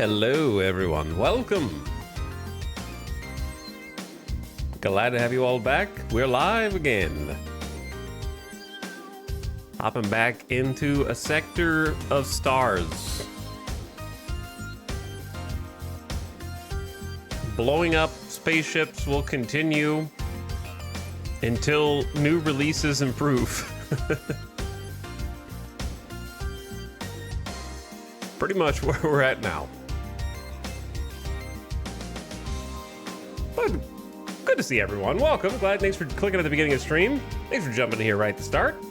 Hello, everyone. Welcome. Glad to have you all back. We're live again. Hopping back into a sector of stars. Blowing up spaceships will continue until new releases improve. Pretty much where we're at now. But good to see everyone. Welcome. Thanks for clicking at the beginning of the stream. Thanks for jumping in here right at the start.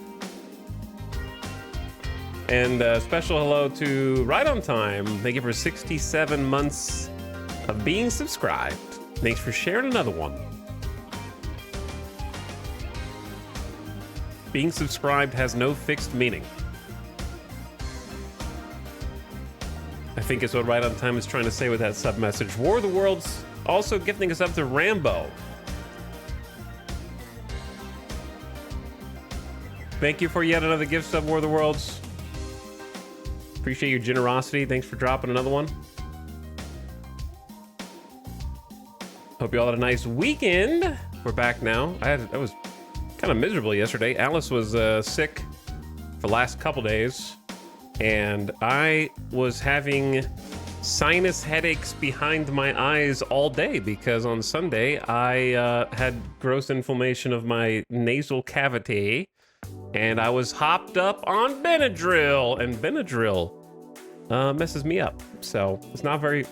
And a special hello to Right On Time. Thank you for 67 months of being subscribed. Thanks for sharing another one. Being subscribed has no fixed meaning. I think is what Right On Time is trying to say with that sub message. War of the Worlds also gifting us up to Rambo. Thank you for yet another gift sub, War of the Worlds. Appreciate your generosity. Thanks for dropping another one. Hope you all had a nice weekend. We're back now. I was kind of miserable yesterday. Alice was sick for the last couple days, and I was having sinus headaches behind my eyes all day because on Sunday I had gross inflammation of my nasal cavity. And I was hopped up on Benadryl, and Benadryl messes me up. So it's not very,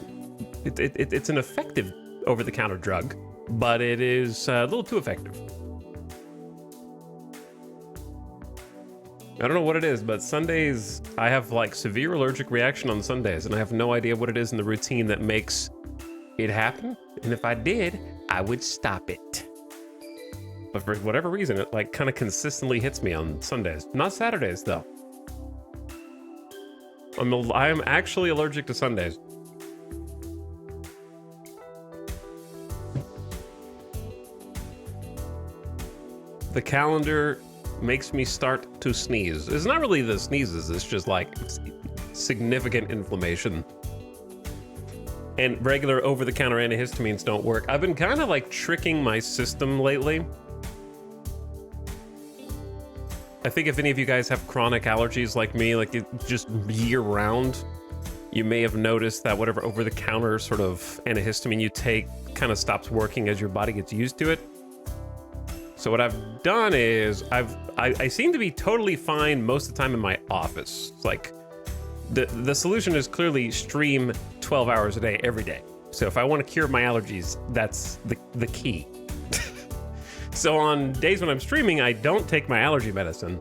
it's an effective over-the-counter drug, but it is a little too effective. I don't know what it is, but Sundays, I have like severe allergic reaction on Sundays, and I have no idea what it is in the routine that makes it happen. And if I did, I would stop it. But for whatever reason, it like kind of consistently hits me on Sundays. Not Saturdays, though. I am actually allergic to Sundays. The calendar makes me start to sneeze. It's not really the sneezes, it's just like significant inflammation. And regular over-the-counter antihistamines don't work. I've been kind of like tricking my system lately. I think if any of you guys have chronic allergies like me, like just year-round, you may have noticed that whatever over-the-counter sort of antihistamine you take kind of stops working as your body gets used to it. So what I've done is I seem to be totally fine most of the time in my office. It's like the solution is clearly stream 12 hours a day, every day. So if I want to cure my allergies, that's the key. So on days when I'm streaming, I don't take my allergy medicine,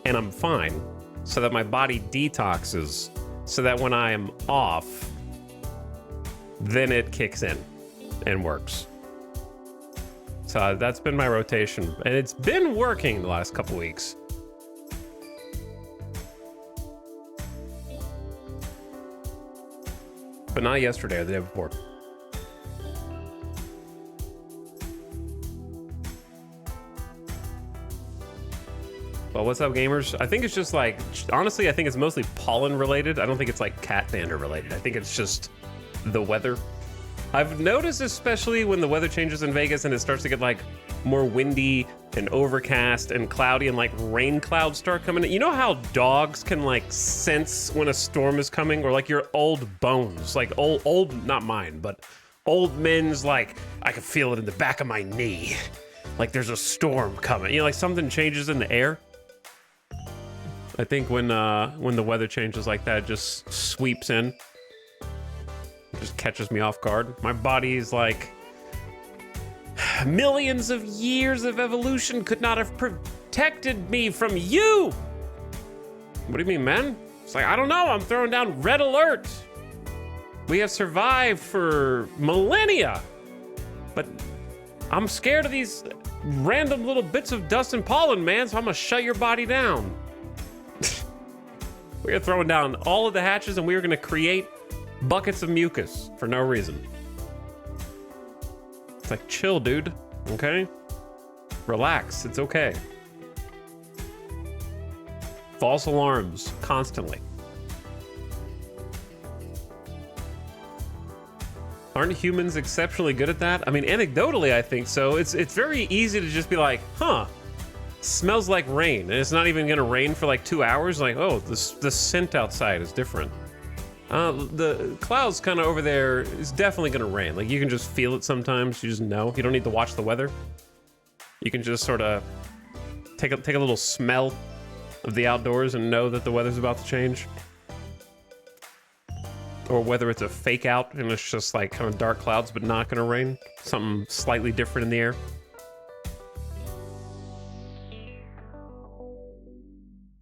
and I'm fine, so that my body detoxes, so that when I am off, then it kicks in and works. So that's been my rotation, and it's been working the last couple weeks. But not yesterday or the day before. Well, what's up, gamers? I think it's just like, honestly, I think it's mostly pollen related. I don't think it's like cat dander related. I think it's just the weather. I've noticed, especially when the weather changes in Vegas and it starts to get like more windy and overcast and cloudy and like rain clouds start coming in. You know how dogs can like sense when a storm is coming, or like your old bones, like old, not mine, but old men's, like, I can feel it in the back of my knee. Like there's a storm coming, you know, like something changes in the air. I think when the weather changes like that, it just sweeps in. It just catches me off guard. My body is like, millions of years of evolution could not have protected me from you. What do you mean, man? It's like, I don't know, I'm throwing down red alert. We have survived for millennia, but I'm scared of these random little bits of dust and pollen, man, so I'm gonna shut your body down. We are throwing down all of the hatches, and we are gonna create buckets of mucus for no reason. It's like, chill, dude, okay? Relax, it's okay. False alarms, constantly. Aren't humans exceptionally good at that? I mean, anecdotally, I think so. It's very easy to just be like, huh, smells like rain. And it's not even gonna rain for like 2 hours. Like, oh, the scent outside is different. The clouds kind of over there is definitely gonna rain. Like, you can just feel it sometimes. You just know. You don't need to watch the weather. You can just sort of take a little smell of the outdoors and know that the weather's about to change. Or whether it's a fake out and it's just like kind of dark clouds but not gonna rain. Something slightly different in the air.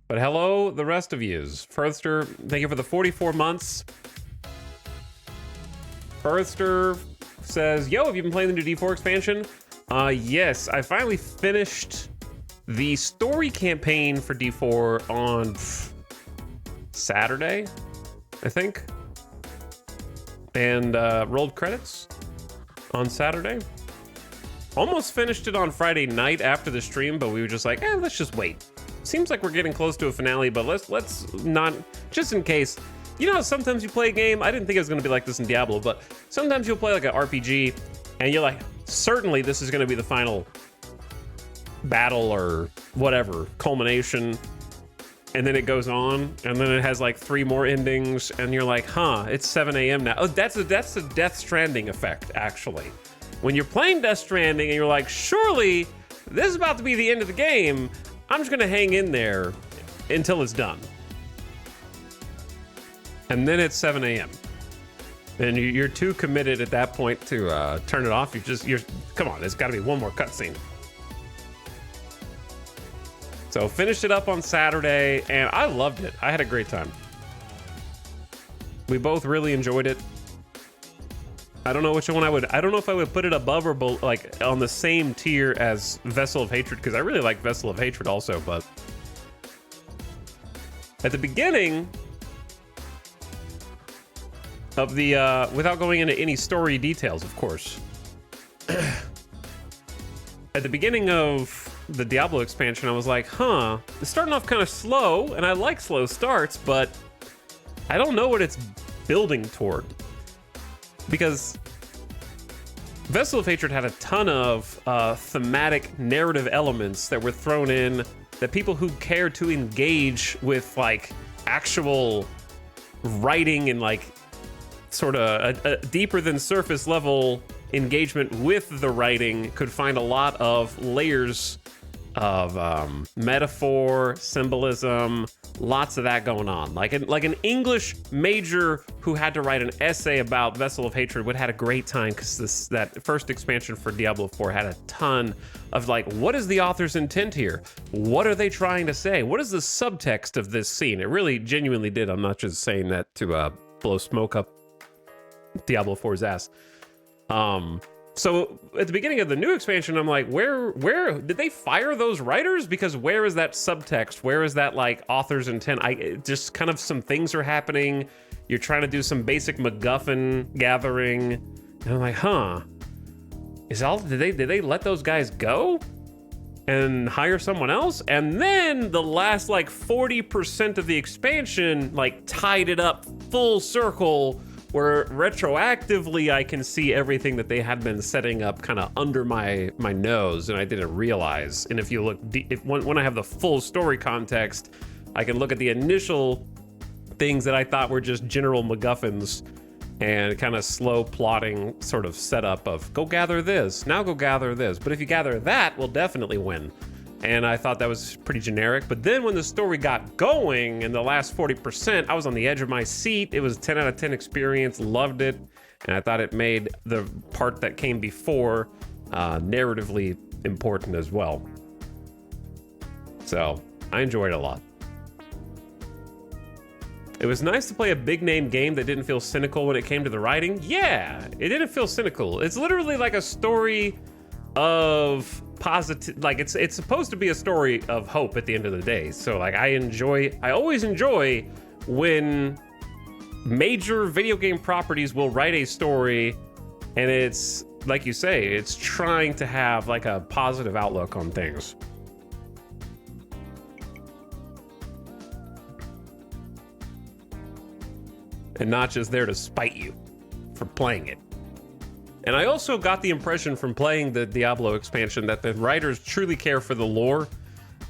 But hello, the rest of yous. Firthster, thank you for the 44 months. Firthster says, yo, have you been playing the new D4 expansion? Yes, I finally finished the story campaign for D4 on Saturday, I think. And rolled credits on Saturday. Almost finished it on Friday night after the stream, but we were just like, let's just wait. Seems like we're getting close to a finale, but let's not, just in case. You know how sometimes you play a game, I didn't think it was gonna be like this in Diablo, but sometimes you'll play like an RPG and you're like, certainly this is gonna be the final battle or whatever, culmination. And then it goes on, and then it has like 3 more endings, and you're like, huh, it's 7 a.m. now. Oh, that's a Death Stranding effect, actually. When you're playing Death Stranding and you're like, surely this is about to be the end of the game, I'm just gonna hang in there until it's done. And then it's 7 a.m. And you're too committed at that point to turn it off. Come on, there's gotta be one more cutscene. So finished it up on Saturday, and I loved it. I had a great time. We both really enjoyed it. I don't know which one I don't know if I would put it above or like on the same tier as Vessel of Hatred, because I really like Vessel of Hatred also, but at the beginning of the, without going into any story details, of course, at the beginning of the Diablo expansion, I was like, huh, it's starting off kind of slow, and I like slow starts, but I don't know what it's building toward. Because Vessel of Hatred had a ton of thematic narrative elements that were thrown in that people who cared to engage with like actual writing and like sort of a deeper than surface level engagement with the writing could find a lot of layers of metaphor, symbolism, lots of that going on. Like an English major who had to write an essay about Vessel of Hatred would have had a great time, because that first expansion for Diablo 4 had a ton of like, what is the author's intent here? What are they trying to say? What is the subtext of this scene? It really genuinely did. I'm not just saying that to blow smoke up Diablo 4's ass. So at the beginning of the new expansion, I'm like, where did they fire those writers? Because where is that subtext? Where is that like author's intent? Just kind of some things are happening. You're trying to do some basic MacGuffin gathering. And I'm like, huh, did they let those guys go and hire someone else? And then the last like 40% of the expansion like tied it up full circle, where retroactively I can see everything that they had been setting up kind of under my nose, and I didn't realize. And if you look, when I have the full story context, I can look at the initial things that I thought were just general MacGuffins and kind of slow plotting sort of setup of go gather this, now go gather this. But if you gather that, we'll definitely win. And I thought that was pretty generic. But then when the story got going in the last 40%, I was on the edge of my seat. It was a 10 out of 10 experience, loved it. And I thought it made the part that came before narratively important as well. So I enjoyed it a lot. It was nice to play a big name game that didn't feel cynical when it came to the writing. Yeah, it didn't feel cynical. It's literally like a story of positive, like it's supposed to be a story of hope at the end of the day. So like I always enjoy when major video game properties will write a story and it's like you say, it's trying to have like a positive outlook on things. And not just there to spite you for playing it. And I also got the impression from playing the Diablo expansion that the writers truly care for the lore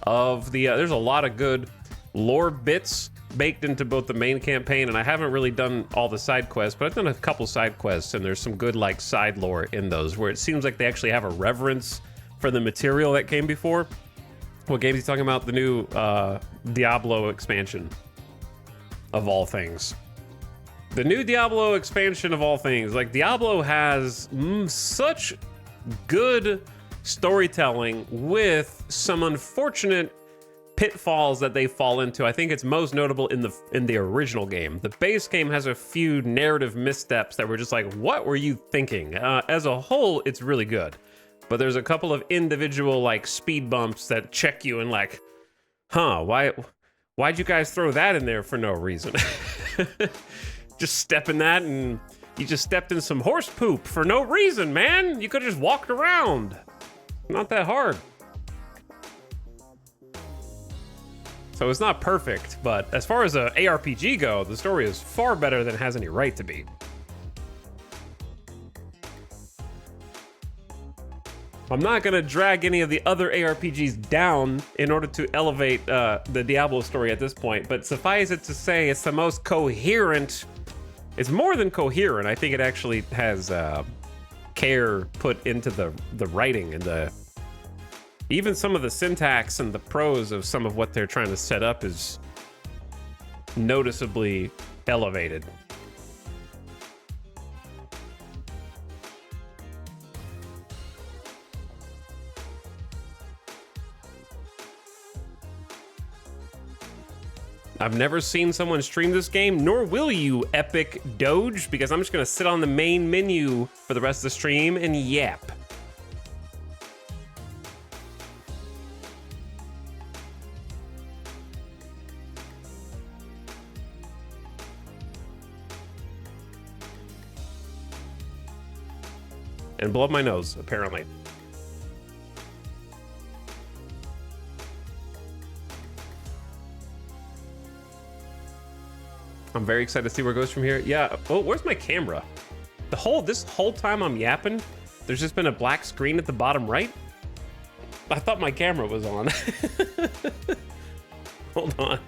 of the... there's a lot of good lore bits baked into both the main campaign, and I haven't really done all the side quests, but I've done a couple side quests, and there's some good like side lore in those where it seems like they actually have a reverence for the material that came before. What game is he talking about? The new Diablo expansion of all things. The new Diablo expansion of all things. Like, Diablo has such good storytelling with some unfortunate pitfalls that they fall into. I think it's most notable in the original game. The base game has a few narrative missteps that were just like, what were you thinking? As a whole, it's really good. But there's a couple of individual like speed bumps that check you and like, huh, why'd you guys throw that in there for no reason? Just step in that and you just stepped in some horse poop for no reason, man. You could have just walked around. Not that hard. So it's not perfect, but as far as a ARPG go, the story is far better than it has any right to be. I'm not gonna drag any of the other ARPGs down in order to elevate the Diablo story at this point, but suffice it to say, it's the most coherent. It's more than coherent. I think it actually has care put into the writing and even some of the syntax and the prose of some of what they're trying to set up is noticeably elevated. I've never seen someone stream this game, nor will you, Epic Doge, because I'm just gonna sit on the main menu for the rest of the stream and yap. And blow up my nose, apparently. I'm very excited to see where it goes from here. Yeah, oh, where's my camera? This whole time I'm yapping, there's just been a black screen at the bottom right. I thought my camera was on. Hold on.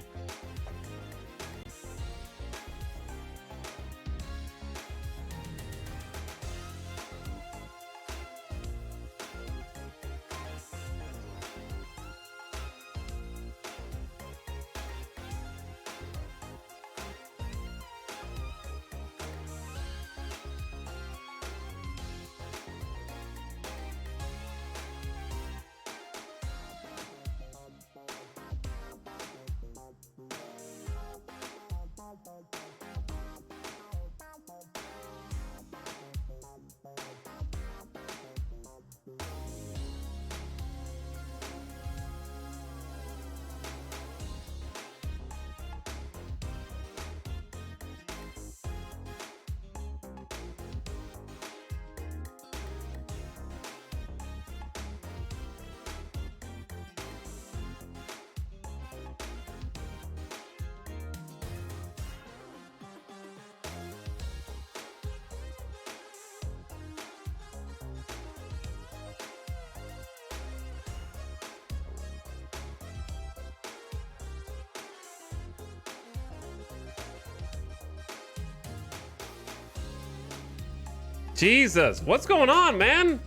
Jesus, what's going on, man?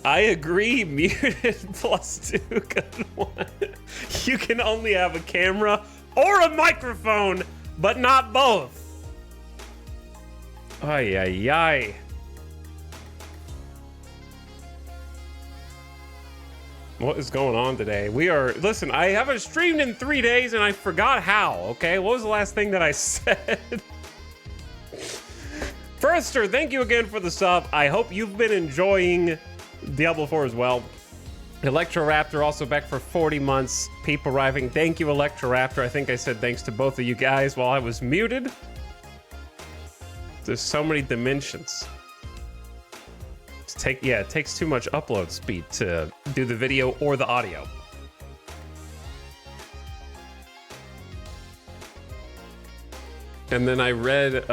I agree, muted plus 2, good one. You can only have a camera or a microphone, but not both. Ay, ay, ay. What is going on today? Listen, I haven't streamed in 3 days and I forgot how, okay? What was the last thing that I said? Firster, thank you again for the sub. I hope you've been enjoying Diablo 4 as well. Electroraptor also back for 40 months. People arriving. Thank you, Electroraptor. I think I said thanks to both of you guys while I was muted. There's so many dimensions. It takes too much upload speed to do the video or the audio. And then I read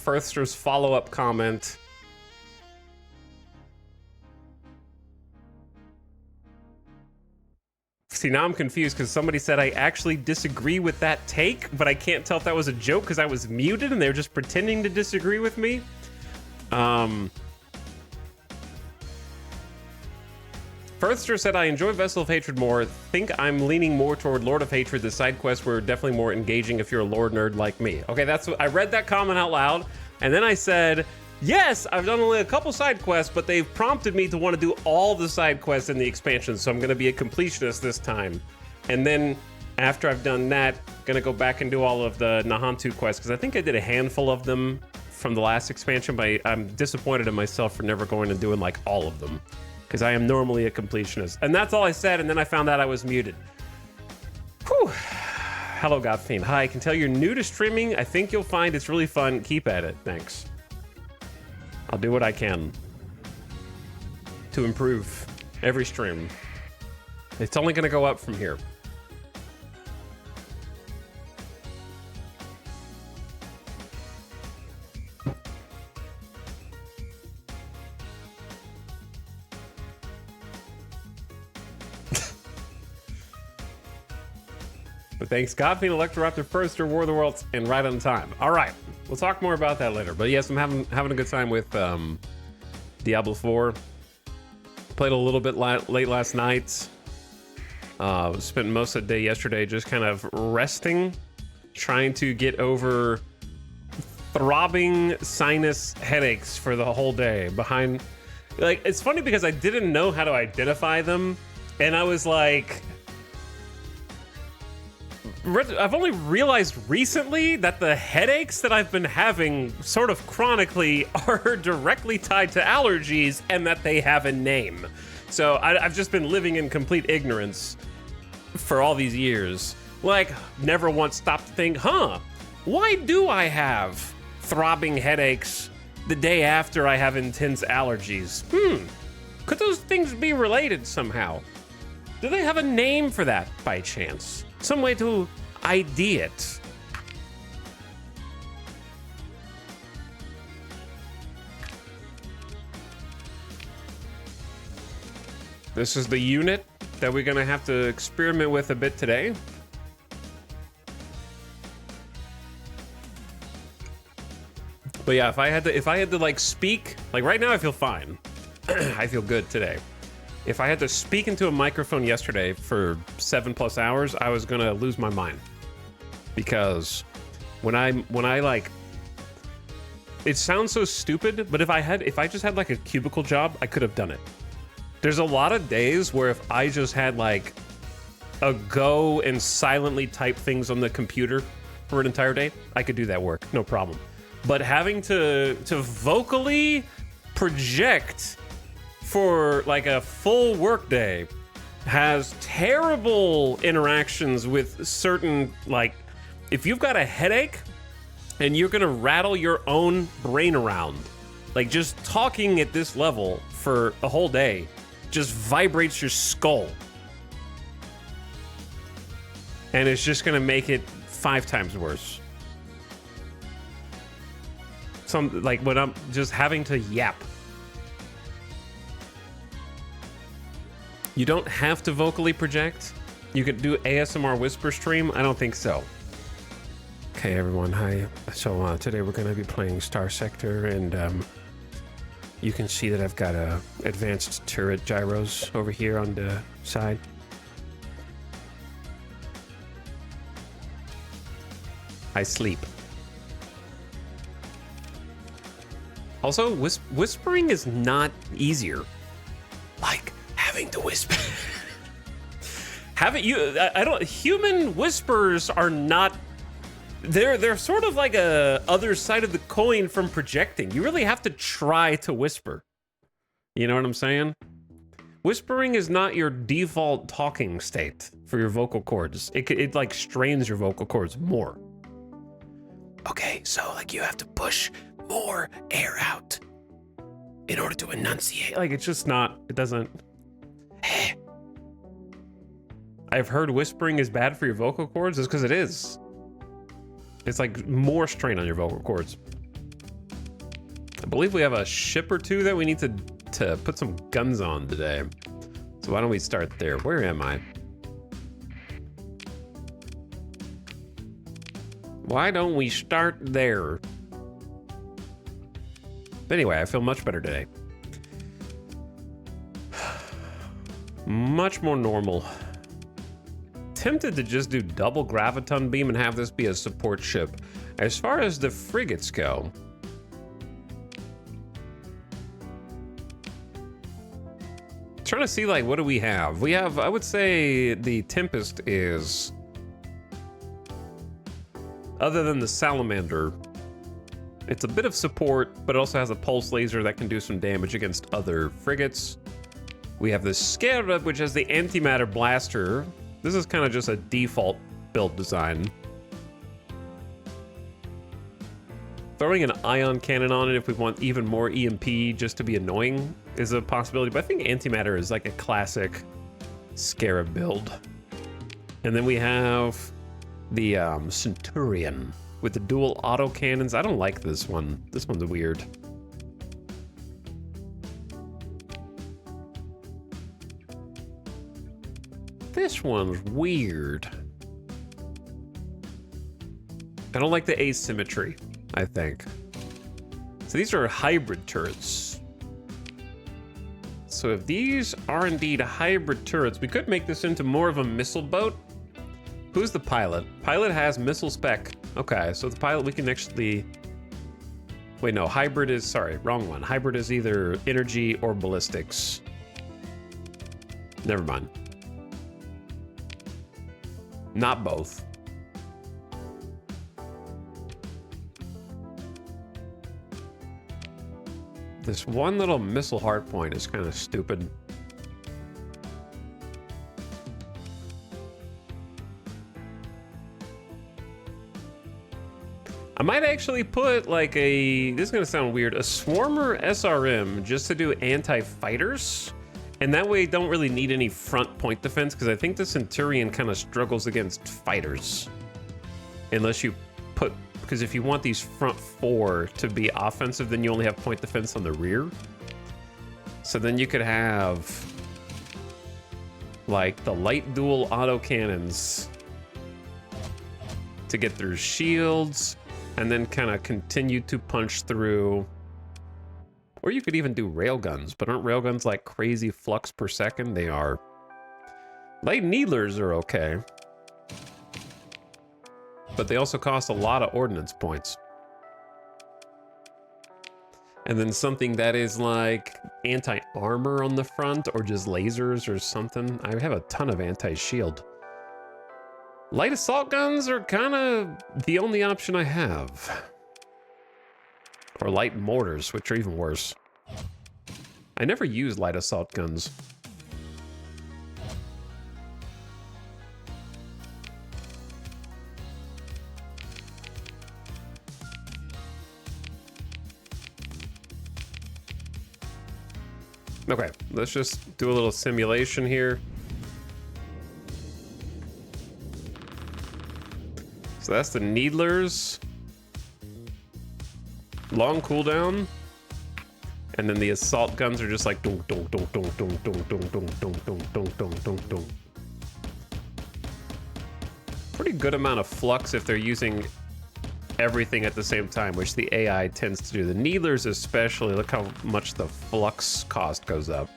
Firster's follow-up comment. See, now I'm confused because somebody said I actually disagree with that take, but I can't tell if that was a joke because I was muted and they're just pretending to disagree with me. Firster said, I enjoy Vessel of Hatred more. Think I'm leaning more toward Lord of Hatred. The side quests were definitely more engaging if you're a lore nerd like me. Okay, that's what I read that comment out loud. And then I said, yes, I've done only a couple side quests, but they've prompted me to want to do all the side quests in the expansion. So I'm going to be a completionist this time. And then after I've done that, going to go back and do all of the Nahantu quests because I think I did a handful of them from the last expansion, but I'm disappointed in myself for never going and doing like all of them. Because I am normally a completionist. And that's all I said, and then I found out I was muted. Whew. Hello, Godfiend. Hi, I can tell you're new to streaming. I think you'll find it's really fun. Keep at it. Thanks. I'll do what I can to improve every stream. It's only going to go up from here. But thanks, Godfiend, Electroraptor, Firster, War of the Worlds, and right on time. All right, we'll talk more about that later. But yes, I'm having a good time with Diablo 4. Played a little bit late last night. Spent most of the day yesterday just kind of resting, trying to get over throbbing sinus headaches for the whole day. Like, it's funny because I didn't know how to identify them, and I was like, I've only realized recently that the headaches that I've been having sort of chronically are directly tied to allergies and that they have a name. So I've just been living in complete ignorance for all these years. Like, never once stopped to think, why do I have throbbing headaches the day after I have intense allergies? Could those things be related somehow? Do they have a name for that by chance? Some way to ID it. This is the unit that we're gonna have to experiment with a bit today. But yeah, if I had to like speak, like right now I feel fine. I feel good today. If I had to speak into a microphone yesterday for 7+ hours, I was gonna lose my mind. Because when I like, it sounds so stupid, but if I just had like a cubicle job, I could have done it. There's a lot of days where if I just had like a go and silently type things on the computer for an entire day, I could do that work, no problem. But having to vocally project for like a full workday has terrible interactions with certain, like, if you've got a headache and you're gonna rattle your own brain around, like just talking at this level for a whole day just vibrates your skull. And it's just gonna make it 5 times worse. Like when I'm just having to yap. You don't have to vocally project. You could do ASMR whisper stream. I don't think so. Okay, everyone. Hi. So today we're going to be playing Starsector, and you can see that I've got advanced turret gyros over here on the side. I sleep. Also, whispering is not easier. Like having to whisper. Human whispers are not, they're sort of like a other side of the coin from projecting. You really have to try to whisper. You know what I'm saying? Whispering is not your default talking state for your vocal cords. It like strains your vocal cords more. Okay, so like you have to push more air out in order to enunciate. Like it's just not, it doesn't. I've heard whispering is bad for your vocal cords. It's because it is. It's like more strain on your vocal cords. believe we have a ship or two that we need to put some guns on today. So why don't we start there? Where am I? Why don't we start there? Anyway, I feel much better today. Much more normal. Tempted to just do double graviton beam and have this be a support ship. As far as the frigates go, trying to see, like, what do we have? We have, I would say the Tempest is, other than the Salamander, it's a bit of support, but it also has a pulse laser that can do some damage against other frigates. We have the Scarab, which has the antimatter blaster. This is kind of just a default build design. Throwing an ion cannon on it if we want even more EMP just to be annoying is a possibility, but I think antimatter is like a classic Scarab build. And then we have the Centurion with the dual auto cannons. I don't like this one. This one's weird. This one's weird. I don't like the asymmetry, I think. So these are hybrid turrets. So if these are indeed hybrid turrets, we could make this into more of a missile boat. Who's the pilot? Pilot has missile spec. Okay, so the pilot we can actually... Wait, no, hybrid is... Sorry, wrong one. Hybrid is either energy or ballistics. Never mind. Not both. This one little missile hardpoint is kind of stupid. I might actually put like a, this is gonna sound weird, a Swarmer SRM just to do anti-fighters. And that way don't really need any front point defense, because I think the Centurion kind of struggles against fighters. Unless you put, because if you want these front four to be offensive, then you only have point defense on the rear. So then you could have like the light dual auto cannons to get through shields, and then kind of continue to punch through. Or you could even do railguns, but aren't railguns like crazy flux per second? They are. Light needlers are okay. But they also cost a lot of ordnance points. And then something that is like anti-armor on the front, or just lasers or something. I have a ton of anti-shield. Light assault guns are kind of the only option I have. Or light mortars, which are even worse. I never use light assault guns. Okay, let's just do a little simulation here. So that's the needlers. Long cooldown, and then the assault guns are just like dong dong dong dong dong dong dong dong dong dong dong dong dong dong. Pretty good amount of flux if they're using everything at the same time, which the AI tends to do. The needlers especially, look how much the flux cost goes up.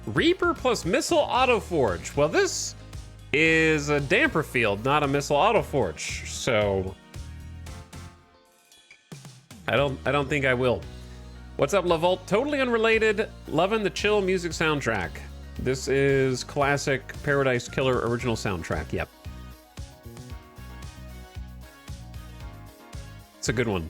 Reaper plus missile auto forge. Well, this is a damper field, not a missile auto forge. So I don't think I will. What's up, Lavolt? Totally unrelated. Loving the chill music soundtrack. This is classic Paradise Killer original soundtrack. Yep. It's a good one.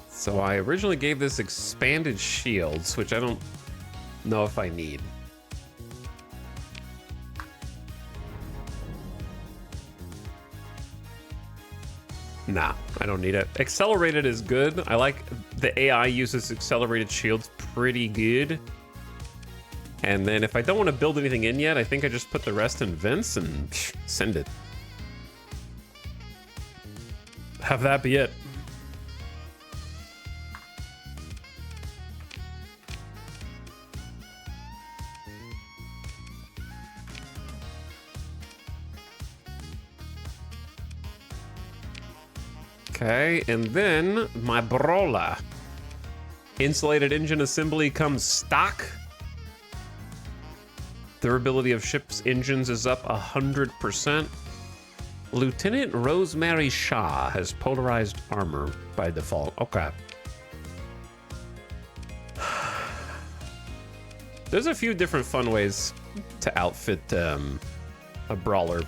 So I originally gave this expanded shields, which I don't know if I need. Nah, I don't need it. Accelerated is good. I like the AI uses accelerated shields pretty good. And then if I don't want to build anything in yet, I think I just put the rest in vents and send it. Have that be it. Okay, and then my Brola. Insulated engine assembly comes stock. Durability of ship's engines is up 100%. Lieutenant Rosemary Shaw has polarized armor by default. Okay. There's a few different fun ways to outfit a brawler.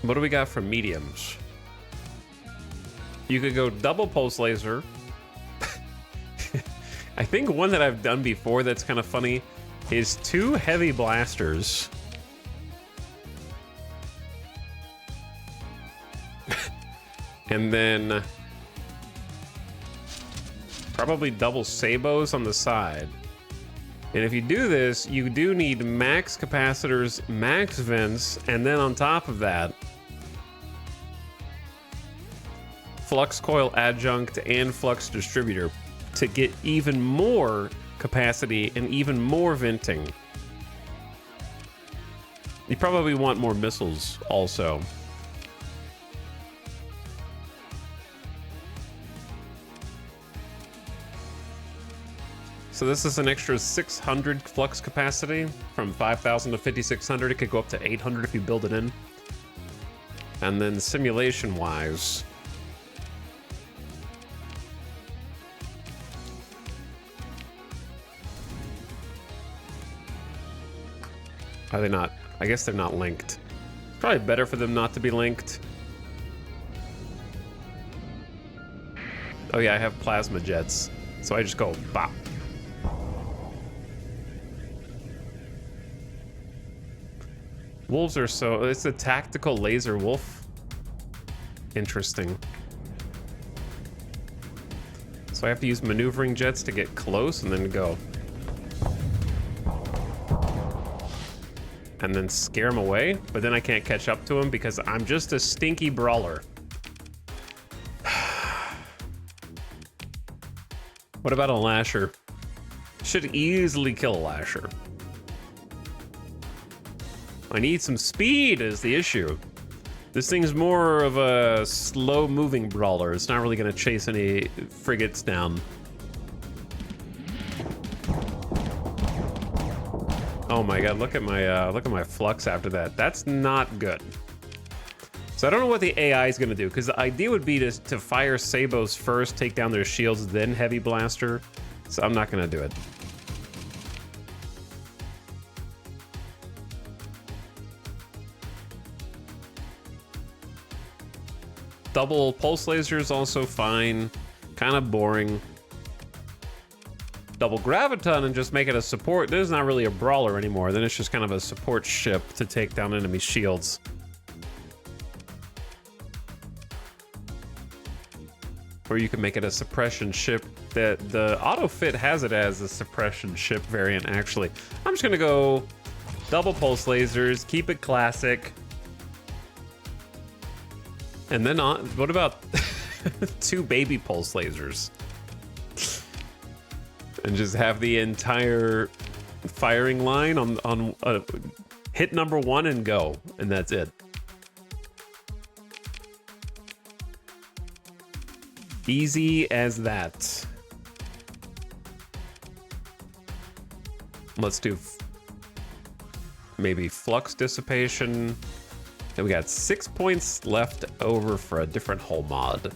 What do we got for mediums? You could go double pulse laser. I think one that I've done before that's kind of funny is 2 heavy blasters. And then probably double sabos on the side. And if you do this, you do need max capacitors, max vents, and then on top of that, flux coil adjunct and flux distributor to get even more capacity and even more venting. You probably want more missiles also. So this is an extra 600 flux capacity from 5,000 to 5,600. It could go up to 800 if you build it in. And then simulation wise, are they not? I guess they're not linked. Probably better for them not to be linked. Oh yeah, I have plasma jets. So I just go bop. Wolves are so... It's a tactical laser wolf. Interesting. So I have to use maneuvering jets to get close and then go. And then scare them away, but then I can't catch up to them because I'm just a stinky brawler. What about a lasher? Should easily kill a lasher. I need some speed is the issue. This thing's more of a slow-moving brawler. It's not really gonna chase any frigates down. Oh my god, look at my flux after that. That's not good. So I don't know what the AI is gonna do, because the idea would be to fire sabos first, take down their shields, then heavy blaster. So I'm not gonna do it. Double pulse laser is also fine. Kind of boring. Double graviton and just make it a support. This is not really a brawler anymore. Then it's just kind of a support ship to take down enemy shields. Or you can make it a suppression ship. The auto fit has it as a suppression ship variant, actually. I'm just gonna go double pulse lasers, keep it classic. And then what about 2 baby pulse lasers? And just have the entire firing line on hit number 1 and go, and that's it. Easy as that. Let's do maybe flux dissipation. And we got 6 points left over for a different hull mod.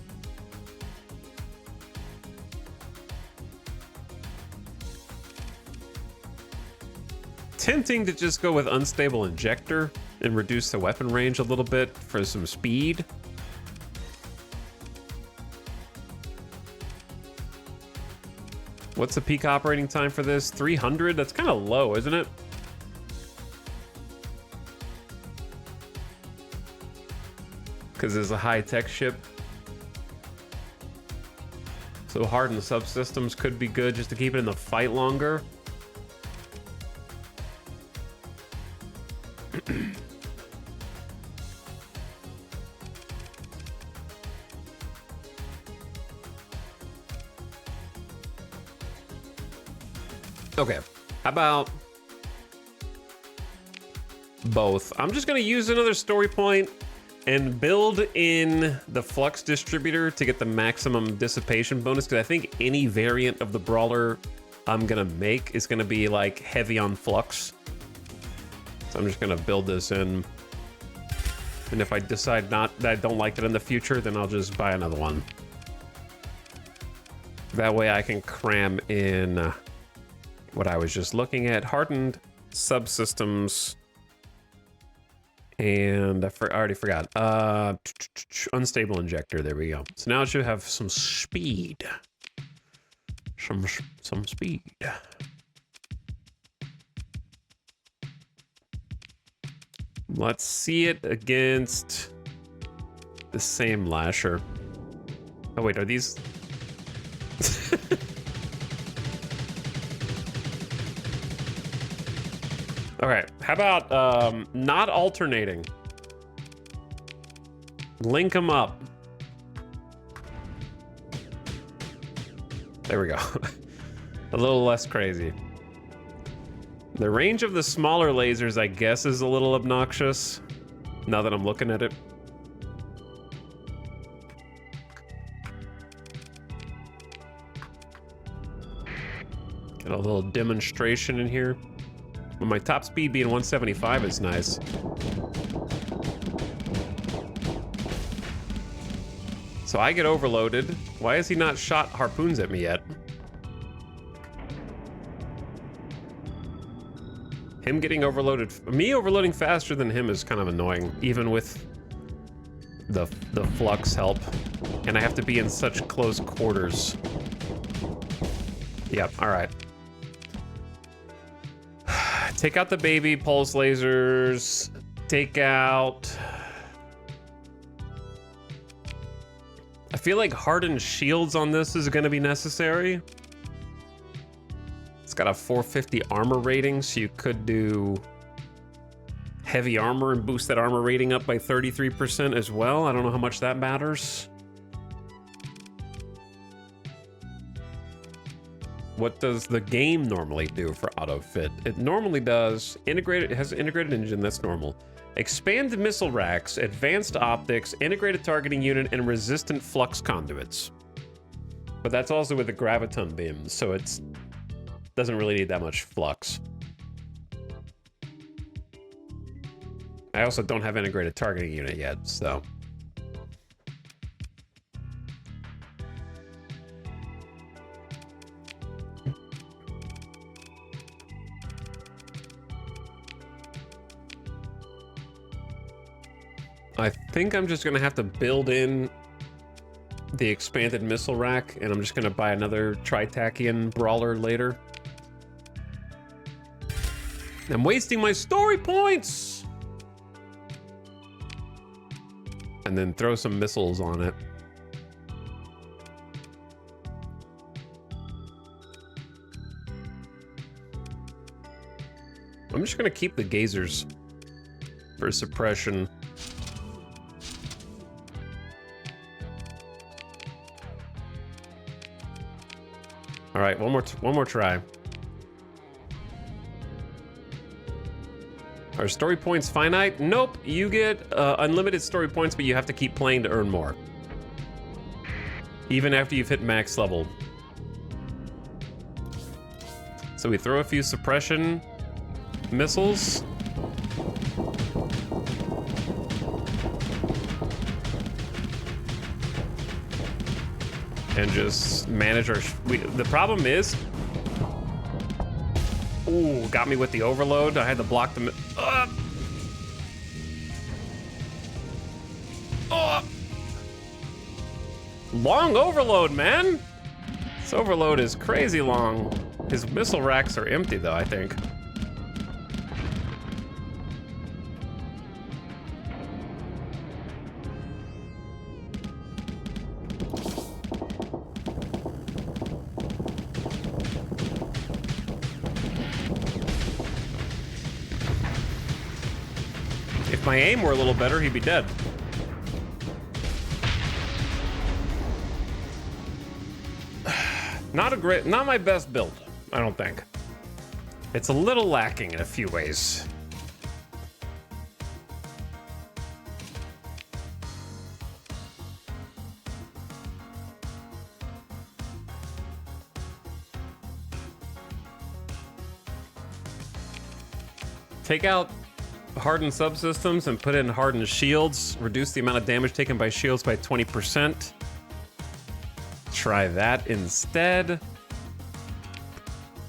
Tempting to just go with unstable injector and reduce the weapon range a little bit for some speed. What's the peak operating time for this? 300? That's kind of low, isn't it? Because it's a high-tech ship. So hardened subsystems could be good just to keep it in the fight longer. Okay, how about both? I'm just gonna use another story point and build in the flux distributor to get the maximum dissipation bonus, because I think any variant of the brawler I'm gonna make is gonna be like heavy on flux. So I'm just gonna build this in. And if I decide that I don't like it in the future, then I'll just buy another one. That way I can cram in what I was just looking at, hardened subsystems. And I already forgot. Unstable injector, there we go. So now it should have some speed. Some speed. Let's see it against the same lasher. Oh wait, are these? Okay, how about not alternating? Link them up. There we go. A little less crazy. The range of the smaller lasers, I guess, is a little obnoxious, now that I'm looking at it. Get a little demonstration in here. But my top speed being 175 is nice. So I get overloaded. Why has he not shot harpoons at me yet? Him getting overloaded, me overloading faster than him is kind of annoying, even with the flux help. And I have to be in such close quarters. Yep, all right. Take out the baby pulse lasers. Take out... I feel like hardened shields on this is going to be necessary. It's got a 450 armor rating, so you could do heavy armor and boost that armor rating up by 33% as well. I don't know how much that matters. What does the game normally do for auto fit? It normally does integrated, it has an integrated engine, that's normal. Expanded missile racks, advanced optics, integrated targeting unit, and resistant flux conduits. But that's also with the graviton beams, so it's doesn't really need that much flux. I also don't have integrated targeting unit yet, so. I think I'm just gonna have to build in the expanded missile rack, and I'm just gonna buy another Tritachian brawler later. I'm wasting my story points! And then throw some missiles on it. I'm just gonna keep the gazers for suppression. All right, one more try. Are story points finite? Nope, you get unlimited story points, but you have to keep playing to earn more. Even after you've hit max level. So we throw a few suppression missiles. And just manage our... the problem is... Ooh, got me with the overload. I had to block them. Long overload, man! This overload is crazy long. His missile racks are empty, though, I think. If my aim were a little better, he'd be dead. Not my best build, I don't think. It's a little lacking in a few ways. Take out hardened subsystems and put in hardened shields. Reduce the amount of damage taken by shields by 20%. Try that instead.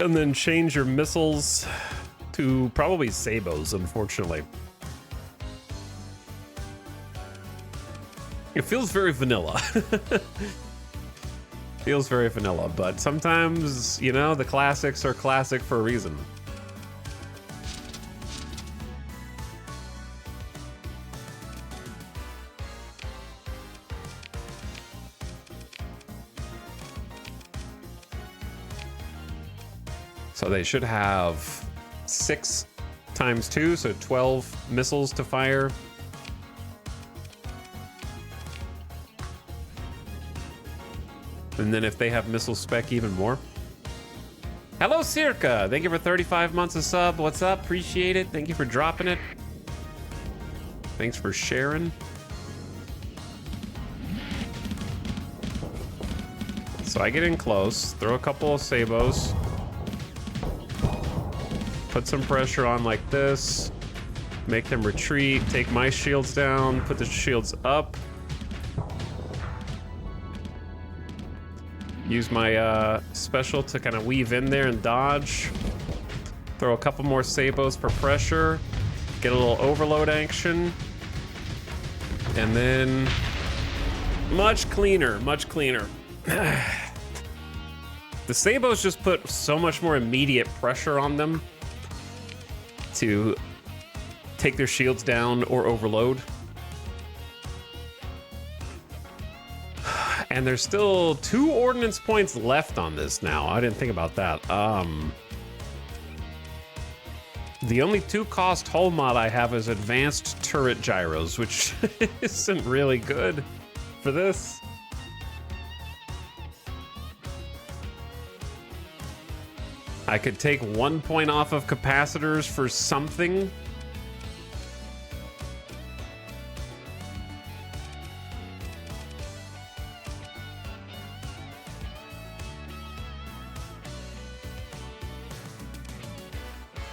And then change your missiles to probably sabos, unfortunately. It feels very vanilla. Feels very vanilla, but sometimes, you know, the classics are classic for a reason. So they should have 6 times 2, so 12 missiles to fire. And then if they have missile spec, even more. Hello, Circa. Thank you for 35 months of sub. What's up? Appreciate it. Thank you for dropping it. Thanks for sharing. So I get in close, throw a couple of sabos. Put some pressure on like this, make them retreat, take my shields down, put the shields up. Use my special to kind of weave in there and dodge. Throw a couple more sabos for pressure, get a little overload action. And then much cleaner, much cleaner. The sabos just put so much more immediate pressure on them to take their shields down or overload. And there's still 2 ordnance points left on this now. I didn't think about that. The only 2 cost hull mod I have is advanced turret gyros, which isn't really good for this. I could take 1 point off of capacitors for something.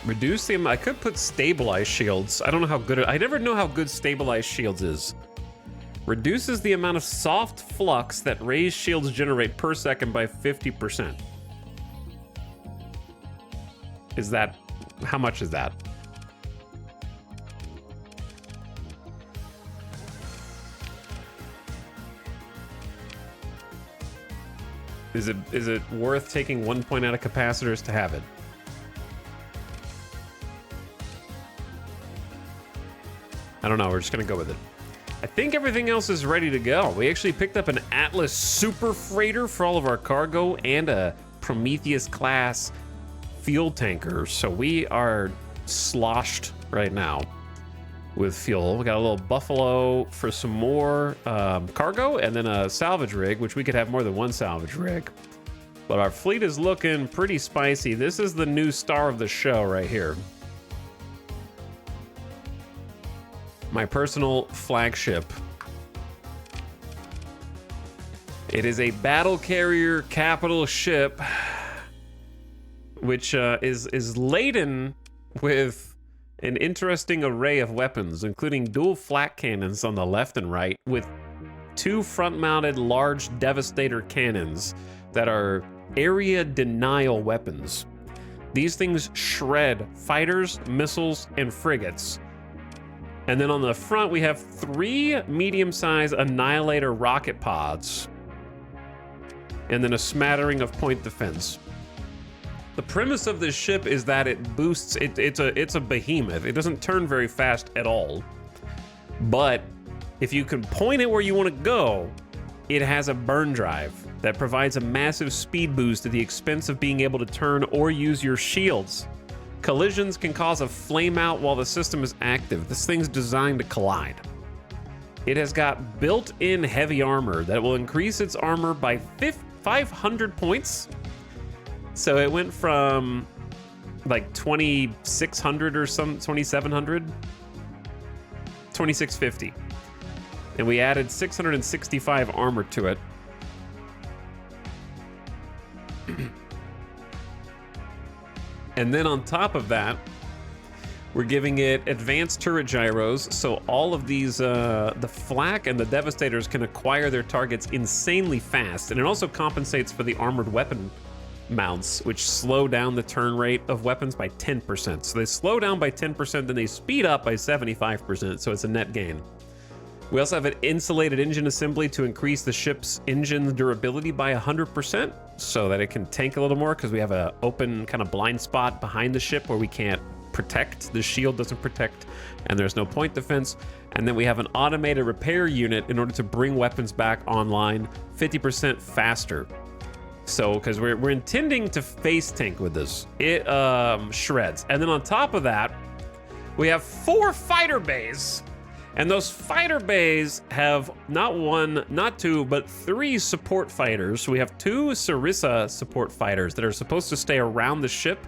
Reduce the amount. I could put stabilized shields. I don't know how good I never know how good stabilized shields is. Reduces the amount of soft flux that raised shields generate per second by 50%. Is that, how much is that? Is it worth taking 1 point out of capacitors to have it? I don't know, we're just gonna go with it. I think everything else is ready to go. We actually picked up an Atlas super freighter for all of our cargo and a Prometheus class fuel tanker, so we are sloshed right now with fuel. We got a little Buffalo for some more cargo, and then a salvage rig, which we could have more than 1 salvage rig. But our fleet is looking pretty spicy. This is the new star of the show right here. My personal flagship. It is a battle carrier capital ship, which is laden with an interesting array of weapons, including dual flak cannons on the left and right, with 2 front-mounted large Devastator cannons that are area denial weapons. These things shred fighters, missiles, and frigates. And then on the front, we have 3 medium-sized Annihilator rocket pods, and then a smattering of point defense. The premise of this ship is that it boosts, it's a behemoth. It doesn't turn very fast at all. But if you can point it where you want to go, it has a burn drive that provides a massive speed boost at the expense of being able to turn or use your shields. Collisions can cause a flame out while the system is active. This thing's designed to collide. It has got built-in heavy armor that will increase its armor by 500 points. So it went from like 2,600 or some 2,700, 2,650. And we added 665 armor to it. And then on top of that, we're giving it advanced turret gyros, so all of these, the Flak and the Devastators can acquire their targets insanely fast, and it also compensates for the armored weapon mounts, which slow down the turn rate of weapons by 10%. So they slow down by 10%, then they speed up by 75%, so it's a net gain. We also have an insulated engine assembly to increase the ship's engine durability by 100%, so that it can tank a little more, because we have an open kind of blind spot behind the ship where we can't protect. The shield doesn't protect, and there's no point defense. And then we have an automated repair unit in order to bring weapons back online 50% faster. So, because we're intending to face tank with this, it shreds. And then on top of that, we have 4 fighter bays. And those fighter bays have not 1, not 2, but 3 support fighters. So we have 2 Sarissa support fighters that are supposed to stay around the ship.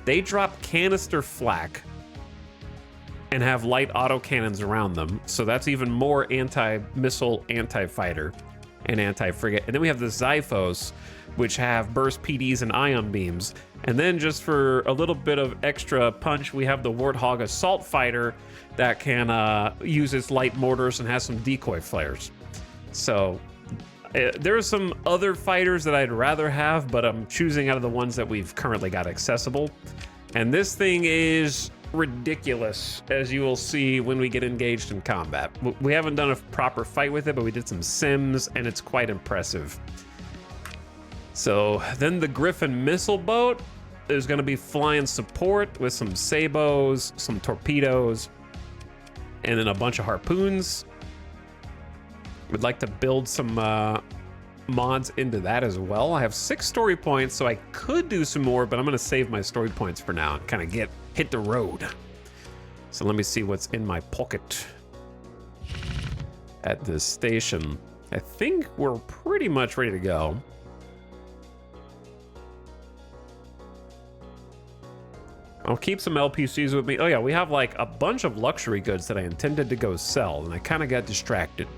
They drop canister flak and have light autocannons around them. So that's even more anti-missile, anti-fighter, and anti-frigate. And then we have the Xiphos, which have burst PDs and ion beams. And then just for a little bit of extra punch, we have the Warthog assault fighter that can use its light mortars and has some decoy flares. So there are some other fighters that I'd rather have, but I'm choosing out of the ones that we've currently got accessible. And this thing is ridiculous, as you will see when we get engaged in combat. We haven't done a proper fight with it, but we did some sims, and it's quite impressive. So then the Griffin missile boat is going to be flying support with some sabos, some torpedoes, and then a bunch of harpoons. Would like to build some mods into that as well. I have 6 story points, so I could do some more, but I'm going to save my story points for now and kind of hit the road. So let me see what's in my pocket at this station. I think we're pretty much ready to go. I'll keep some LPCs with me. Oh yeah, we have like a bunch of luxury goods that I intended to go sell, and I kind of got distracted.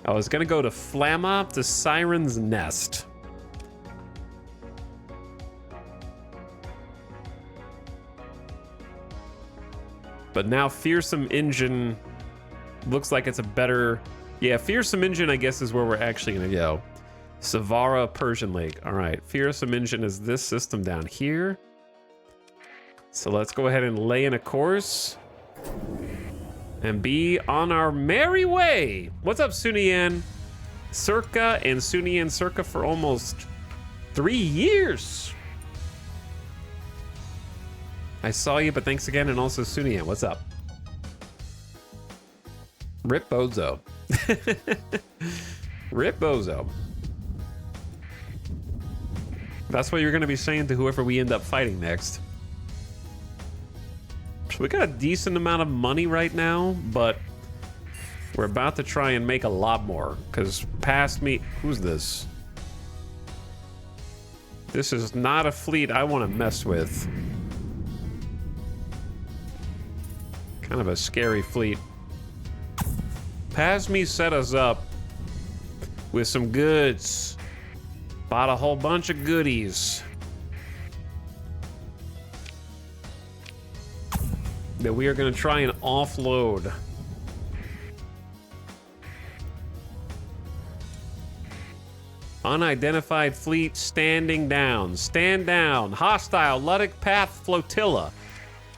I was gonna go to Flamma to Siren's Nest. But now Fearsome Engine looks like it's a better... Yeah, Fearsome Engine, I guess, is where we're actually gonna go. Savara Persian Lake. All right, Fearsome Engine is this system down here. So let's go ahead and lay in a course and be on our merry way. What's up, Sunian? Circa and Sunian Circa for almost 3 years. I saw you, but thanks again. And also Sunian, what's up? Rip Bozo. Rip Bozo. That's what you're going to be saying to whoever we end up fighting next. So we got a decent amount of money right now, but we're about to try and make a lot more, because past me... Who's this? This is not a fleet I want to mess with. Kind of a scary fleet. Past me set us up with some goods. Bought a whole bunch of goodies that we are going to try and offload. Unidentified fleet standing down. Stand down. Hostile Luddic Path Flotilla.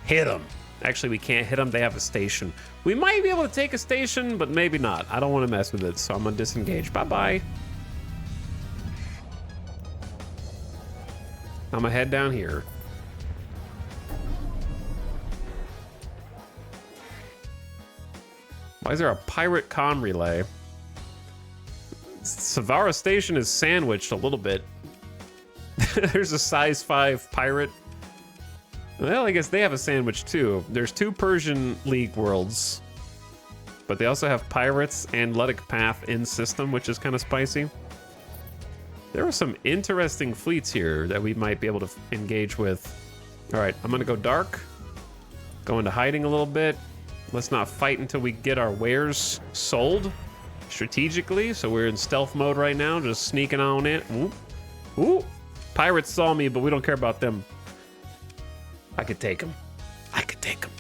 Hit them. Actually, we can't hit them. They have a station. We might be able to take a station, but maybe not. I don't want to mess with it, so I'm going to disengage. Bye-bye. I'm going to head down here. Why is there a pirate comm relay? Savara Station is sandwiched a little bit. There's a size 5 pirate Well, I guess they have a sandwich too. There's 2 Persian League worlds, but they also have pirates and Ludic Path in system, which is kind of spicy. There are some interesting fleets here that we might be able to engage with. All right, I'm gonna go dark, go into hiding a little bit. Let's not fight until we get our wares sold strategically. So we're in stealth mode right now, just sneaking on in. Ooh, ooh. Pirates saw me, but we don't care about them. I could take them. I could take them.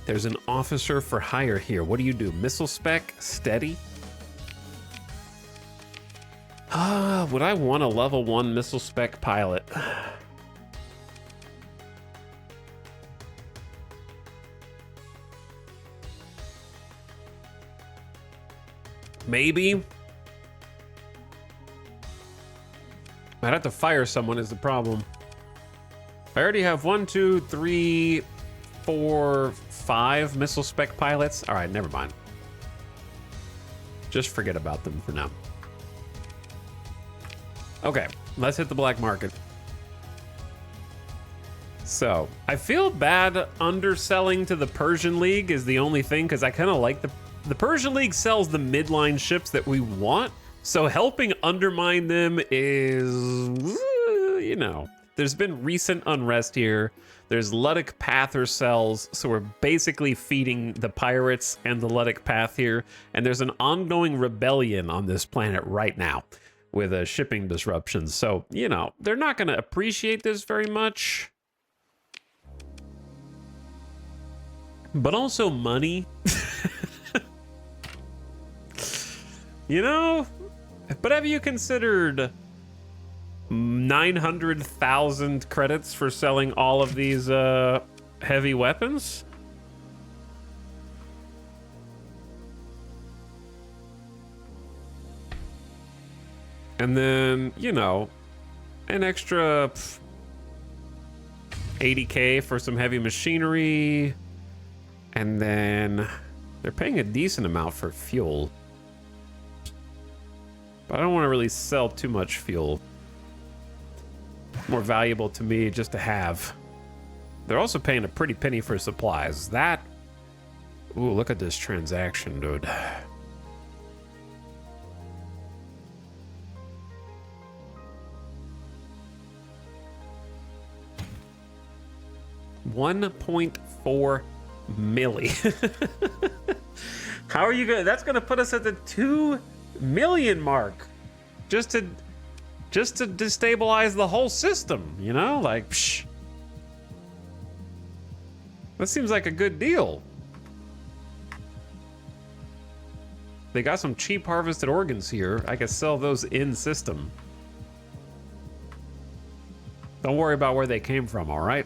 There's an officer for hire here. What do you do? Missile spec, steady. Would I want a level 1 missile spec pilot? Maybe. I'd have to fire someone is the problem. I already have 1, 2, 3, 4, 5 missile spec pilots. All right, never mind. Just forget about them for now. Okay, let's hit the black market. So, I feel bad underselling to the Persian League is the only thing, because I kind of like the Persian League sells the midline ships that we want, so helping undermine them is, you know, there's been recent unrest here. There's Ludic Pather cells, so we're basically feeding the pirates and the Ludic Path here, and there's an ongoing rebellion on this planet right now with shipping disruptions. So, you know, they're not going to appreciate this very much. But also money. You know? But have you considered 900,000 credits for selling all of these heavy weapons? And then, you know, an extra 80K for some heavy machinery. And then they're paying a decent amount for fuel. But I don't want to really sell too much fuel. More valuable to me just to have. They're also paying a pretty penny for supplies. That... Ooh, look at this transaction, dude. $1.4 million. How are you gonna... That's gonna put us at the 2 million mark. Just to destabilize the whole system, you know? Like, psh. That seems like a good deal. They got some cheap harvested organs here. I can sell those in system. Don't worry about where they came from, all right?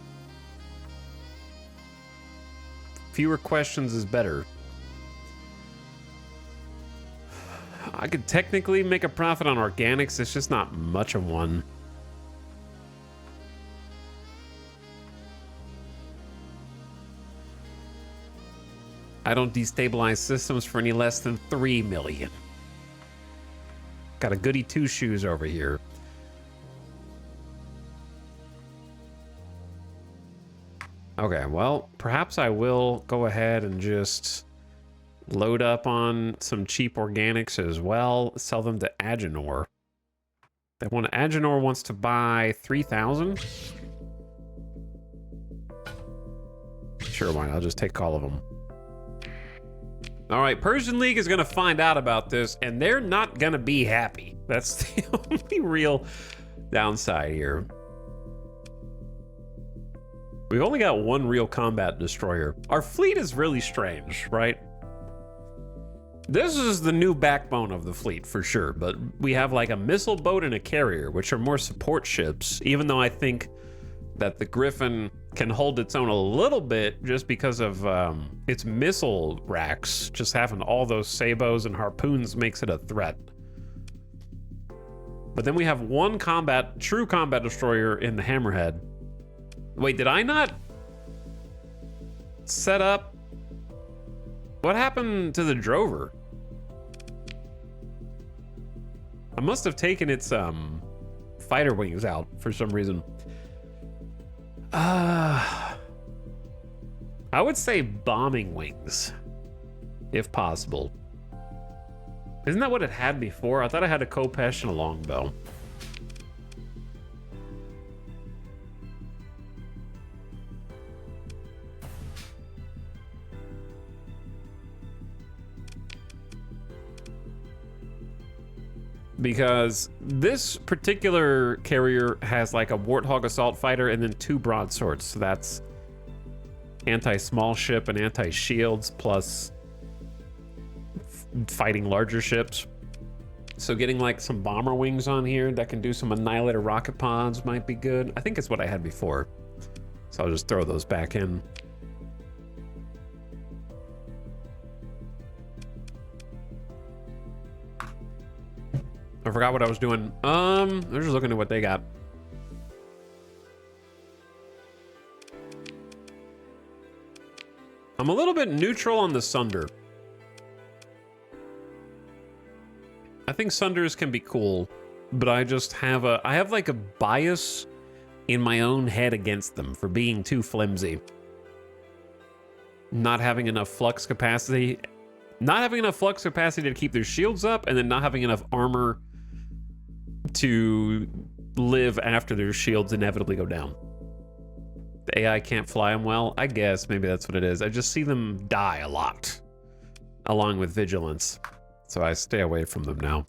Fewer questions is better. I could technically make a profit on organics. It's just not much of one. I don't destabilize systems for any less than 3 million. Got a goody two shoes over here. Okay, well, perhaps I will go ahead and just load up on some cheap organics as well. Sell them to Agenor. That one, Agenor wants to buy 3,000. Sure, why not? I'll just take all of them. All right, Persian League is going to find out about this, and they're not going to be happy. That's the only real downside here. We've only got 1 real combat destroyer. Our fleet is really strange, right? This is the new backbone of the fleet for sure, but we have like a missile boat and a carrier, which are more support ships, even though I think that the Griffin can hold its own a little bit just because of its missile racks. Just having all those sabos and harpoons makes it a threat. But then we have 1 true combat destroyer in the Hammerhead. Wait, did I not set up? What happened to the Drover? I must have taken its fighter wings out for some reason. I would say bombing wings, if possible. Isn't that what it had before? I thought I had a Kopesh and a longbow. Because this particular carrier has like a Warthog assault fighter and then 2 broadswords. So that's anti-small ship and anti-shields plus fighting larger ships. So getting like some bomber wings on here that can do some annihilator rocket pods might be good. I think it's what I had before. So I'll just throw those back in. I forgot what I was doing. I'm just looking at what they got. I'm a little bit neutral on the Sunder. I think Sunders can be cool, but I just have I have like a bias in my own head against them for being too flimsy. Not having enough flux capacity. Not having enough flux capacity to keep their shields up, and then not having enough armor to live after their shields inevitably go down. The AI can't fly them well. I guess maybe that's what it is. I just see them die a lot, along with vigilance. So I stay away from them now.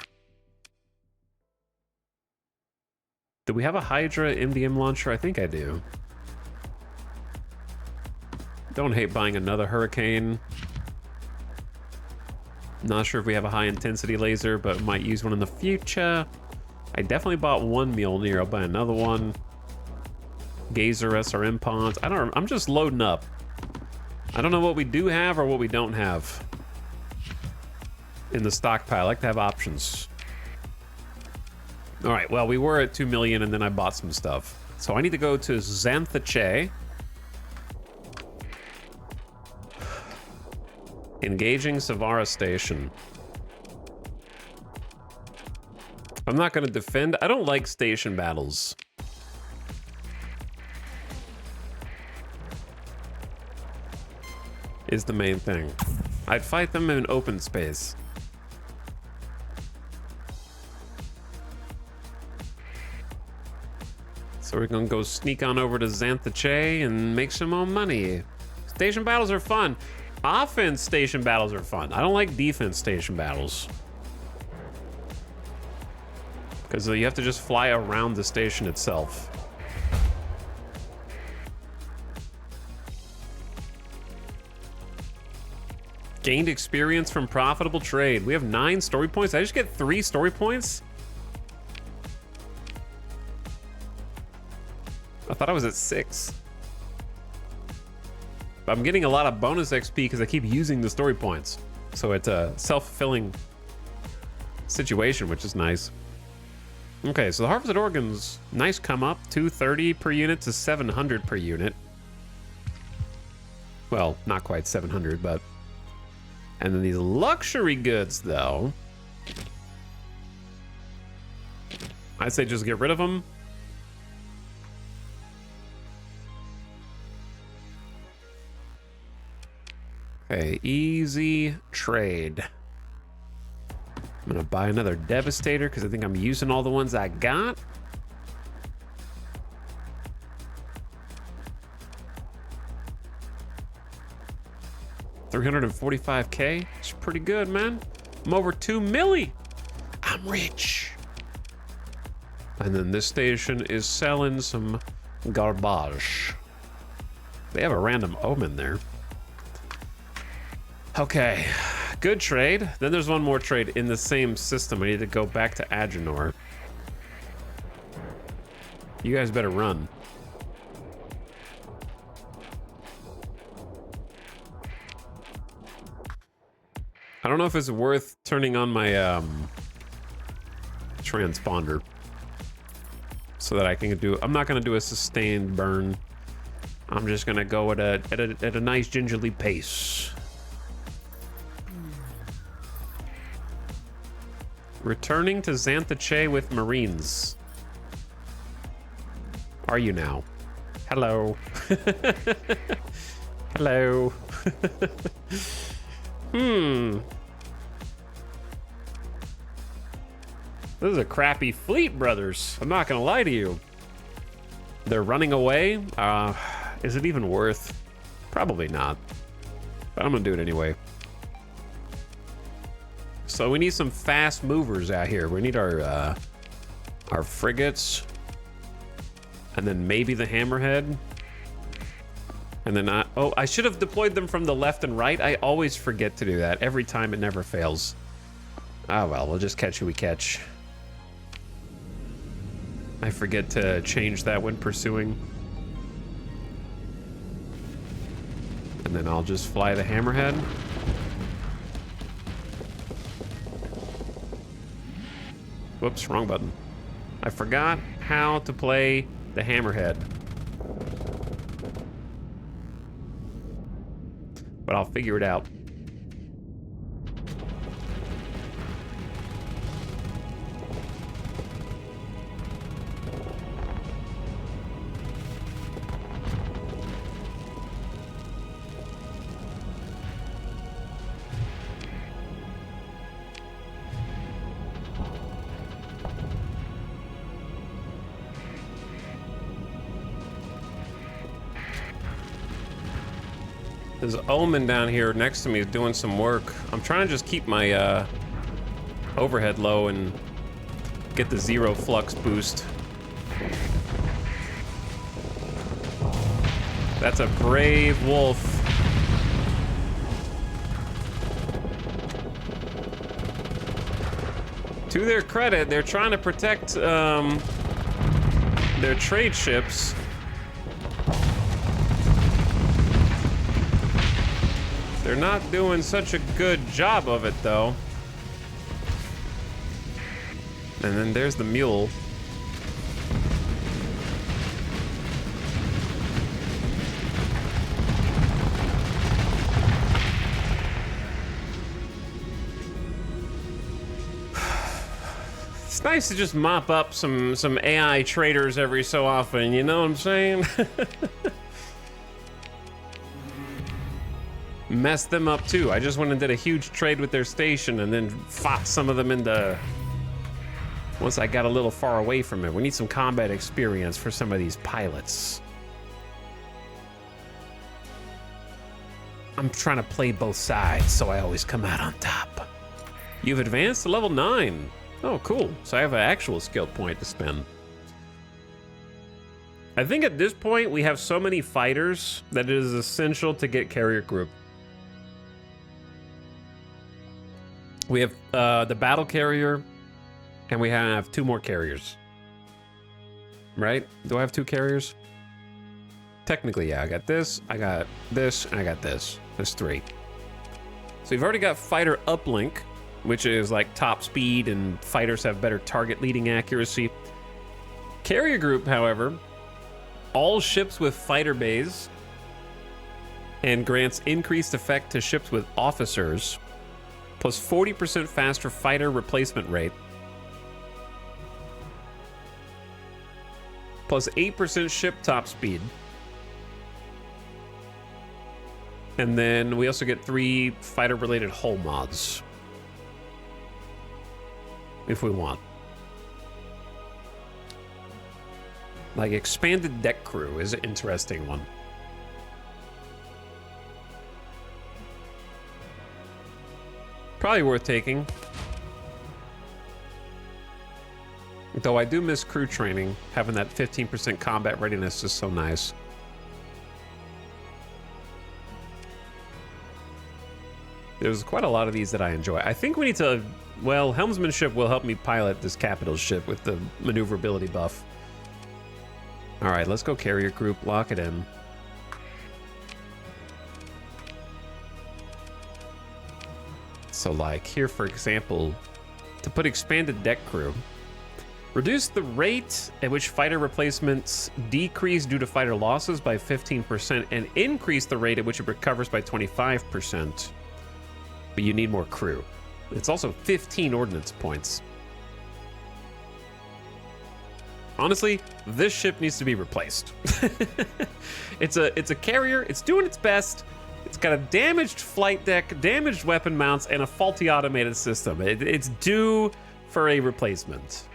Do we have a Hydra MDM launcher? I think I do. Don't hate buying another Hurricane. Not sure if we have a high intensity laser, but might use one in the future. I definitely bought one Mjolnir. I'll buy another one. Gazer SRM pods. I'm just loading up. I don't know what we do have or what we don't have in the stockpile. I like to have options. All right, well, we were at 2 million and then I bought some stuff. So I need to go to Xanthache. Engaging Savara Station. I'm not going to defend. I don't like station battles. Is the main thing. I'd fight them in open space. So we're gonna go sneak on over to Xanthache and make some more money. Station battles are fun. Offense station battles are fun. I don't like defense station battles. Because you have to just fly around the station itself. Gained experience from profitable trade. We have 9 story points. Did I just get 3 story points? I thought I was at 6. I'm getting a lot of bonus XP because I keep using the story points. So it's a self-fulfilling situation, which is nice. Okay, so the Harvested Organs, nice come up. 230 per unit to 700 per unit. Well, not quite 700, but... And then these luxury goods, though. I'd say just get rid of them. Okay, easy trade. I'm gonna buy another Devastator because I think I'm using all the ones I got. $345K. It's pretty good, man. I'm over 2 milli. I'm rich. And then this station is selling some garbage. They have a random omen there. Okay, good trade. Then there's one more trade in the same system. I need to go back to Agenor. You guys better run. I don't know if it's worth turning on my transponder so that I can do. I'm not gonna do a sustained burn. I'm just gonna go at a nice gingerly pace. Returning to Xanthache with Marines. Are you now? Hello. Hello. This is a crappy fleet, brothers. I'm not gonna lie to you. They're running away. Is it even worth? Probably not. But I'm gonna do it anyway. So we need some fast movers out here. We need our frigates. And then maybe the hammerhead. And then I should have deployed them from the left and right. I always forget to do that. Every time, it never fails. Ah, well, we'll just catch who we catch. I forget to change that when pursuing. And then I'll just fly the hammerhead. Whoops, wrong button. I forgot how to play the hammerhead. But I'll figure it out. There's Omen down here next to me is doing some work. I'm trying to just keep my overhead low and get the zero flux boost. That's a brave wolf. To their credit, they're trying to protect their trade ships. They're not doing such a good job of it, though. And then there's the mule. It's nice to just mop up some AI traders every so often, you know what I'm saying? Messed them up too. I just went and did a huge trade with their station and then fought some of them into... Once I got a little far away from it. We need some combat experience for some of these pilots. I'm trying to play both sides so I always come out on top. You've advanced to level 9. Oh, cool. So I have an actual skill point to spend. I think at this point we have so many fighters that it is essential to get carrier group. We have the battle carrier, and we have 2 more carriers. Right? Do I have 2 carriers? Technically, yeah. I got this, and I got this. There's 3. So you've already got fighter uplink, which is like top speed, and fighters have better target leading accuracy. Carrier group, however, all ships with fighter bays, and grants increased effect to ships with officers, plus 40% faster fighter replacement rate, plus 8% ship top speed. And then we also get 3 fighter-related hull mods, if we want. Like, expanded deck crew is an interesting one. Probably worth taking. Though I do miss crew training. Having that 15% combat readiness is so nice. There's quite a lot of these that I enjoy. I think we need to... Well, helmsmanship will help me pilot this capital ship with the maneuverability buff. Alright, let's go carrier group. Lock it in. So like here, for example, to put expanded deck crew, reduce the rate at which fighter replacements decrease due to fighter losses by 15% and increase the rate at which it recovers by 25%. But you need more crew. It's also 15 ordnance points. Honestly, this ship needs to be replaced. It's a carrier. It's doing its best. It's got a damaged flight deck, damaged weapon mounts, and a faulty automated system. It's due for a replacement.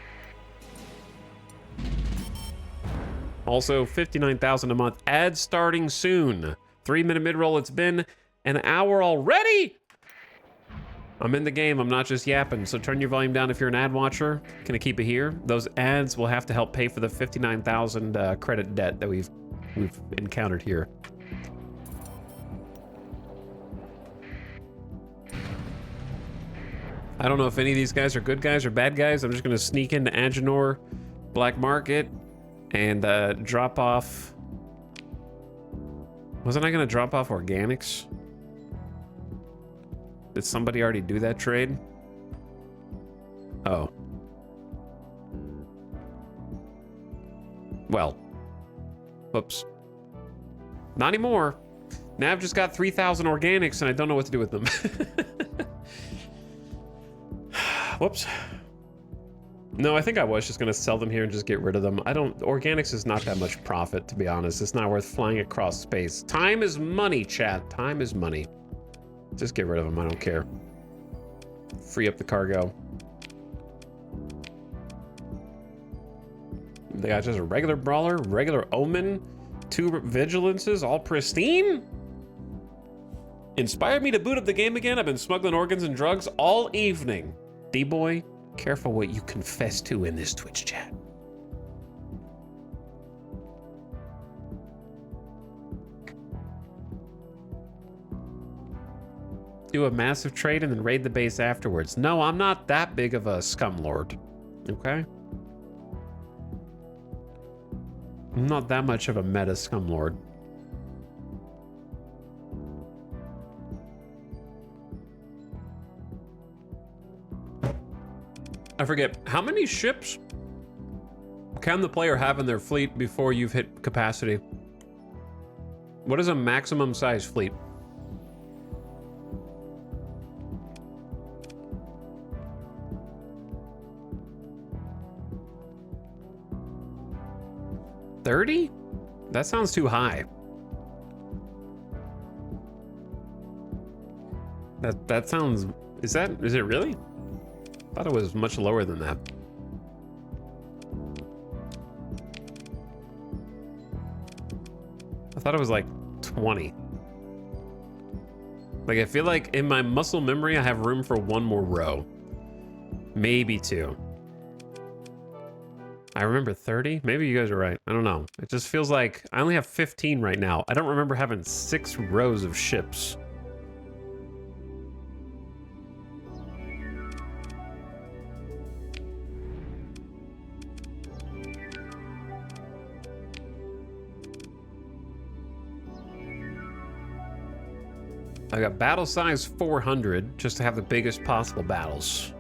Also, 59,000 a month. Ads starting soon. 3-minute mid-roll. It's been an hour already. I'm in the game. I'm not just yapping. So turn your volume down if you're an ad watcher. Can I keep it here? Those ads will have to help pay for the 59,000 credit debt that we've encountered here. I don't know if any of these guys are good guys or bad guys. I'm just going to sneak into Agenor Black Market and drop off. Wasn't I going to drop off organics? Did somebody already do that trade? Oh. Well. Whoops. Not anymore. Now I've just got 3,000 organics and I don't know what to do with them. Whoops. No, I think I was just gonna sell them here and just get rid of them. Organics is not that much profit, to be honest. It's not worth flying across space. Time is money, chat. Time is money. Just get rid of them, I don't care. Free up the cargo. They got just a regular brawler, regular omen, 2 vigilances, all pristine. Inspired me to boot up the game again. I've been smuggling organs and drugs all evening. D-boy, careful what you confess to in this Twitch chat. Do a massive trade and then raid the base afterwards. No, I'm not that big of a scumlord. Okay? I'm not that much of a meta scumlord. I forget, how many ships can the player have in their fleet before you've hit capacity? What is a maximum size fleet? $30? That sounds too high. That sounds, is it really? I thought it was much lower than that. I thought it was like 20. Like, I feel like in my muscle memory, I have room for 1 more row. Maybe 2. I remember 30. Maybe you guys are right. I don't know. It just feels like I only have 15 right now. I don't remember having 6 rows of ships. I got battle size 400 just to have the biggest possible battles.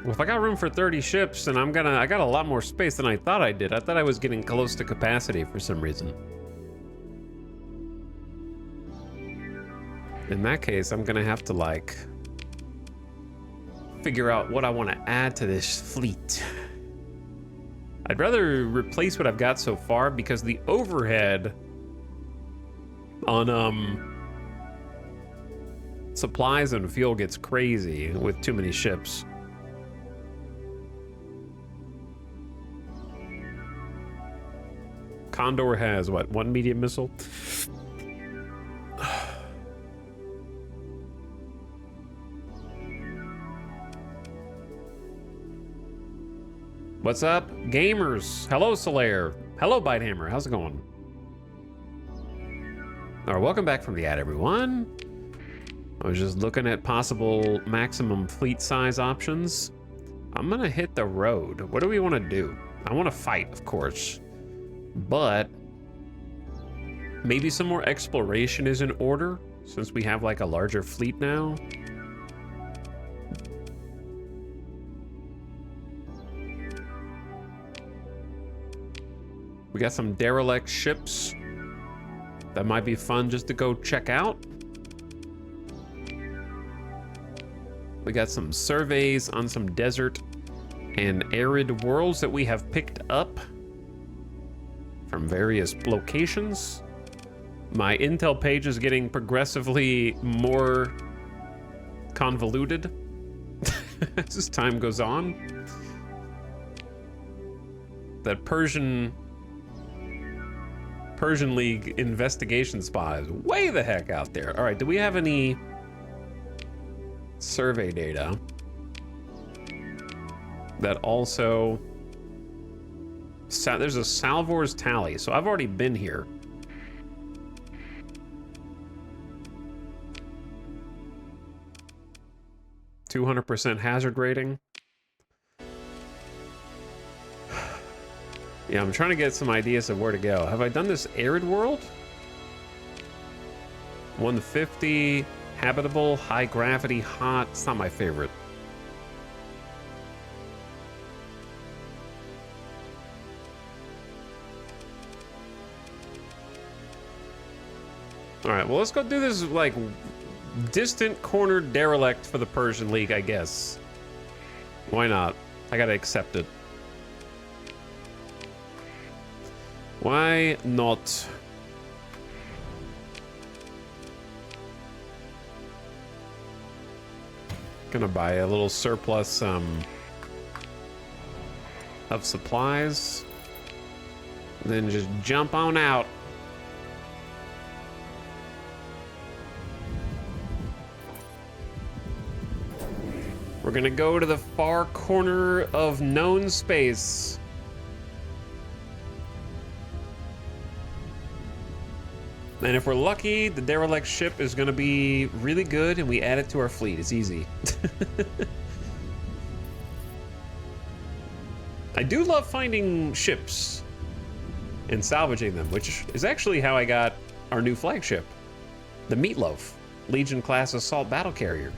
Well, if I got room for 30 ships, then I got a lot more space than I thought I did. I thought I was getting close to capacity for some reason. In that case, I'm gonna have to like figure out what I want to add to this fleet. I'd rather replace what I've got so far because the overhead on supplies and fuel gets crazy with too many ships. Condor has what, 1 medium missile? What's up, gamers? Hello, Solaire. Hello, Bitehammer. How's it going? All right, welcome back from the ad, everyone. I was just looking at possible maximum fleet size options. I'm gonna hit the road. What do we want to do? I want to fight, of course, but maybe some more exploration is in order since we have like a larger fleet now. We got some derelict ships that might be fun just to go check out. We got some surveys on some desert and arid worlds that we have picked up from various locations. My intel page is getting progressively more convoluted as time goes on. That Persian League investigation spot is way the heck out there. All right, do we have any survey data that also... There's a Salvor's tally, so I've already been here. %200 hazard rating. Yeah, I'm trying to get some ideas of where to go. Have I done this arid world? 150, habitable, high gravity, hot. It's not my favorite. All right, well, let's go do this, like, distant cornered derelict for the Persian League, I guess. Why not? I gotta accept it. Why not? Gonna buy a little surplus of supplies. Then just jump on out. We're gonna go to the far corner of known space. And if we're lucky, the derelict ship is gonna be really good and we add it to our fleet. It's easy. I do love finding ships and salvaging them, which is actually how I got our new flagship, the Meatloaf, Legion class assault battle carrier.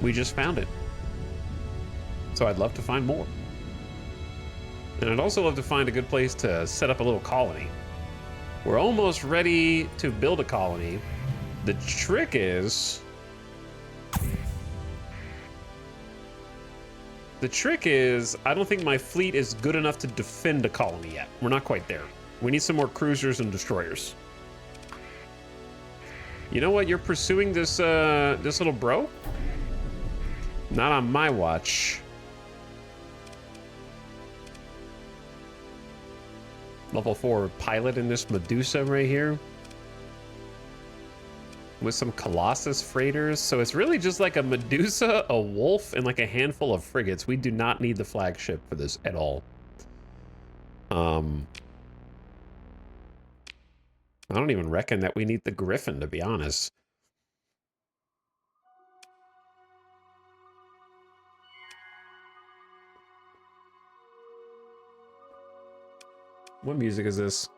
We just found it. So I'd love to find more. And I'd also love to find a good place to set up a little colony. We're almost ready to build a colony. The trick is... I don't think my fleet is good enough to defend a colony yet. We're not quite there. We need some more cruisers and destroyers. You know what? You're pursuing this, this little bro? Not on my watch. Level 4 pilot in this Medusa right here. With some Colossus freighters. So it's really just like a Medusa, a Wolf, and like a handful of frigates. We do not need the flagship for this at all. I don't even reckon that we need the Griffin, to be honest. What music is this?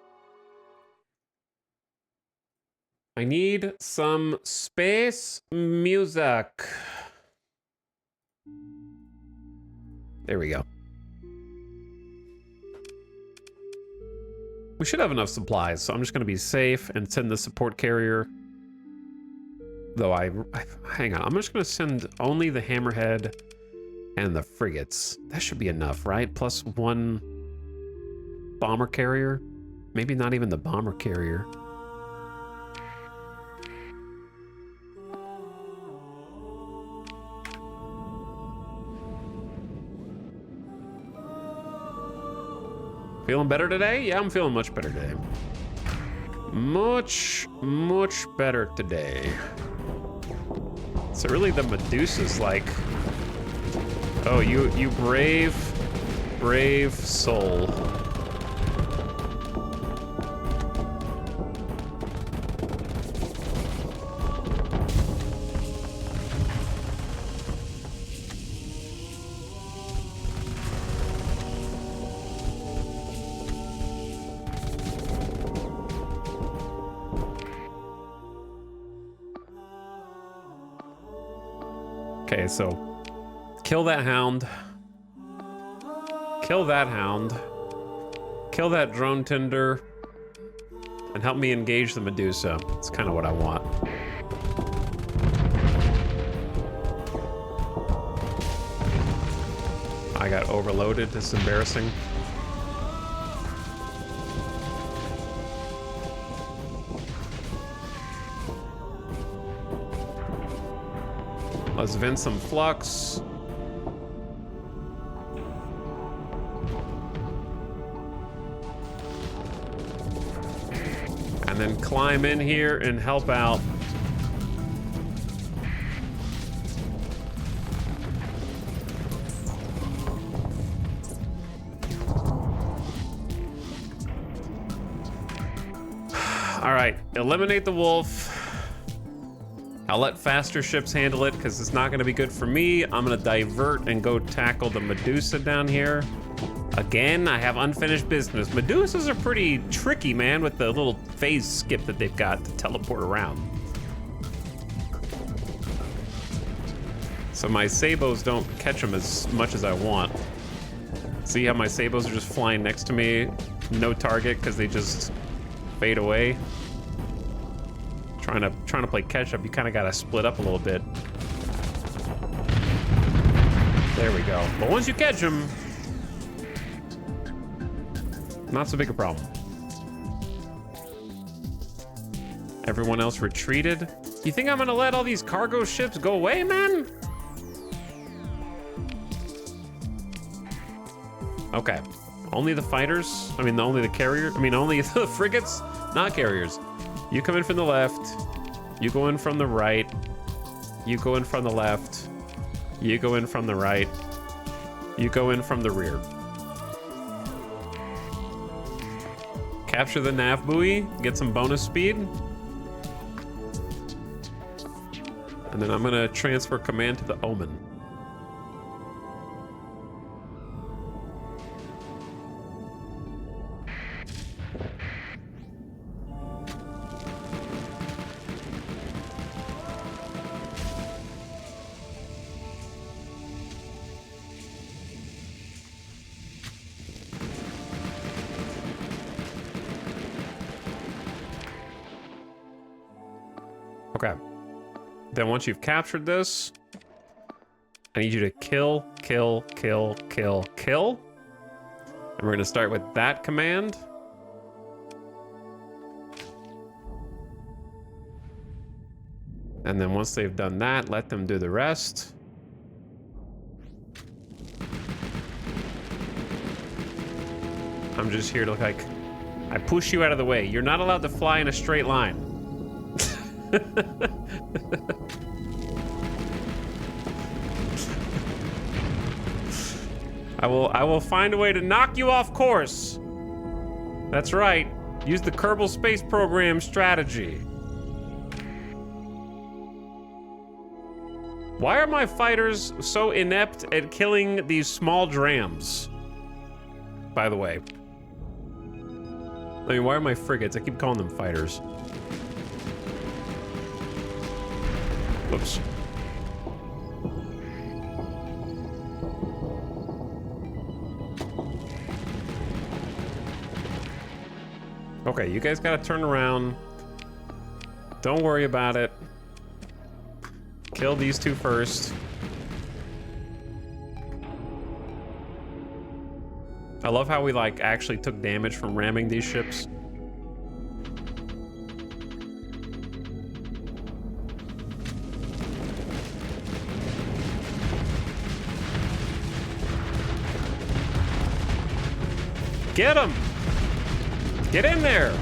I need some space music. There we go. We should have enough supplies, so I'm just going to be safe and send the support carrier. Though hang on, I'm just going to send only the Hammerhead and the frigates. That should be enough, right? Plus 1 bomber carrier. Maybe not even the bomber carrier. Feeling better today? Yeah, I'm feeling much better today. Much better today. So really the Medusa's like, oh, you brave soul. Okay, so kill that hound. Kill that hound. Kill that drone tender. And help me engage the Medusa. That's kind of what I want. I got overloaded. This is embarrassing. Let's vent some flux. And then climb in here and help out. All right, eliminate the wolf. I'll let faster ships handle it because it's not going to be good for me. I'm going to divert and go tackle the Medusa down here. Again, I have unfinished business. Medusas are pretty tricky, man, with the little phase skip that they've got to teleport around. So my sabos don't catch them as much as I want. See how my sabos are just flying next to me? No target because they just fade away. Trying to play catch up, you kind of got to split up a little bit. There we go. But once you catch them, not so big a problem. Everyone else retreated. You think I'm gonna let all these cargo ships go away, man? Okay. Only the fighters? I mean, only the carrier? I mean, only the frigates? Not carriers. You come in from the left. You go in from the right. You go in from the left. You go in from the right. You go in from the rear. Capture the nav buoy. Get some bonus speed. And then I'm gonna transfer command to the Omen. Okay. Then once you've captured this, I need you to kill, kill, kill, kill, kill. And we're gonna start with that command. And then once they've done that, let them do the rest. I'm just here to like, I push you out of the way. You're not allowed to fly in a straight line. I will find a way to knock you off course. That's right. Use the Kerbal Space Program strategy. Why are my fighters so inept at killing these small drams? By the way. I mean, why are my frigates? I keep calling them fighters. Whoops. Okay, you guys gotta turn around. Don't worry about it. Kill these two first. I love how we like actually took damage from ramming these ships. Get him! Get in there!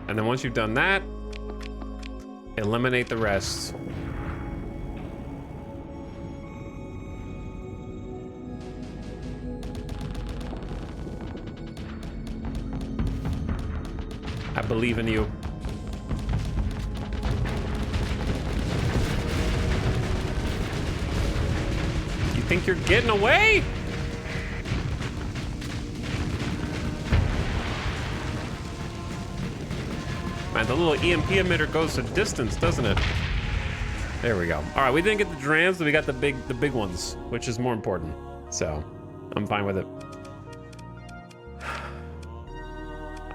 And then once you've done that, eliminate the rest. I believe in you. Think you're getting away? Man, the little EMP emitter goes a distance, doesn't it? There we go. All right, we didn't get the drams, but we got the big ones, which is more important. So, I'm fine with it.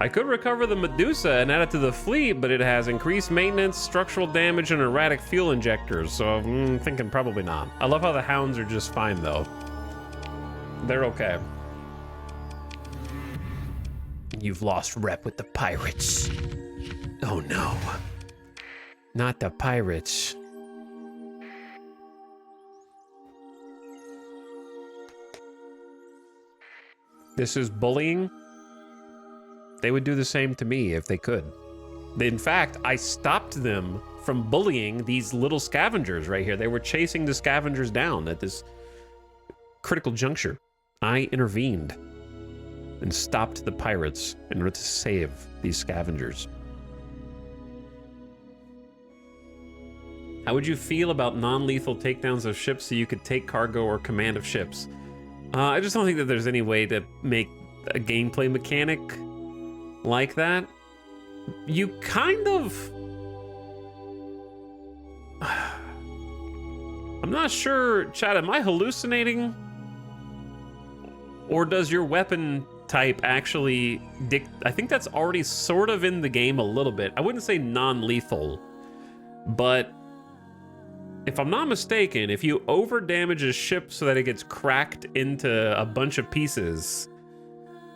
I could recover the Medusa and add it to the fleet, but it has increased maintenance, structural damage, and erratic fuel injectors, so I'm thinking probably not. I love how the Hounds are just fine, though. They're okay. You've lost rep with the pirates. Oh no. Not the pirates. This is bullying. They would do the same to me if they could. In fact, I stopped them from bullying these little scavengers right here. They were chasing the scavengers down at this critical juncture. I intervened and stopped the pirates in order to save these scavengers. How would you feel about non-lethal takedowns of ships so you could take cargo or command of ships? I just don't think that there's any way to make a gameplay mechanic like that. You kind of... I'm not sure, Chad, am I hallucinating? Or does your weapon type actually I think that's already sort of in the game a little bit. I wouldn't say non-lethal, but if I'm not mistaken, if you over damage a ship so that it gets cracked into a bunch of pieces,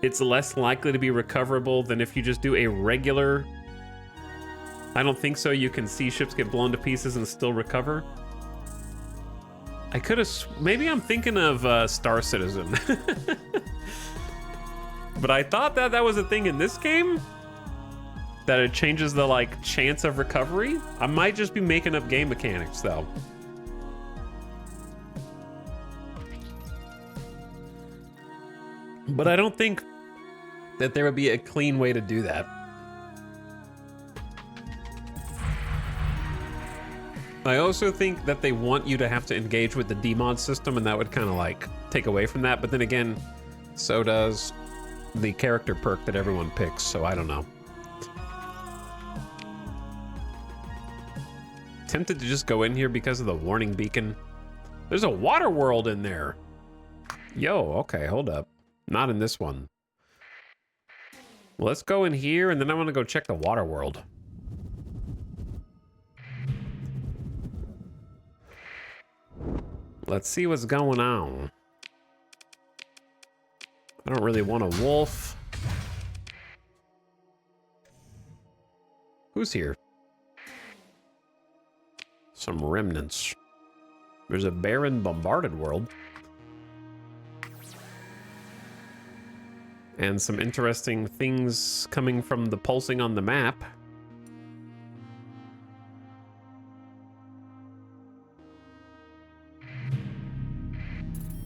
it's less likely to be recoverable than if you just do a regular... I don't think so. You can see ships get blown to pieces and still recover. I could have... Maybe I'm thinking of Star Citizen. But I thought that that was a thing in this game. That it changes the, like, chance of recovery. I might just be making up game mechanics, though. But I don't think that there would be a clean way to do that. I also think that they want you to have to engage with the demod system, and that would kind of, like, take away from that. But then again, so does the character perk that everyone picks, so I don't know. Tempted to just go in here because of the warning beacon. There's a water world in there. Yo, okay, hold up. Not in this one. Well, let's go in here, and then I want to go check the water world. Let's see what's going on. I don't really want a wolf. Who's here? Some remnants. There's a barren, bombarded world. And some interesting things coming from the pulsing on the map.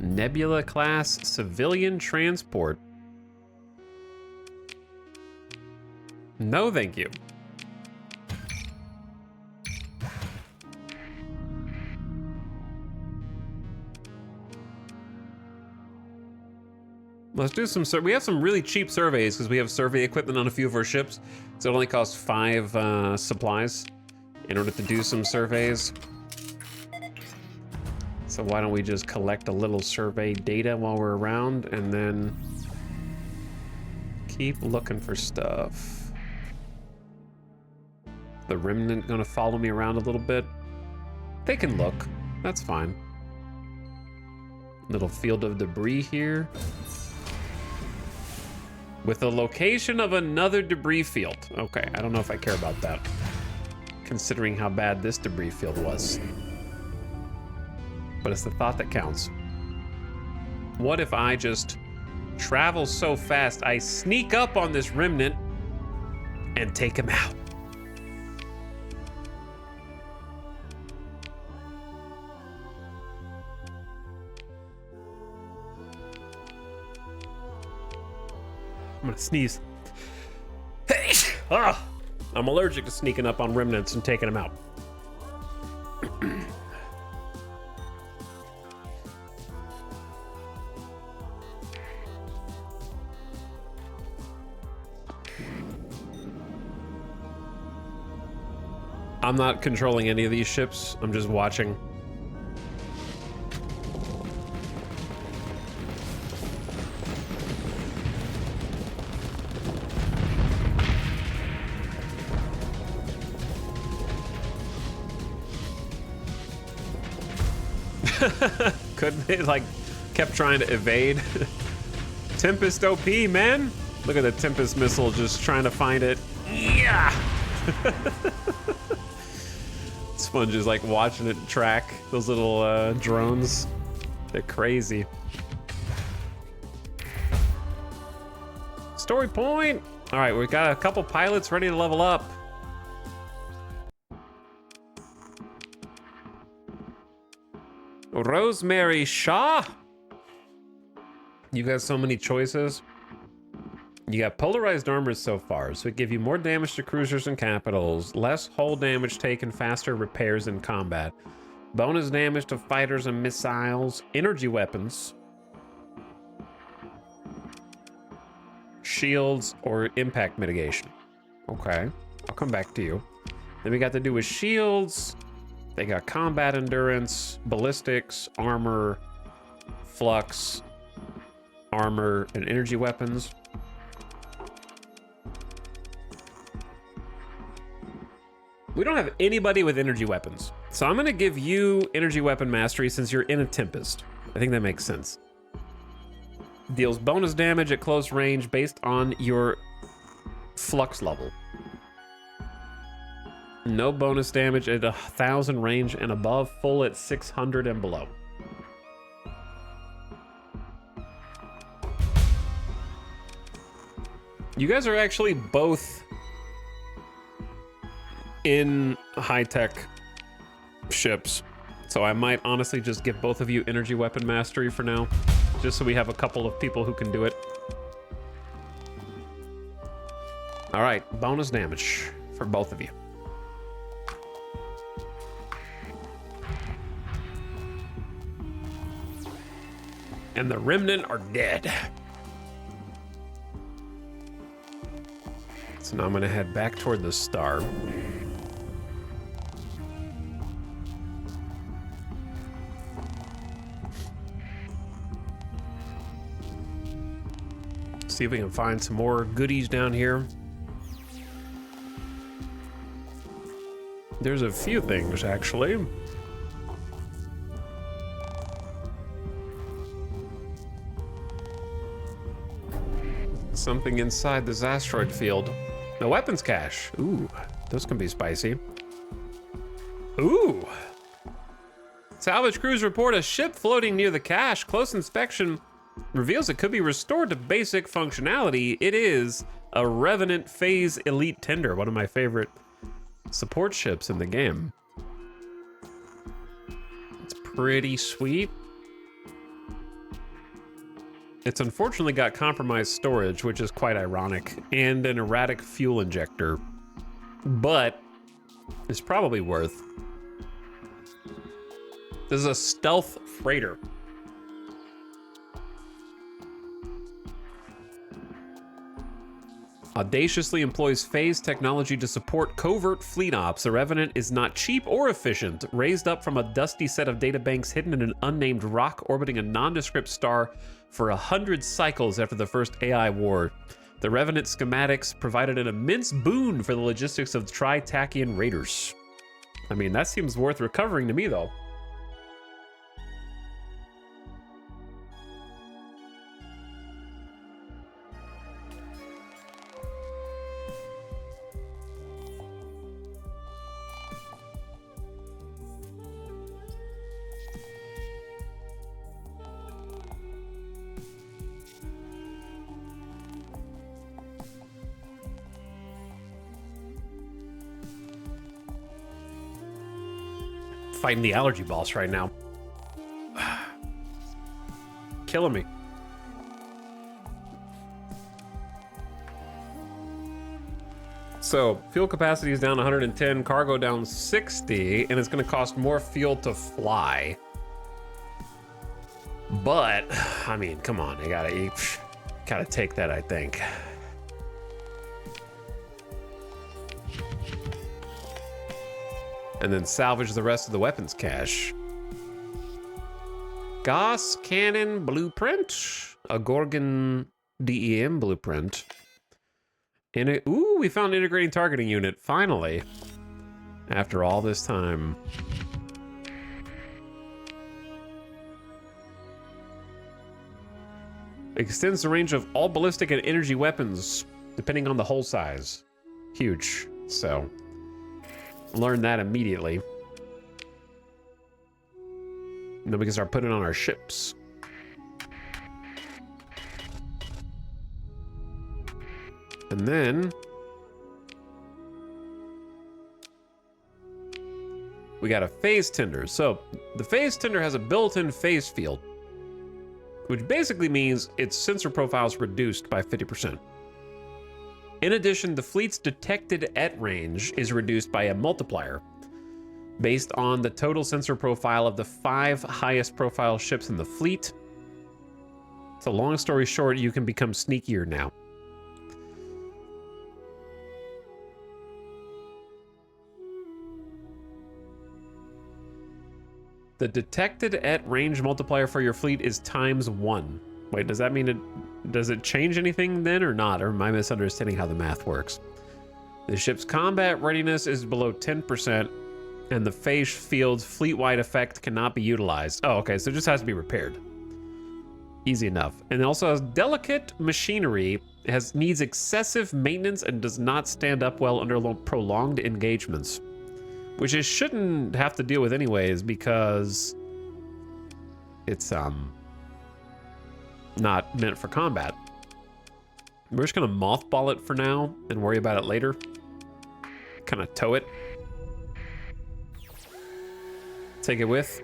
Nebula class civilian transport. No, thank you. Let's do some, we have some really cheap surveys because we have survey equipment on a few of our ships. So it only costs 5 supplies in order to do some surveys. So why don't we just collect a little survey data while we're around and then keep looking for stuff. The remnant gonna follow me around a little bit. They can look, that's fine. Little field of debris here. With the location of another debris field. Okay, I don't know if I care about that, considering how bad this debris field was. But it's the thought that counts. What if I just travel so fast, I sneak up on this remnant and take him out? I'm gonna sneeze. Ah, I'm allergic to sneaking up on remnants and taking them out. I'm not controlling any of these ships. I'm just watching. Couldn't it, like, kept trying to evade? Tempest OP, man. Look at the Tempest missile just trying to find it. Yeah. Sponge is like watching it track those little drones. They're crazy. Story point. All right, we've got a couple pilots ready to level up. Rosemary Shaw. You got so many choices. You got polarized armors so far, so it give you more damage to cruisers and capitals, less hull damage taken, faster repairs in combat, bonus damage to fighters and missiles, energy weapons, shields, or impact mitigation. Okay, I'll come back to you. Then we got to do with shields. They got combat endurance, ballistics, armor, flux, armor, and energy weapons. We don't have anybody with energy weapons. So I'm gonna give you energy weapon mastery since you're in a Tempest. I think that makes sense. Deals bonus damage at close range based on your flux level. No bonus damage at 1,000 range and above, full at 600 and below. You guys are actually both in high-tech ships, so I might honestly just give both of you energy weapon mastery for now, just so we have a couple of people who can do it. All right, bonus damage for both of you. And the remnant are dead. So now I'm gonna head back toward the star. See if we can find some more goodies down here. There's a few things, actually. Something inside this asteroid field. A weapons cache. Ooh, those can be spicy. Ooh. Salvage crews report a ship floating near the cache. Close inspection reveals it could be restored to basic functionality. It is a Revenant Phase Elite Tender, one of my favorite support ships in the game. It's pretty sweet. It's unfortunately got compromised storage, which is quite ironic, and an erratic fuel injector, but it's probably worth. This is a stealth freighter. Audaciously employs phase technology to support covert fleet ops. The Revenant is not cheap or efficient. Raised up from a dusty set of databanks hidden in an unnamed rock orbiting a nondescript star for 100 cycles after the first AI war. The Revenant schematics provided an immense boon for the logistics of Tri-Tachyon raiders. I mean, that seems worth recovering to me, though. Fighting the allergy boss right now. Killing me. So, fuel capacity is down 110, cargo down 60, and it's gonna cost more fuel to fly. But, I mean, come on, you gotta take that, I think. And then salvage the rest of the weapons cache. Gauss cannon blueprint, a Gorgon DEM blueprint. And ooh, we found an integrating targeting unit, finally. After all this time. Extends the range of all ballistic and energy weapons, depending on the hull size. Huge. So, learn that immediately. And then we can start putting it on our ships. And then we got a phase tender. So the phase tender has a built-in phase field, which basically means its sensor profile is reduced by 50%. In addition, the fleet's detected at range is reduced by a multiplier based on the total sensor profile of the 5 highest profile ships in the fleet. So long story short, you can become sneakier now. The detected at range multiplier for your fleet is ×1. Wait, does that mean does it change anything then or not? Or am I misunderstanding how the math works? The ship's combat readiness is below 10%, and the phase field's fleet-wide effect cannot be utilized. Oh, okay, so it just has to be repaired. Easy enough. And it also has delicate machinery, needs excessive maintenance, and does not stand up well under prolonged engagements. Which it shouldn't have to deal with anyways, because it's not meant for combat. We're just gonna mothball it for now and worry about it later. Kind of tow it. Take it with.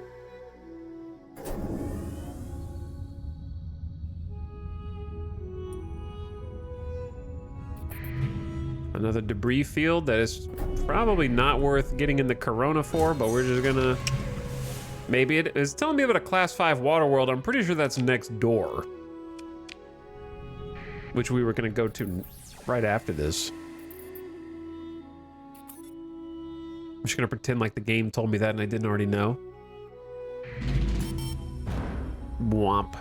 Another debris field that is probably not worth getting in the Corona for, but we're just gonna... Maybe it is telling me about a Class 5 water world. I'm pretty sure that's next door, which we were gonna go to right after this. I'm just gonna pretend like the game told me that and I didn't already know. Womp.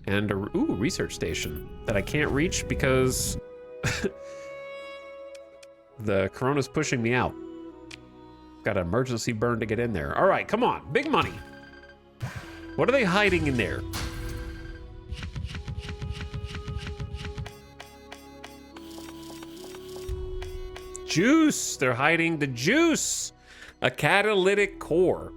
And a research station that I can't reach because the Corona's pushing me out. Got an emergency burn to get in there. All right, come on, big money. What are they hiding in there? Juice, they're hiding the juice. A catalytic core.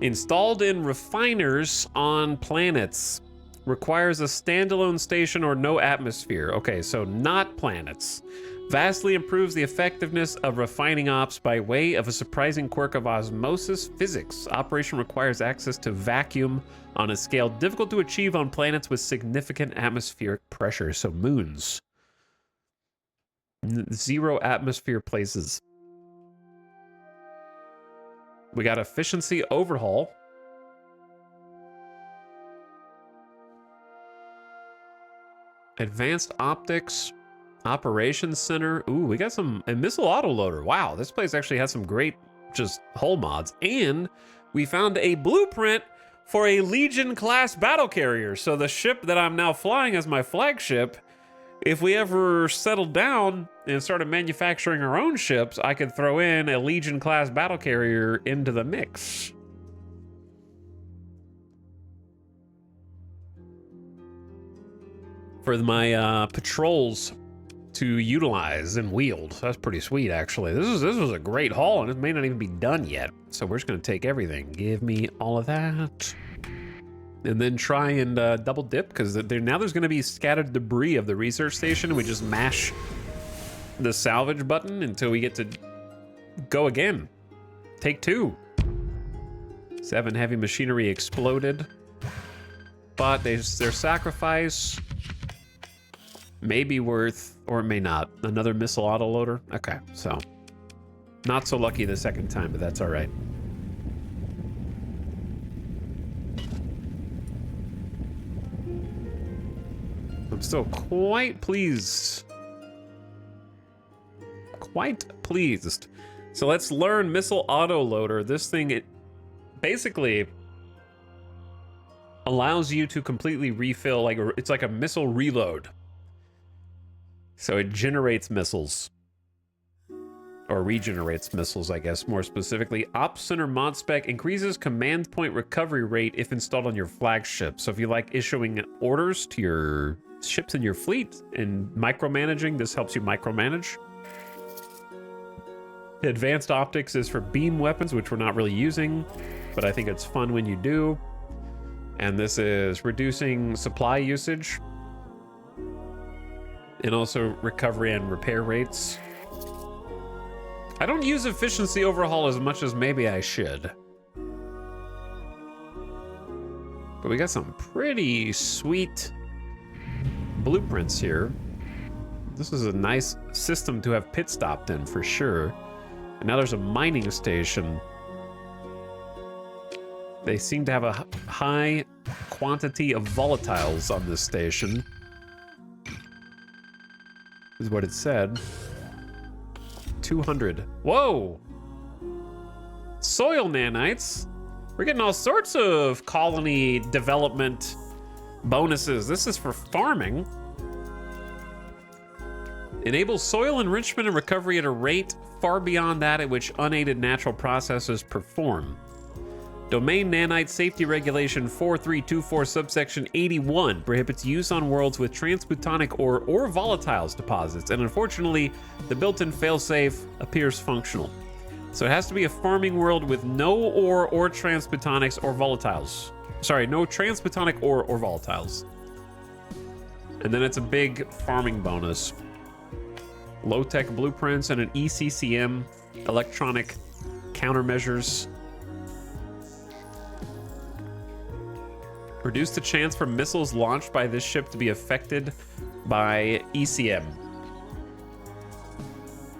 Installed in refiners on planets. Requires a standalone station or no atmosphere. Okay, so not planets. Vastly improves the effectiveness of refining ops by way of a surprising quirk of osmosis physics. Operation requires access to vacuum on a scale difficult to achieve on planets with significant atmospheric pressure, so moons. 0 atmosphere places. We got efficiency overhaul. Advanced optics. Operations center. Ooh, we got some... A missile autoloader. Wow, this place actually has some great just hull mods. And we found a blueprint for a Legion class battle carrier. So the ship that I'm now flying as my flagship, if we ever settled down and started manufacturing our own ships, I could throw in a Legion class battle carrier into the mix. For my patrols to utilize and wield. That's pretty sweet, actually. This was a great haul, and it may not even be done yet. So we're just gonna take everything. Give me all of that. And then try and double dip, because now there's gonna be scattered debris of the research station. We just mash the salvage button until we get to go again. Take 2. 7 heavy machinery exploded. But their sacrifice may be worth, or it may not. Another missile autoloader? Okay, so not so lucky the second time, but that's all right. I'm still quite pleased. Quite pleased. So let's learn missile autoloader. This thing, it basically allows you to completely refill, like it's like a missile reload. So it generates missiles. or regenerates missiles, I guess, more specifically. Ops Center mod spec increases command point recovery rate if installed on your flagship. So if you like issuing orders to your ships in your fleet and micromanaging, this helps you micromanage. Advanced optics is for beam weapons, which we're not really using, but I think it's fun when you do. And this is reducing supply usage and also recovery and repair rates. I don't use efficiency overhaul as much as maybe I should. But we got some pretty sweet blueprints here. This is a nice system to have pit stopped in for sure. And now there's a mining station. They seem to have a high quantity of volatiles on this station. Is what it said. 200. Whoa! Soil nanites. We're getting all sorts of colony development bonuses. This is for farming. Enables soil enrichment and recovery at a rate far beyond that at which unaided natural processes perform. Domain Nanite Safety Regulation 4324 subsection 81 prohibits use on worlds with transplutonic ore or volatiles deposits, and unfortunately, the built-in failsafe appears functional. So it has to be a farming world with no ore or transplutonics or volatiles. Sorry, no transplutonic ore or volatiles. And then it's a big farming bonus. Low-tech blueprints and an ECCM, electronic countermeasures. Reduce the chance for missiles launched by this ship to be affected by ECM.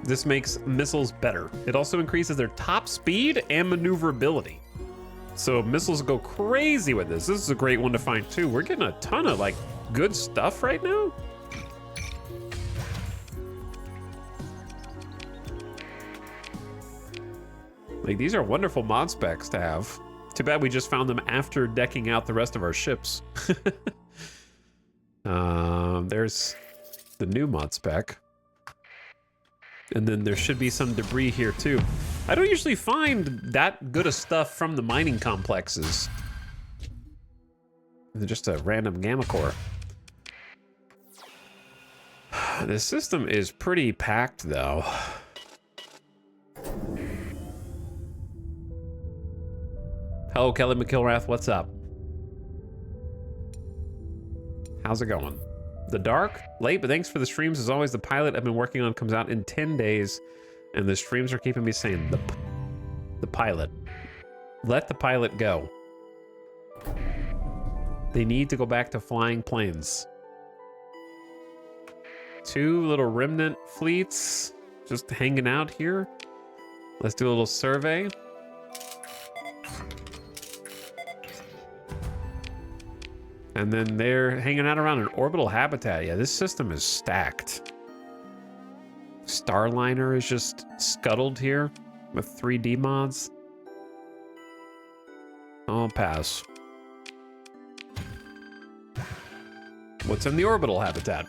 This makes missiles better. It also increases their top speed and maneuverability. So missiles go crazy with this. This is a great one to find too. We're getting a ton of like good stuff right now. Like these are wonderful mod specs to have. Too bad we just found them after decking out the rest of our ships. There's the new mod spec. And then there should be some debris here too. I don't usually find that good of stuff from the mining complexes. They're just a random gamma core. This system is pretty packed though. Hello, Kelly McIlrath, what's up? How's it going? The Dark? Late, but thanks for the streams. As always, the pilot I've been working on comes out in 10 days, and the streams are keeping me sane. The pilot. Let the pilot go. They need to go back to flying planes. 2 little remnant fleets just hanging out here. Let's do a little survey. And then they're hanging out around an orbital habitat. Yeah, this system is stacked. Starliner is just scuttled here with 3D mods. I'll pass. What's in the orbital habitat?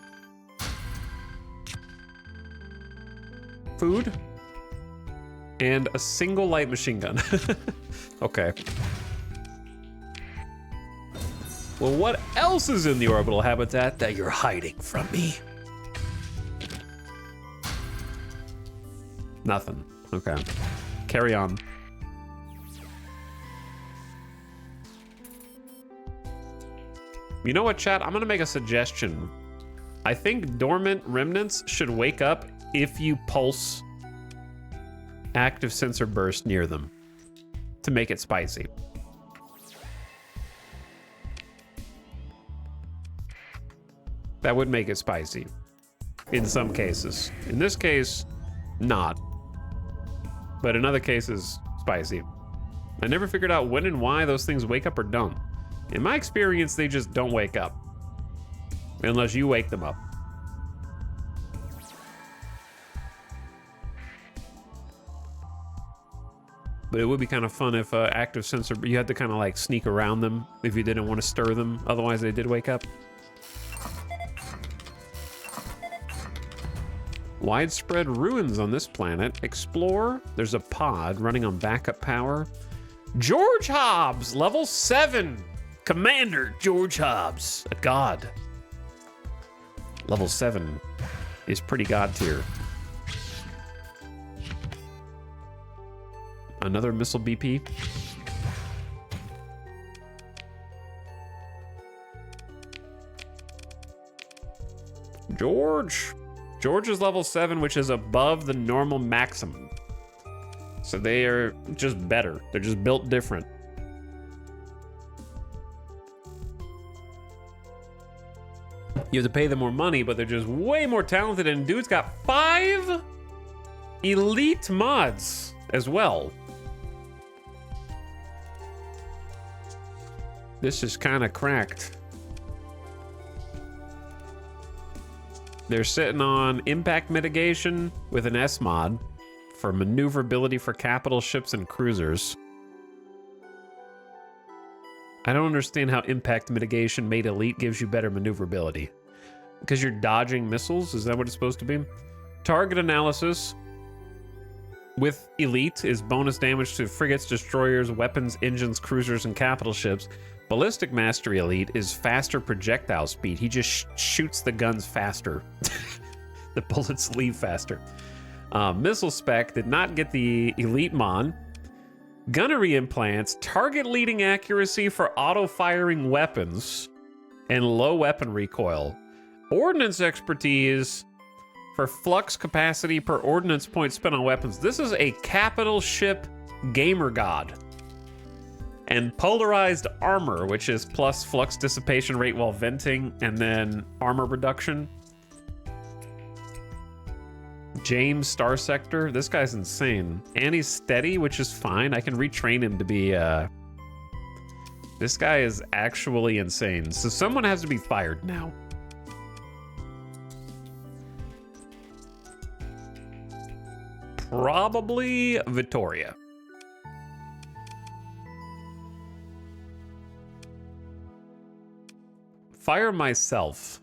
Food and a single light machine gun. Okay. Well, what else is in the orbital habitat that you're hiding from me? Nothing. Okay. Carry on. You know what, chat? I'm gonna make a suggestion. I think dormant remnants should wake up if you pulse active sensor burst near them to make it spicy. That would make it spicy in some cases. In this case, not. But in other cases, spicy. I never figured out when and why those things wake up or don't. In my experience, they just don't wake up. Unless you wake them up. But it would be kind of fun if active sensor, you had to kind of like sneak around them if you didn't want to stir them. Otherwise, they did wake up. Widespread ruins on this planet. Explore. There's a pod running on backup power. George Hobbs, level 7. Commander George Hobbs, a god. Level 7 is pretty god tier. Another missile BP. George is level 7, which is above the normal maximum. So they are just better. They're just built different. You have to pay them more money, but they're just way more talented. And dude's got 5 elite mods as well. This is kind of cracked. They're sitting on impact mitigation with an S mod for maneuverability for capital ships and cruisers. I don't understand how impact mitigation made elite gives you better maneuverability. Because you're dodging missiles? Is that what it's supposed to be? Target analysis with elite is bonus damage to frigates, destroyers, weapons, engines, cruisers, and capital ships. Ballistic Mastery Elite is faster projectile speed. He just shoots the guns faster. The bullets leave faster. Missile Spec did not get the Elite Mon. Gunnery implants, target leading accuracy for auto-firing weapons, and low weapon recoil. Ordnance expertise for flux capacity per ordnance point spent on weapons. This is a capital ship gamer god. And polarized armor, which is plus flux dissipation rate while venting, and then armor reduction. James Starsector, this guy's insane. And he's steady, which is fine. I can retrain him to be, this guy is actually insane. So someone has to be fired now. Probably Vittoria. Fire myself.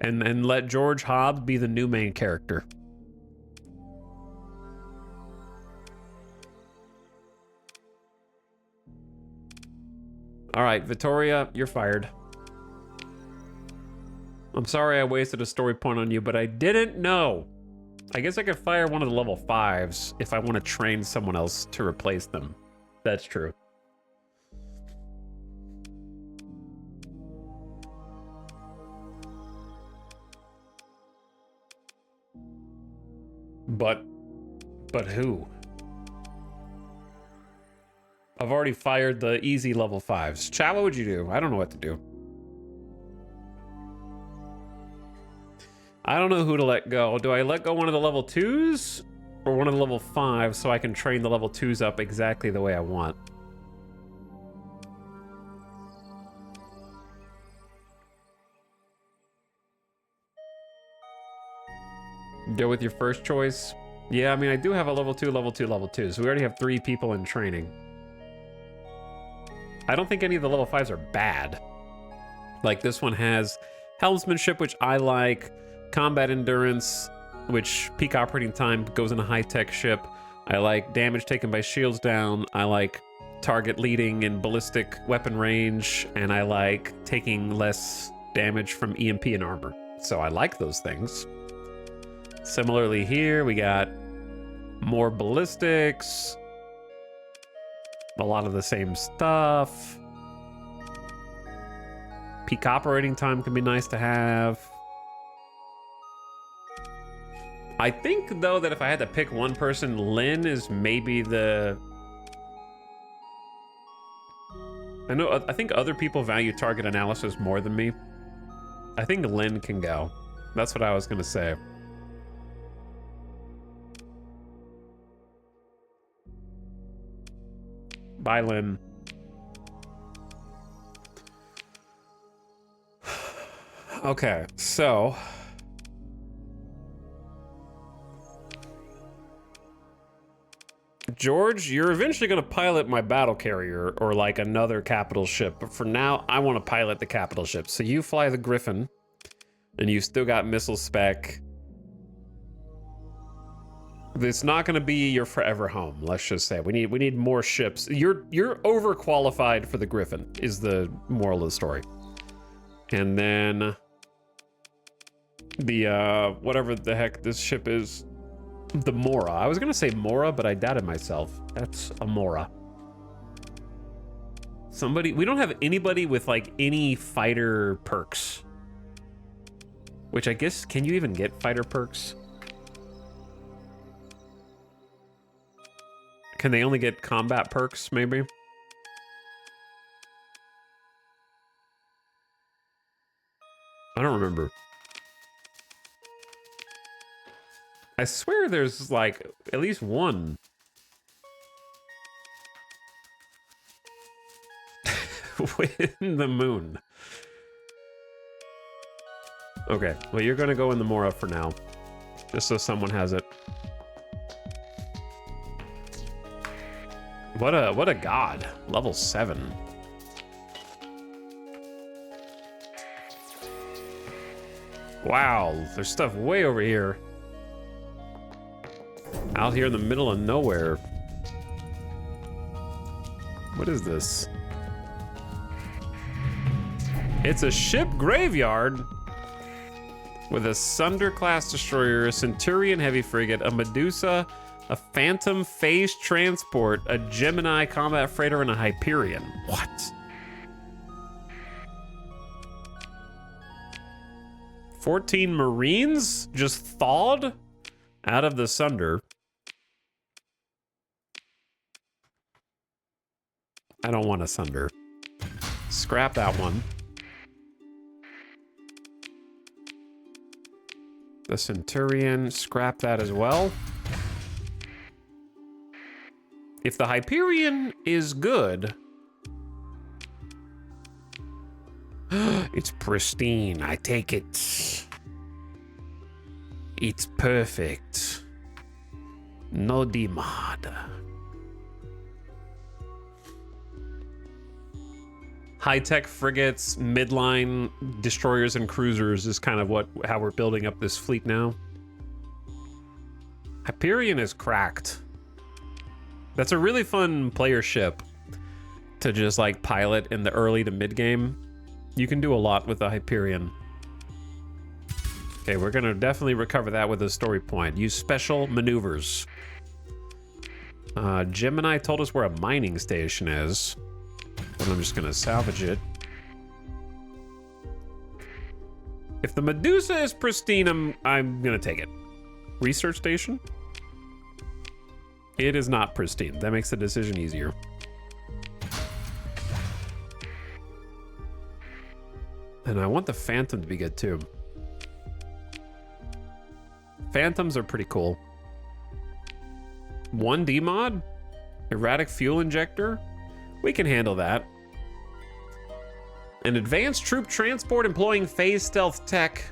And let George Hobbs be the new main character. All right, Vittoria, you're fired. I'm sorry I wasted a story point on you, but I didn't know. I guess I could fire one of the level 5s if I want to train someone else to replace them. That's true. But who? I've already fired the easy level 5s. Chat, what would you do? I don't know what to do. I don't know who to let go. Do I let go one of the level 2s or one of the level 5s so I can train the level 2s up exactly the way I want? Go with your first choice. Yeah, I mean, I do have a level 2, level 2, level 2, so we already have 3 people in training. I don't think any of the level 5s are bad. Like, this one has helmsmanship, which I like, combat endurance, which peak operating time goes in a high-tech ship. I like damage taken by shields down. I like target leading and ballistic weapon range, and I like taking less damage from EMP and armor. So I like those things. Similarly here, we got more ballistics, a lot of the same stuff. Peak operating time can be nice to have. I think, though, that if I had to pick one person, Lynn is maybe the... I think other people value target analysis more than me. I think Lynn can go. That's what I was going to say. Bye, Lynn. Okay, so... George, you're eventually going to pilot my battle carrier or like another capital ship, but for now, I want to pilot the capital ship. So you fly the Griffin. And you've still got missile spec. It's not going to be your forever home, let's just say. We need more ships. You're overqualified for the Griffin, is the moral of the story. And then the whatever the heck this ship is, the Mora. I was going to say Mora, but I doubted myself. That's a Mora. We don't have anybody with like any fighter perks. Which I guess, can you even get fighter perks? Can they only get combat perks, maybe? I don't remember. I swear there's like at least one. Win the moon. Okay, well you're gonna go in the Mora for now. Just so someone has it. What a god. Level 7. Wow, there's stuff way over here. Out here in the middle of nowhere. What is this? It's a ship graveyard with a Sunder-class destroyer, a Centurion heavy frigate, a Medusa, a Phantom phase transport, a Gemini combat freighter, and a Hyperion. What? $14 Marines just thawed out of the Sunder. I don't want a Sunder. Scrap that one. The Centurion, scrap that as well. If the Hyperion is good... It's pristine, I take it. It's perfect. No demod. High-tech frigates, midline destroyers and cruisers is kind of how we're building up this fleet now. Hyperion is cracked. That's a really fun player ship to just like pilot in the early to mid game. You can do a lot with the Hyperion. Okay, we're gonna definitely recover that with a story point. Use special maneuvers. Gemini told us where a mining station is, but I'm just gonna salvage it. If the Medusa is pristine, I'm gonna take it. Research station? It is not pristine. That makes the decision easier. And I want the Phantom to be good too. Phantoms are pretty cool. 1D mod? Erratic fuel injector? We can handle that. An advanced troop transport employing phase stealth tech.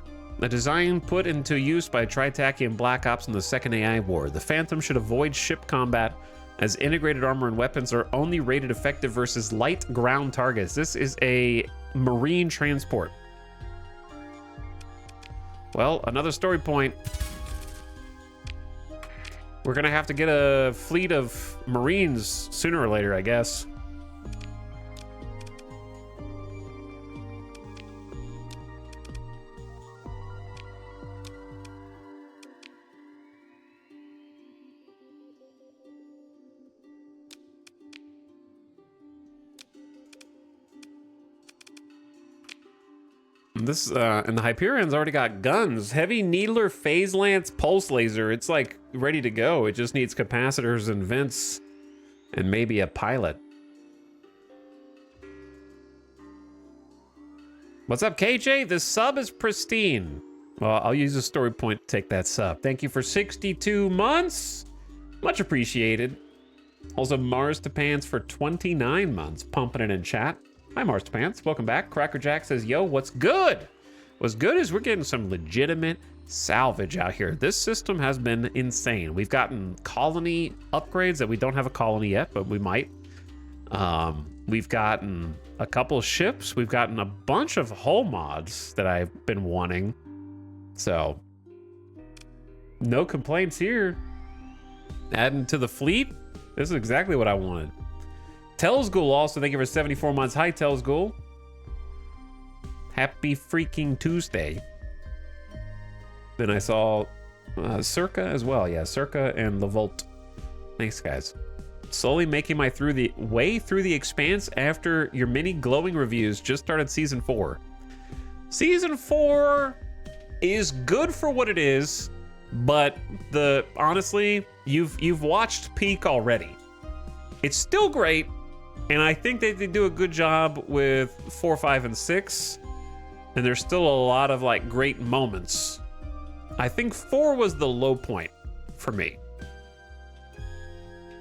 A design put into use by Tritackian Black Ops in the Second AI War. The Phantom should avoid ship combat as integrated armor and weapons are only rated effective versus light ground targets. This is a marine transport. Well, another story point. We're gonna have to get a fleet of Marines sooner or later, I guess. This and the Hyperion's already got guns. Heavy Needler Phase Lance Pulse Laser. It's like ready to go. It just needs capacitors and vents and maybe a pilot. What's up, KJ? This sub is pristine. Well, I'll use a story point to take that sub. Thank you for 62 months. Much appreciated. Also, Mars to Pants for 29 months. Pumping it in chat. Hi, Mars to Pants. Welcome back. Cracker Jack says, yo, what's good? What's good is we're getting some legitimate salvage out here. This system has been insane. We've gotten colony upgrades that we don't have a colony yet, but we might. We've gotten a couple ships. We've gotten a bunch of hull mods that I've been wanting. So, no complaints here. Adding to the fleet, this is exactly what I wanted. Telsghoul also, thank you for 74 months. Hi, Telsghoul. Happy freaking Tuesday. Then I saw Circa as well. Yeah, Circa and Levolt. Thanks, guys. Slowly making my way through the Expanse after your many glowing reviews. Just started season 4. Season 4 is good for what it is, but honestly, you've watched peak already. It's still great, and I think they do a good job with 4, 5, and 6. And there's still a lot of like great moments. I think 4 was the low point for me.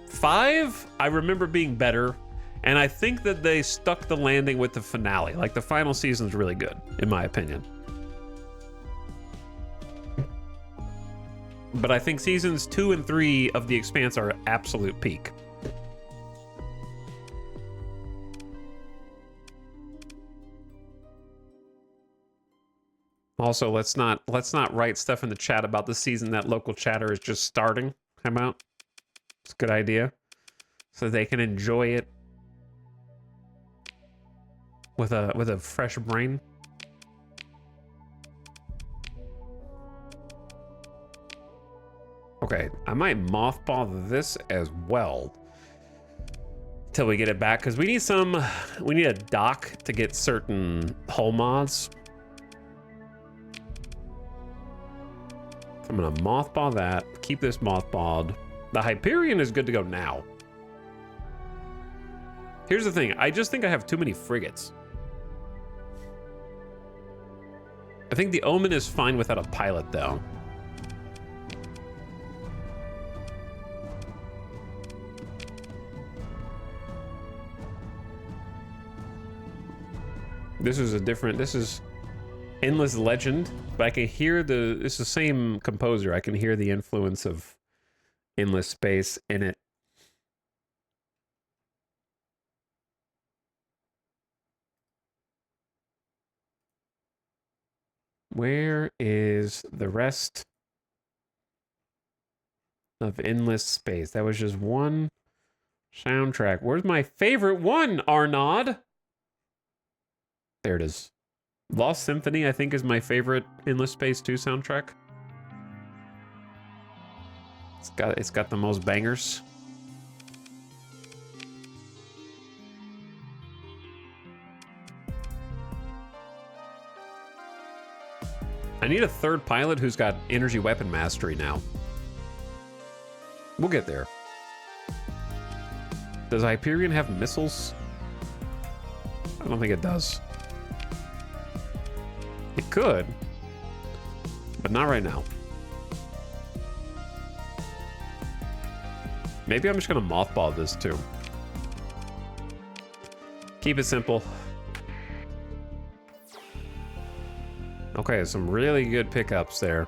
5, I remember being better, and I think that they stuck the landing with the finale. Like the final season's really good, in my opinion. But I think seasons 2 and 3 of The Expanse are absolute peak. Also, let's not write stuff in the chat about the season that local chatter is just starting. How about? It's a good idea. So they can enjoy it with a fresh brain. Okay, I might mothball this as well till we get it back, because we need a dock to get certain hull mods. I'm gonna mothball that, keep this mothballed. The Hyperion is good to go now. Here's the thing, I just think I have too many frigates. I think the Omen is fine without a pilot though. This is Endless Legend, but I can hear it's the same composer. I can hear the influence of Endless Space in it. Where is the rest of Endless Space? That was just one soundtrack. Where's my favorite one, Arnaud? There it is. Lost Symphony, I think, is my favorite Endless Space 2 soundtrack. It's got the most bangers. I need a third pilot who's got energy weapon mastery now. We'll get there. Does Hyperion have missiles? I don't think it does. It could, but not right now. Maybe I'm just gonna mothball this too. Keep it simple. Okay, some really good pickups there.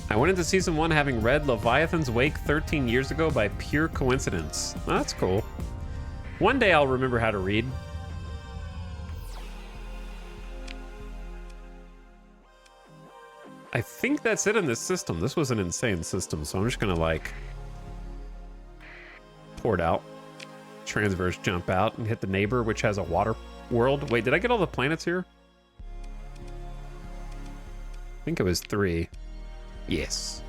I went into season 1 having read Leviathan's Wake 13 years ago by pure coincidence. Oh, that's cool. One day I'll remember how to read. I think that's it in this system. This was an insane system, so I'm just gonna like port out, transverse jump out, and hit the neighbor, which has a water world. Wait, did I get all the planets here? I think it was 3. Yes.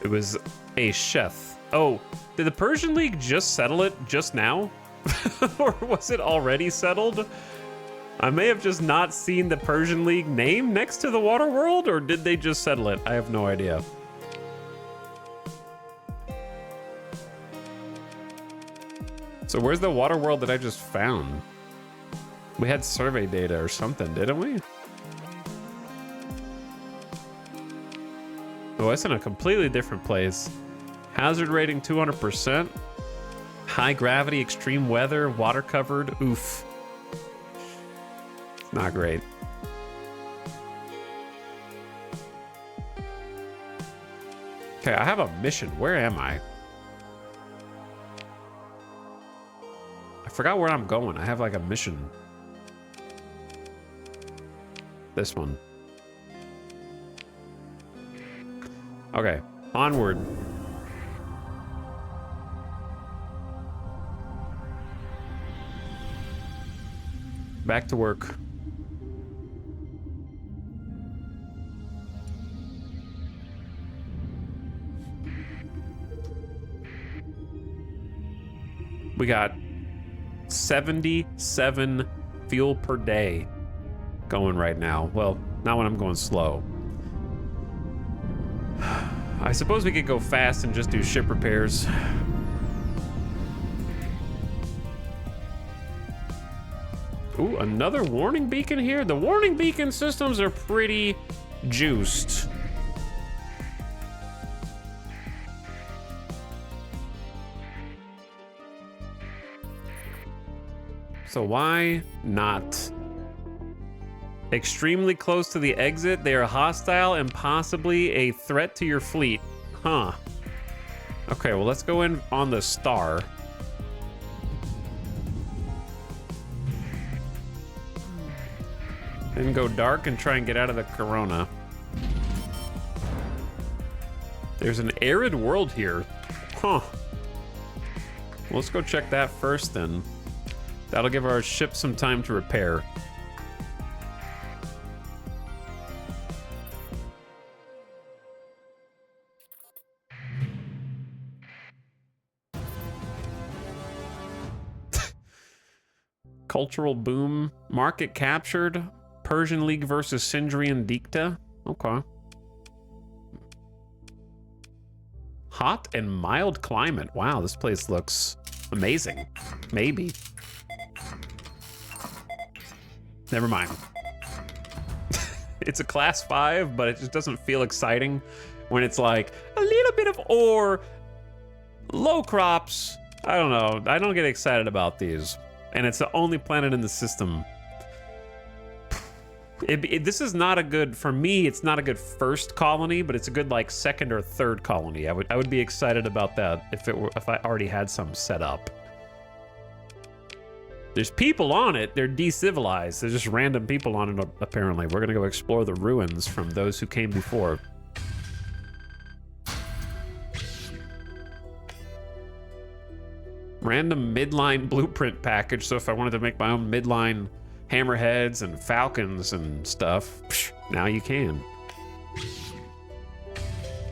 It was a chef. Oh, did the Persian League just settle it just now? Or was it already settled? I may have just not seen the Persian League name next to the water world, or did they just settle it? I have no idea. So where's the water world that I just found? We had survey data or something, didn't we? Oh, it's in a completely different place. Hazard rating 200%. High gravity, extreme weather, water covered. Oof. Not great. Okay, I have a mission. Where am I? I forgot where I'm going. I have like a mission. This one. Okay, onward. Back to work. We got 77 fuel per day going right now. Well, not when I'm going slow. I suppose we could go fast and just do ship repairs. Ooh, another warning beacon here? The warning beacon systems are pretty juiced. So why not? Extremely close to the exit. They are hostile and possibly a threat to your fleet. Huh. Okay, well, let's go in on the Star. And go dark and try and get out of the Corona. There's an arid world here. Huh. Well, let's go check that first then. That'll give our ship some time to repair. Cultural boom. Market captured. Persian League versus Sindrian Dicta. Okay. Hot and mild climate. Wow, this place looks amazing. Maybe. Never mind. It's a class 5, but it just doesn't feel exciting when it's like a little bit of ore, low crops. I don't know. I don't get excited about these. And it's the only planet in the system. This is not a good, for me, it's not a good first colony, but it's a good like second or third colony. I would be excited about that if I already had some set up. There's people on it. They're decivilized. There's just random people on it, apparently. We're gonna go explore the ruins from those who came before. Random midline blueprint package. So if I wanted to make my own midline hammerheads and falcons and stuff, now you can.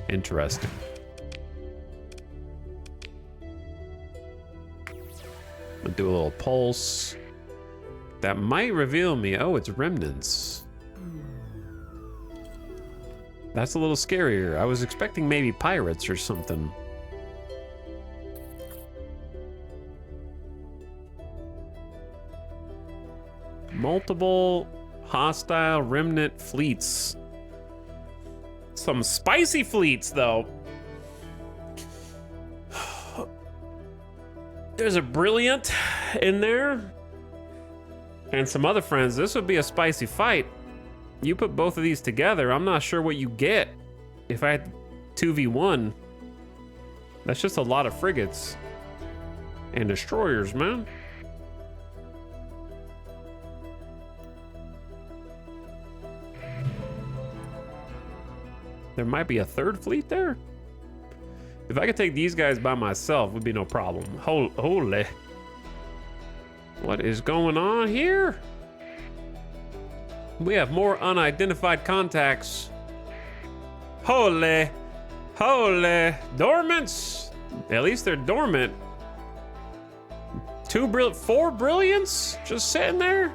Interesting. I'll do a little pulse. That might reveal me. Oh, it's remnants. That's a little scarier. I was expecting maybe pirates or something. Multiple hostile remnant fleets. Some spicy fleets, though. There's a brilliant in there. And some other friends. This would be a spicy fight. You put both of these together, I'm not sure what you get. If I had 2v1, that's just a lot of frigates. And destroyers, man. There might be a third fleet there. If I could take these guys by myself, would be no problem. Holy. What is going on here? We have more unidentified contacts. Holy. Dormants. At least they're dormant. 4 brilliants just sitting there.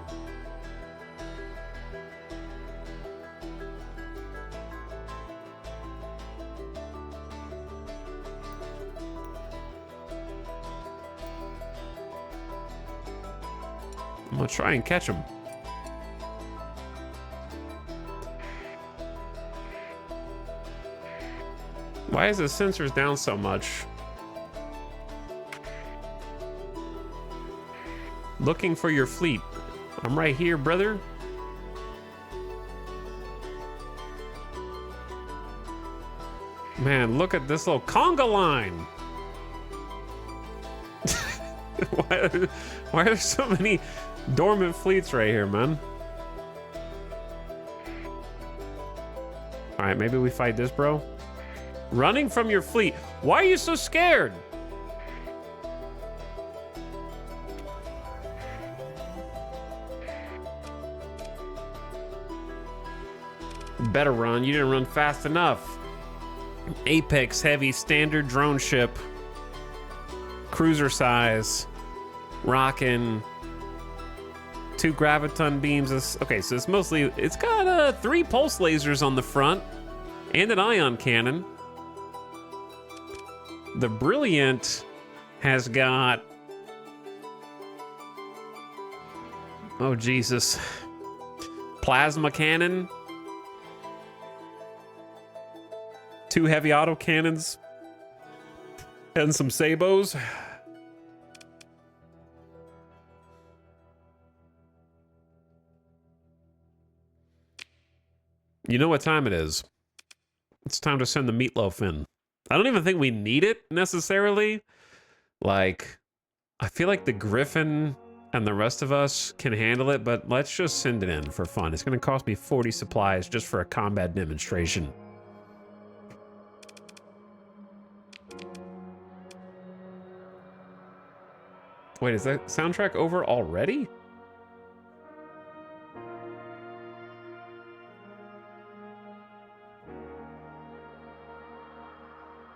I'm gonna try and catch him. Why is the sensors down so much? Looking for your fleet. I'm right here, brother. Man, look at this little conga line. Why are there so many dormant fleets right here, man? All right, maybe we fight this, bro. Running from your fleet. Why are you so scared? Better run. You didn't run fast enough. Apex heavy standard drone ship. Cruiser size. Rockin'. 2 graviton beams. Okay, so it's mostly, it's got 3 pulse lasers on the front and an ion cannon. The Brilliant has got, oh Jesus, plasma cannon, 2 heavy auto cannons, and some sabos. You know what time it is. It's time to send the meatloaf in. I don't even think we need it necessarily. Like, I feel like the Griffin and the rest of us can handle it, but let's just send it in for fun. It's going to cost me 40 supplies just for a combat demonstration. Wait, is that soundtrack over already?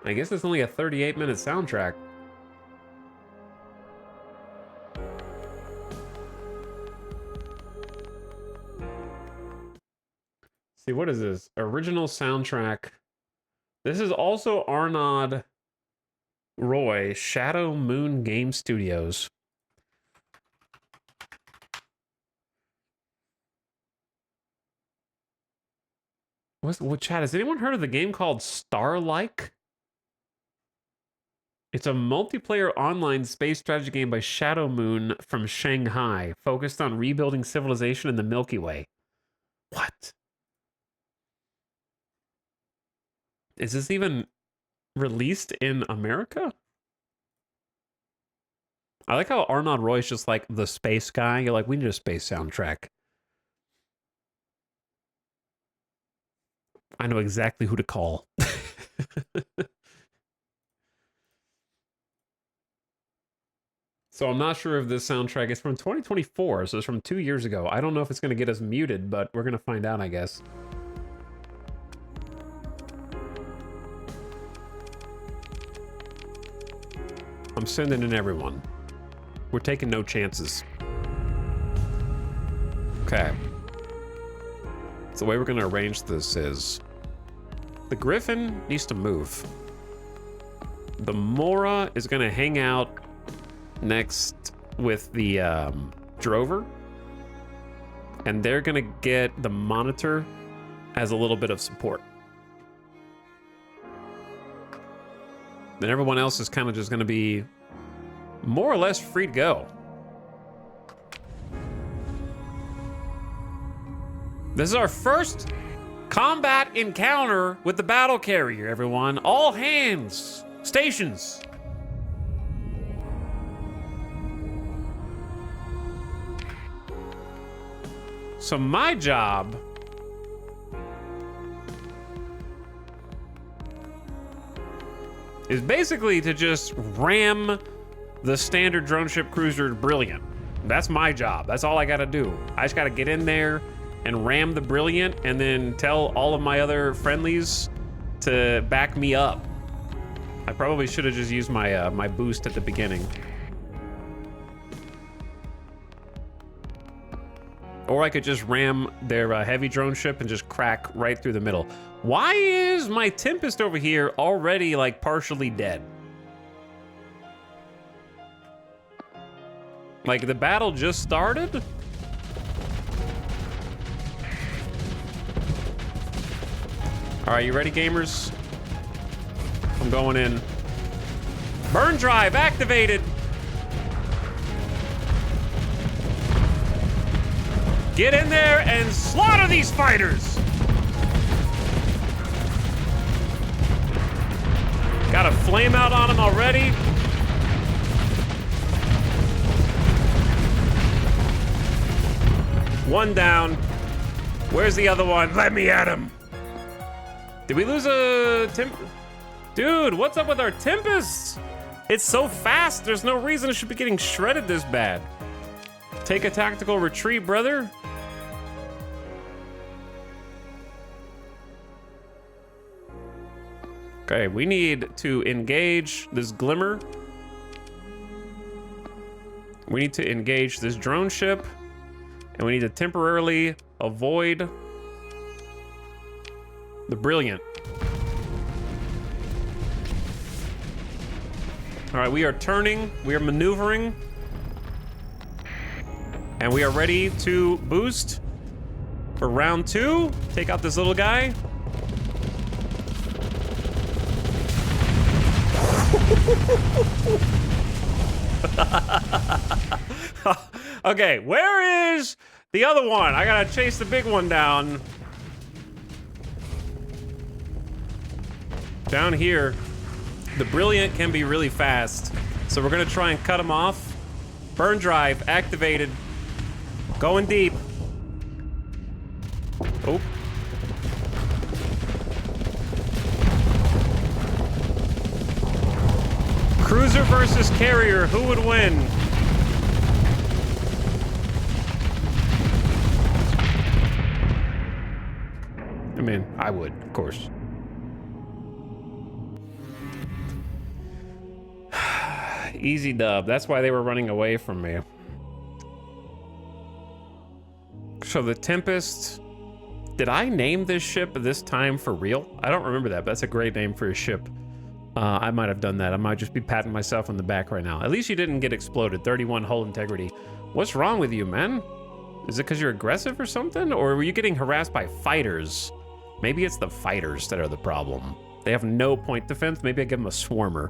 I guess it's only a 38-minute soundtrack. See, what is this? Original soundtrack. This is also Arnaud Roy, Shadow Moon Game Studios. What chat? Has anyone heard of the game called Starlike? It's a multiplayer online space strategy game by Shadow Moon from Shanghai, focused on rebuilding civilization in the Milky Way. What? Is this even released in America? I like how Arnaud Roy's just like the space guy. You're like, we need a space soundtrack. I know exactly who to call. So I'm not sure if this soundtrack is from 2024, so it's from 2 years ago. I don't know if it's going to get us muted, but we're going to find out, I guess. I'm sending in everyone. We're taking no chances. Okay. So the way we're going to arrange this is the Griffin needs to move. The Mora is going to hang out next with the Drover, and they're gonna get the Monitor as a little bit of support. Then everyone else is kind of just gonna be more or less free to go. This is our first combat encounter with the battle carrier, everyone. All hands, stations. So my job is basically to just ram the standard drone ship cruiser Brilliant. That's my job. That's all I gotta do. I just gotta get in there and ram the Brilliant and then tell all of my other friendlies to back me up. I probably should have just used my my boost at the beginning. Or I could just ram their heavy drone ship and just crack right through the middle. Why is my Tempest over here already like partially dead? Like the battle just started? All right, you ready, gamers? I'm going in. Burn drive activated. Get in there and slaughter these fighters! flame out on him already. One down. Where's the other one? Let me at him. Did we lose a Dude, what's up with our Tempest? It's so fast. There's no reason it should be getting shredded this bad. Take a tactical retreat, brother. Okay, we need to engage this Glimmer. We need to engage this drone ship. And we need to temporarily avoid the Brilliant. All right, we are turning, we are maneuvering. And we are ready to boost for round 2. Take out this little guy. Okay, where is the other one? I gotta chase the big one down. Down here. The Brilliant can be really fast, so we're gonna try and cut him off. Burn drive activated. Going deep. Oh. Cruiser versus carrier, who would win? I mean, I would, of course. Easy dub. That's why they were running away from me. So the Tempest. Did I name this ship this time for real? I don't remember that, but that's a great name for a ship. I might have done that. I might just be patting myself on the back right now. At least you didn't get exploded. 31 hull integrity. What's wrong with you, man? Is it because you're aggressive or something? Or were you getting harassed by fighters? Maybe it's the fighters that are the problem. They have no point defense. Maybe I give them a swarmer.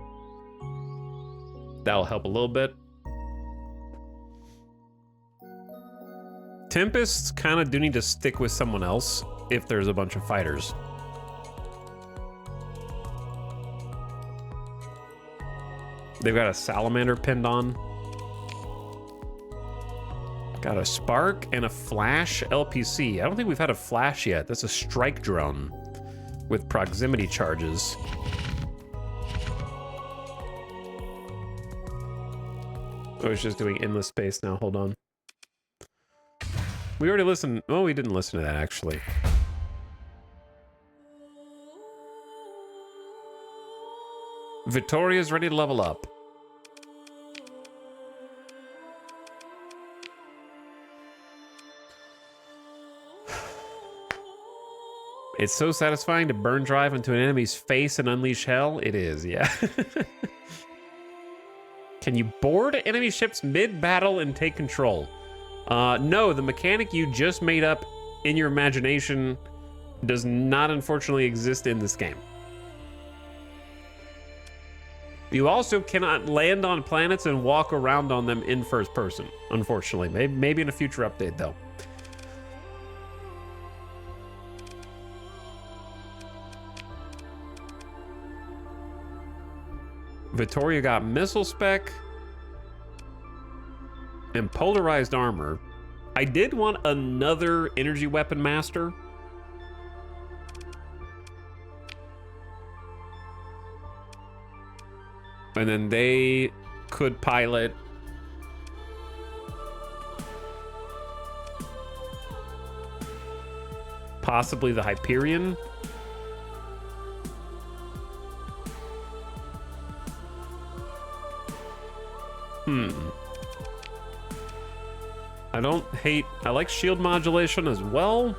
That'll help a little bit. Tempests kind of do need to stick with someone else if there's a bunch of fighters. They've got a salamander pinned on. Got a spark and a flash LPC. I don't think we've had a flash yet. That's a strike drone with proximity charges. I was just doing endless space now. Hold on. We already listened. Oh, we didn't listen to that actually. Victoria's ready to level up. It's so satisfying to burn drive into an enemy's face and unleash hell. It is, yeah. Can you board enemy ships mid-battle and take control? No, the mechanic you just made up in your imagination does not unfortunately exist in this game. You also cannot land on planets and walk around on them in first person, unfortunately. Maybe in a future update, though. Victoria got missile spec and polarized armor. I did want another energy weapon master. And then they could pilot possibly the Hyperion. I don't hate... I like shield modulation as well.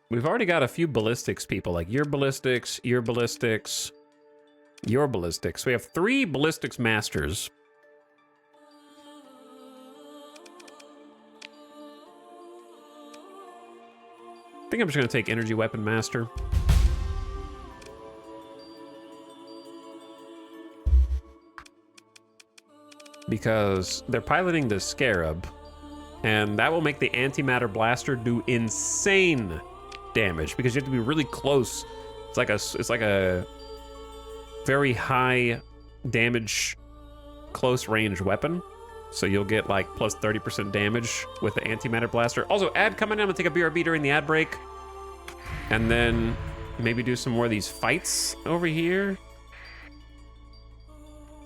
We've already got a few ballistics people, like your ballistics, your ballistics, your ballistics. We have 3 ballistics masters. I think I'm just going to take energy weapon master. Because they're piloting the Scarab, and that will make the antimatter blaster do insane damage because you have to be really close. It's like a very high damage close range weapon. So you'll get like plus 30% damage with the antimatter blaster. Also, ad coming in. I'm gonna take a BRB during the ad break, and then maybe do some more of these fights over here.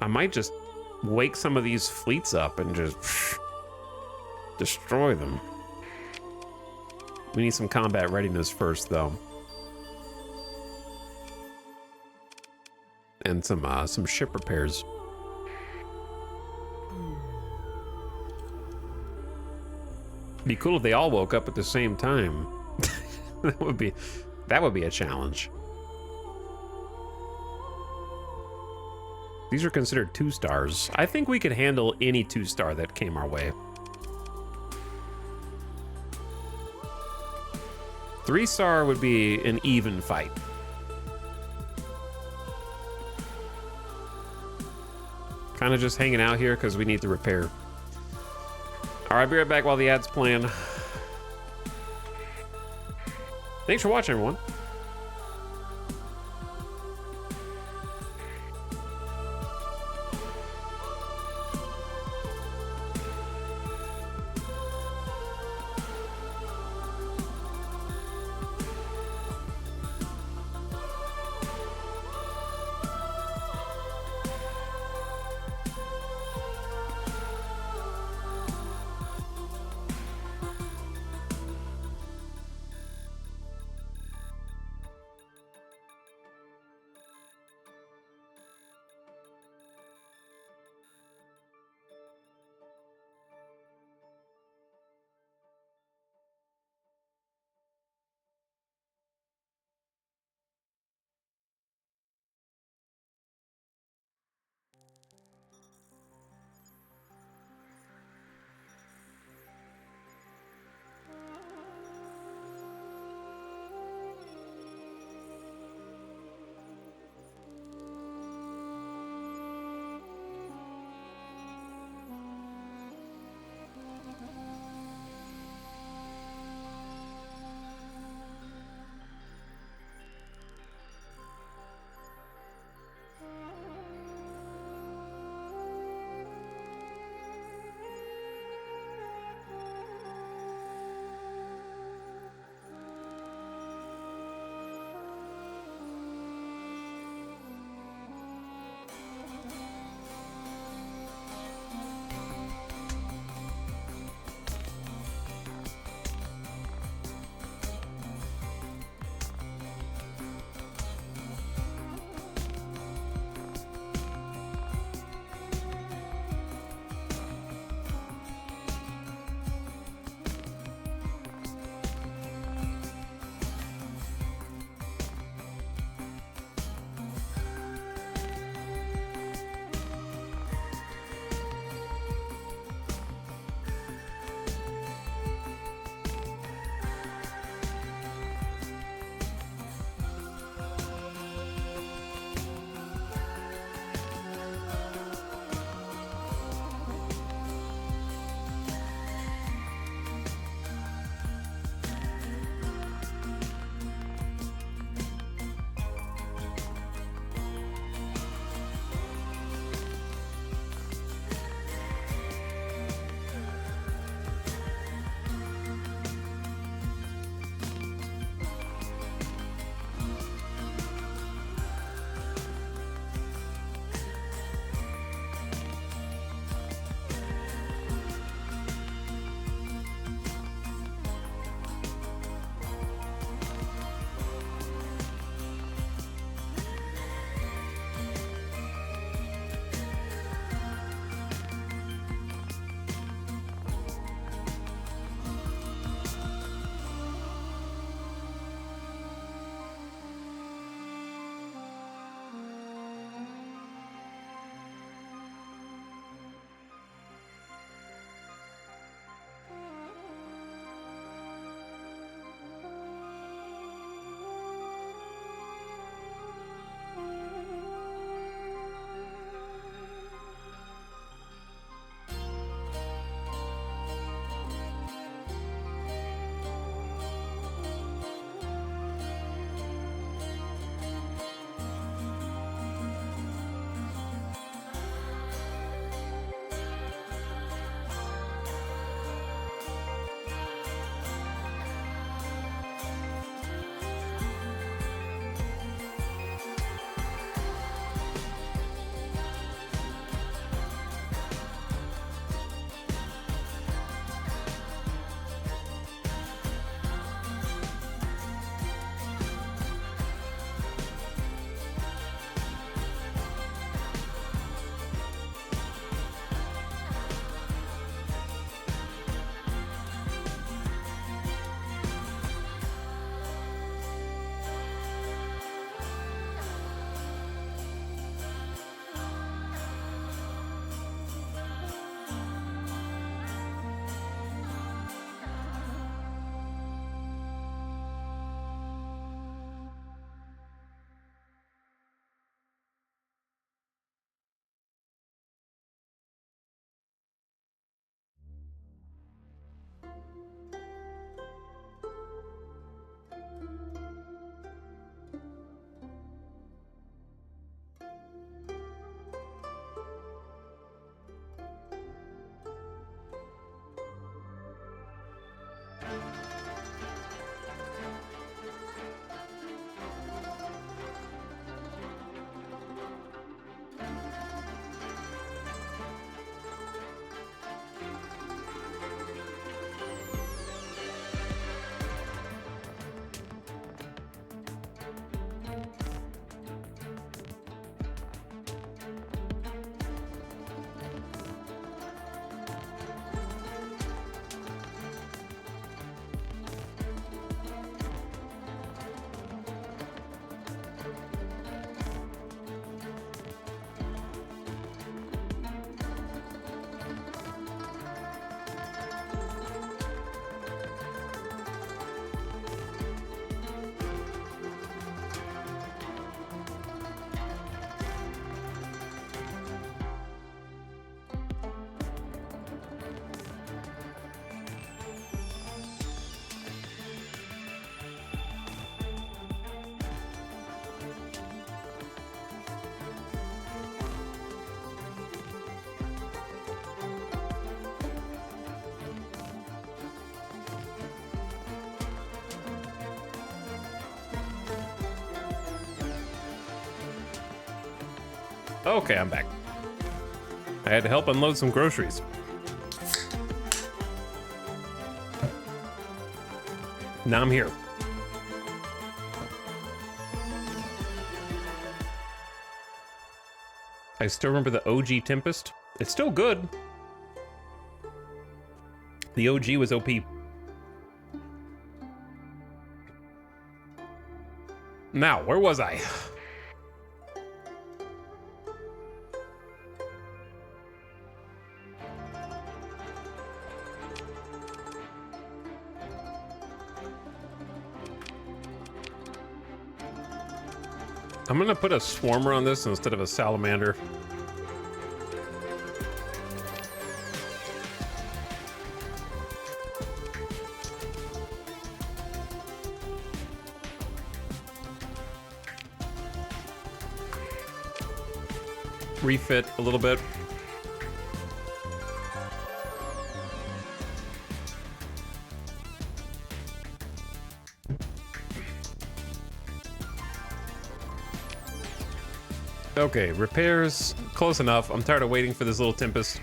I might just wake some of these fleets up and just destroy them. We need some combat readiness first, though, and some ship repairs. Be cool if they all woke up at the same time. that would be a challenge. These are considered 2 stars. I think we could handle any 2-star that came our way. 3-star would be an even fight. Kind of just hanging out here because we need to repair. All right, be right back while the ad's playing. Thanks for watching, everyone. Okay, I'm back. I had to help unload some groceries. Now I'm here. I still remember the OG Tempest. It's still good. The OG was OP. Now, where was I? I'm gonna put a swarmer on this instead of a salamander. Refit a little bit. Okay, repairs, close enough. I'm tired of waiting for this little Tempest.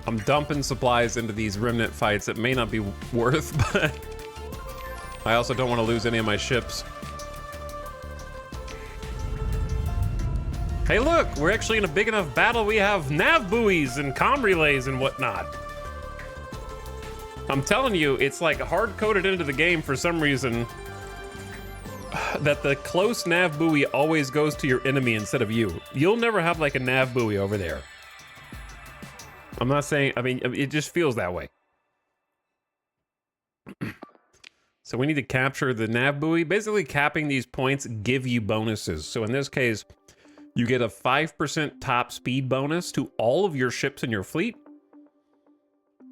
I'm dumping supplies into these remnant fights that may not be worth, but I also don't want to lose any of my ships. Hey look, we're actually in a big enough battle. We have nav buoys and comm relays and whatnot. I'm telling you, it's like hard-coded into the game for some reason that the close nav buoy always goes to your enemy instead of you. You'll never have like a nav buoy over there. I'm not saying, I mean, it just feels that way. So we need to capture the nav buoy. Basically, capping these points give you bonuses. So in this case, you get a 5% top speed bonus to all of your ships in your fleet.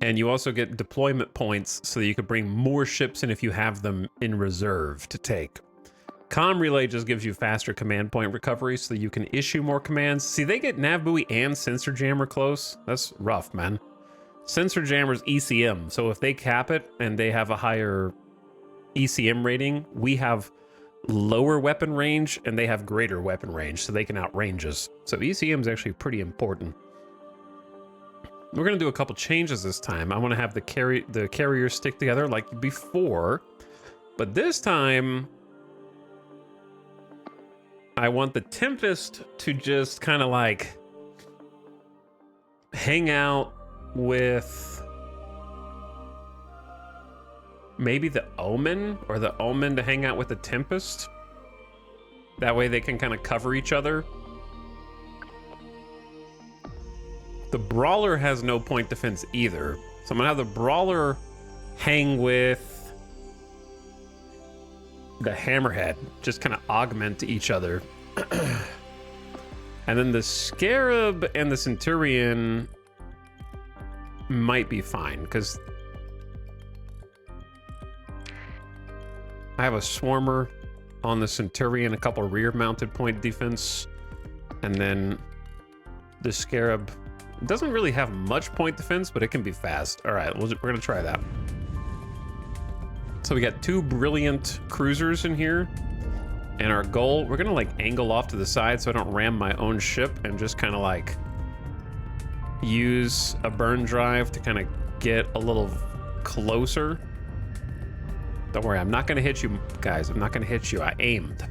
And you also get deployment points so that you can bring more ships in if you have them in reserve to take. Comm Relay just gives you faster command point recovery so that you can issue more commands. See, they get nav buoy and sensor jammer close. That's rough, man. Sensor jammer's ECM. So if they cap it and they have a higher ECM rating, we have lower weapon range and they have greater weapon range, so they can outrange us. So ECM is actually pretty important. We're gonna do a couple changes this time. I want to have the carriers stick together like before, but this time I want the Tempest to just kind of like hang out with maybe the Omen, or the Omen to hang out with the Tempest. That way they can kind of cover each other. The Brawler has no point defense either. So I'm gonna have the Brawler hang with the Hammerhead, just kind of augment each other. And then the Scarab and the Centurion might be fine, because I have a Swarmer on the Centurion, a couple rear mounted point defense, and then the Scarab doesn't really have much point defense, but it can be fast. All right, we're gonna try that. So we got 2 brilliant cruisers in here, and our goal, we're gonna like angle off to the side so I don't ram my own ship, and just kind of like use a burn drive to kind of get a little closer. Don't worry, I'm not gonna hit you guys. I'm not gonna hit you. I aimed.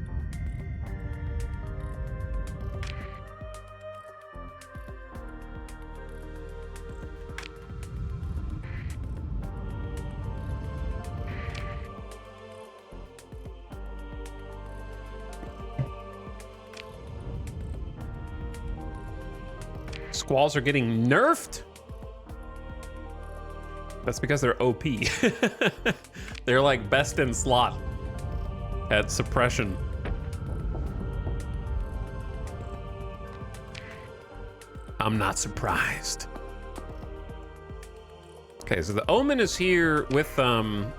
Squalls are getting nerfed? That's because they're OP. They're like best in slot at suppression. I'm not surprised. Okay, so the Omen is here with the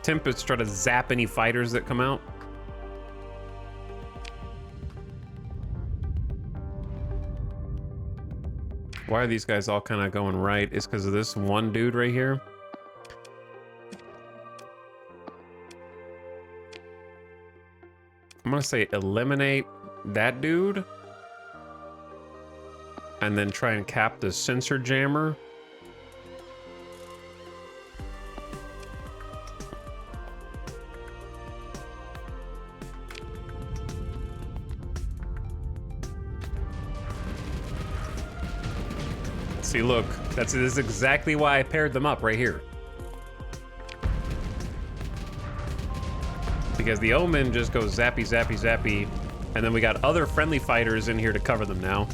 Tempest, try to zap any fighters that come out. Why are these guys all kind of going right? It's because of this one dude right here. I'm gonna say eliminate that dude and then try and cap the sensor jammer. See, look, this is exactly why I paired them up right here. Because the Omen just goes zappy, zappy, zappy, and then we got other friendly fighters in here to cover them now.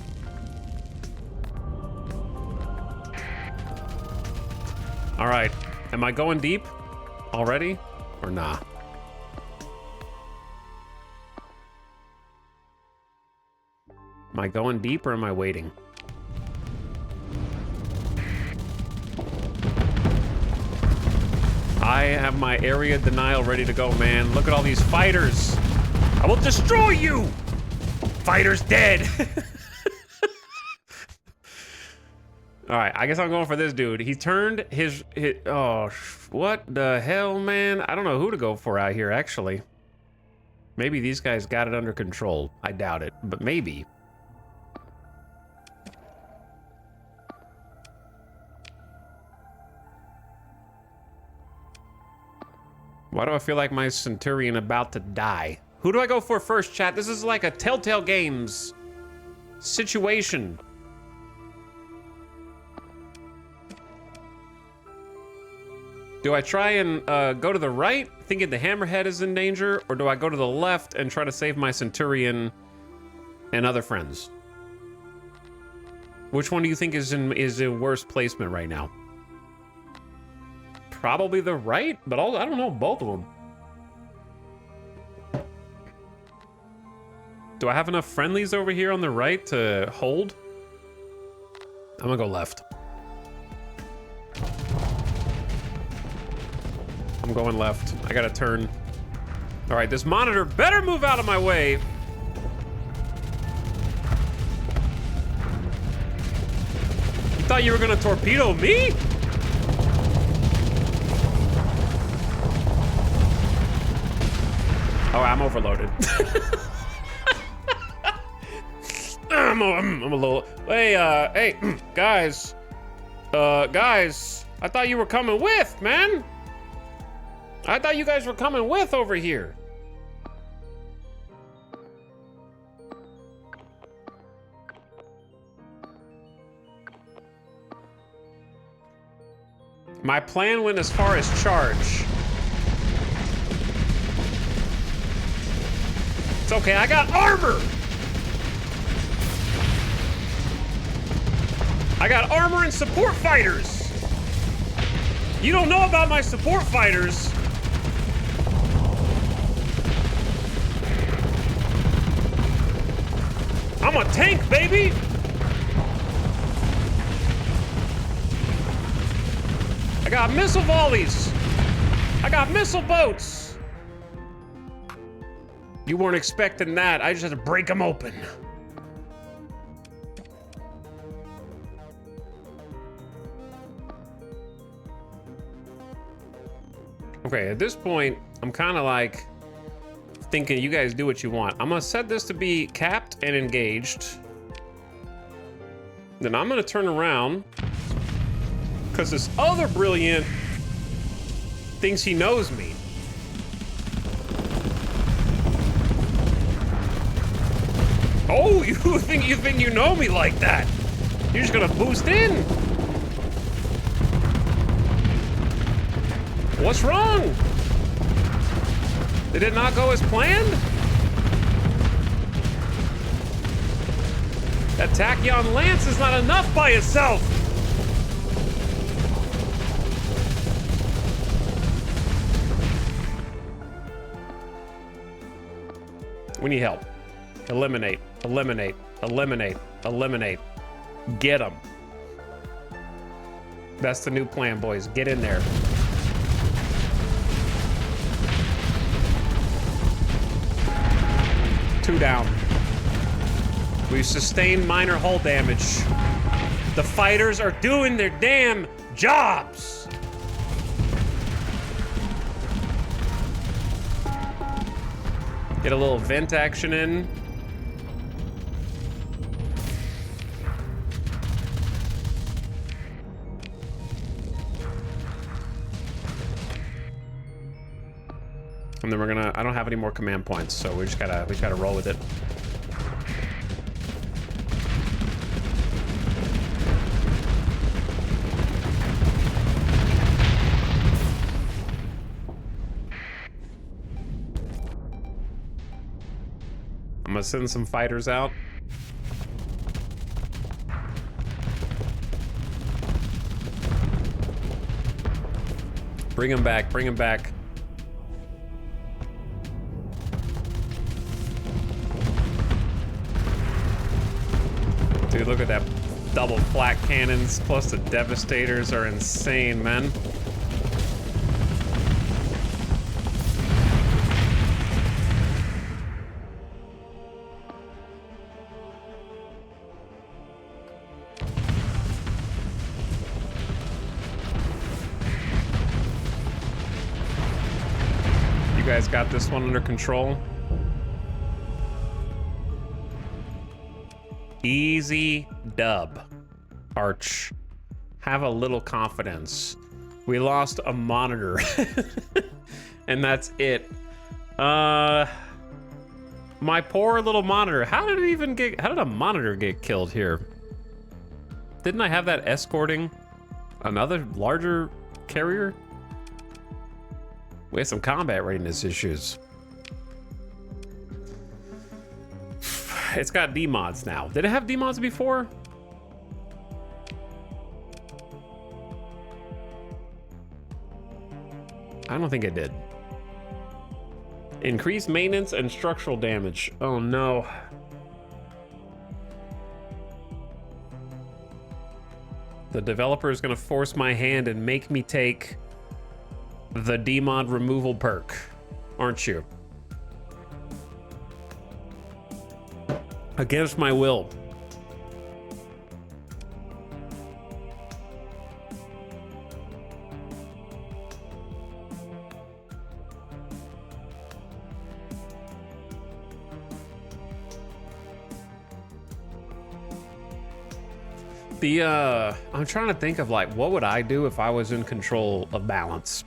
All right, am I going deep already or nah? Am I going deep or am I waiting? I have my area denial ready to go, man. Look at all these fighters. I will destroy you. Fighters dead. All right, I guess I'm going for this dude. He turned his oh, what the hell, man? I don't know who to go for out here, actually. Maybe these guys got it under control. I doubt it, but maybe. Why do I feel like my Centurion about to die? Who do I go for first, chat? This is like a Telltale Games situation. Do I try and go to the right, thinking the Hammerhead is in danger, or do I go to the left and try to save my Centurion and other friends? Which one do you think is in worst placement right now? Probably the right, but I don't know both of them. Do I have enough friendlies over here on the right to hold? I'm gonna go left. I'm going left. I gotta turn. All right, this monitor better move out of my way. You thought you were gonna torpedo me? Oh, I'm overloaded. I'm a little. Hey, guys. Guys, I thought you were coming with, man. I thought you guys were coming with over here. My plan went as far as charge. It's okay, I got armor! I got armor and support fighters! You don't know about my support fighters! I'm a tank, baby! I got missile volleys! I got missile boats! You weren't expecting that. I just had to break them open. Okay, at this point, I'm kind of like thinking you guys do what you want. I'm gonna set this to be capped and engaged. Then I'm gonna turn around because this other brilliant thinks he knows me. Oh, you think you know me like that? You're just gonna boost in. What's wrong? Did it not go as planned? That Tachyon Lance is not enough by itself. We need help. Eliminate, eliminate, eliminate, eliminate. Get them. That's the new plan, boys. Get in there. Two down. We've sustained minor hull damage. The fighters are doing their damn jobs. Get a little vent action in. And then we're gonna, I don't have any more command points, so we just gotta roll with it. I'm gonna send some fighters out. Bring them back, bring them back. Dude, look at that. Double flak cannons plus the devastators are insane, man. You guys got this one under control? Easy dub. Arch. Have a little confidence. We lost a monitor. And that's it. My poor little monitor. How did a monitor get killed here? Didn't I have that escorting another larger carrier? We have some combat readiness issues. It's got D-mods now. Did it have D-mods before? I don't think it did. Increased maintenance and structural damage. Oh no. The developer is gonna force my hand and make me take the D-mod removal perk, aren't you? Against my will. I'm trying to think of like, what would I do if I was in control of balance?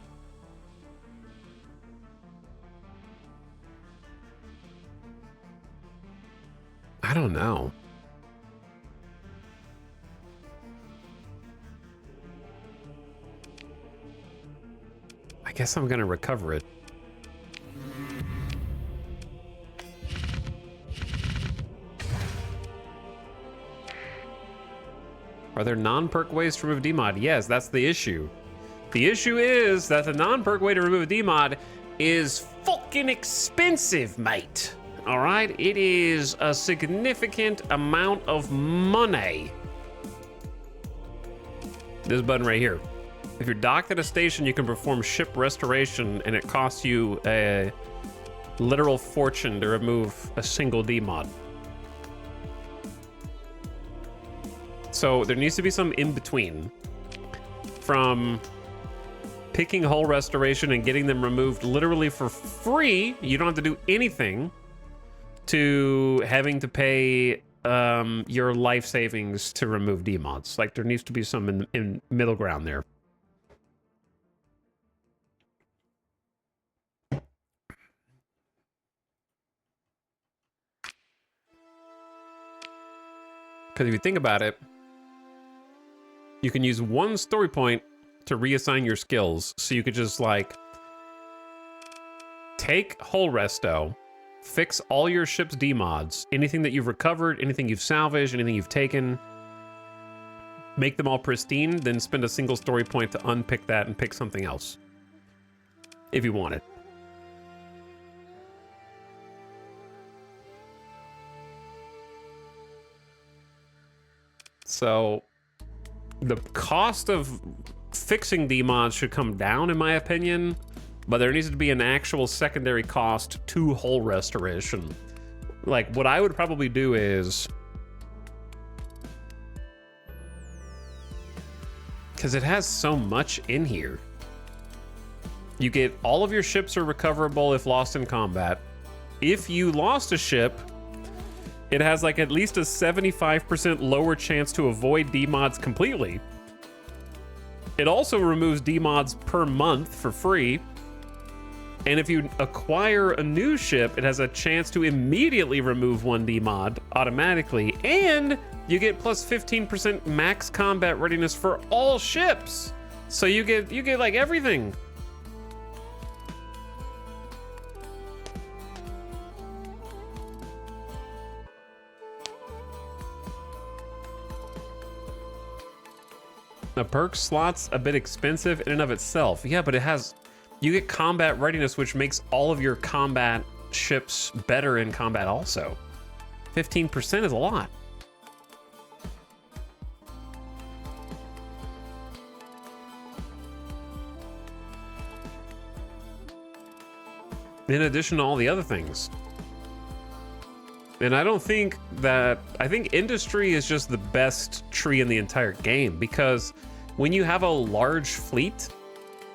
I don't know. I guess I'm gonna recover it. Are there non-perk ways to remove D-mod? Yes, that's the issue. The issue is that the non-perk way to remove a D-mod is fucking expensive, mate. All right, it is a significant amount of money. This button right here. If you're docked at a station, you can perform ship restoration, and it costs you a literal fortune to remove a single D-mod. So there needs to be some in between from picking hull restoration and getting them removed literally for free. You don't have to do anything, to having to pay your life savings to remove D-mods. Like, there needs to be some in middle ground there. Because if you think about it, you can use one story point to reassign your skills. So you could just, like, take hull resto, fix all your ship's D-mods, anything that you've recovered, anything you've salvaged, anything you've taken, make them all pristine, then spend a single story point to unpick that and pick something else, if you want it. So the cost of fixing D-mods should come down, in my opinion, but there needs to be an actual secondary cost to hull restoration. Like, what I would probably do is, because it has so much in here, you get all of your ships are recoverable if lost in combat. If you lost a ship, it has like at least a 75% lower chance to avoid D-mods completely. It also removes D-mods per month for free. And if you acquire a new ship, it has a chance to immediately remove one D-mod automatically. And you get plus 15% max combat readiness for all ships. So you get like everything. A perk slot's a bit expensive in and of itself. Yeah, but it has, you get combat readiness, which makes all of your combat ships better in combat also. 15% is a lot. In addition to all the other things. And I don't think that, I think industry is just the best tree in the entire game, because when you have a large fleet,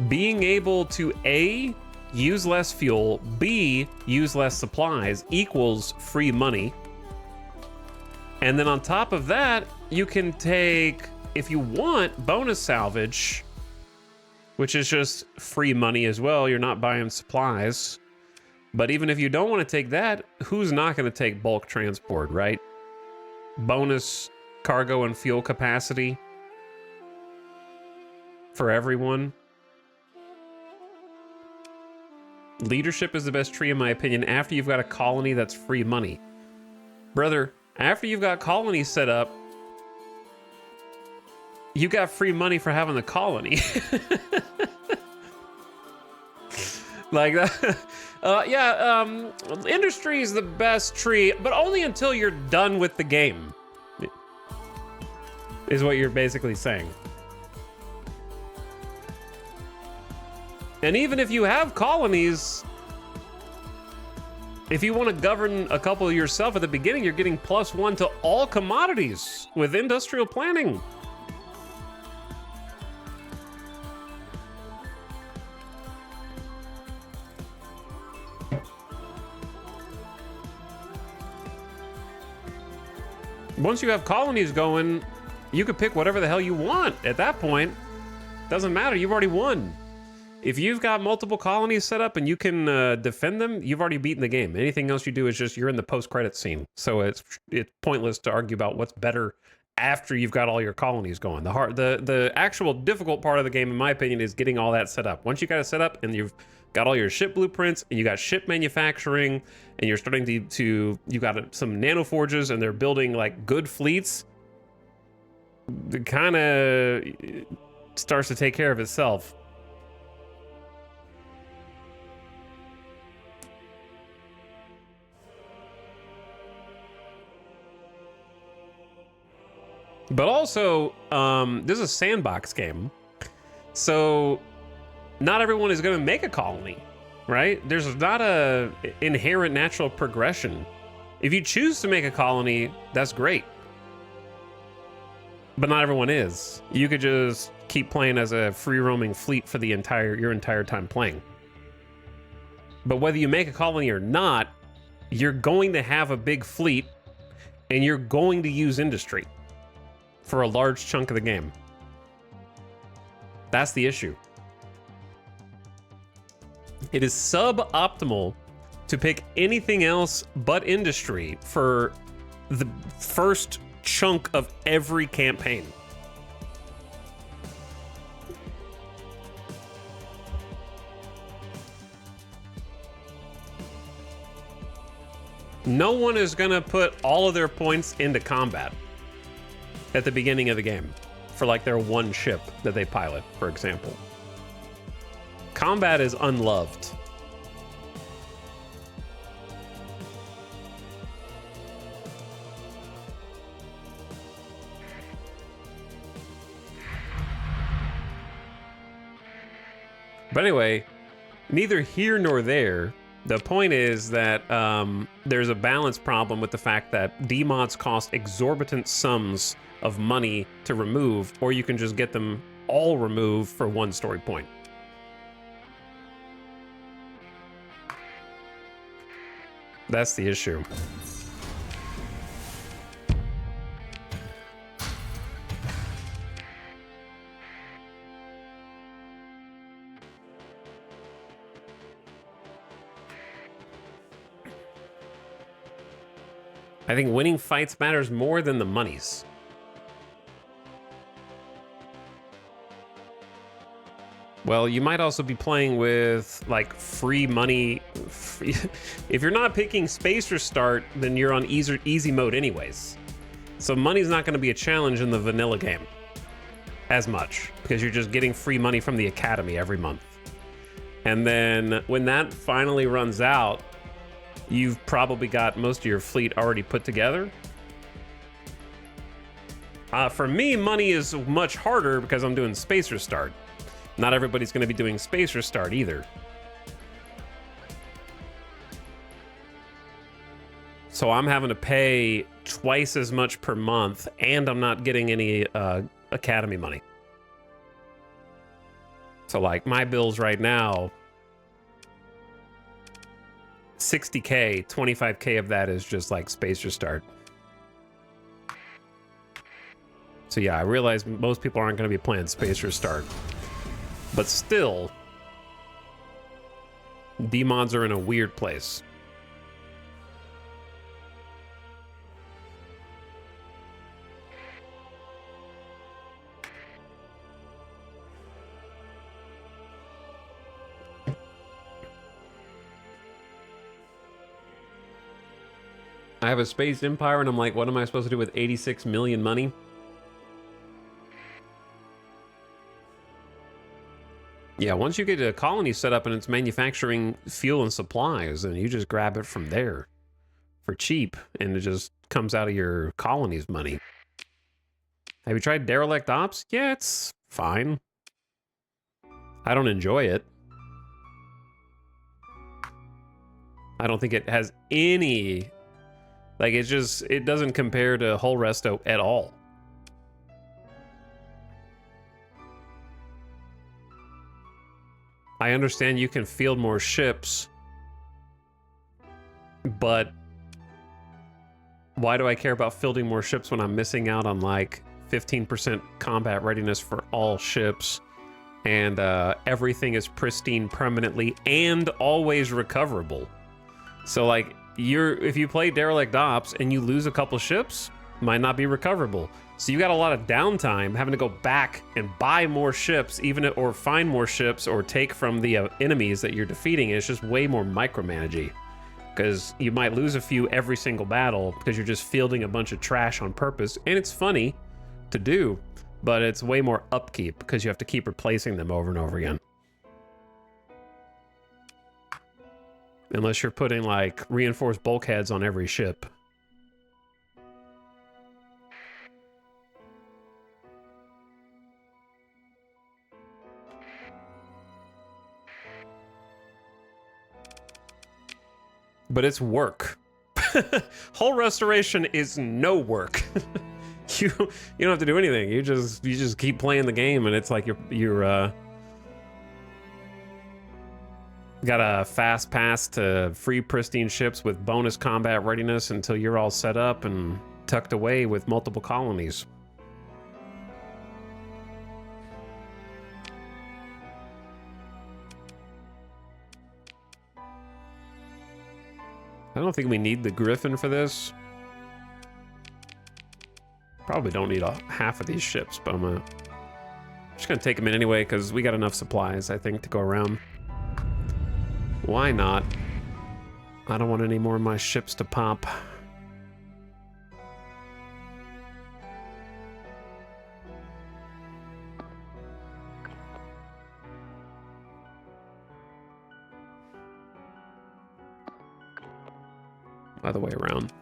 being able to A, use less fuel, B, use less supplies equals free money. And then on top of that, you can take, if you want, bonus salvage, which is just free money as well. You're not buying supplies. But even if you don't want to take that, who's not going to take bulk transport, right? Bonus cargo and fuel capacity for everyone. Leadership is the best tree, in my opinion, after you've got a colony that's free money. Brother, after you've got colonies set up, you got free money for having the colony. Like that. Industry is the best tree, but only until you're done with the game, is what you're basically saying. And even if you have colonies, if you want to govern a couple yourself at the beginning, you're getting +1 to all commodities with industrial planning. Once you have colonies going, you could pick whatever the hell you want at that point. Doesn't matter, you've already won. If you've got multiple colonies set up and you can defend them, you've already beaten the game. Anything else you do is just you're in the post-credit scene. So it's pointless to argue about what's better after you've got all your colonies going. The actual difficult part of the game, in my opinion, is getting all that set up. Once you got it set up and you've got all your ship blueprints and you got ship manufacturing and you're starting to you got some nano forges and they're building like good fleets, it kind of starts to take care of itself. But also, this is a sandbox game, so not everyone is going to make a colony. right? There's not a inherent natural progression. If you choose to make a colony, that's great. But not everyone is. You could just keep playing as a free roaming fleet for the your entire time playing. But whether you make a colony or not, you're going to have a big fleet and you're going to use industry for a large chunk of the game. That's the issue. It is suboptimal to pick anything else but industry for the first chunk of every campaign. No one is going to put all of their points into combat at the beginning of the game for like their one ship that they pilot, for example. Combat is unloved. But anyway, neither here nor there. The point is that there's a balance problem with the fact that demods cost exorbitant sums of money to remove, or you can just get them all removed for one story point. That's the issue. I think winning fights matters more than the monies. Well, you might also be playing with like free money. If you're not picking Space Restart, then you're on easy mode anyways. So money's not going to be a challenge in the vanilla game as much because you're just getting free money from the Academy every month. And then when that finally runs out, you've probably got most of your fleet already put together. For me, money is much harder because I'm doing Space Restart. Not everybody's going to be doing Space Restart either. So I'm having to pay twice as much per month, and I'm not getting any Academy money. So like my bills right now, 60K, 25K of that is just like Space Restart. So yeah, I realize most people aren't going to be playing Space Restart. But still, demods are in a weird place. I have a space empire and I'm like, what am I supposed to do with 86 million money? Yeah, once you get a colony set up and it's manufacturing fuel and supplies, and you just grab it from there for cheap, and it just comes out of your colony's money. Have you tried Derelict Ops? Yeah, it's fine. I don't enjoy it. I don't think it has any... Like, it's just... It doesn't compare to Hull Resto at all. I understand you can field more ships, but why do I care about fielding more ships when I'm missing out on like 15% combat readiness for all ships, and everything is pristine permanently and always recoverable? So like, if you play Derelict Ops and you lose a couple ships, might not be recoverable. So you got a lot of downtime having to go back and buy more ships, or find more ships, or take from the enemies that you're defeating. It's just way more micromanagey, because you might lose a few every single battle because you're just fielding a bunch of trash on purpose. And it's funny to do, but it's way more upkeep because you have to keep replacing them over and over again. Unless you're putting like reinforced bulkheads on every ship. but it's work. Hull restoration is no work. you don't have to do anything. You just keep playing the game, and it's like you're got a fast pass to free pristine ships with bonus combat readiness until you're all set up and tucked away with multiple colonies. I don't think we need the Griffin for this. Probably don't need half of these ships, but I'm just gonna take them in anyway because we got enough supplies, I think, to go around. Why not? I don't want any more of my ships to pop. Other way around.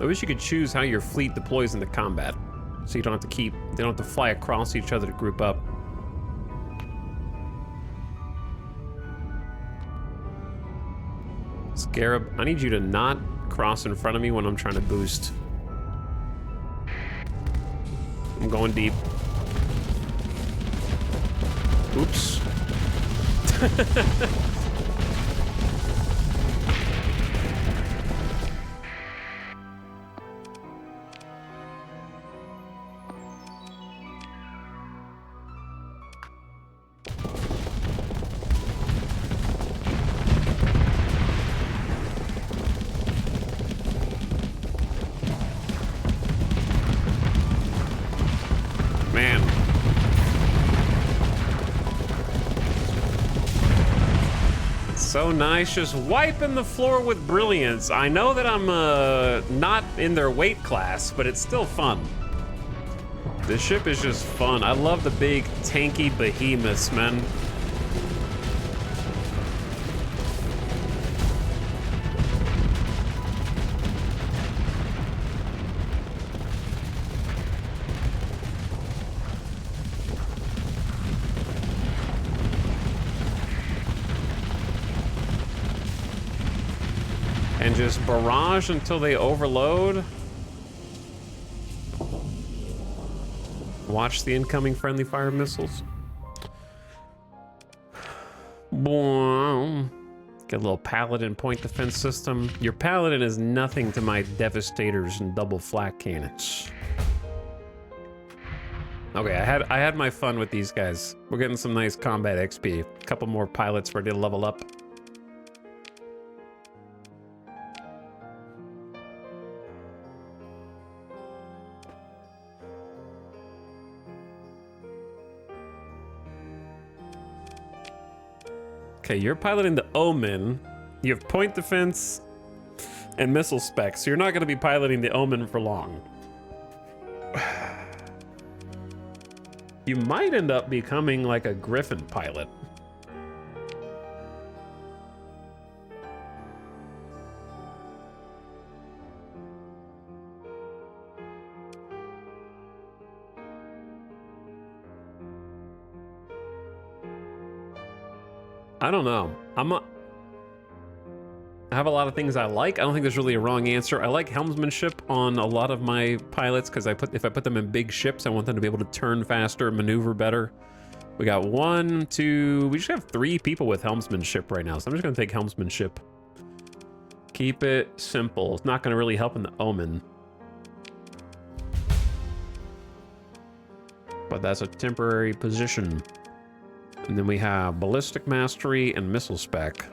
I wish you could choose how your fleet deploys into combat, so you don't have to they don't have to fly across each other to group up. Scarab, I need you to not cross in front of me when I'm trying to boost. I'm going deep. Oops. So nice, just wiping the floor with brilliance. I know that I'm not in their weight class, but it's still fun. This ship is just fun. I love the big tanky behemoths, man. And just barrage until they overload. Watch the incoming friendly fire missiles. Boom. Get a little paladin point defense system. Your paladin is nothing to my devastators and double flak cannons. Okay, I had my fun with these guys. We're getting some nice combat XP. A couple more pilots ready to level up. Okay, you're piloting the Omen. You have point defense and missile specs, so you're not going to be piloting the Omen for long. You might end up becoming like a Griffin pilot. I don't know. I have a lot of things I like. I don't think there's really a wrong answer. I like helmsmanship on a lot of my pilots because if I put them in big ships, I want them to be able to turn faster, maneuver better. We got 1, 2, we just have 3 people with helmsmanship right now, so I'm just gonna take helmsmanship. Keep it simple. It's not gonna really help in the Omen. But that's a temporary position. And then we have ballistic mastery and missile spec.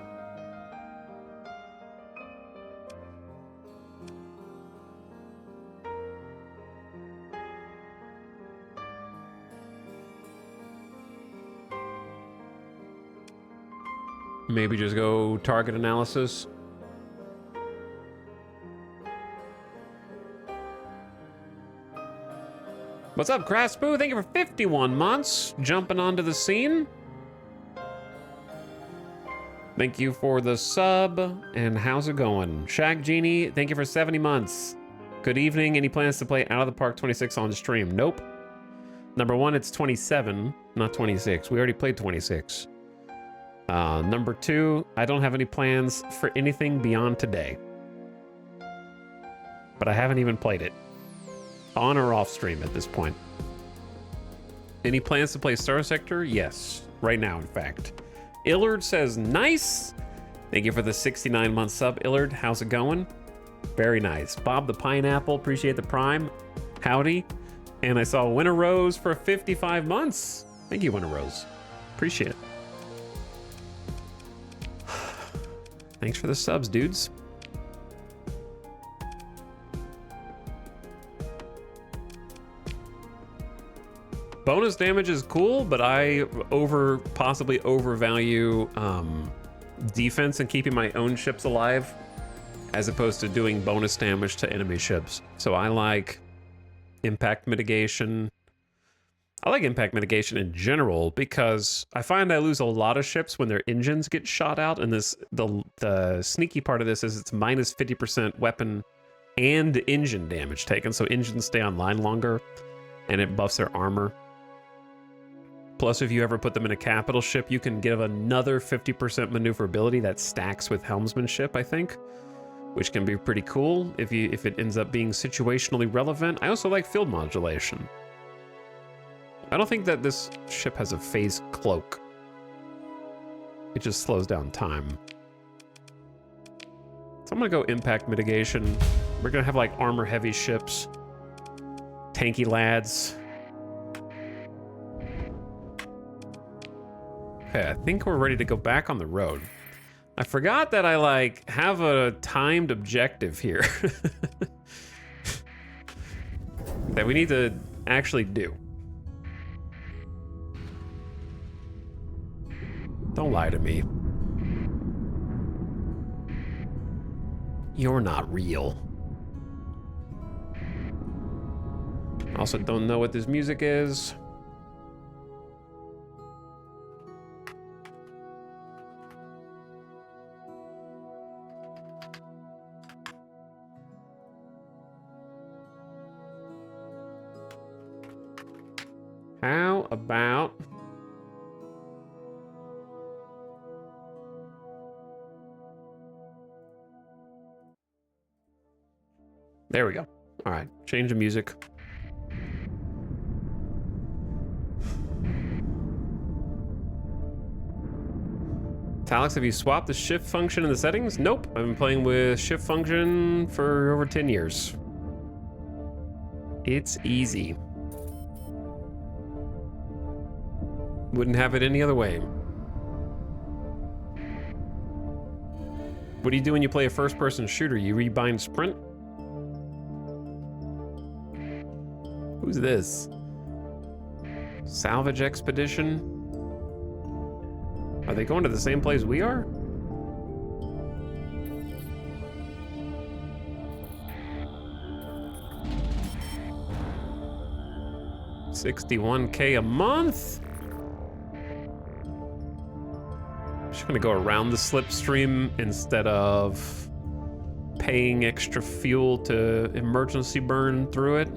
Maybe just go target analysis. What's up, Craspu? Thank you for 51 months. Jumping onto the scene. Thank you for the sub, and how's it going? Shag Genie, thank you for 70 months. Good evening. Any plans to play Out of the Park 26 on stream? Nope. Number one, it's 27, not 26. We already played 26. Number two, I don't have any plans for anything beyond today. But I haven't even played it. On or off stream at this point. Any plans to play Starsector? Yes. Right now, in fact. Illard says, nice! Thank you for the 69-month sub, Illard. How's it going? Very nice. Bob the Pineapple, appreciate the prime. Howdy. And I saw Winter Rose for 55 months. Thank you, Winter Rose. Appreciate it. Thanks for the subs, dudes. Bonus damage is cool, but I possibly overvalue defense and keeping my own ships alive as opposed to doing bonus damage to enemy ships. So I like impact mitigation. I like impact mitigation in general because I find I lose a lot of ships when their engines get shot out, and the sneaky part of this is it's minus 50% weapon and engine damage taken, so engines stay online longer and it buffs their armor. Plus, if you ever put them in a capital ship, you can give another 50% maneuverability that stacks with helmsmanship, I think, which can be pretty cool if it ends up being situationally relevant. I also like field modulation. I don't think that this ship has a phase cloak. It just slows down time. So I'm gonna go impact mitigation. We're gonna have like armor heavy ships, tanky lads. Okay, I think we're ready to go back on the road. I forgot that I like have a timed objective here that we need to actually do. Don't lie to me. You're not real. Also don't know what this music is. How about... There we go. All right, change the music. Talix, have you swapped the shift function in the settings? Nope, I've been playing with shift function for over 10 years. It's easy. Wouldn't have it any other way. What do you do when you play a first-person shooter? You rebind sprint? Who's this? Salvage Expedition? Are they going to the same place we are? $61K a month? Just gonna go around the slipstream instead of paying extra fuel to emergency burn through it.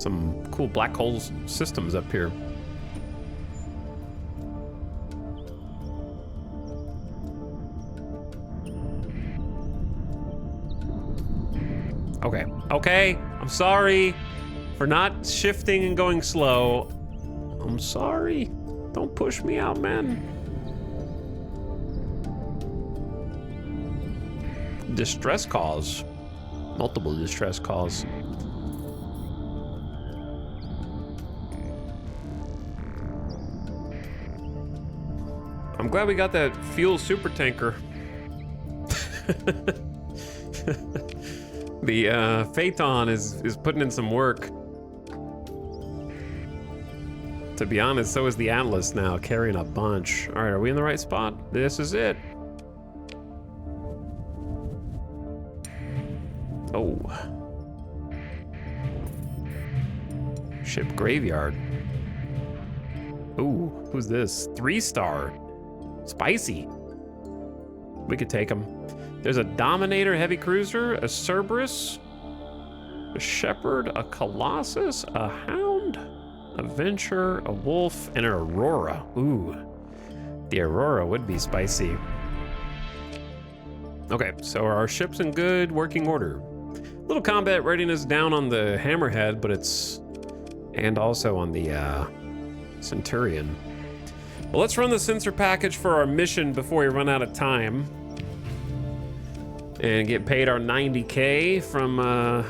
Some cool black hole systems up here. Okay, okay, I'm sorry for not shifting and going slow. I'm sorry. Don't push me out, man. Distress calls. Multiple distress calls. I'm glad we got that fuel super tanker. The Phaeton is putting in some work. To be honest, so is the Atlas now, carrying a bunch. All right, are we in the right spot? This is it. Oh. Ship graveyard. Ooh, who's this? 3-star. Spicy. We could take him. There's a Dominator heavy cruiser, a Cerberus, a Shepherd, a Colossus, a Hound, a Venture, a Wolf, and an Aurora. Ooh, the Aurora would be spicy. Okay, so our ship's in good working order. Little combat readiness down on the Hammerhead, but it's... and also on the Centurion. Well, let's run the sensor package for our mission before we run out of time. And get paid our 90K from our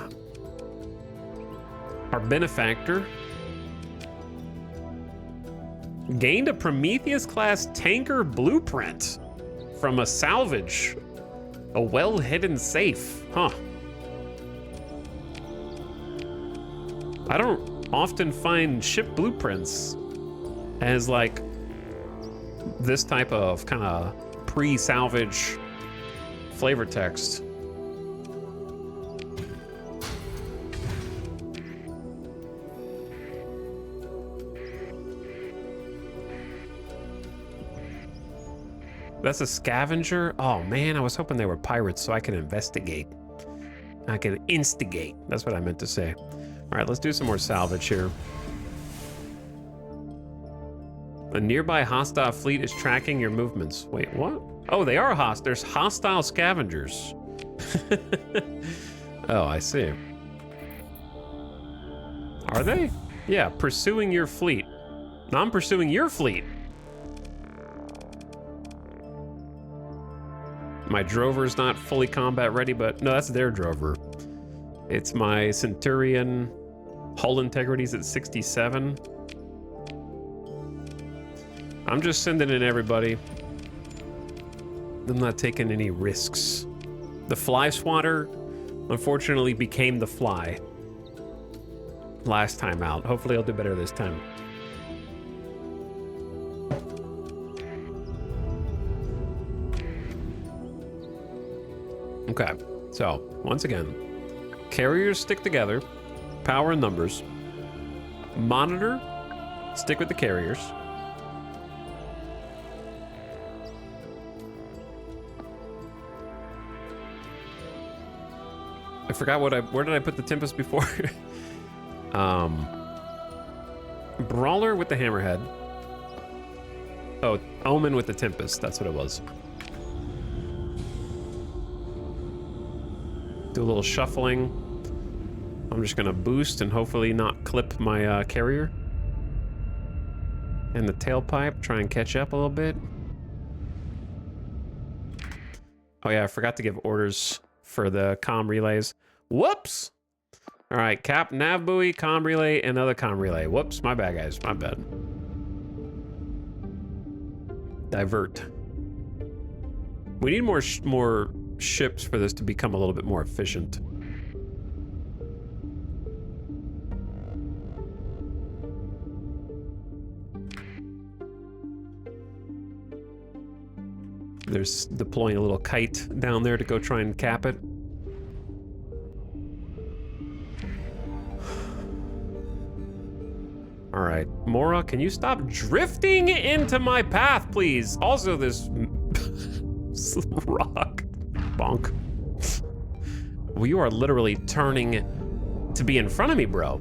benefactor. Gained a Prometheus-class tanker blueprint from a salvage. A well-hidden safe. Huh. I don't often find ship blueprints as like this type of kind of pre-salvage flavor text. That's a scavenger? Oh man, I was hoping they were pirates so I can investigate. I can instigate. That's what I meant to say. All right, let's do some more salvage here. A nearby hostile fleet is tracking your movements. Wait, what? Oh, they are hostile. There's hostile scavengers. Oh, I see. Are they? Yeah, pursuing your fleet. No, I'm pursuing your fleet. My drover's not fully combat ready, but no, that's their drover. It's my Centurion. Hull integrity's at 67. I'm just sending in everybody. I'm not taking any risks. The fly swatter, unfortunately, became the fly last time out. Hopefully I'll do better this time. Okay, so once again, carriers stick together, power and numbers. Monitor, stick with the carriers. I forgot where did I put the Tempest before? Brawler with the Hammerhead. Oh, Omen with the Tempest, that's what it was. Do a little shuffling. I'm just gonna boost and hopefully not clip my carrier. And the tailpipe, try and catch up a little bit. Oh yeah, I forgot to give orders for the comm relays. Whoops! All right, cap, nav buoy, comm relay, and another comm relay. Whoops, my bad, guys, my bad. Divert. We need more ships for this to become a little bit more efficient. There's deploying a little kite down there to go try and cap it. All right, Mora, can you stop drifting into my path, please? Also, this rock. Bonk. Well, you are literally turning to be in front of me, bro.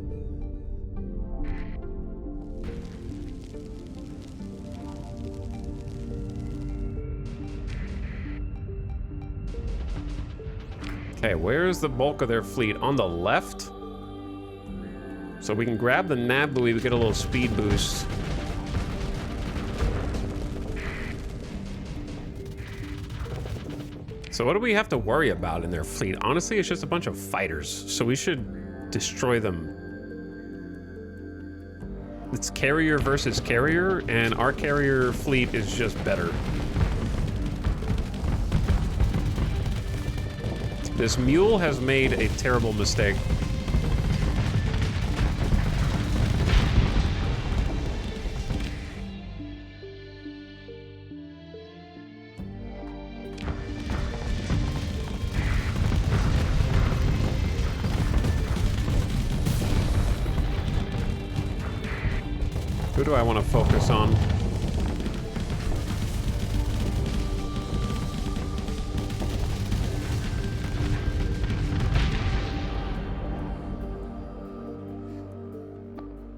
Okay, where's the bulk of their fleet? On the left? So we can grab the nav buoy, we get a little speed boost. So what do we have to worry about in their fleet? Honestly, it's just a bunch of fighters, so we should destroy them. It's carrier versus carrier, and our carrier fleet is just better. This mule has made a terrible mistake. Who do I want to focus on?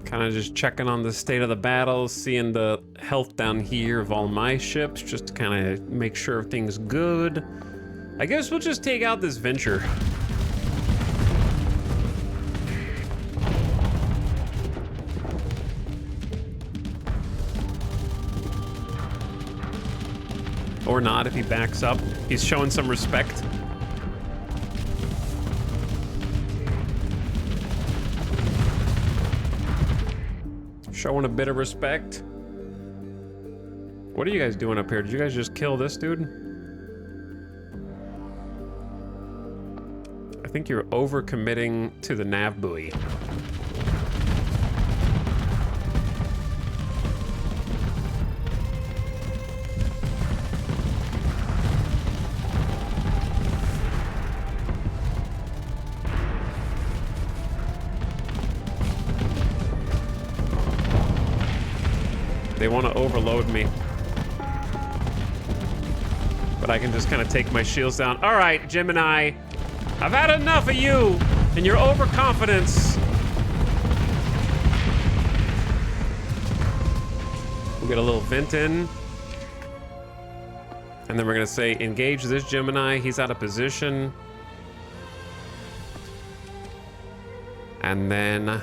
Kind of just checking on the state of the battle, seeing the health down here of all my ships, just to kind of make sure everything's good. I guess we'll just take out this Venture. Or not, if he backs up. He's showing some respect. Showing a bit of respect. What are you guys doing up here? Did you guys just kill this dude? I think you're overcommitting to the nav buoy. They want to overload me. But I can just kind of take my shields down. All right, Gemini. I've had enough of you and your overconfidence. We'll get a little vent in. And then we're going to say, engage this Gemini. He's out of position. And then...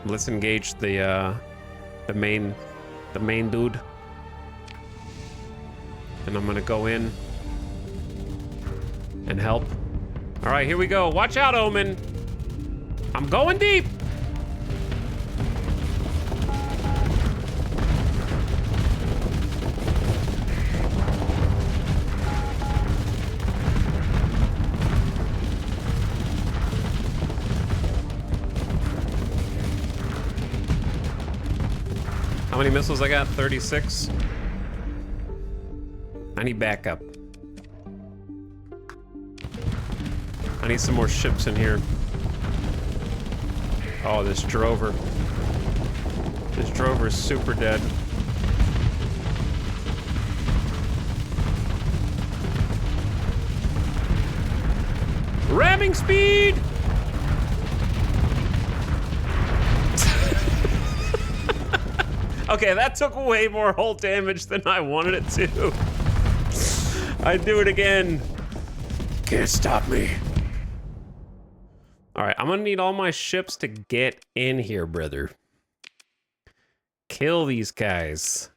let's engage the main dude. And I'm gonna go in and help. All right, here we go. Watch out, Omen. I'm going deep. How many missiles I got? 36. I need backup. I need some more ships in here. Oh, this drover. This drover is super dead. Ramming speed! Okay, that took way more hull damage than I wanted it to. I'd do it again. Can't stop me. All right, I'm gonna need all my ships to get in here, brother. Kill these guys.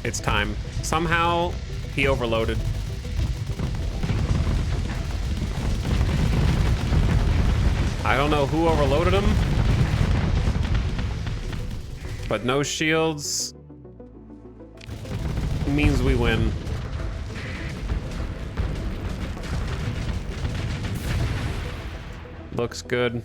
It's time. Somehow, he overloaded. I don't know who overloaded him, but no shields means we win. Looks good.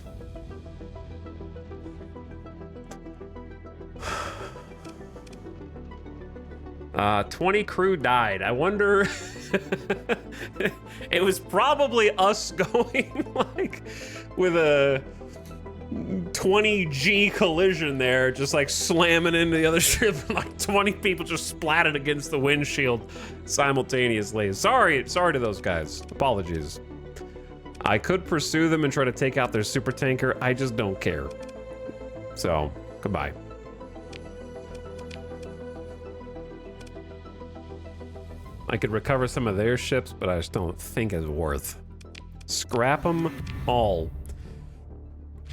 20 crew died. I wonder... It was probably us going, like, with a 20G collision there, just like slamming into the other ship, and like 20 people just splatted against the windshield simultaneously. Sorry to those guys. Apologies. I could pursue them and try to take out their super tanker. I just don't care. So, goodbye. I could recover some of their ships, but I just don't think it's worth. Scrap them all.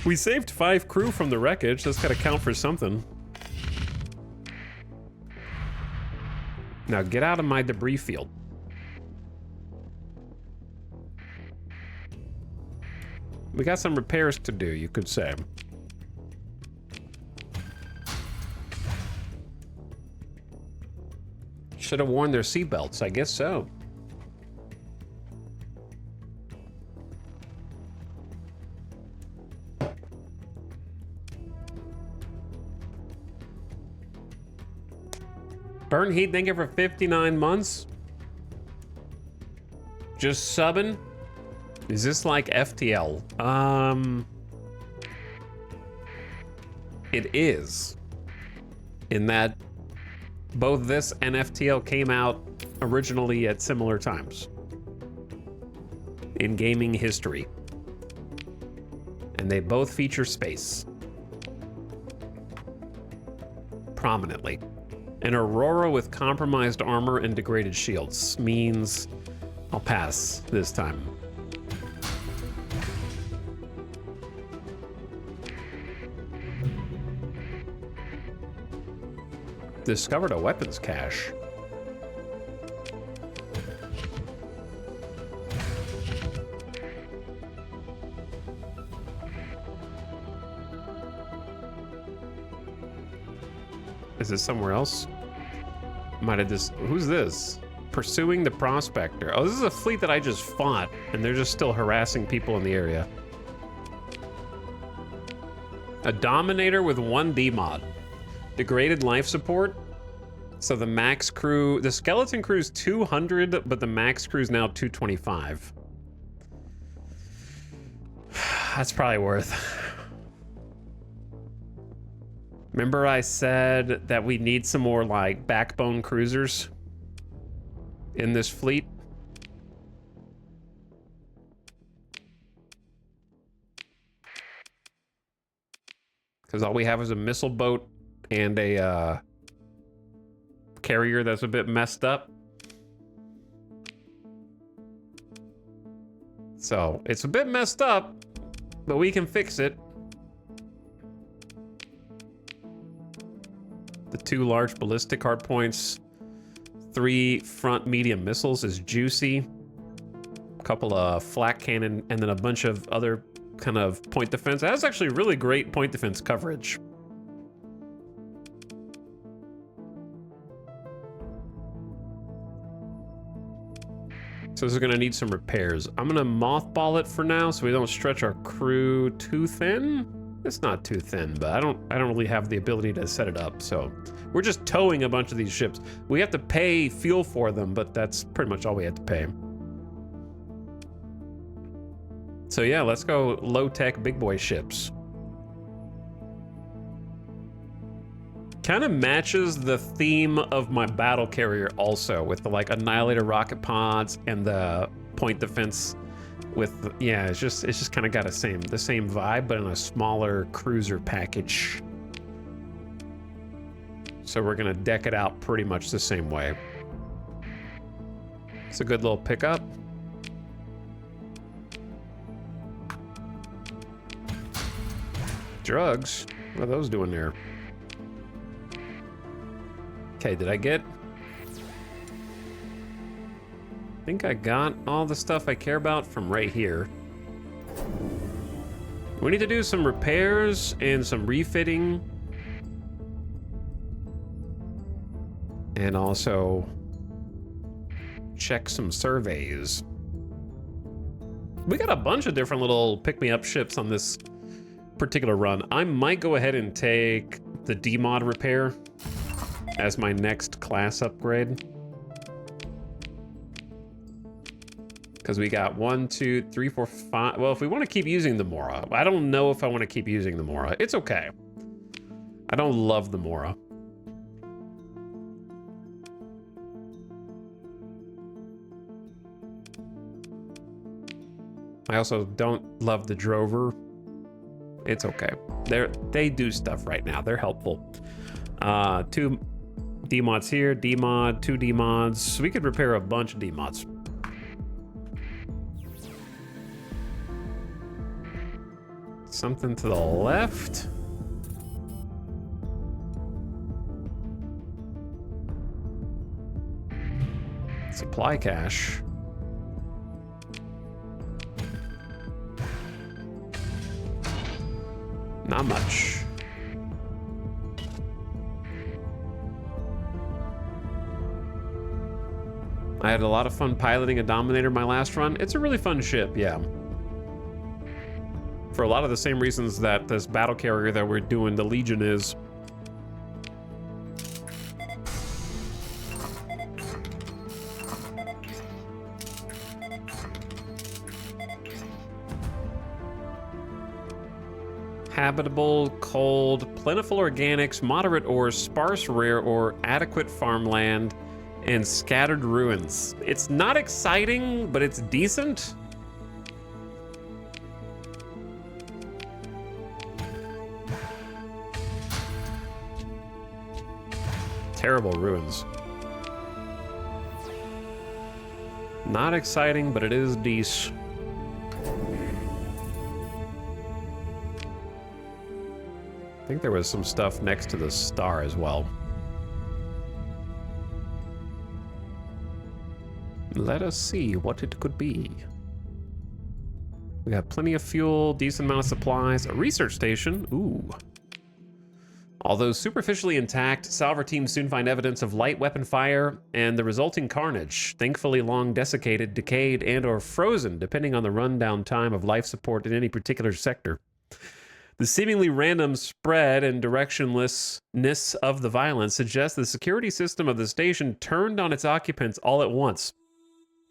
We saved 5 crew from the wreckage. That's gotta count for something. Now get out of my debris field. We got some repairs to do, you could say. Should have worn their seatbelts, I guess so. Burn Heat, thank you for 59 months. Just subbing. Is this like FTL? It is. In that both this and FTL came out originally at similar times in gaming history. And they both feature space prominently. An Aurora with compromised armor and degraded shields means I'll pass this time. Discovered a weapons cache. Is this somewhere else? Might have this. Who's this? Pursuing the Prospector. Oh, this is a fleet that I just fought, and they're just still harassing people in the area. A Dominator with 1 D-mod. Degraded life support. So the max crew, the skeleton crew's 200, but the max crew's now 225. That's probably worth. Remember I said that we need some more like backbone cruisers in this fleet? Because all we have is a missile boat and a carrier that's a bit messed up. So it's a bit messed up, but we can fix it. The 2 large ballistic hardpoints, 3 front medium missiles is juicy. A couple of flak cannon, and then a bunch of other kind of point defense. It has actually really great point defense coverage. So this is gonna need some repairs. I'm gonna mothball it for now so we don't stretch our crew too thin. It's not too thin, but I don't really have the ability to set it up, so we're just towing a bunch of these ships. We have to pay fuel for them, but that's pretty much all we have to pay. So yeah, let's go low-tech big boy ships. Kind of matches the theme of my battle carrier also, with the like Annihilator rocket pods and the point defense. With yeah, it's just kind of got the same vibe, but in a smaller cruiser package. So we're gonna deck it out pretty much the same way. It's a good little pickup. Drugs? What are those doing there? Okay, did I get? I think I got all the stuff I care about from right here. We need to do some repairs and some refitting. And also check some surveys. We got a bunch of different little pick-me-up ships on this particular run. I might go ahead and take the D-mod repair as my next class upgrade. Because we got 1, 2, 3, 4, 5. Well, if we want to keep using the Mora, I don't know if I want to keep using the Mora. It's okay. I don't love the Mora. I also don't love the Drover. It's okay. They do stuff right now. They're helpful. 2 D-mods here, D-mod, 2 D-mods. We could repair a bunch of D-mods. Something to the left. Supply cache. Not much. I had a lot of fun piloting a Dominator my last run. It's a really fun ship, yeah. For a lot of the same reasons that this battle carrier that we're doing, the Legion, is. Habitable, cold, plentiful organics, moderate ores, sparse rare ore, adequate farmland, and scattered ruins. It's not exciting, but it's decent. Terrible ruins. Not exciting, but it is decent. I think there was some stuff next to the star as well. Let us see what it could be. We got plenty of fuel, decent amount of supplies, a research station. Ooh. Although superficially intact, Salver teams soon find evidence of light weapon fire and the resulting carnage, thankfully long desiccated, decayed, and or frozen, depending on the rundown time of life support in any particular sector. The seemingly random spread and directionlessness of the violence suggests the security system of the station turned on its occupants all at once.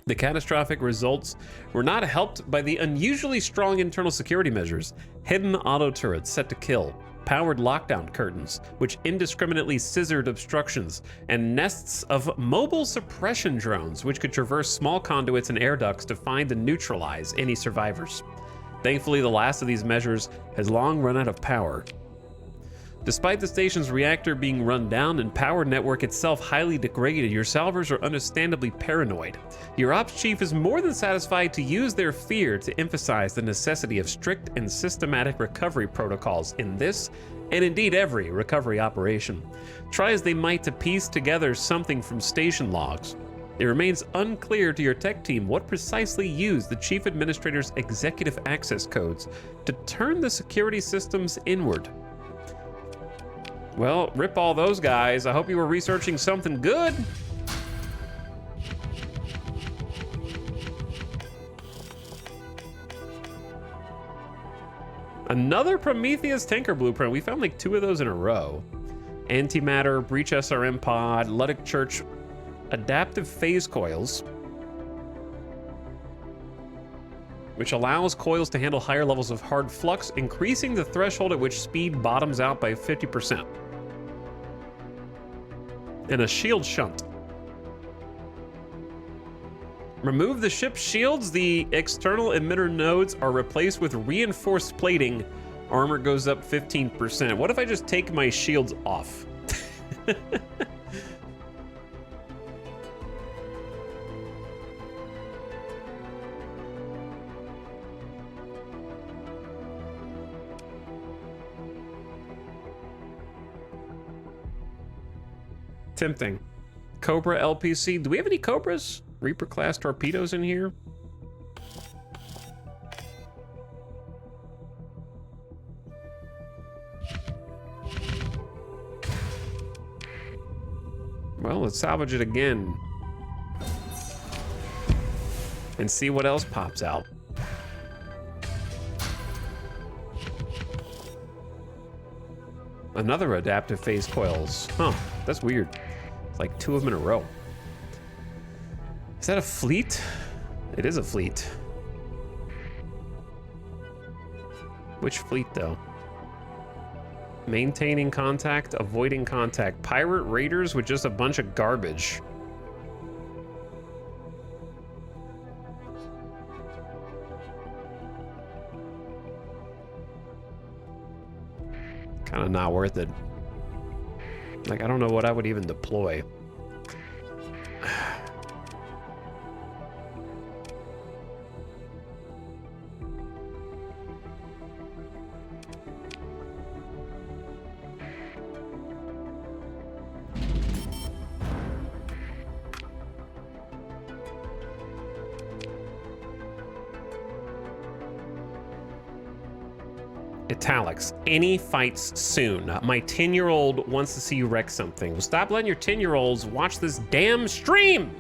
The catastrophic results were not helped by the unusually strong internal security measures, hidden auto turrets set to kill, powered lockdown curtains, which indiscriminately scissored obstructions, and nests of mobile suppression drones, which could traverse small conduits and air ducts to find and neutralize any survivors. Thankfully, the last of these measures has long run out of power. Despite the station's reactor being run down and power network itself highly degraded, your salvers are understandably paranoid. Your ops chief is more than satisfied to use their fear to emphasize the necessity of strict and systematic recovery protocols in this, and indeed every, recovery operation. Try as they might to piece together something from station logs. It remains unclear to your tech team what precisely used the chief administrator's executive access codes to turn the security systems inward. Well, rip all those guys. I hope you were researching something good. Another Prometheus tanker blueprint. We found like 2 of those in a row. Antimatter, Breach SRM pod, Luddic Church, adaptive phase coils, which allows coils to handle higher levels of hard flux, increasing the threshold at which speed bottoms out by 50%. And a shield shunt. Remove the ship's shields. The external emitter nodes are replaced with reinforced plating. Armor goes up 15%. What if I just take my shields off? Tempting. Cobra LPC. Do we have any Cobras? Reaper class torpedoes in here? Well, let's salvage it again and see what else pops out. Another adaptive phase coils. Huh, that's weird. It's like 2 of them in a row. Is that a fleet? It is a fleet. Which fleet, though? Maintaining contact, avoiding contact. Pirate raiders with just a bunch of garbage. Kind of not worth it. Like, I don't know what I would even deploy. Italics. Any fights soon. My 10-year-old wants to see you wreck something. Well, stop letting your 10-year-olds watch this damn stream!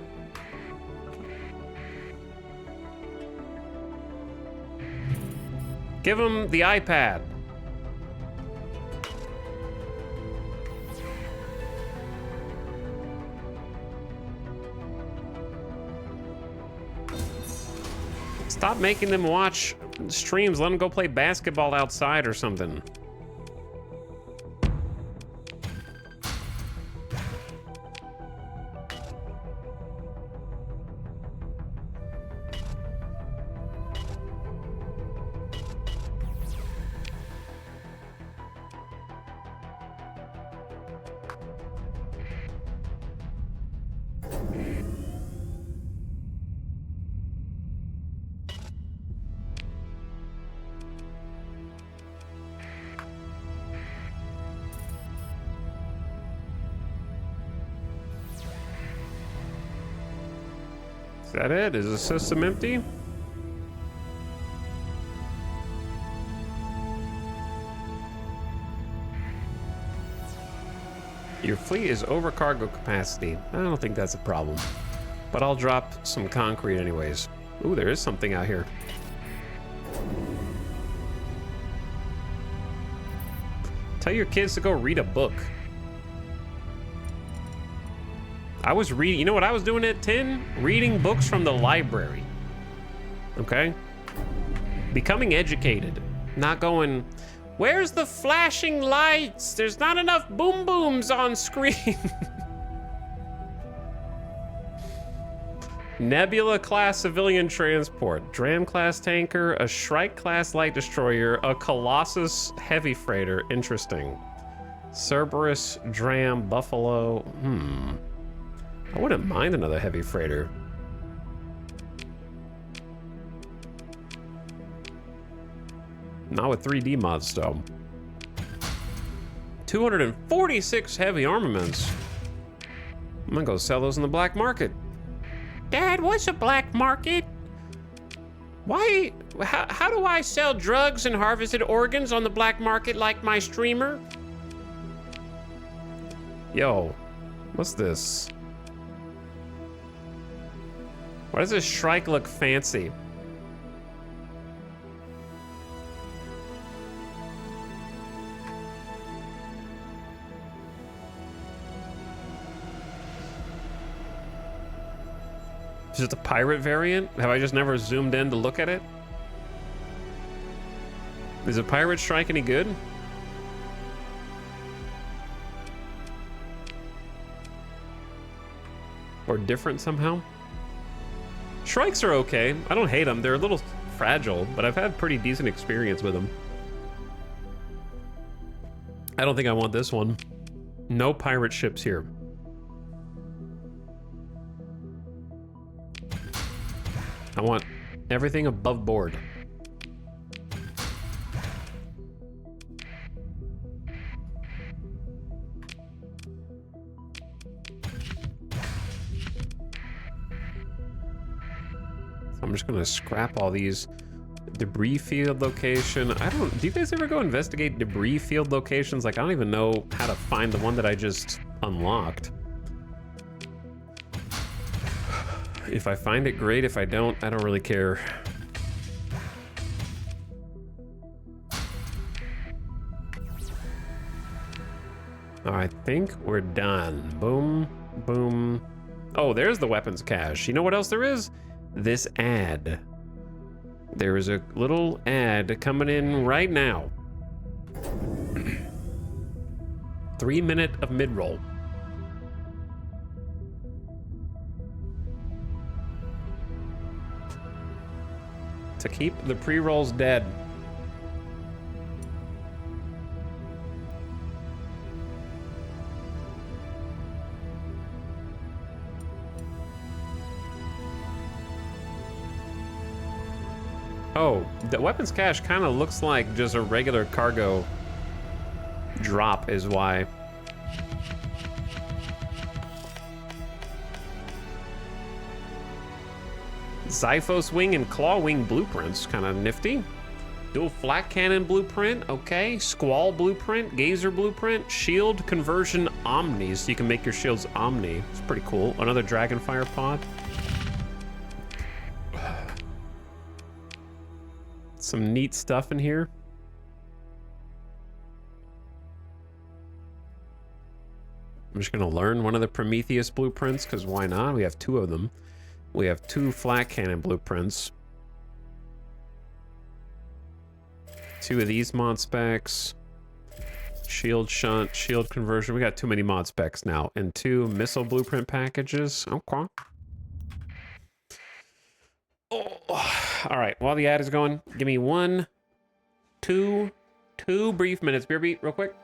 Give them the iPad. Stop making them watch streams. Let them go play basketball outside or something. Is that it? Is the system empty? Your fleet is over cargo capacity. I don't think that's a problem. But I'll drop some concrete anyways. Ooh, there is something out here. Tell your kids to go read a book. I was reading, you know what I was doing at 10? Reading books from the library. Okay? Becoming educated. Not going, where's the flashing lights? There's not enough boom booms on screen. Nebula class civilian transport, Dram class tanker, a Shrike class light destroyer, a Colossus heavy freighter. Interesting. Cerberus, Dram, Buffalo. I wouldn't mind another heavy freighter. Not with 3D mods, though. 246 heavy armaments. I'm gonna go sell those in the black market. Dad, what's a black market? Why? How do I sell drugs and harvested organs on the black market like my streamer? Yo, what's this? Why does this Shrike look fancy? Is it the pirate variant? Have I just never zoomed in to look at it? Is a pirate Shrike any good? Or different somehow? Shrikes are okay. I don't hate them. They're a little fragile, but I've had pretty decent experience with them. I don't think I want this one. No pirate ships here. I want everything above board. I'm just gonna scrap all these. Debris field location. Do you guys ever go investigate debris field locations? Like, I don't even know how to find the one that I just unlocked. If I find it, great. If I don't really care. I think we're done. Boom, boom. Oh, there's the weapons cache. You know what else there is? This ad. There is a little ad coming in right now. 3 minute of mid-roll. To keep the pre-rolls dead. Oh, the weapons cache kind of looks like just a regular cargo drop is why. Xiphos wing and claw wing blueprints, kind of nifty. Dual flak cannon blueprint, okay. Squall blueprint, gazer blueprint, shield conversion omni, so you can make your shields omni. It's pretty cool. Another dragonfire pod. Some neat stuff in here. I'm just gonna learn one of the Prometheus blueprints, because why not? We have 2 of them. We have 2 flak cannon blueprints. 2 of these mod specs. Shield shunt, shield conversion. We got too many mod specs now. And 2 missile blueprint packages. Okay. Oh. All right, while the ad is going, give me 2 brief minutes. Beer beat, real quick.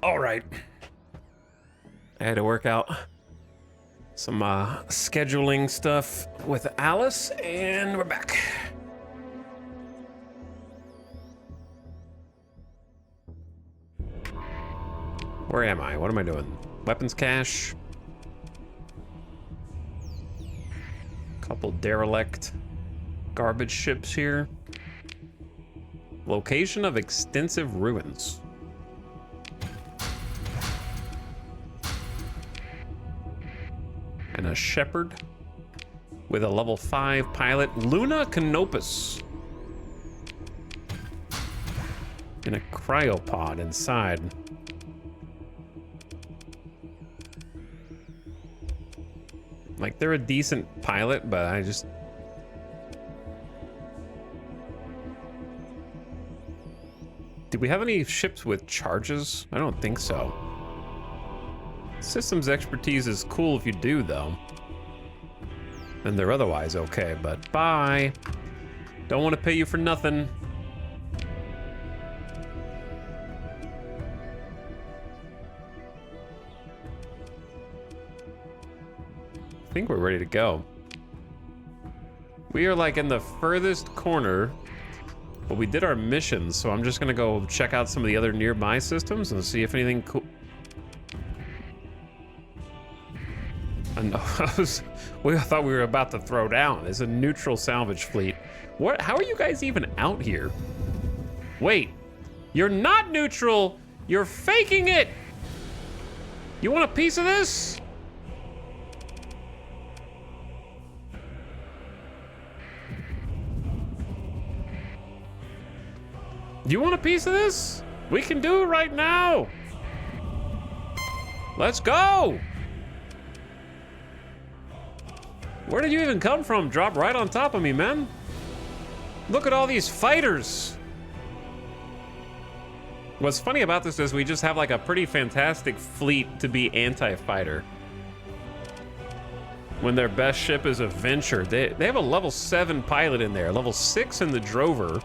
All right. I had to work out some scheduling stuff with Alice, and we're back. Where am I? What am I doing? Weapons cache. Couple derelict garbage ships here. Location of extensive ruins. And a shepherd with a level 5 pilot, Luna Canopus. In a cryopod inside. Like, they're a decent pilot, but I just... Did we have any ships with charges? I don't think so. Systems expertise is cool if you do, though. And they're otherwise okay, but bye. Don't want to pay you for nothing. I think we're ready to go. We are like in the furthest corner, but we did our mission, so I'm just gonna go check out some of the other nearby systems and see if anything cool. I know, we thought we were about to throw down. It's a neutral salvage fleet. What? How are you guys even out here? Wait, you're not neutral. You're faking it. You want a piece of this? You want a piece of this? We can do it right now. Let's go. Where did you even come from? Drop right on top of me, man. Look at all these fighters. What's funny about this is we just have like a pretty fantastic fleet to be anti-fighter. When their best ship is a Venture. They have a level 7 pilot in there, level 6 in the Drover.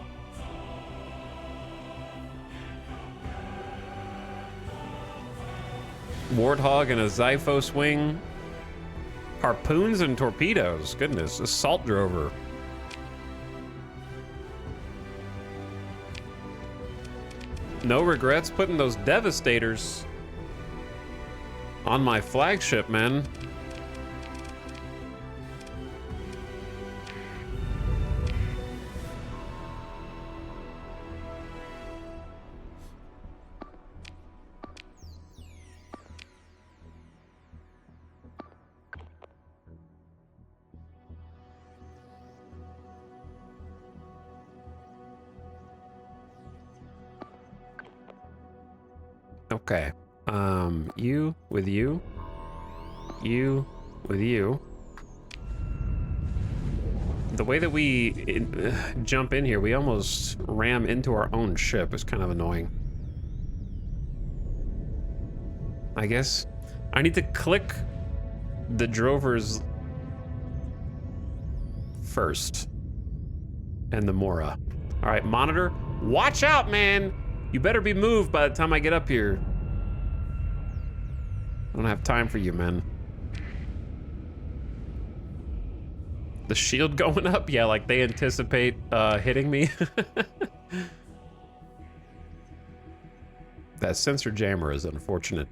Warthog and a Xiphos wing. Harpoons and torpedoes. Goodness, assault drover. No regrets putting those devastators on my flagship, man. Okay, you with you with you. The way that we jump in here, we almost ram into our own ship. It's kind of annoying. I guess I need to click the drovers first and the Mora. All right, monitor, watch out, man. You better be moved by the time I get up here. I don't have time for you, man. The shield going up? Yeah, like they anticipate hitting me. That sensor jammer is unfortunate.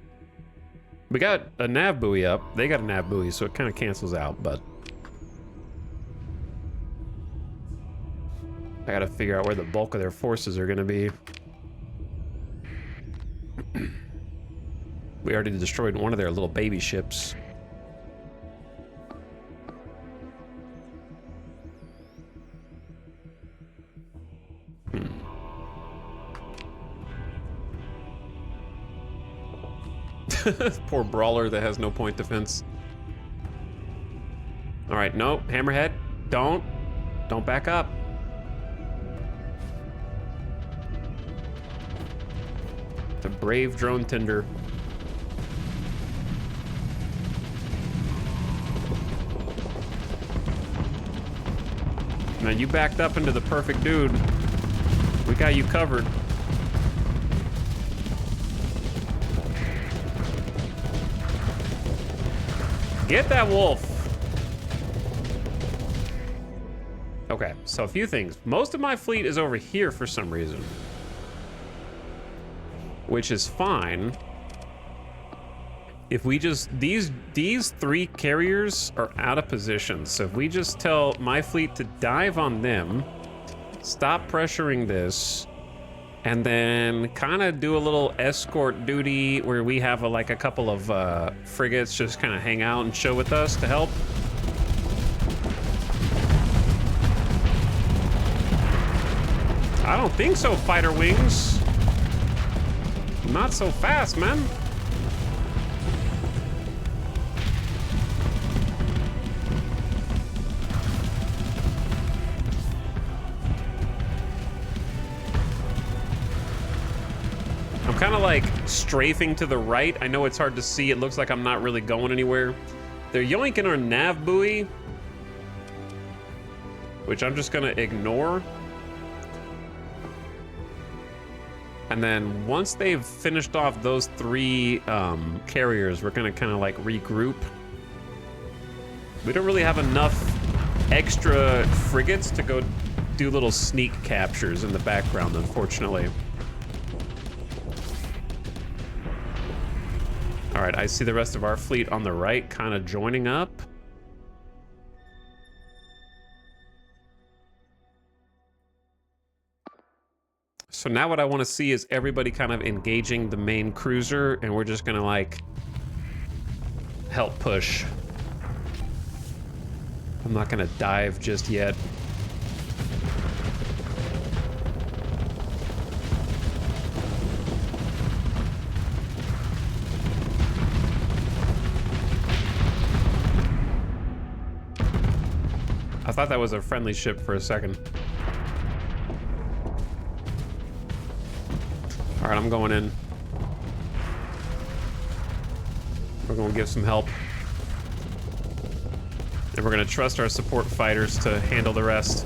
We got a nav buoy up. They got a nav buoy, so it kind of cancels out, but... I gotta figure out where the bulk of their forces are gonna be. We already destroyed one of their little baby ships. Poor brawler that has no point defense. All right, no, Hammerhead, don't back up. The brave drone tender. Man, you backed up into the perfect dude. We got you covered. Get that wolf. Okay, so a few things. Most of my fleet is over here for some reason, which is fine. If we just, these 3 carriers are out of position. So if we just tell my fleet to dive on them, stop pressuring this, And then kind of do a little escort duty where we have like a couple of frigates just kind of hang out and chill with us to help. I don't think so, fighter wings. Not so fast, man. I'm kind of like strafing to the right. I know it's hard to see. It looks like I'm not really going anywhere. They're yoinking our nav buoy, which I'm just gonna ignore. And then once they've finished off those 3 carriers, we're gonna kind of like regroup. We don't really have enough extra frigates to go do little sneak captures in the background, unfortunately. All right, I see the rest of our fleet on the right kind of joining up. So now what I want to see is everybody kind of engaging the main cruiser, and we're just gonna like help push. I'm not gonna dive just yet. I thought that was a friendly ship for a second. All right, I'm going in. We're gonna give some help. And we're gonna trust our support fighters to handle the rest.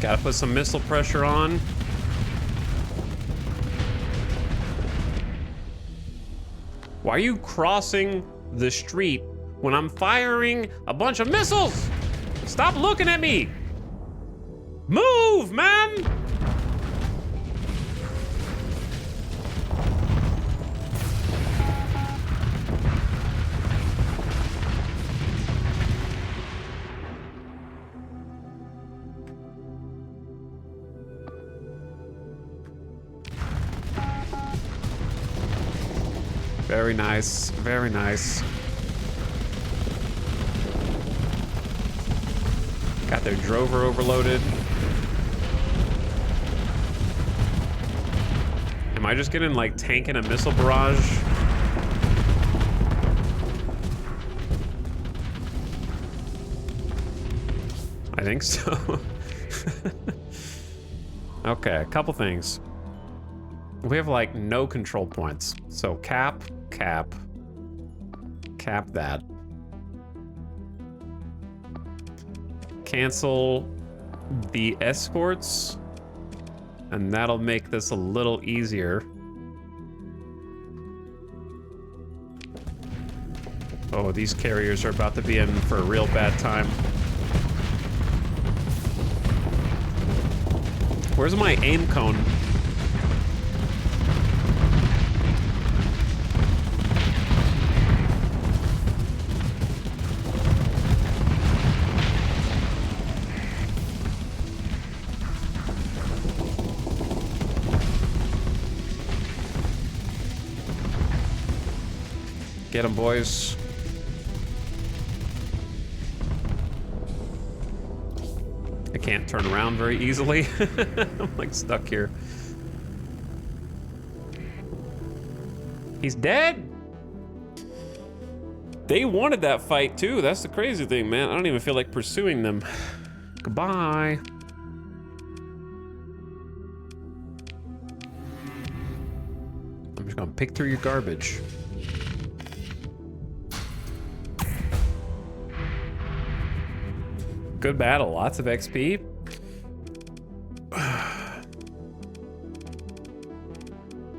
Gotta put some missile pressure on. Why are you crossing the street when I'm firing a bunch of missiles? Stop looking at me! Move, man! Very nice, very nice. Got their drover overloaded. Am I just getting like tanking a missile barrage? I think so. Okay, a couple things. We have like no control points. So cap that. Cancel the escorts, and that'll make this a little easier. Oh, these carriers are about to be in for a real bad time. Where's my aim cone? Get them, boys. I can't turn around very easily. I'm like stuck here. He's dead. They wanted that fight too. That's the crazy thing, man. I don't even feel like pursuing them. Goodbye. I'm just gonna pick through your garbage. Good battle, lots of XP.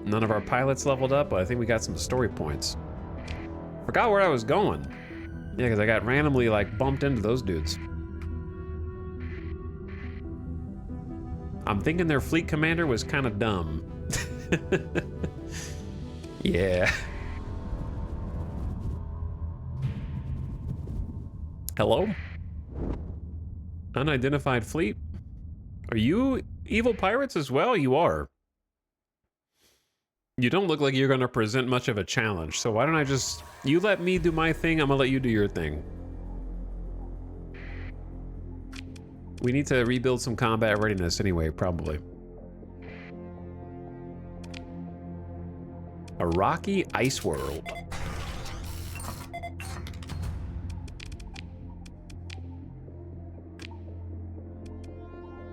None of our pilots leveled up, but I think we got some story points. Forgot where I was going. Yeah, because I got randomly like bumped into those dudes. I'm thinking their fleet commander was kind of dumb. Yeah. Hello? Unidentified fleet? Are you evil pirates as well? You are. You don't look like you're going to present much of a challenge, so why don't I just... You let me do my thing, I'm going to let you do your thing. We need to rebuild some combat readiness anyway, probably. A rocky ice world.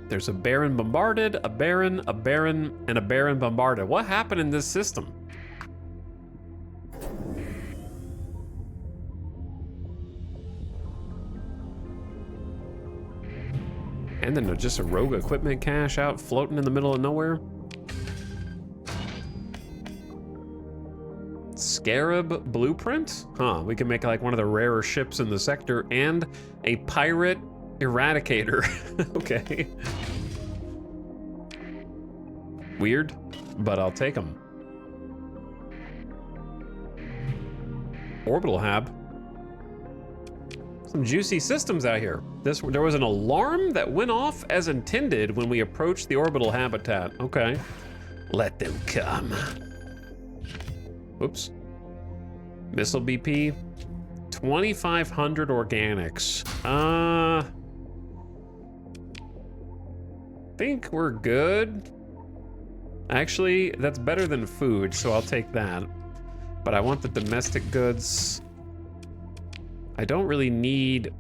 There's a baron bombarded, a baron, and a baron bombarded. What happened in this system? And then just a rogue equipment cache out floating in the middle of nowhere. Scarab blueprint? Huh, we can make like one of the rarer ships in the sector and a pirate eradicator. Okay. Weird, but I'll take them. Orbital hab. Some juicy systems out here. There was an alarm that went off as intended when we approached the orbital habitat. Okay. Let them come. Oops. Missile BP. 2,500 organics. Think we're good. Actually, that's better than food, so I'll take that. But I want the domestic goods. I don't really need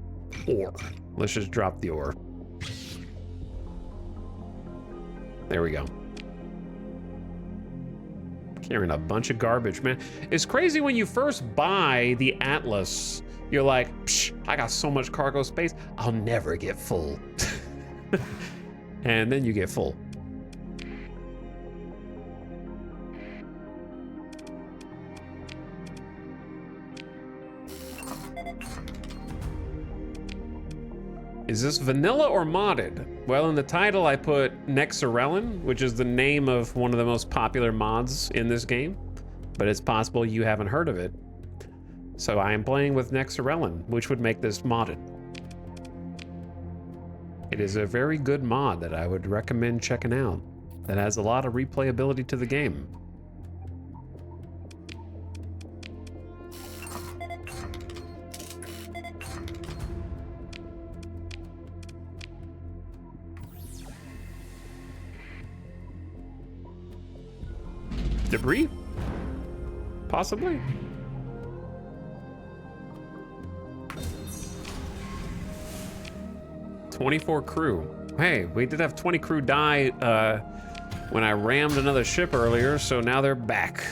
ore. Let's just drop the ore. There we go. Carrying a bunch of garbage, man. It's crazy when you first buy the Atlas. You're like, psh, I got so much cargo space, I'll never get full. And then you get full. Is this vanilla or modded? Well, in the title I put Nexerelin, which is the name of one of the most popular mods in this game, but it's possible you haven't heard of it. So I am playing with Nexerelin, which would make this modded. It is a very good mod that I would recommend checking out, that has a lot of replayability to the game. Debris? Possibly. "24 crew. Hey, we did have 20 crew die when I rammed another ship earlier, so now they're back.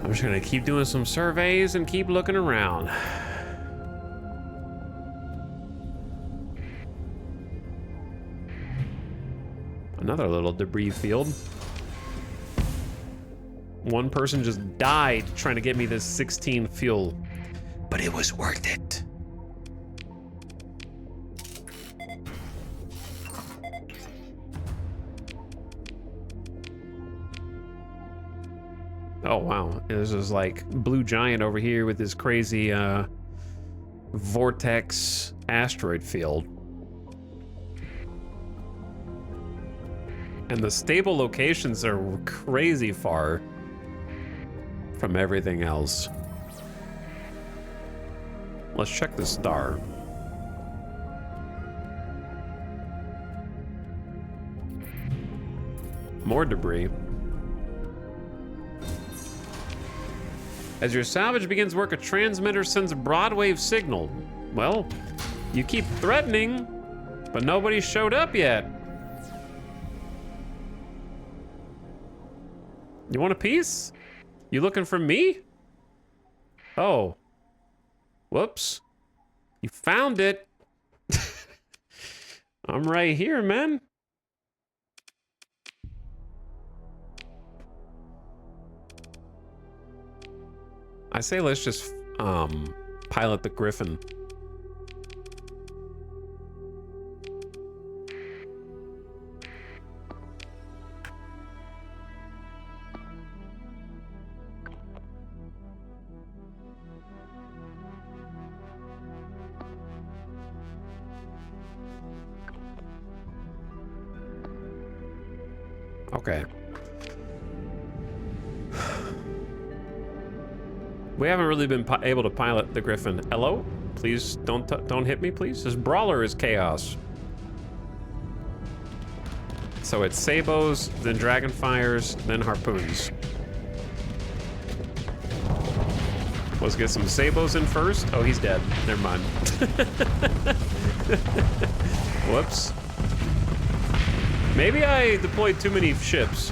I'm just gonna keep doing some surveys and keep looking around. Another little debris field. One person just died trying to get me this 16 fuel, but it was worth it. Oh wow, this is like Blue Giant over here with this crazy vortex asteroid field. And the stable locations are crazy far from everything else. Let's check the star. More debris. As your salvage begins work, a transmitter sends a broadwave signal. Well, you keep threatening, but nobody showed up yet. You want a piece? You looking for me? Oh. Whoops. You found it. I'm right here, man. I say let's just pilot the Griffin. Okay. We haven't really been able to pilot the Griffin. Hello? Please don't hit me, please. This brawler is chaos. So it's sabos, then dragonfires, then harpoons. Let's get some sabos in first. Oh, he's dead. Never mind. Whoops. Maybe I deployed too many ships.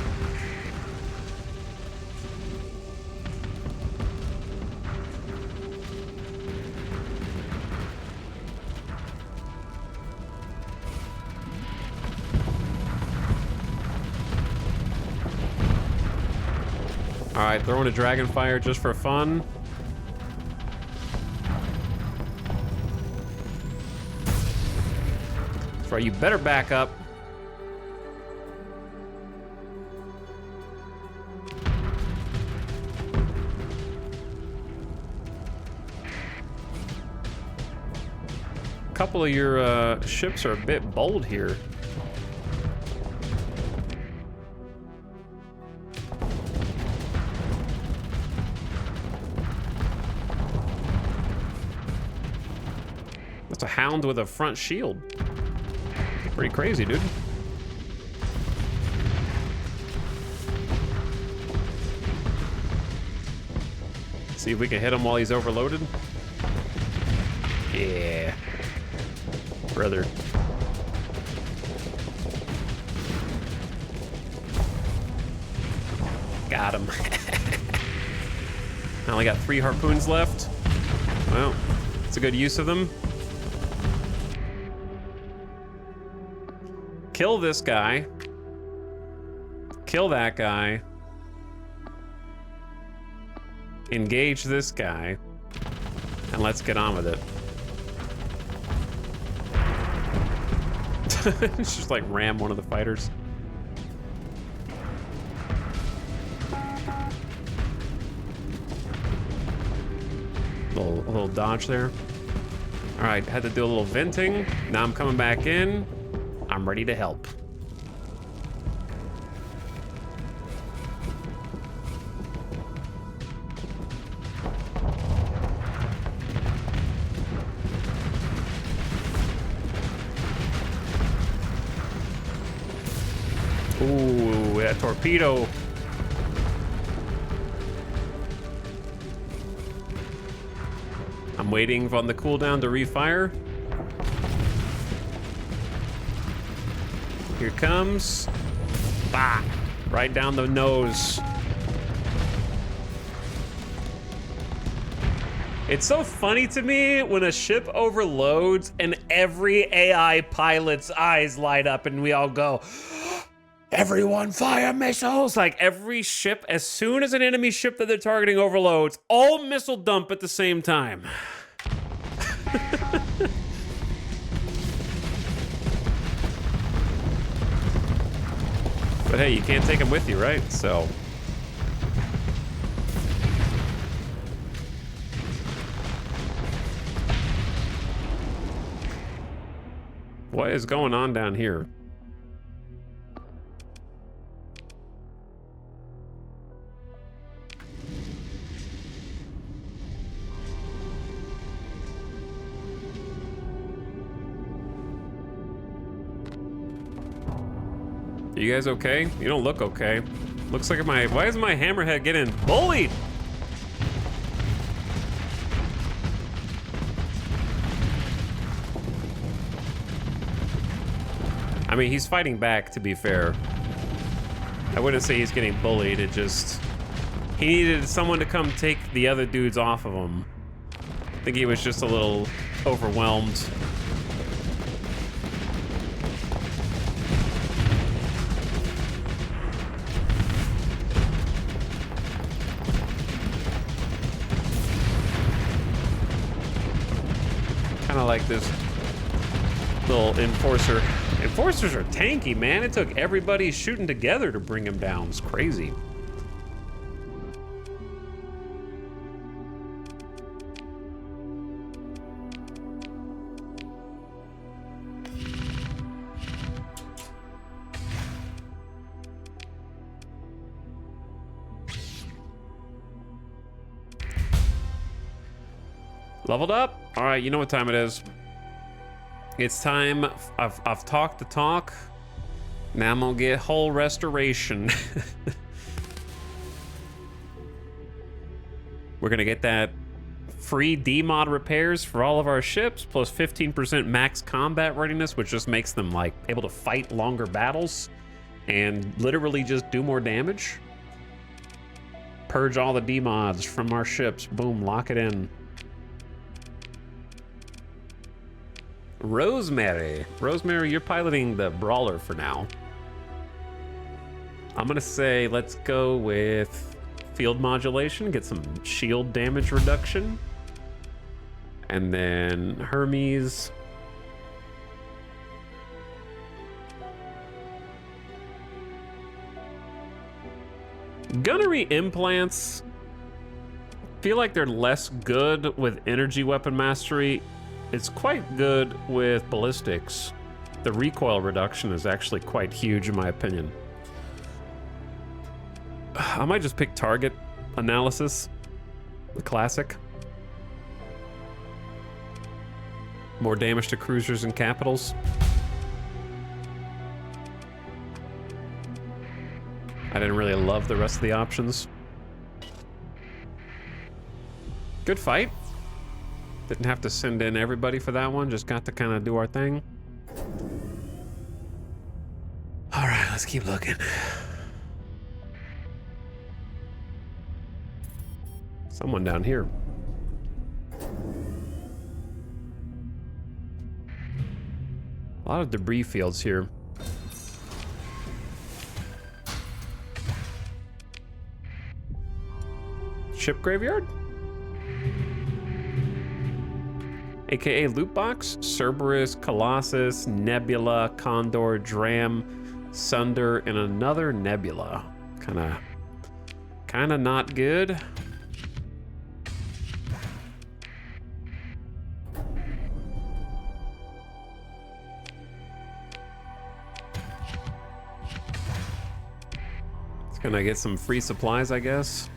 All right, throwing a dragonfire just for fun. That's right, you better back up. A couple of your ships are a bit bold here. That's a hound with a front shield. Pretty crazy, dude. See if we can hit him while he's overloaded. Yeah. Brother. Got him. I only got 3 harpoons left. Well, it's a good use of them. Kill this guy. Kill that guy. Engage this guy. And let's get on with it. It's just like ram one of the fighters. A little dodge there. All right, had to do a little venting. Now I'm coming back in. I'm ready to help. Ooh, that torpedo. I'm waiting on the cooldown to refire. Here comes. Bah! Right down the nose. It's so funny to me when a ship overloads and every AI pilot's eyes light up and we all go, everyone fire missiles! Like every ship, as soon as an enemy ship that they're targeting overloads, all missile dump at the same time. But hey, you can't take them with you, right? So. What is going on down here? You guys okay? You don't look okay. Looks like why is my hammerhead getting bullied? I mean, he's fighting back, to be fair. I wouldn't say he's getting bullied, it just... He needed someone to come take the other dudes off of him. I think he was just a little overwhelmed. Kind of like this little enforcer. Enforcers are tanky, man. It took everybody shooting together to bring him down. It's crazy. Leveled up. All right, you know what time it is. It's time. I've talked the talk. Now I'm gonna get hull restoration. We're gonna get that free D-mod repairs for all of our ships, plus 15% max combat readiness, which just makes them like able to fight longer battles and literally just do more damage. Purge all the D-mods from our ships. Boom, lock it in. Rosemary. Rosemary, you're piloting the Brawler for now. I'm gonna say let's go with field modulation, get some shield damage reduction. And then Hermes. Gunnery implants feel like they're less good with energy weapon mastery. It's quite good with ballistics. The recoil reduction is actually quite huge in my opinion. I might just pick target analysis, the classic. More damage to cruisers and capitals. I didn't really love the rest of the options. Good fight. Didn't have to send in everybody for that one, just got to kind of do our thing. All right, let's keep looking. Someone down here. A lot of debris fields here. Ship graveyard? AKA loot box? Cerberus, Colossus, Nebula, Condor, Dram, Sunder, and another Nebula. Kinda not good. It's gonna get some free supplies, I guess.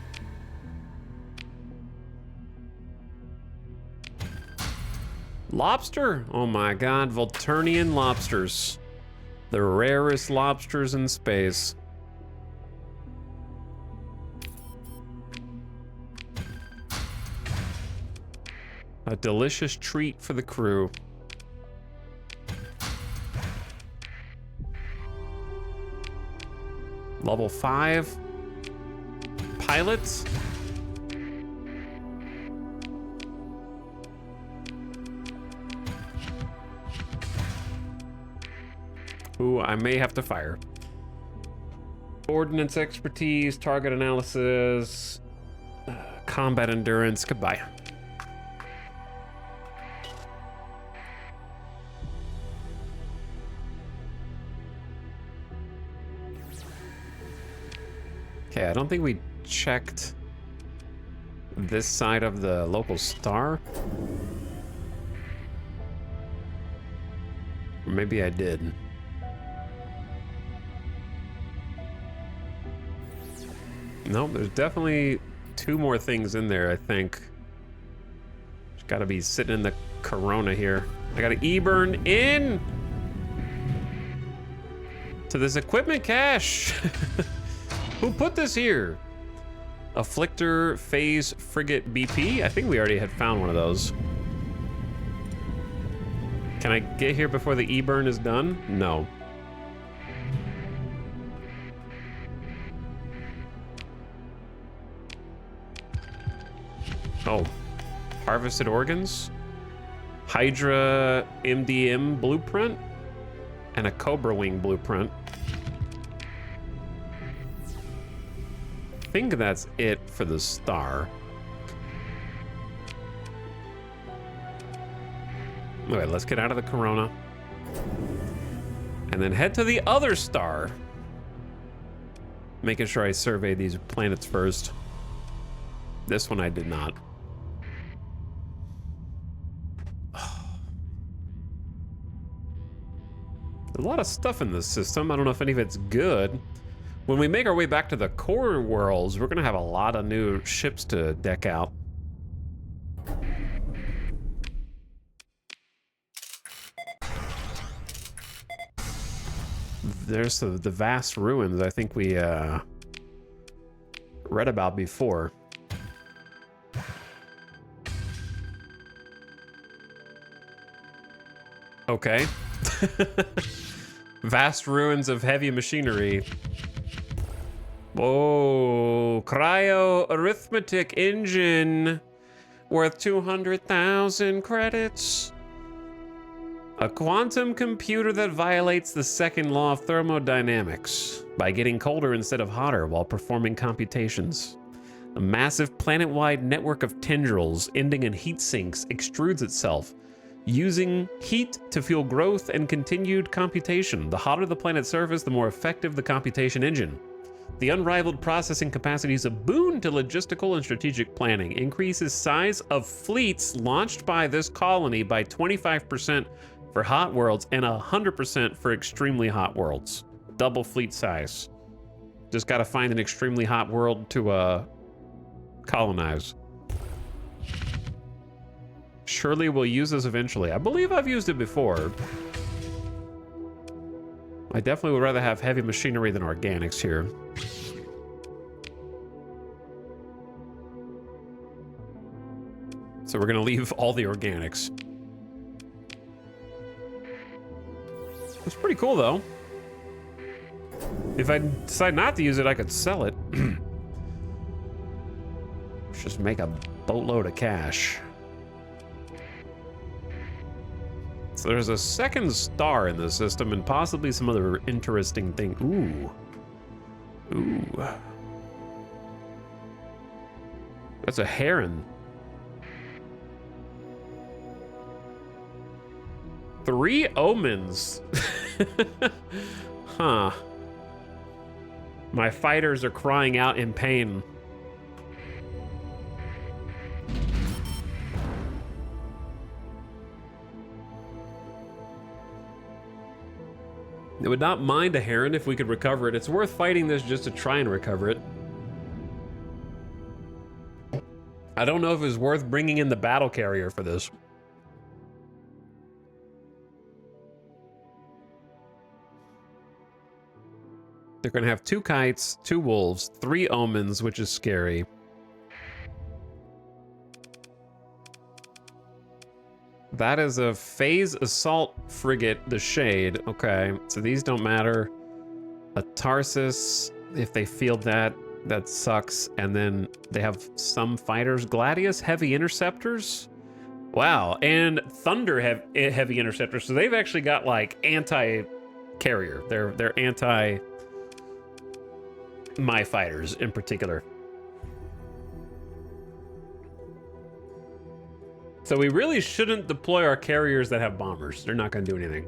Lobster? Oh my god, Volturnian lobsters. The rarest lobsters in space. A delicious treat for the crew. Level 5. Pilots. Who I may have to fire. Ordnance expertise, target analysis, combat endurance, goodbye. Okay, I don't think we checked this side of the local star. Or maybe I did. Nope, there's definitely 2 more things in there, I think. Just gotta be sitting in the Corona here. I got an E-burn in to this equipment cache. Who put this here? Afflictor Phase Frigate BP? I think we already had found one of those. Can I get here before the E-burn is done? No. Oh, harvested organs, Hydra MDM blueprint, and a Cobra Wing blueprint. I think that's it for the star. Okay, let's get out of the Corona. And then head to the other star. Making sure I survey these planets first. This one I did not. A lot of stuff in this system. I don't know if any of it's good. When we make our way back to the core worlds, we're gonna have a lot of new ships to deck out. There's the vast ruins I think we read about before. Okay. Vast ruins of heavy machinery. Whoa, cryo-arithmetic engine worth 200,000 credits. A quantum computer that violates the second law of thermodynamics by getting colder instead of hotter while performing computations. A massive planet-wide network of tendrils ending in heat sinks extrudes itself, using heat to fuel growth and continued computation. The hotter the planet's surface, the more effective the computation engine. The unrivaled processing capacity is a boon to logistical and strategic planning. Increases size of fleets launched by this colony by 25% for hot worlds and 100% for extremely hot worlds. Double fleet size. Just gotta find an extremely hot world to colonize. Surely we'll use this eventually. I believe I've used it before. I definitely would rather have heavy machinery than organics here. So we're gonna leave all the organics. It's pretty cool though. If I decide not to use it, I could sell it. Just make a boatload of cash. So there's a second star in the system and possibly some other interesting thing. Ooh. Ooh. That's a heron. 3 omens. Huh. My fighters are crying out in pain. I would not mind a heron if we could recover it. It's worth fighting this just to try and recover it. I don't know if it's worth bringing in the battle carrier for this. They're gonna have 2 kites, 2 wolves, 3 omens, which is scary. That is a phase assault frigate, the Shade. Okay, so these don't matter. A Tarsus, if they field that, that sucks. And then they have some fighters. Gladius heavy interceptors. Wow, and Thunder heavy interceptors. So they've actually got like anti-carrier. They're anti my fighters in particular. So we really shouldn't deploy our carriers that have bombers. They're not going to do anything.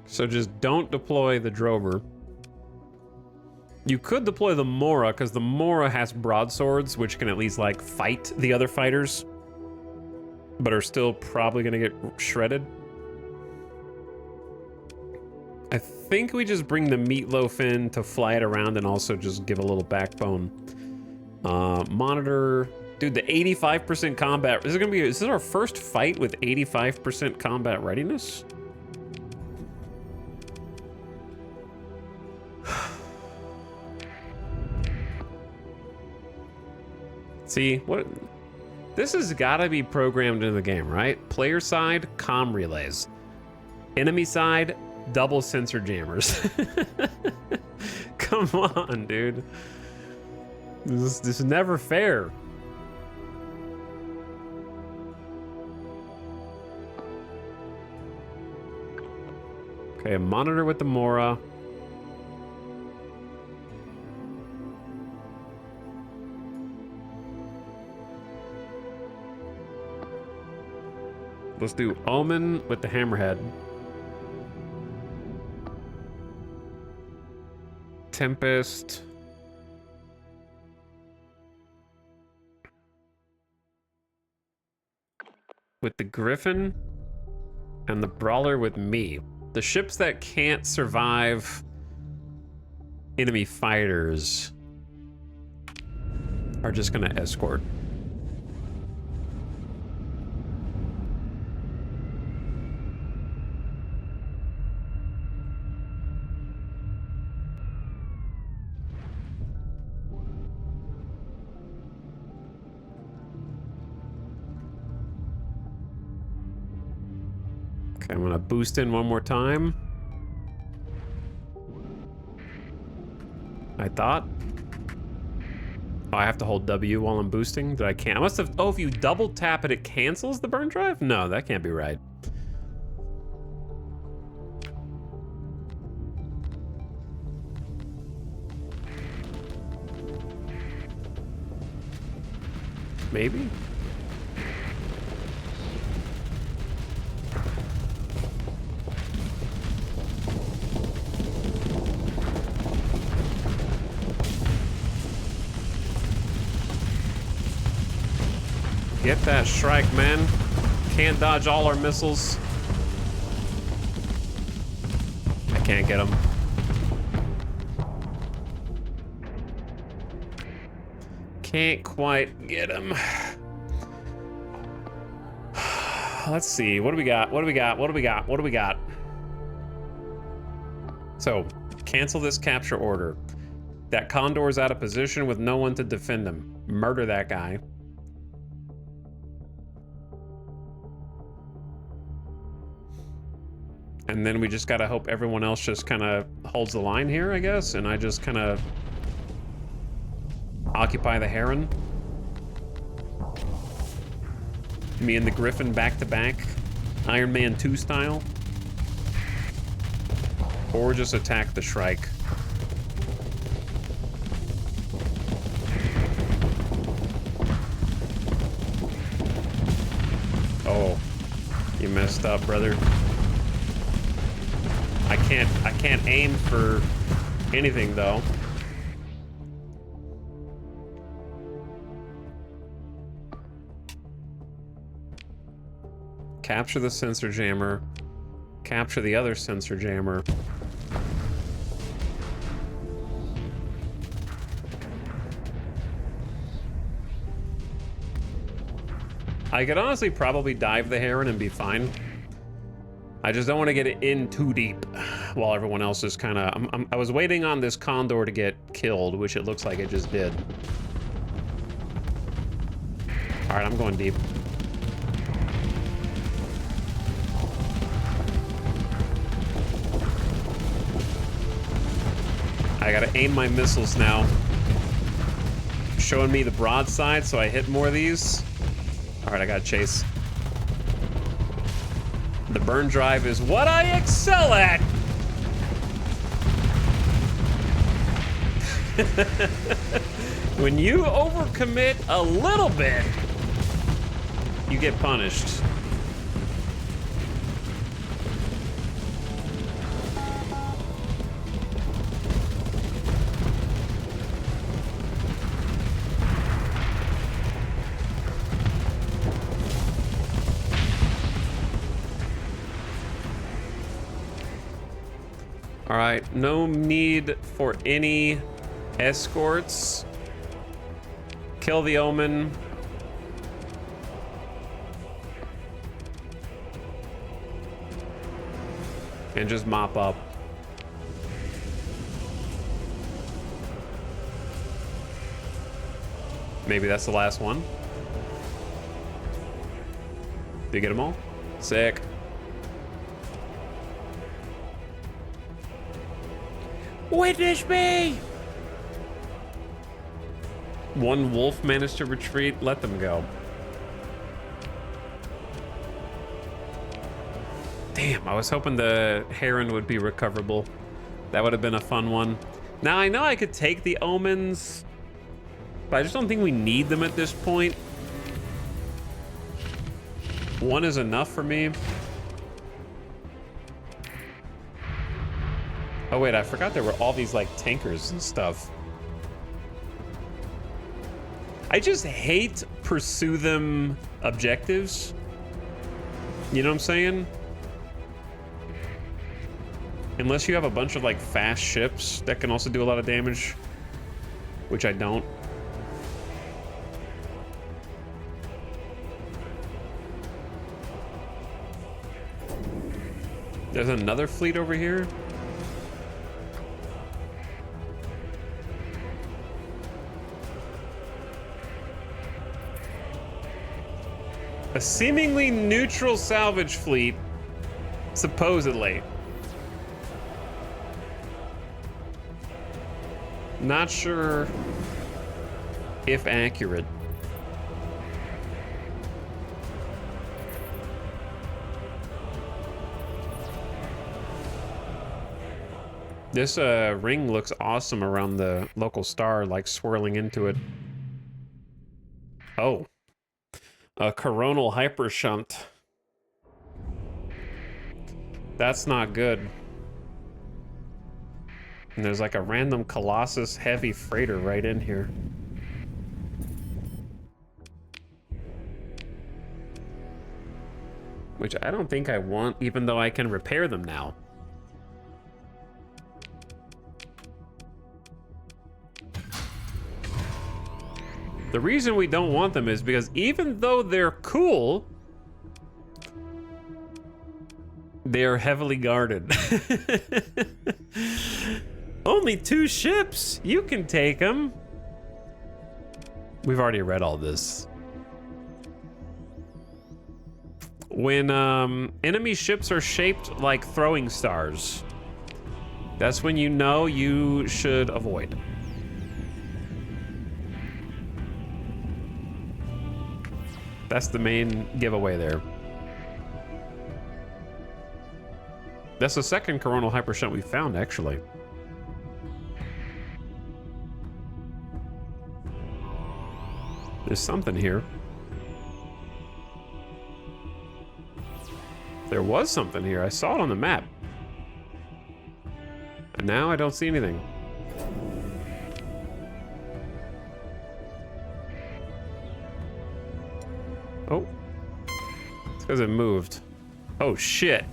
So just don't deploy the Drover. You could deploy the Mora, because the Mora has broadswords, which can at least, like, fight the other fighters, but are still probably going to get shredded. I think we just bring the Meatloaf in to fly it around and also just give a little backbone. Monitor. Dude, the 85% combat. Is this our first fight with 85% combat readiness? See, what? This has got to be programmed in the game, right? Player side, comm relays. Enemy side, double sensor jammers. Come on, dude. This is never fair. Okay, monitor with the Mora. Let's do Omen with the Hammerhead. Tempest. With the Griffin. And the Brawler with me. The ships that can't survive enemy fighters are just gonna escort. Okay, I'm gonna boost in one more time. I thought. Oh, I have to hold W while I'm boosting? Did I can't? I must have, oh, if you double tap it, it cancels the burn drive? No, that can't be right. Maybe? Get that Shrike, man. Can't dodge all our missiles. I can't get him. Can't quite get him. Let's see. What do we got? What do we got? What do we got? What do we got? So, cancel this capture order. That Condor is out of position with no one to defend him. Murder that guy. And then we just gotta hope everyone else just kind of holds the line here, I guess. And I just kind of occupy the Heron. Me and the Griffin back to back. Iron Man 2 style. Or just attack the Shrike. Oh, you messed up, brother. I can't aim for anything though. Capture the sensor jammer. Capture the other sensor jammer. I could honestly probably dive the Heron and be fine. I just don't want to get it in too deep while everyone else is kind of... I was waiting on this Condor to get killed, which it looks like it just did. All right, I'm going deep. I gotta aim my missiles now. Showing me the broadside, so I hit more of these. All right, I gotta chase. The burn drive is what I excel at. When you overcommit a little bit, you get punished. All right, no need for any escorts. Kill the Omen. And just mop up. Maybe that's the last one. Did you get them all? Sick. Witness me! One wolf managed to retreat. Let them go. Damn, I was hoping the Heron would be recoverable. That would have been a fun one. Now, I know I could take the Omens, but I just don't think we need them at this point. One is enough for me. Oh wait, I forgot there were all these like tankers and stuff. I just hate pursue them objectives. You know what I'm saying? Unless you have a bunch of like fast ships that can also do a lot of damage, which I don't. There's another fleet over here. A seemingly neutral salvage fleet Supposedly. Not sure if accurate. This ring looks awesome around the local star, like swirling into it. Oh. A coronal hypershunt. That's not good. And there's like a random Colossus heavy freighter right in here. Which I don't think I want, even though I can repair them now. The reason we don't want them is because even though they're cool, they're heavily guarded. Only 2 ships. You can take them. We've already read all this. When enemy ships are shaped like throwing stars, that's when you know you should avoid. That's the main giveaway there. That's the second coronal hypershunt we found, actually. There's something here. There was something here. I saw it on the map. And now I don't see anything. Oh. It's because it moved. Oh, shit.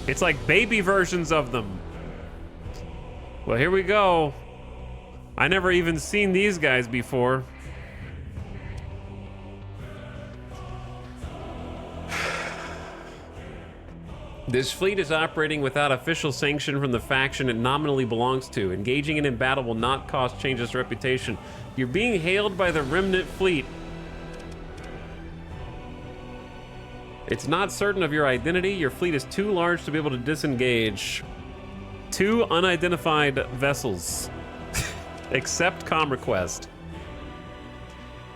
It's like baby versions of them. Well, here we go. I never even seen these guys before. This fleet is operating without official sanction from the faction it nominally belongs to. Engaging in battle will not cost Change's reputation. You're being hailed by the remnant fleet. It's not certain of your identity. Your fleet is too large to be able to disengage. 2 unidentified vessels. Accept comm request.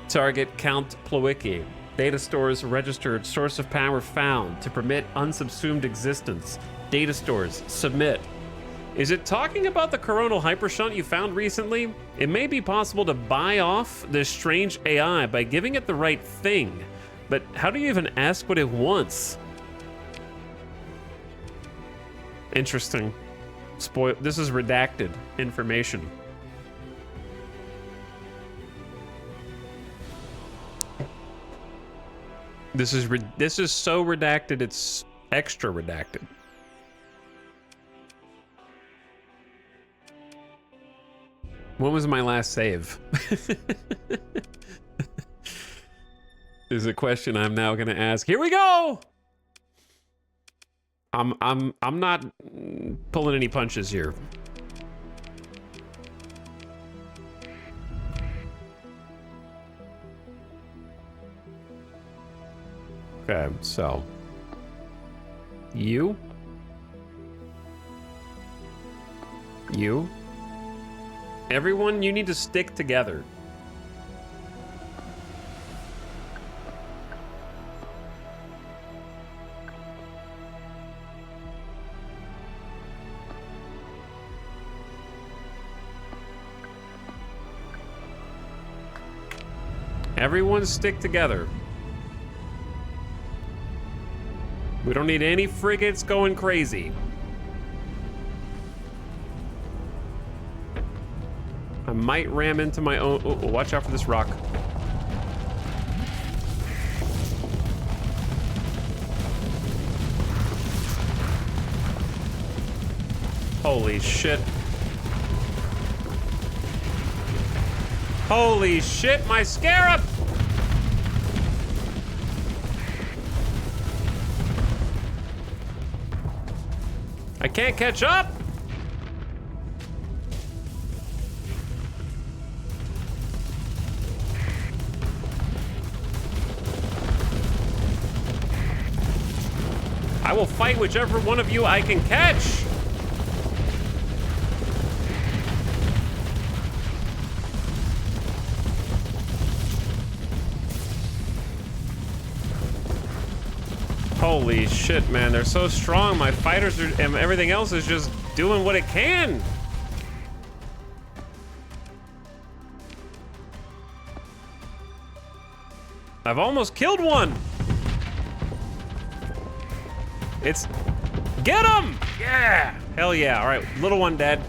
Target Count Plowicki. Data stores registered. Source of power found. To permit unsubsumed existence. Data stores. Submit. Is it talking about the coronal hypershunt you found recently? It may be possible to buy off this strange AI by giving it the right thing. But how do you even ask what it wants? Interesting. This is redacted information. This is so redacted, it's extra redacted. When was my last save? Is a question I'm now gonna ask. Here we go. I'm not pulling any punches here. Okay, so you, everyone, you need to stick together. Everyone stick together. We don't need any frigates going crazy. I might ram into my own. Oh, watch out for this rock. Holy shit. Holy shit, my scarab! I can't catch up! I will fight whichever one of you I can catch. Holy shit, man. They're so strong. My fighters are, and everything else is just doing what it can. I've almost killed one. It's... Get him! Yeah! Hell yeah. All right, little one dead.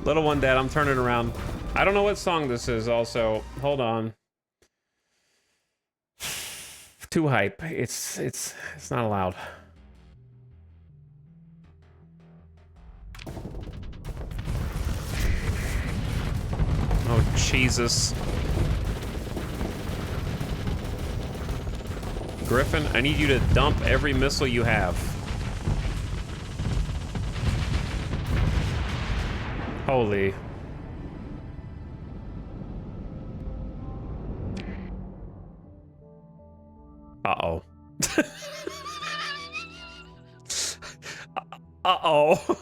Little one dead. I'm turning around. I don't know what song this is also. Hold on. Too hype. It's not allowed. Oh, Jesus. Griffin, I need you to dump every missile you have. Holy. Uh-oh. Uh-oh.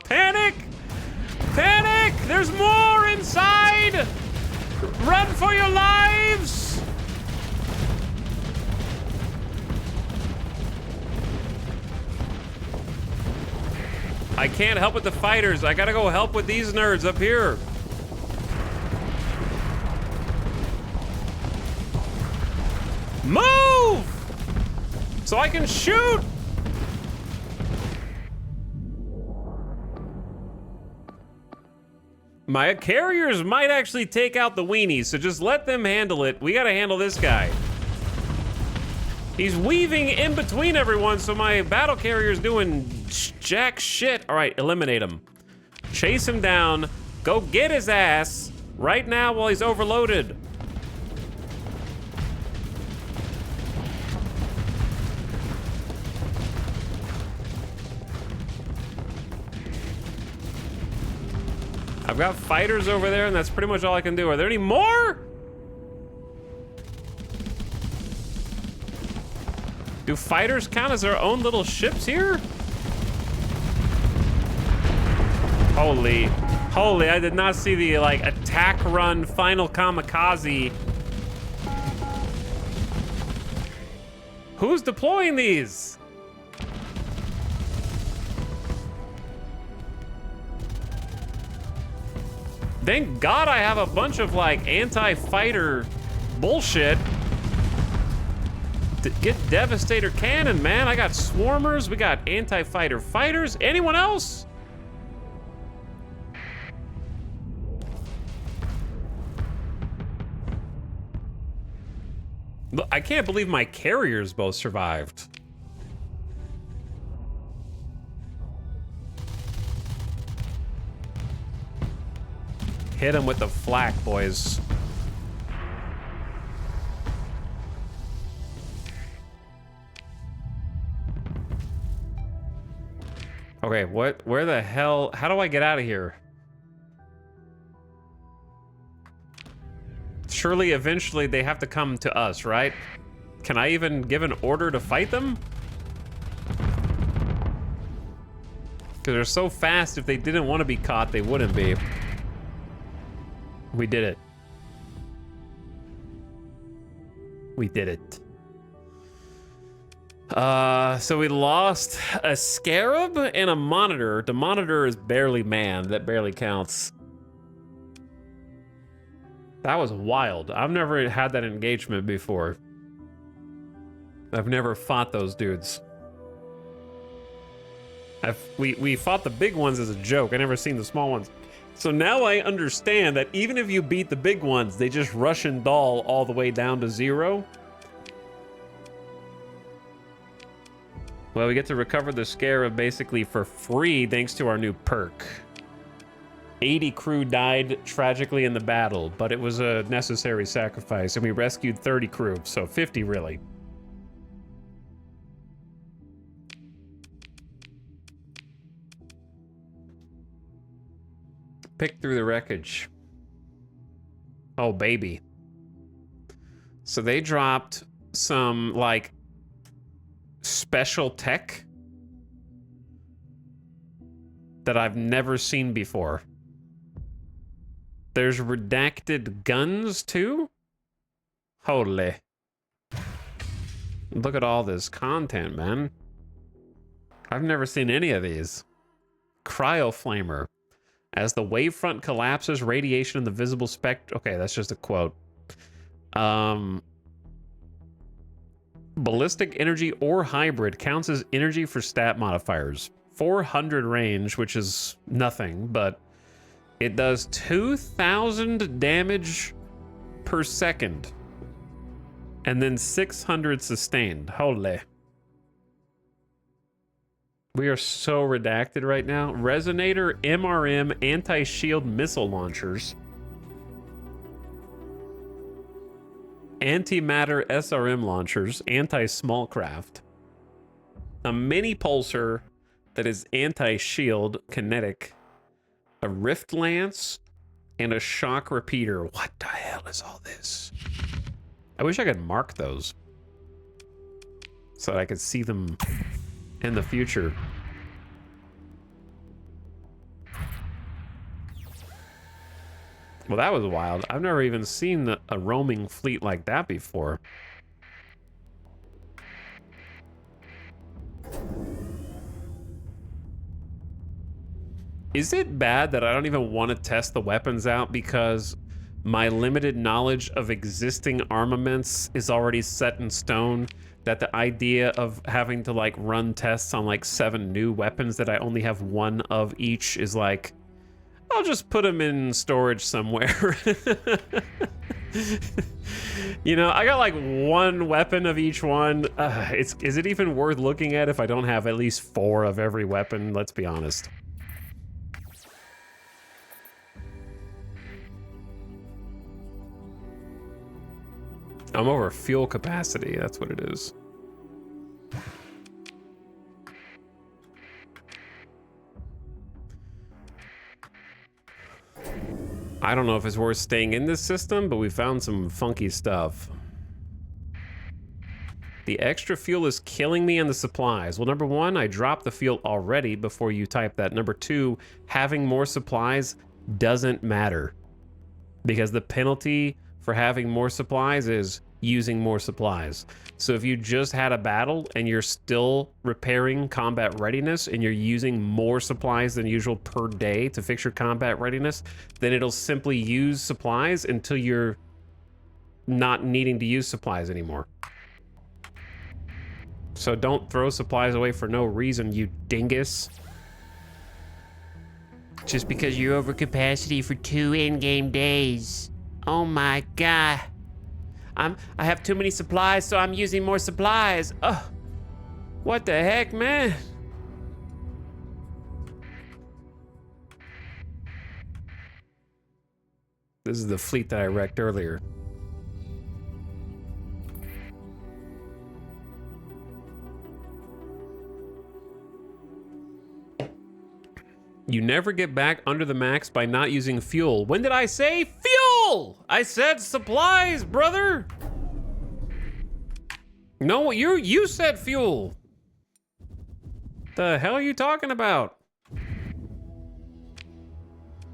Panic! Panic! There's more inside! Run for your lives! I can't help with the fighters. I gotta go help with these nerds up here. Move! So I can shoot! My carriers might actually take out the weenies, so just let them handle it. We gotta handle this guy. He's weaving in between everyone, so my battle carrier's doing jack shit. All right, eliminate him. Chase him down. Go get his ass right now while he's overloaded. I've got fighters over there, and that's pretty much all I can do. Are there any more? Do fighters count as their own little ships here? Holy, holy, I did not see the, like, attack run final kamikaze. Who's deploying these? Thank God I have a bunch of, like, anti-fighter bullshit. Get Devastator Cannon, man. I got Swarmers, we got anti-fighter fighters. Anyone else? Look, I can't believe my carriers both survived. Hit him with the flak, boys. Okay, where the hell, how do I get out of here? Surely eventually they have to come to us, right? Can I even give an order to fight them? Because they're so fast, if they didn't want to be caught, they wouldn't be. We did it. We did it. So we lost a scarab and a monitor. The monitor is barely manned. That barely counts. That was wild. I've never had that engagement before. I've never fought those dudes. We fought the big ones as a joke. I never seen the small ones. So now I understand that even if you beat the big ones, they just rush and dull all the way down to 0. Well, we get to recover the scarab basically for free thanks to our new perk. 80 crew died tragically in the battle, but it was a necessary sacrifice, and we rescued 30 crew, so 50 really. Pick through the wreckage. Oh, baby. So they dropped some like special tech that I've never seen before. There's redacted guns too? Holy. Look at all this content, man. I've never seen any of these. Cryoflamer. As the wavefront collapses, radiation in the visible spectrum. Okay, that's just a quote. Ballistic energy or hybrid counts as energy for stat modifiers. 400 range, which is nothing, but it does 2,000 damage per second. And then 600 sustained. Holy. We are so redacted right now. Resonator, MRM, anti-shield missile launchers. Antimatter SRM launchers, anti-small craft. A mini pulsar that is anti-shield, kinetic. A rift lance, and a shock repeater. What the hell is all this? I wish I could mark those so that I could see them in the future. Well, that was wild. I've never even seen a roaming fleet like that before. Is it bad that I don't even want to test the weapons out because my limited knowledge of existing armaments is already set in stone, that the idea of having to like run tests on like 7 new weapons that I only have 1 of each is like, I'll just put them in storage somewhere. You know, I got like 1 weapon of each one. Is it even worth looking at if I don't have at least 4 of every weapon? Let's be honest. I'm over fuel capacity, that's what it is. I don't know if it's worth staying in this system, but we found some funky stuff. The extra fuel is killing me on the supplies. Well, number 1, I dropped the fuel already before you type that. Number 2, having more supplies doesn't matter, because the penalty for having more supplies is using more supplies. So if you just had a battle and you're still repairing combat readiness and you're using more supplies than usual per day to fix your combat readiness, then it'll simply use supplies until you're not needing to use supplies anymore. So don't throw supplies away for no reason, you dingus. Just because you're over capacity for 2 in-game days. Oh my god. I have too many supplies, so I'm using more supplies. Oh, what the heck, man? This is the fleet that I wrecked earlier. You never get back under the max by not using fuel. When did I say fuel? I said supplies, brother. No, you said fuel. The hell are you talking about?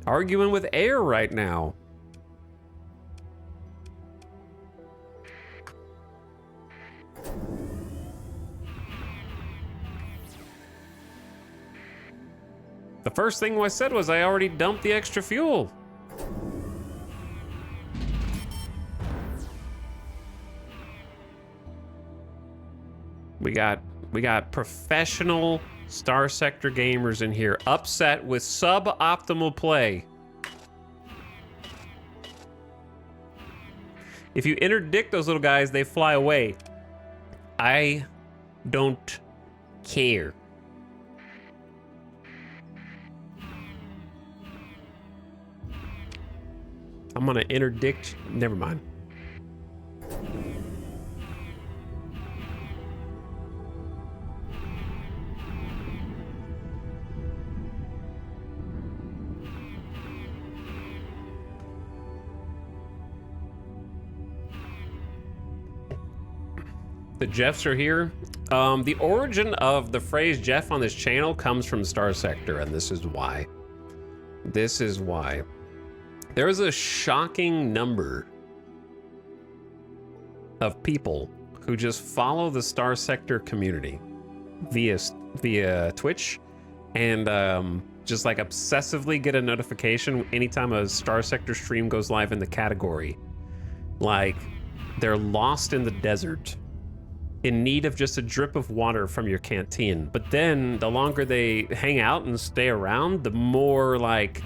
Arguing with air right now. The first thing I said was I already dumped the extra fuel. We got professional Starsector gamers in here, upset with suboptimal play. If you interdict those little guys, they fly away. I don't care. I'm gonna interdict. Never mind. The Jeffs are here. The origin of the phrase Jeff on this channel comes from Starsector, and this is why. This is why. There is a shocking number of people who just follow the Starsector community via Twitch, and just like obsessively get a notification anytime a Starsector stream goes live in the category. Like they're lost in the desert, in need of just a drip of water from your canteen. But then the longer they hang out and stay around, the more like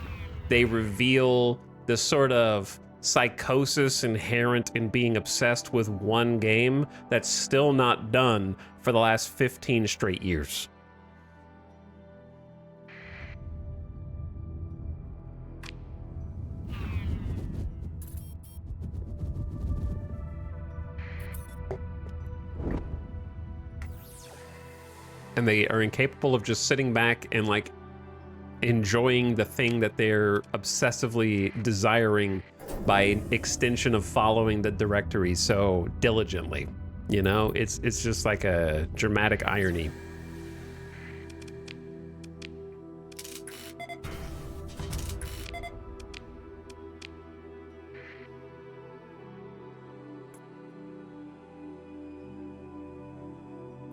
they reveal the sort of psychosis inherent in being obsessed with one game that's still not done for the last 15 straight years. And they are incapable of just sitting back and like enjoying the thing that they're obsessively desiring by extension of following the directory so diligently. You know, it's just like a dramatic irony.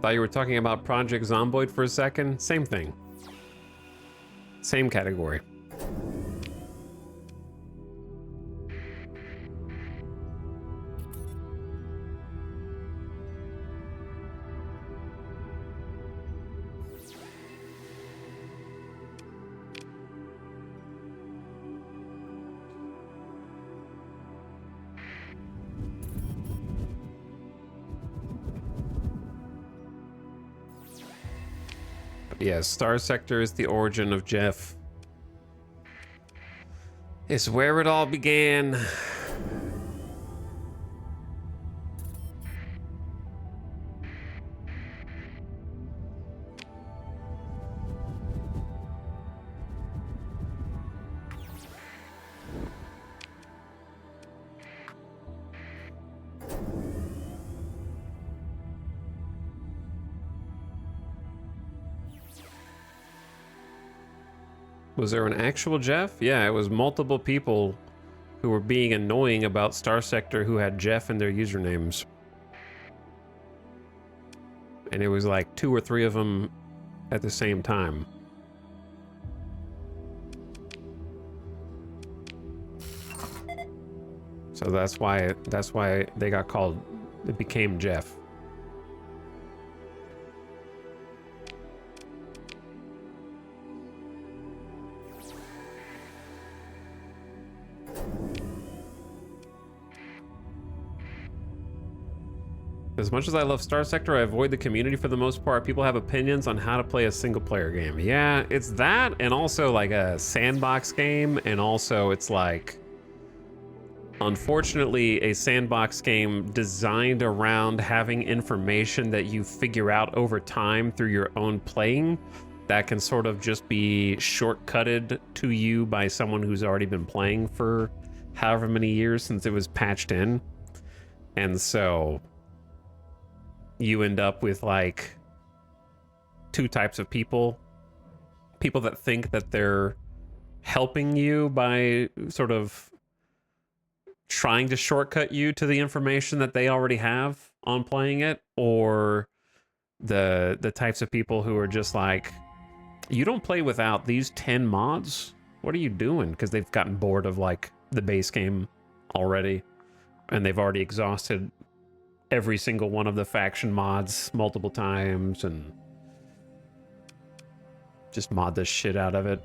Thought you were talking about Project Zomboid for a second. Same thing. Same category. Yes, Starsector is the origin of Jeff. It's where it all began. Was there an actual Jeff? Yeah, it was multiple people who were being annoying about Starsector who had Jeff in their usernames. And it was like 2 or 3 of them at the same time. So that's why they got called, it became Jeff. As much as I love Starsector, I avoid the community for the most part. People have opinions on how to play a single player game. Yeah, it's that, and also like a sandbox game, and also it's like, unfortunately, a sandbox game designed around having information that you figure out over time through your own playing that can sort of just be shortcutted to you by someone who's already been playing for however many years since it was patched in. And so you end up with like 2 types of people. People that think that they're helping you by sort of trying to shortcut you to the information that they already have on playing it, or the types of people who are just like, you don't play without these 10 mods? What are you doing? Because they've gotten bored of like the base game already, and they've already exhausted every single one of the faction mods multiple times and just mod the shit out of it.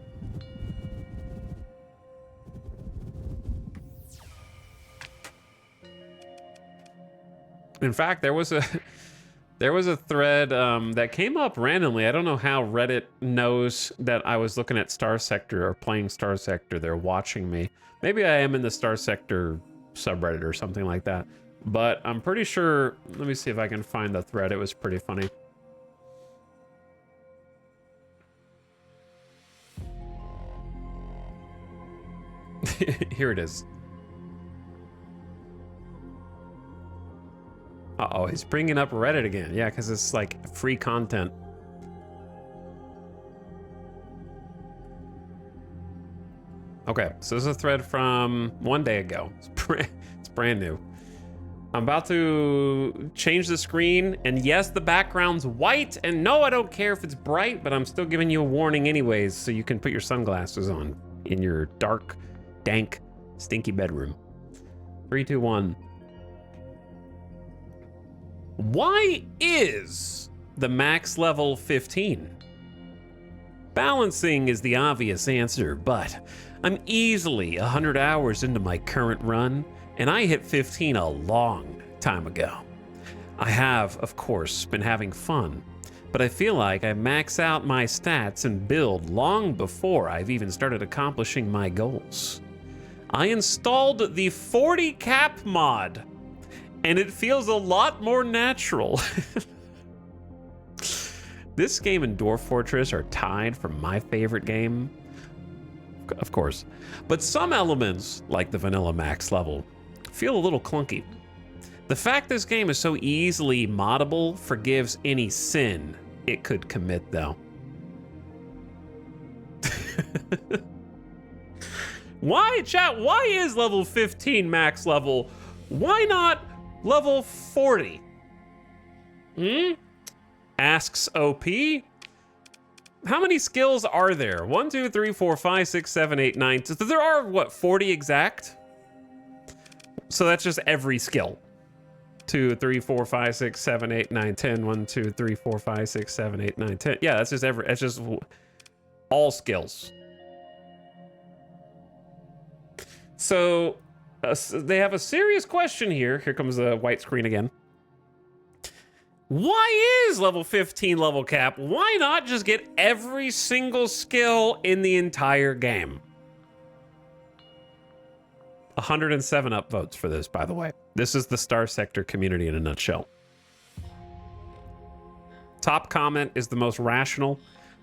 In fact, there was a thread that came up randomly. I don't know how Reddit knows that I was looking at Starsector or playing Starsector. They're watching me. Maybe I am in the Starsector subreddit or something like that. But I'm pretty sure, let me see if I can find the thread. It was pretty funny. Here it is. Uh-oh, he's bringing up Reddit again. Yeah, because it's like free content. Okay, so this is a thread from 1 day ago. It's brand new. I'm about to change the screen, and yes, the background's white, and no, I don't care if it's bright, but I'm still giving you a warning anyways, so you can put your sunglasses on in your dark, dank, stinky bedroom. 3, 2, 1. Why is the max level 15? Balancing is the obvious answer, but I'm easily 100 hours into my current run, and I hit 15 a long time ago. I have, of course, been having fun, but I feel like I max out my stats and build long before I've even started accomplishing my goals. I installed the 40 cap mod, and it feels a lot more natural. This game and Dwarf Fortress are tied for my favorite game, of course, but some elements, like the vanilla max level, feel a little clunky. The fact this game is so easily moddable forgives any sin it could commit, though. Why, chat, why is level 15 max level? Why not level 40? Asks OP. How many skills are there? 1, 2, 3, 4, 5, 6, 7, 8, 9. So there are, what, 40 exact? So that's just every skill. 2, 3, 4, 5, 6, 7, 8, 9, 10. 1, 2, 3, 4, 5, 6, 7, 8, 9, 10. Yeah, that's just all skills. So they have a serious question here. Here comes the white screen again. Why is level 15 level cap? Why not just get every single skill in the entire game? 107 upvotes for this, by the way. This is the Starsector community in a nutshell. Top comment is the most rational.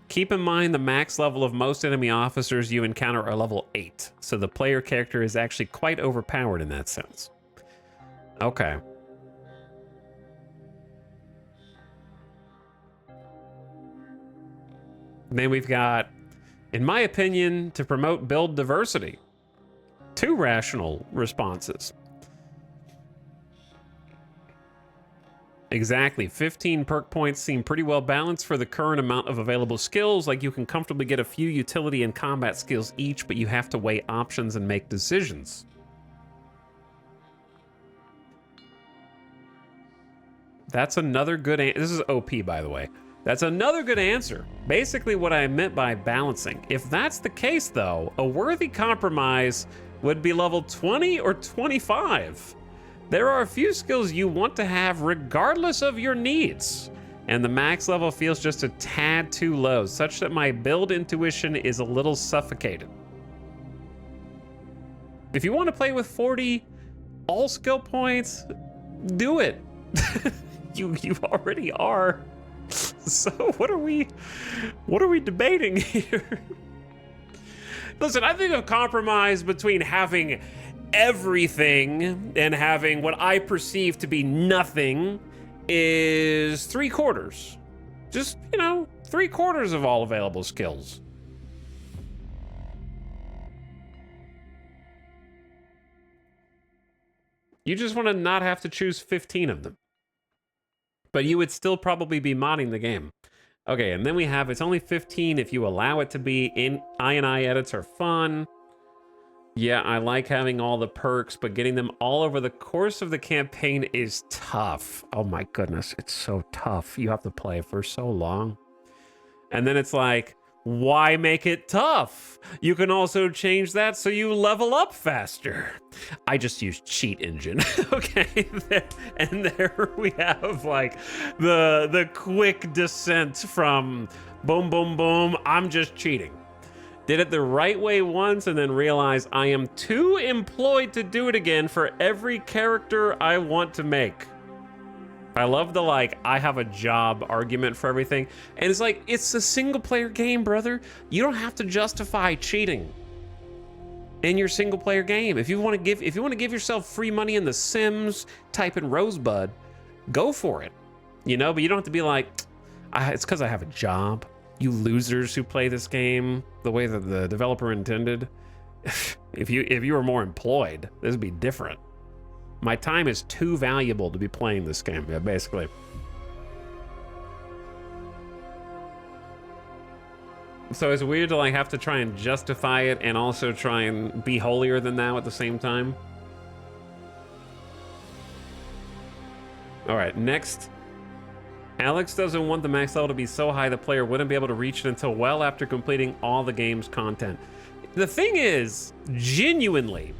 Keep in mind the max level of most enemy officers you encounter are level 8, so the player character is actually quite overpowered in that sense. Okay. Then we've got, in my opinion, to promote build diversity. 2 rational responses. Exactly. 15 perk points seem pretty well balanced for the current amount of available skills. Like, you can comfortably get a few utility and combat skills each, but you have to weigh options and make decisions. That's another good answer. This is OP, by the way. That's another good answer. Basically what I meant by balancing. If that's the case, though, a worthy compromise would be level 20 or 25. There are a few skills you want to have regardless of your needs, and the max level feels just a tad too low, such that my build intuition is a little suffocated. If you want to play with 40 all skill points, do it. You already are. So what are we debating here? Listen, I think a compromise between having everything and having what I perceive to be nothing is 3/4. Just, 3/4 of all available skills. You just want to not have to choose 15 of them. But you would still probably be modding the game. Okay, and then we have, it's only 15 if you allow it to be. In I edits are fun. Yeah, I like having all the perks, but getting them all over the course of the campaign is tough. Oh my goodness, it's so tough. You have to play for so long. And then it's like, why make it tough? You can also change that so you level up faster. I just use cheat engine. Okay, and there we have like the quick descent from boom, boom, boom. I'm just cheating. Did it the right way once and then realized I am too employed to do it again for every character I want to make. I love the, I have a job argument for everything. And it's like, it's a single player game, brother. You don't have to justify cheating in your single player game. If you want to give yourself free money in The Sims, type in Rosebud. go for it, you know? But you don't have to be like, it's because I have a job. You losers who play this game the way that the developer intended. If you were more employed, this would be different. My time is too valuable to be playing this game, yeah, basically. So it's weird to like have to try and justify it and also try and be holier than thou at the same time. All right, next. Alex doesn't want the max level to be so high the player wouldn't be able to reach it until well after completing all the game's content. The thing is, genuinely,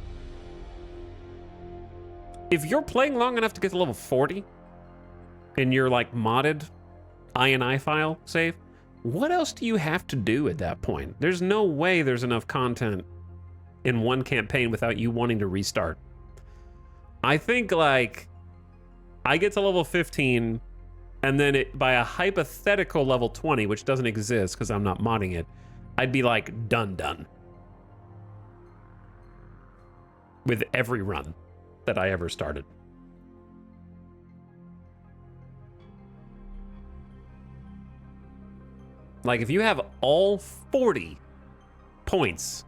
if you're playing long enough to get to level 40 in your like modded INI file save, what else do you have to do at that point? There's no way there's enough content in one campaign without you wanting to restart. I think like I get to level 15 and then by a hypothetical level 20, which doesn't exist because I'm not modding it, I'd be like done with every run that I ever started. Like if you have all 40 points,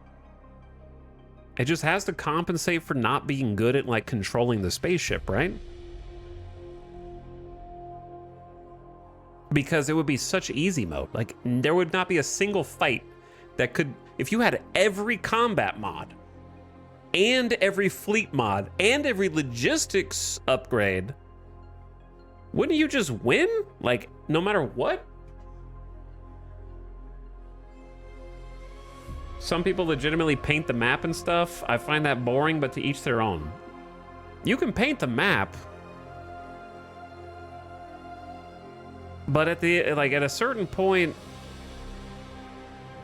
it just has to compensate for not being good at like controlling the spaceship, right? Because it would be such easy mode. Like there would not be a single fight that could, if you had every combat mod and every fleet mod and every logistics upgrade, wouldn't you just win? Like no matter what? Some people legitimately paint the map and stuff. I find that boring, but to each their own. You can paint the map, but at the like at a certain point,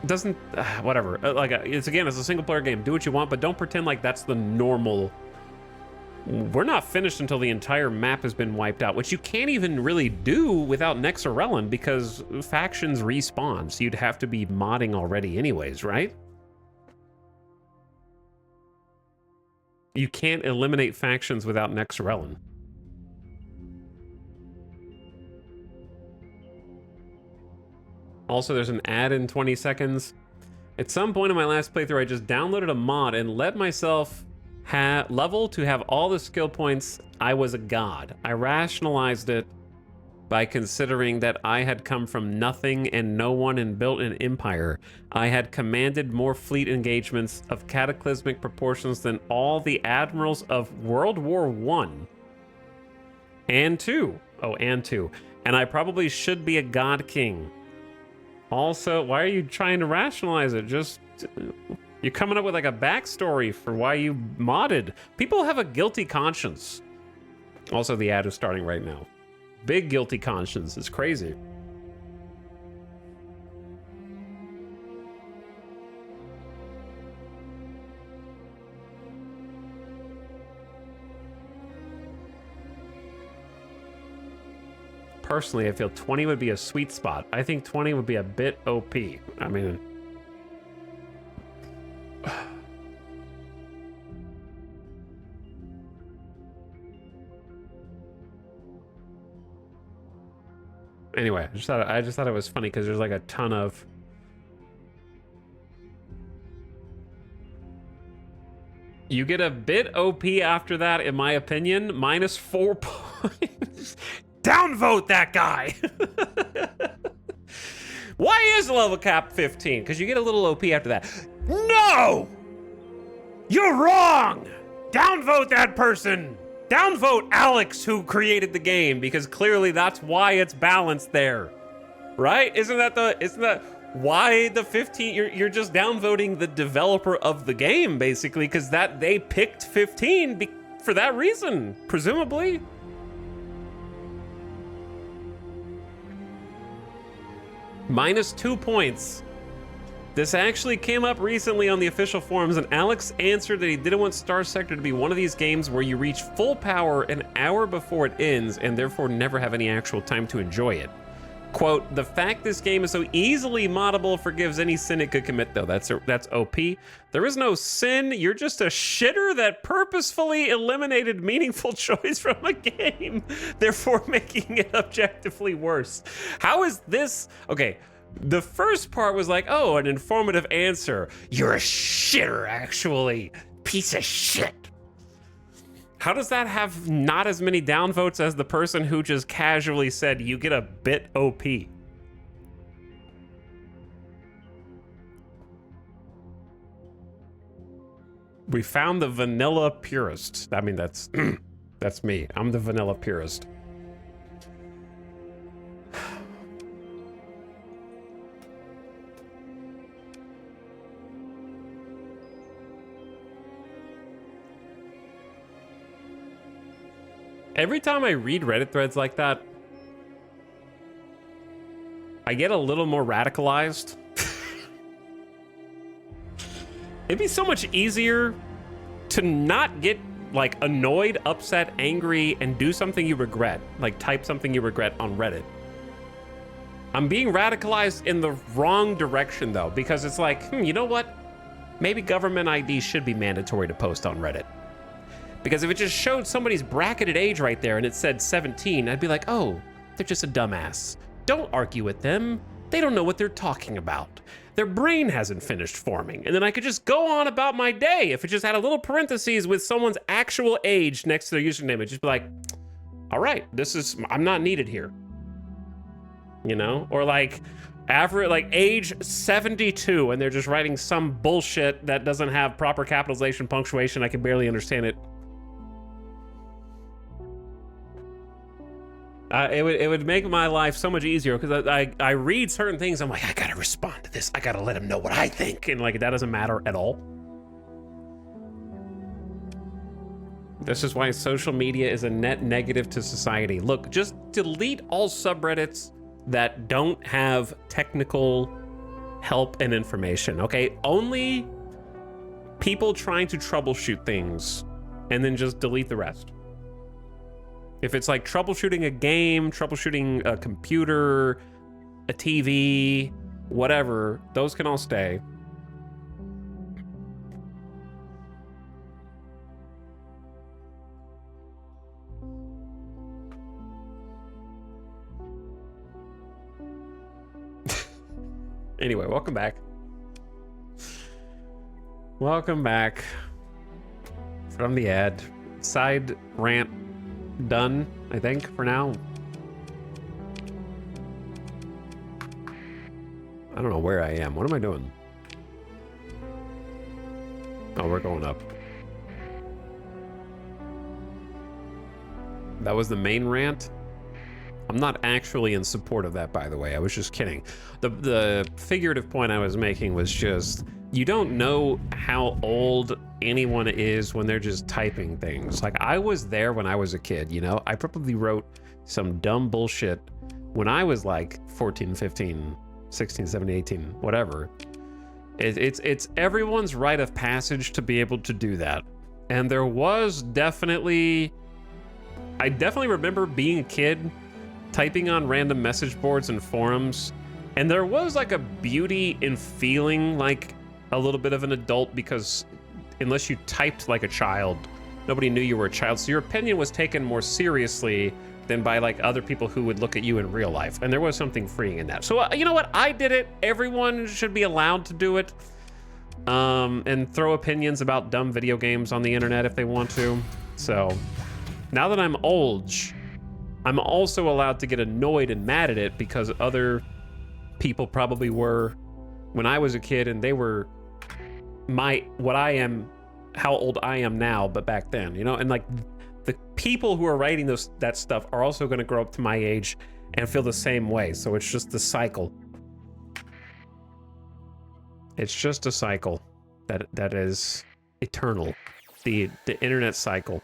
doesn't whatever. It's a single player game. Do what you want, but don't pretend like that's the normal. We're not finished until the entire map has been wiped out, which you can't even really do without Nexerelin because factions respawn. So you'd have to be modding already anyways, right? You can't eliminate factions without Nexerelin. Also, there's an ad in 20 seconds. At some point in my last playthrough, I just downloaded a mod and let myself level to have all the skill points. I was a god. I rationalized it by considering that I had come from nothing and no one and built an empire. I had commanded more fleet engagements of cataclysmic proportions than all the admirals of World War I and II. Oh, and II. And I probably should be a god king. Also, why are you trying to rationalize it? Just, you're coming up with like a backstory for why you modded. People have a guilty conscience. Also, the ad is starting right now. Big guilty conscience. It's crazy. Personally, I feel 20 would be a sweet spot. I think 20 would be a bit OP. I mean... Anyway, I just thought it was funny because there's like a ton of... You get a bit OP after that, in my opinion. -4 points. Downvote that guy! Why is level cap 15? Because you get a little OP after that. No! You're wrong! Downvote that person! Downvote Alex, who created the game, because clearly that's why it's balanced there. Right? Isn't that why the 15? You're just downvoting the developer of the game, basically, because that they picked 15 for that reason, presumably. -2 points. This actually came up recently on the official forums, and Alex answered that he didn't want Starsector to be one of these games where you reach full power an hour before it ends and therefore never have any actual time to enjoy it. Quote, the fact this game is so easily moddable forgives any sin it could commit, though. That's OP. There is no sin. You're just a shitter that purposefully eliminated meaningful choice from a game, therefore making it objectively worse. How is this? Okay, the first part was like, oh, an informative answer. You're a shitter, actually. Piece of shit. How does that have not as many downvotes as the person who just casually said you get a bit OP? We found the vanilla purist. I mean, that's that's me. I'm the vanilla purist. Every time I read Reddit threads like that, I get a little more radicalized. It'd be so much easier to not get like annoyed, upset, angry, and do something you regret, like type something you regret on Reddit. I'm being radicalized in the wrong direction though, because it's like, you know what? Maybe government ID should be mandatory to post on Reddit. Because if it just showed somebody's bracketed age right there and it said 17, I'd be like, oh, they're just a dumbass. Don't argue with them. They don't know what they're talking about. Their brain hasn't finished forming. And then I could just go on about my day if it just had a little parentheses with someone's actual age next to their username. It'd just be like, all right, I'm not needed here. You know? Or like, average, like age 72, and they're just writing some bullshit that doesn't have proper capitalization, punctuation. I can barely understand it. It would make my life so much easier because I read certain things. I'm like, I gotta respond to this. I gotta let him know what I think. And like, that doesn't matter at all. This is why social media is a net negative to society. Look, just delete all subreddits that don't have technical help and information, okay? Only people trying to troubleshoot things, and then just delete the rest. If it's like troubleshooting a game, troubleshooting a computer, a TV, whatever, those can all stay. Anyway, welcome back. Welcome back from the ad. Side rant done, I think, for now. I don't know where I am. What am I doing? Oh, we're going up. That was the main rant. I'm not actually in support of that, by the way. I was just kidding. The figurative point I was making was just, you don't know how old anyone is when they're just typing things. Like, I was there when I was a kid, you know? I probably wrote some dumb bullshit when I was like 14, 15, 16, 17, 18, whatever. It's everyone's rite of passage to be able to do that. And there was definitely... I definitely remember being a kid typing on random message boards and forums, and there was like a beauty in feeling like a little bit of an adult, because unless you typed like a child, nobody knew you were a child, so your opinion was taken more seriously than by like other people who would look at you in real life, and there was something freeing in that. So you know what, I did it. Everyone should be allowed to do it, and throw opinions about dumb video games on the internet if they want to. So now that I'm old, I'm also allowed to get annoyed and mad at it, because other people probably were when I was a kid, and they were how old I am now, but back then, you know? And like, the people who are writing that stuff are also gonna grow up to my age and feel the same way. So it's just the cycle. It's just a cycle that is eternal. The internet cycle.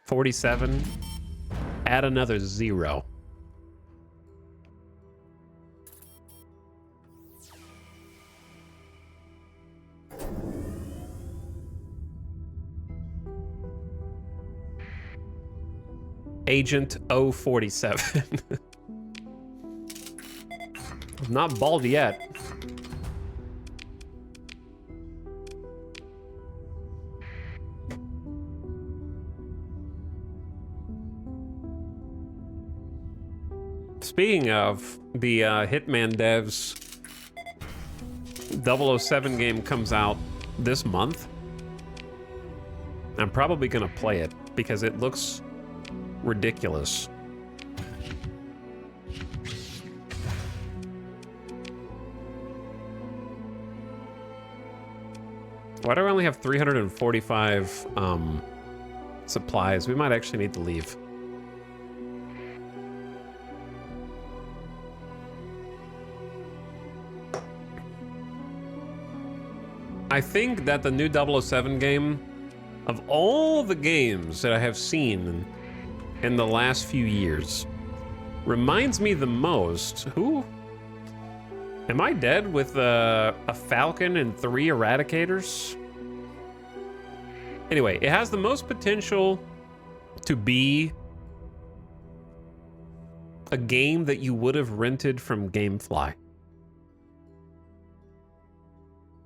47. Add another 0. Agent 047. I'm not bald yet. Speaking of, the Hitman devs 007 game comes out this month. I'm probably gonna play it because it looks ridiculous. Why do I only have 345 supplies? We might actually need to leave. I think that the new 007 game, of all the games that I have seen in the last few years, reminds me the most. Who? Am I dead with a falcon and 3 eradicators? Anyway, it has the most potential to be a game that you would have rented from GameFly.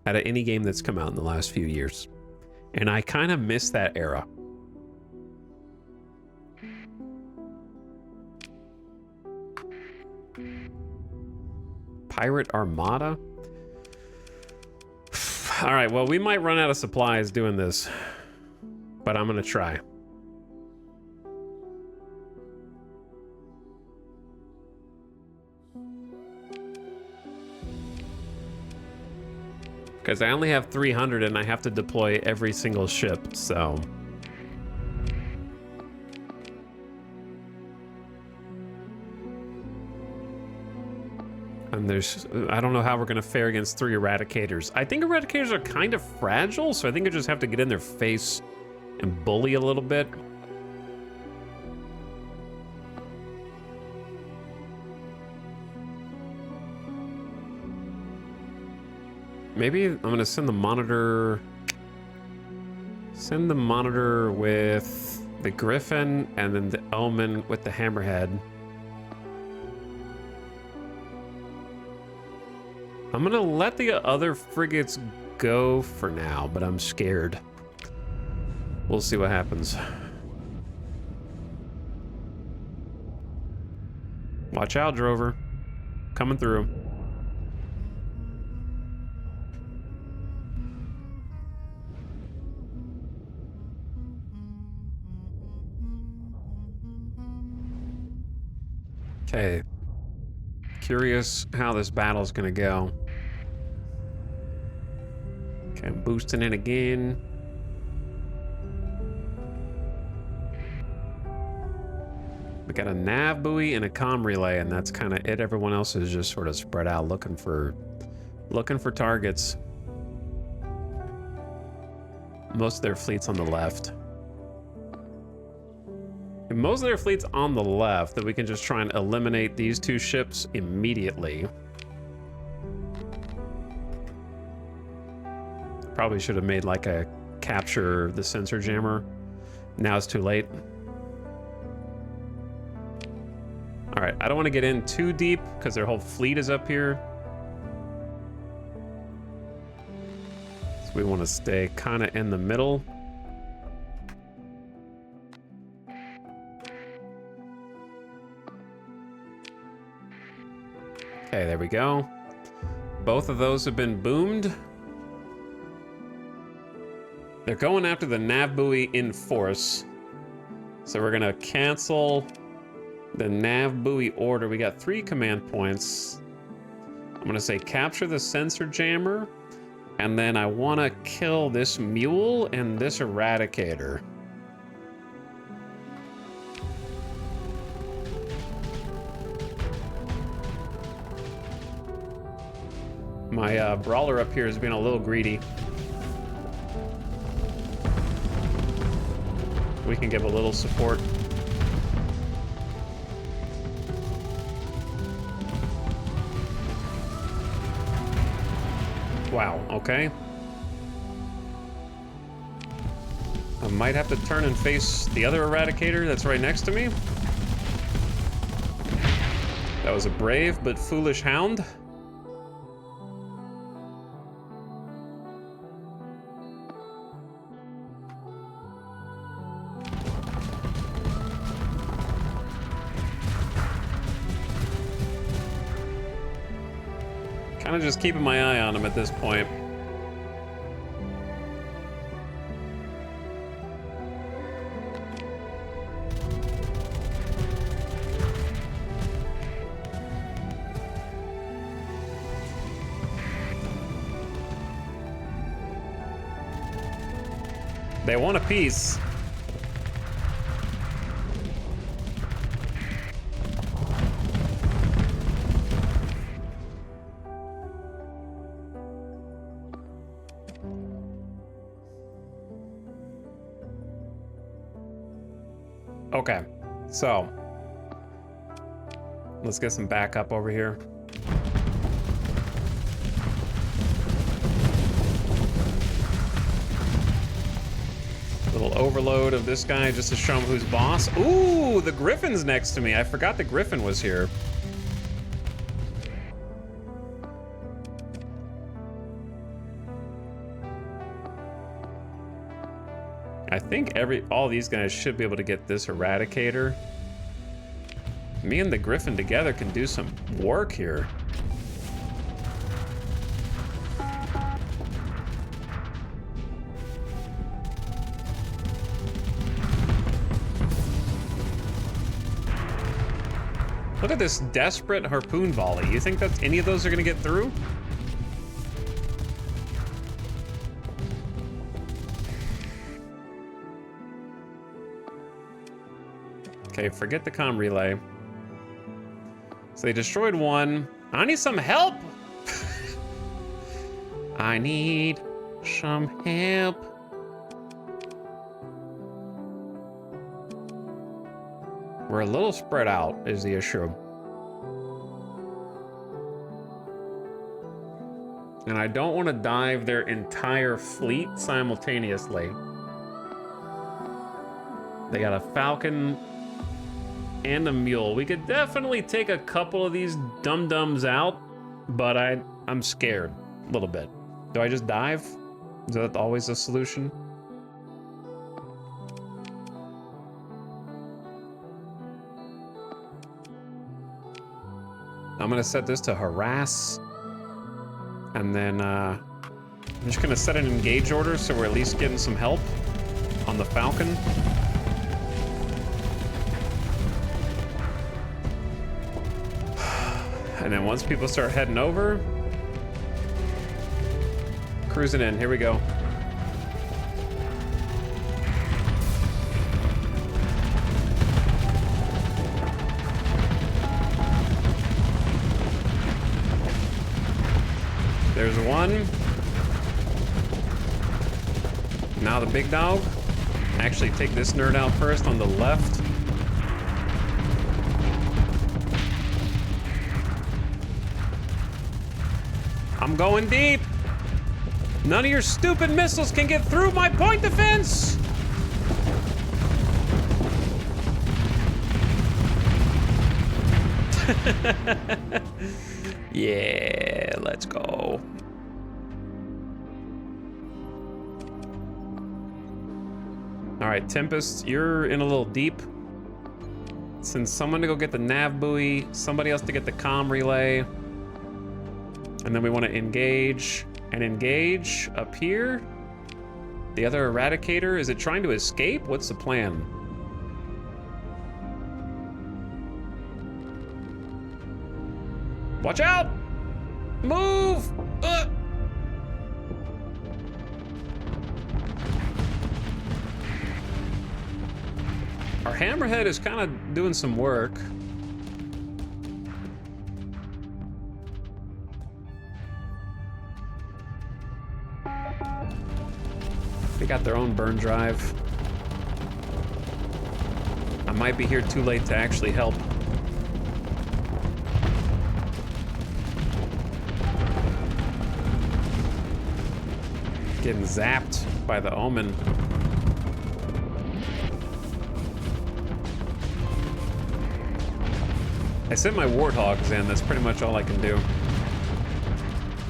Out of any game that's come out in the last few years. And I kind of miss that era. Pirate Armada? All right, well, we might run out of supplies doing this, but I'm gonna try. Because I only have 300 and I have to deploy every single ship, so. And I don't know how we're gonna fare against 3 eradicators. I think eradicators are kind of fragile, so I think I just have to get in their face and bully a little bit. Maybe I'm gonna send the monitor. Send the monitor with the Griffin and then the Omen with the Hammerhead. I'm gonna let the other frigates go for now, but I'm scared. We'll see what happens. Watch out, Drover. Coming through. Okay. Curious how this battle's gonna go. Okay, I'm boosting in again. We got a nav buoy and a comm relay, and that's kind of it. Everyone else is just sort of spread out looking for targets. Most of their fleet's on the left. And most of their fleet's on the left, that we can just try and eliminate these 2 ships immediately. Probably should have made like a capture the sensor jammer. Now it's too late. All right, I don't want to get in too deep because their whole fleet is up here. So we want to stay kind of in the middle. Okay, there we go. Both of those have been boomed. They're going after the nav buoy in force. So we're gonna cancel the nav buoy order. We got 3 command points. I'm gonna say capture the sensor jammer, and then I wanna kill this mule and this eradicator. My brawler up here has been a little greedy. We can give a little support. Wow, okay. I might have to turn and face the other eradicator that's right next to me. That was a brave but foolish hound. Kind of just keeping my eye on him at this point. They want a piece. Okay, so let's get some backup over here. Little overload of this guy just to show him who's boss. Ooh, the Griffin's next to me. I forgot the Griffin was here. I think all these guys should be able to get this Eradicator. Me and the Griffin together can do some work here. Look at this desperate harpoon volley. You think that any of those are gonna get through? Okay, forget the comm relay. So they destroyed one. I need some help. I need some help. We're a little spread out is the issue. And I don't want to dive their entire fleet simultaneously. They got a Falcon and a Mule. We could definitely take a couple of these dum-dums out, but I'm scared a little bit. Do I just dive? Is that always the solution? I'm gonna set this to harass, and then I'm just gonna set an engage order so we're at least getting some help on the Falcon. And then once people start heading over, cruising in, here we go. There's one. Now the big dog. Actually take this nerd out first on the left. I'm going deep. None of your stupid missiles can get through my point defense. Yeah, let's go. All right, Tempest, you're in a little deep. Send someone to go get the nav buoy, somebody else to get the comm relay. And then we want to engage up here. The other Eradicator, is it trying to escape? What's the plan? Watch out! Move! Our Hammerhead is kind of doing some work. They got their own burn drive. I might be here too late to actually help. Getting zapped by the Omen. I sent my Warthogs in, that's pretty much all I can do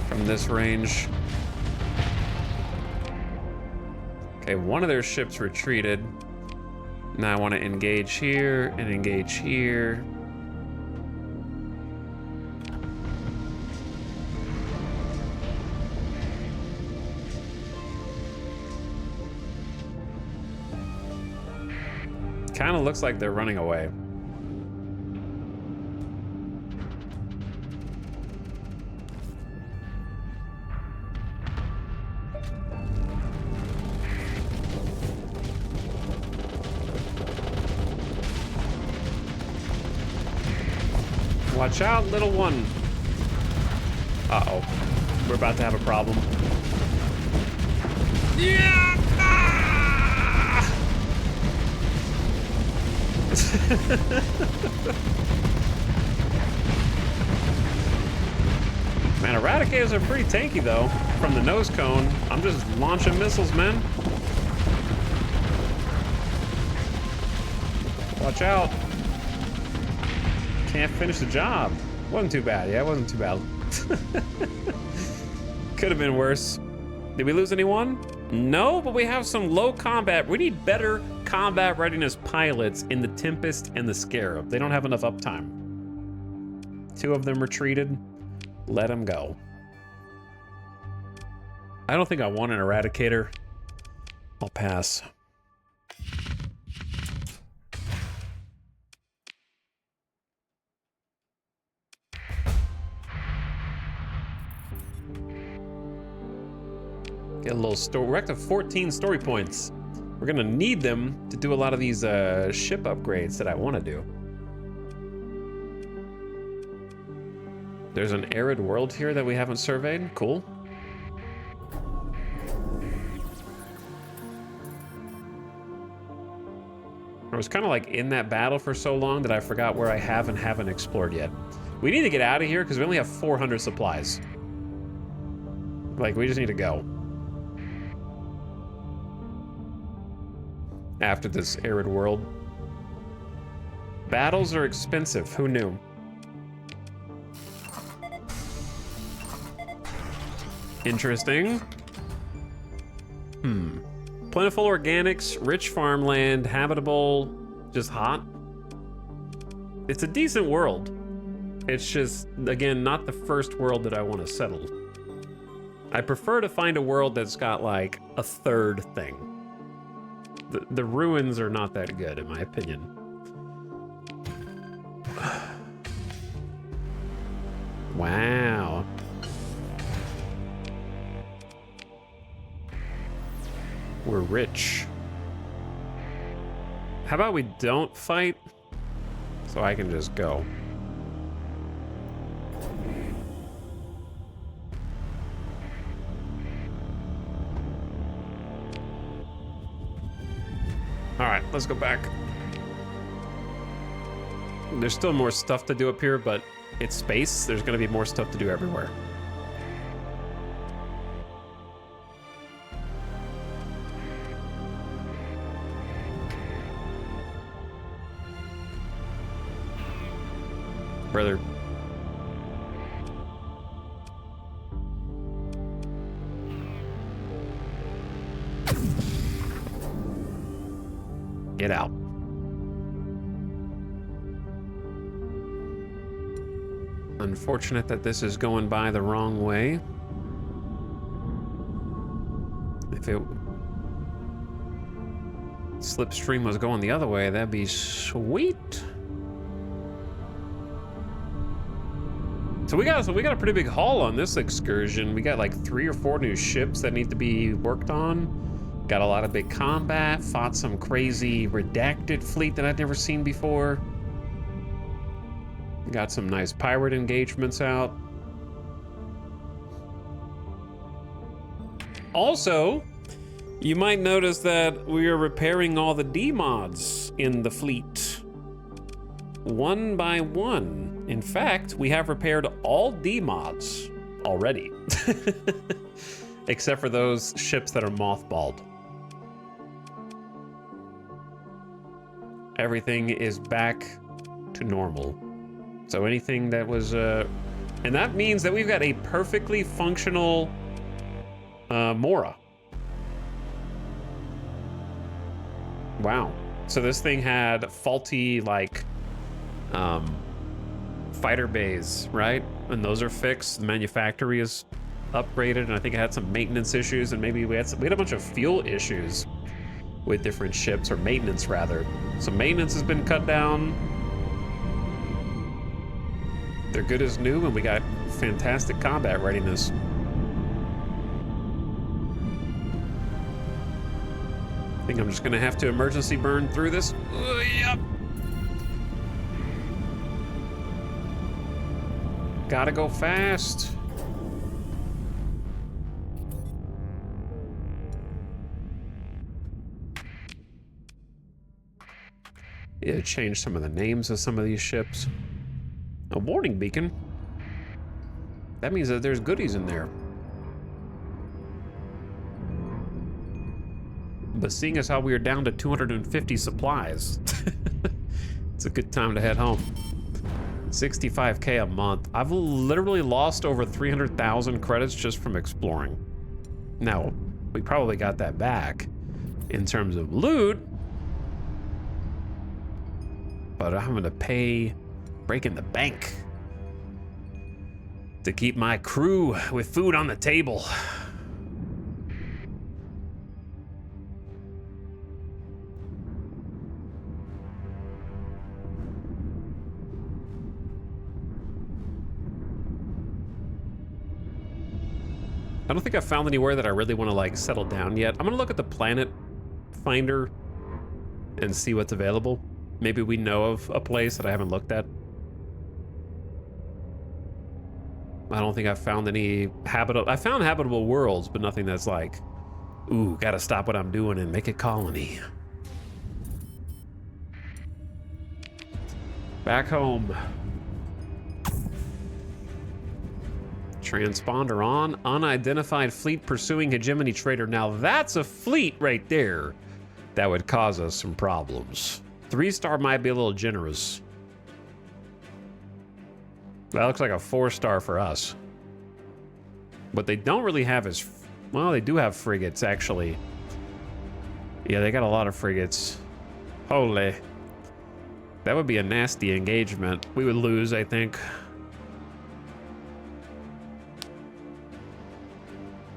from this range. Okay, one of their ships retreated. Now I want to engage here and engage here. Kind of looks like they're running away. Watch out, little one. Uh-oh. We're about to have a problem. Yeah! Man, Eradicators are pretty tanky, though. From the nose cone, I'm just launching missiles, man. Watch out. Can't finish the job. Wasn't too bad. Yeah, it wasn't too bad. Could have been worse. Did we lose anyone? No, but we have some low combat. We need better combat readiness pilots in the Tempest and the Scarab. They don't have enough uptime. 2 of them retreated. Let them go. I don't think I want an Eradicator. I'll pass. Get a little story. We're up to 14 story points. We're gonna need them to do a lot of these ship upgrades that I want to do. There's an arid world here that we haven't surveyed. Cool. I was kind of like in that battle for so long that I forgot where I have and haven't explored yet. We need to get out of here because we only have 400 supplies. Like, we just need to go. After this arid world. Battles are expensive. Who knew? Interesting. Plentiful organics, rich farmland, habitable, just hot. It's a decent world. It's just, again, not the first world that I want to settle. I prefer to find a world that's got like a third thing. The ruins are not that good, in my opinion. Wow. We're rich. How about we don't fight? So I can just go. All right, let's go back. There's still more stuff to do up here, but it's space. There's gonna be more stuff to do everywhere. Brother. Get out. Unfortunate that this is going by the wrong way. If it slipstream was going the other way, that'd be sweet. So we got a pretty big haul on this excursion. We got like 3 or 4 new ships that need to be worked on. Got a lot of big combat, fought some crazy redacted fleet that I'd never seen before. Got some nice pirate engagements out. Also, you might notice that we are repairing all the D-mods in the fleet. One by one. In fact, we have repaired all D-mods already. Except for those ships that are mothballed. Everything is back to normal. So anything that was, and that means that we've got a perfectly functional Mora. Wow. So this thing had faulty, like, fighter bays, right? And those are fixed. The manufactory is upgraded, and I think it had some maintenance issues, and maybe we had a bunch of fuel issues. with different ships, or maintenance rather. So maintenance has been cut down. They're good as new, and we got fantastic combat readiness. I think I'm just gonna have to emergency burn through this. Yep. Gotta go fast. Yeah, change some of the names of some of these ships. A warning beacon. That means that there's goodies in there. But seeing as how we are down to 250 supplies, it's a good time to head home. 65K a month. I've literally lost over 300,000 credits just from exploring. Now, we probably got that back in terms of loot, but I'm having to pay breaking the bank to keep my crew with food on the table. I don't think I've found anywhere that I really want to like settle down yet. I'm gonna look at the planet finder and see what's available. Maybe we know of a place that I haven't looked at. I don't think I've found any habitable. I found habitable worlds, but nothing that's like, ooh, gotta stop what I'm doing and make a colony. Back home. Transponder on. Unidentified fleet pursuing hegemony trader. Now that's a fleet right there that would cause us some problems. 3-star might be a little generous. That looks like a 4-star for us. What they don't really have is, well, they do have frigates actually. Yeah, they got a lot of frigates. Holy. That would be a nasty engagement. We would lose, I think.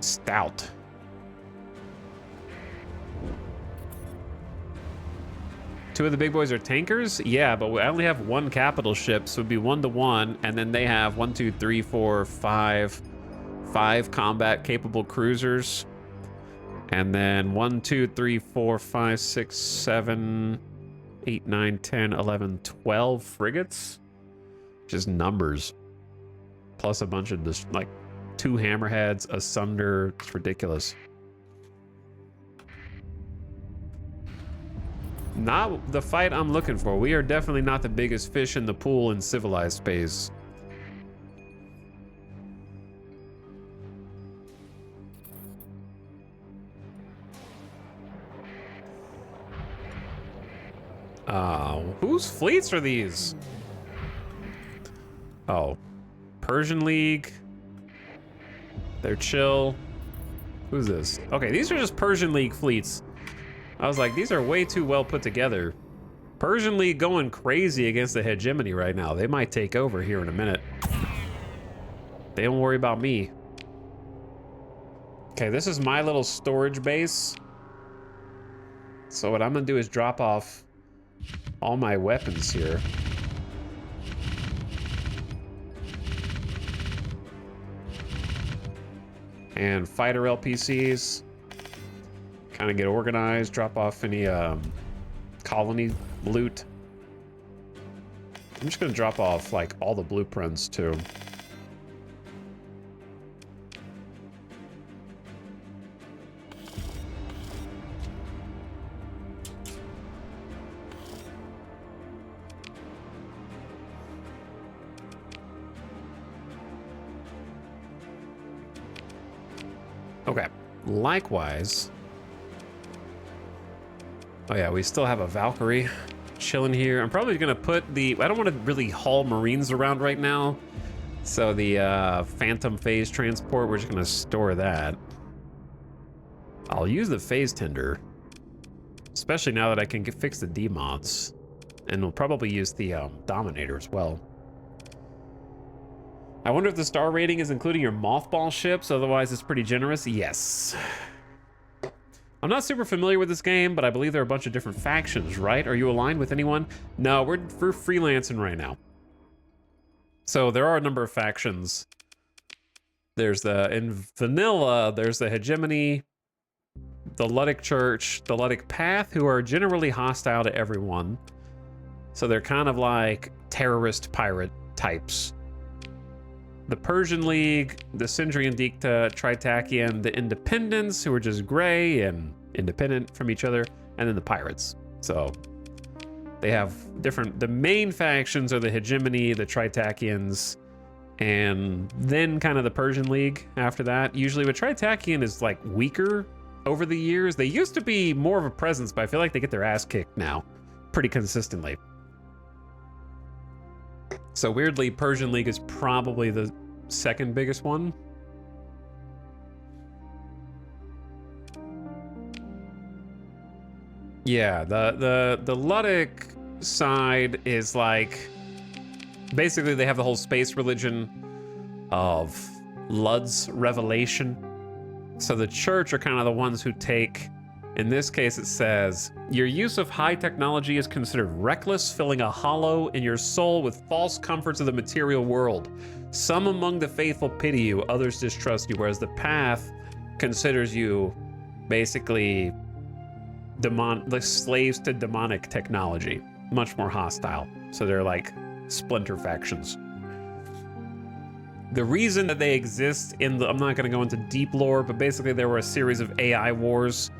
Stout. Two of the big boys are tankers? Yeah, but I only have one capital ship, so it'd be 1-to-1, and then they have 1, 2, 3, 4, 5 combat capable cruisers. And then 1, 2, 3, 4, 5, 6, 7, 8, 9, 10, 11, 12 frigates. Just numbers. Plus a bunch of just like 2 hammerheads, a sunder. It's ridiculous. Not the fight I'm looking for. We are definitely not the biggest fish in the pool in civilized space. Whose fleets are these? Oh, Persian League. They're chill. Who's this? Okay, these are just Persian League fleets. I was like, these are way too well put together. Persian League going crazy against the hegemony right now. They might take over here in a minute. They don't worry about me. Okay, this is my little storage base. So what I'm gonna do is drop off all my weapons here. And fighter LPCs. Kind of get organized, drop off any colony loot. I'm just gonna drop off like all the blueprints too. Okay, likewise. Oh yeah, we still have a Valkyrie chilling here. I'm probably gonna put the, I don't want to really haul Marines around right now. So the Phantom Phase Transport, we're just gonna store that. I'll use the Phase Tender, especially now that I can fix the demods. And we'll probably use the Dominator as well. I wonder if the star rating is including your mothball ships, otherwise it's pretty generous. Yes. I'm not super familiar with this game, but I believe there are a bunch of different factions, right? Are you aligned with anyone? No, we're freelancing right now. So there are a number of factions. There's in vanilla, there's the Hegemony, the Ludic Church, the Ludic Path, who are generally hostile to everyone. So they're kind of like terrorist pirate types. The Persian League, the Sindrian Dicta, Tritakian, the Independents, who are just gray and independent from each other, and then the Pirates. So they have different... The main factions are the Hegemony, the Tritakians, and then kind of the Persian League after that. Usually, but Tritakian is like weaker over the years. They used to be more of a presence, but I feel like they get their ass kicked now pretty consistently. So weirdly, Persian League is probably the second biggest one. Yeah, the Ludic side is like, basically they have the whole space religion of Lud's revelation. So the church are kind of the ones who take, in this case it says, your use of high technology is considered reckless, filling a hollow in your soul with false comforts of the material world. Some among the faithful pity you, others distrust you, whereas the path considers you basically the slaves to demonic technology, much more hostile. So they're like splinter factions. The reason that they exist in the, I'm not going to go into deep lore, but basically there were a series of AI wars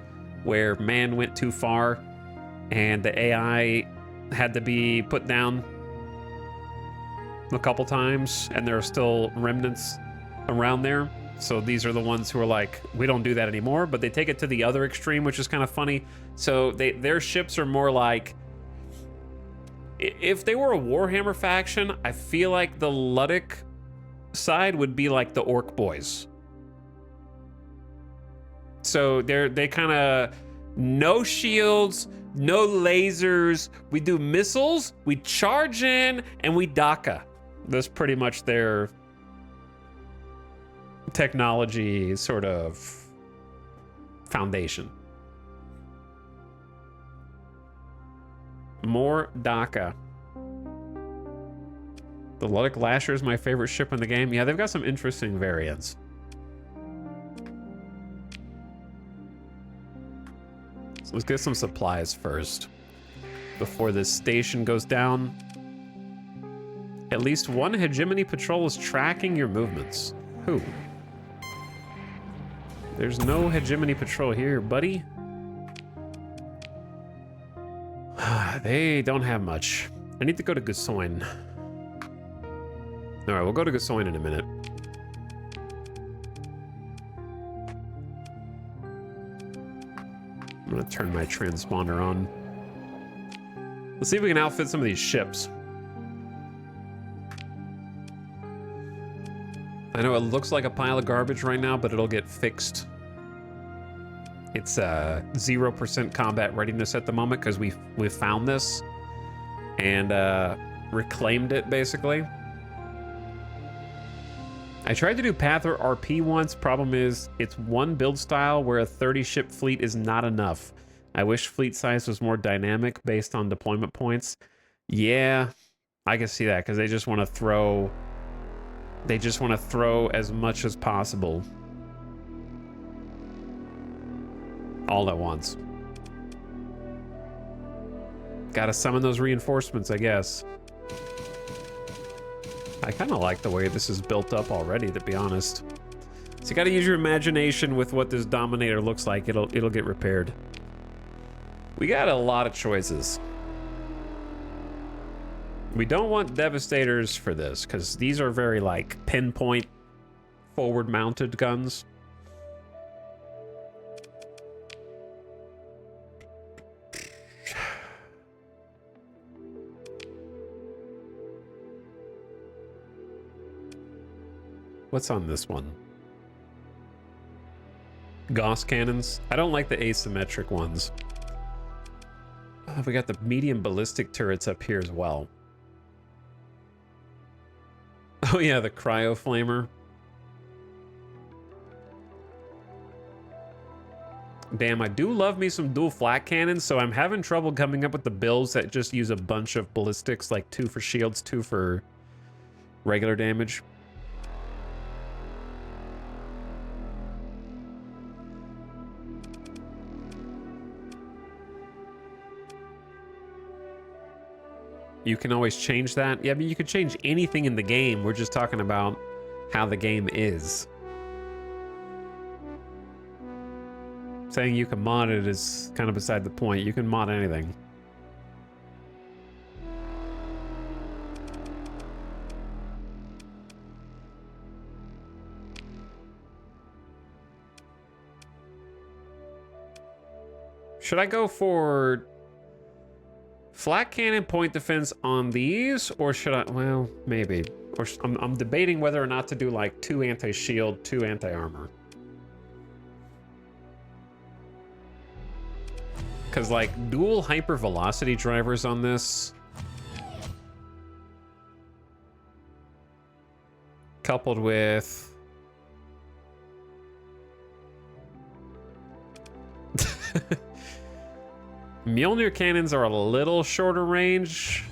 where man went too far and the AI had to be put down a couple times, and there are still remnants around there. So these are the ones who are like, we don't do that anymore, but they take it to the other extreme, which is kind of funny. So their ships are more like, if they were a Warhammer faction, I feel like the Ludic side would be like the Orc Boys. So they kind of no shields, no lasers. We do missiles, we charge in, and we DACA. That's pretty much their technology sort of foundation. More DACA. The Ludic Lasher is my favorite ship in the game. Yeah, they've got some interesting variants. So let's get some supplies first before this station goes down. At least one Hegemony patrol is tracking your movements. Who? There's no Hegemony patrol here, buddy. They don't have much. I need to go to Gasoin. All right, we'll go to Gasoin in a minute. I'm gonna turn my transponder on. Let's see if we can outfit some of these ships. I know it looks like a pile of garbage right now, but it'll get fixed. It's 0% combat readiness at the moment because we've found this and reclaimed it basically. I tried to do Path or RP once. Problem is, it's one build style where a 30-ship fleet is not enough. I wish fleet size was more dynamic based on deployment points. Yeah, I can see that because they just want to throw. They just want to throw as much as possible, all at once. Gotta summon those reinforcements, I guess. I kind of like the way this is built up already, to be honest. So you gotta use your imagination with what this Dominator looks like. It'll get repaired. We got a lot of choices. We don't want Devastators for this, because these are very, like, pinpoint, forward-mounted guns. What's on this one? Gauss cannons. I don't like the asymmetric ones. We got the medium ballistic turrets up here as well. Oh yeah, the cryo flamer. Damn, I do love me some dual flat cannons, so I'm having trouble coming up with the builds that just use a bunch of ballistics, like 2 for shields, 2 for regular damage. You can always change that. Yeah, I mean, you could change anything in the game. We're just talking about how the game is. Saying you can mod it is kind of beside the point. You can mod anything. Should I go for flat cannon point defense on these, or should I? Well, maybe. Or I'm debating whether or not to do like 2 anti-shield, 2 anti-armor. Because like dual hyper velocity drivers on this, coupled with Mjolnir cannons are a little shorter range.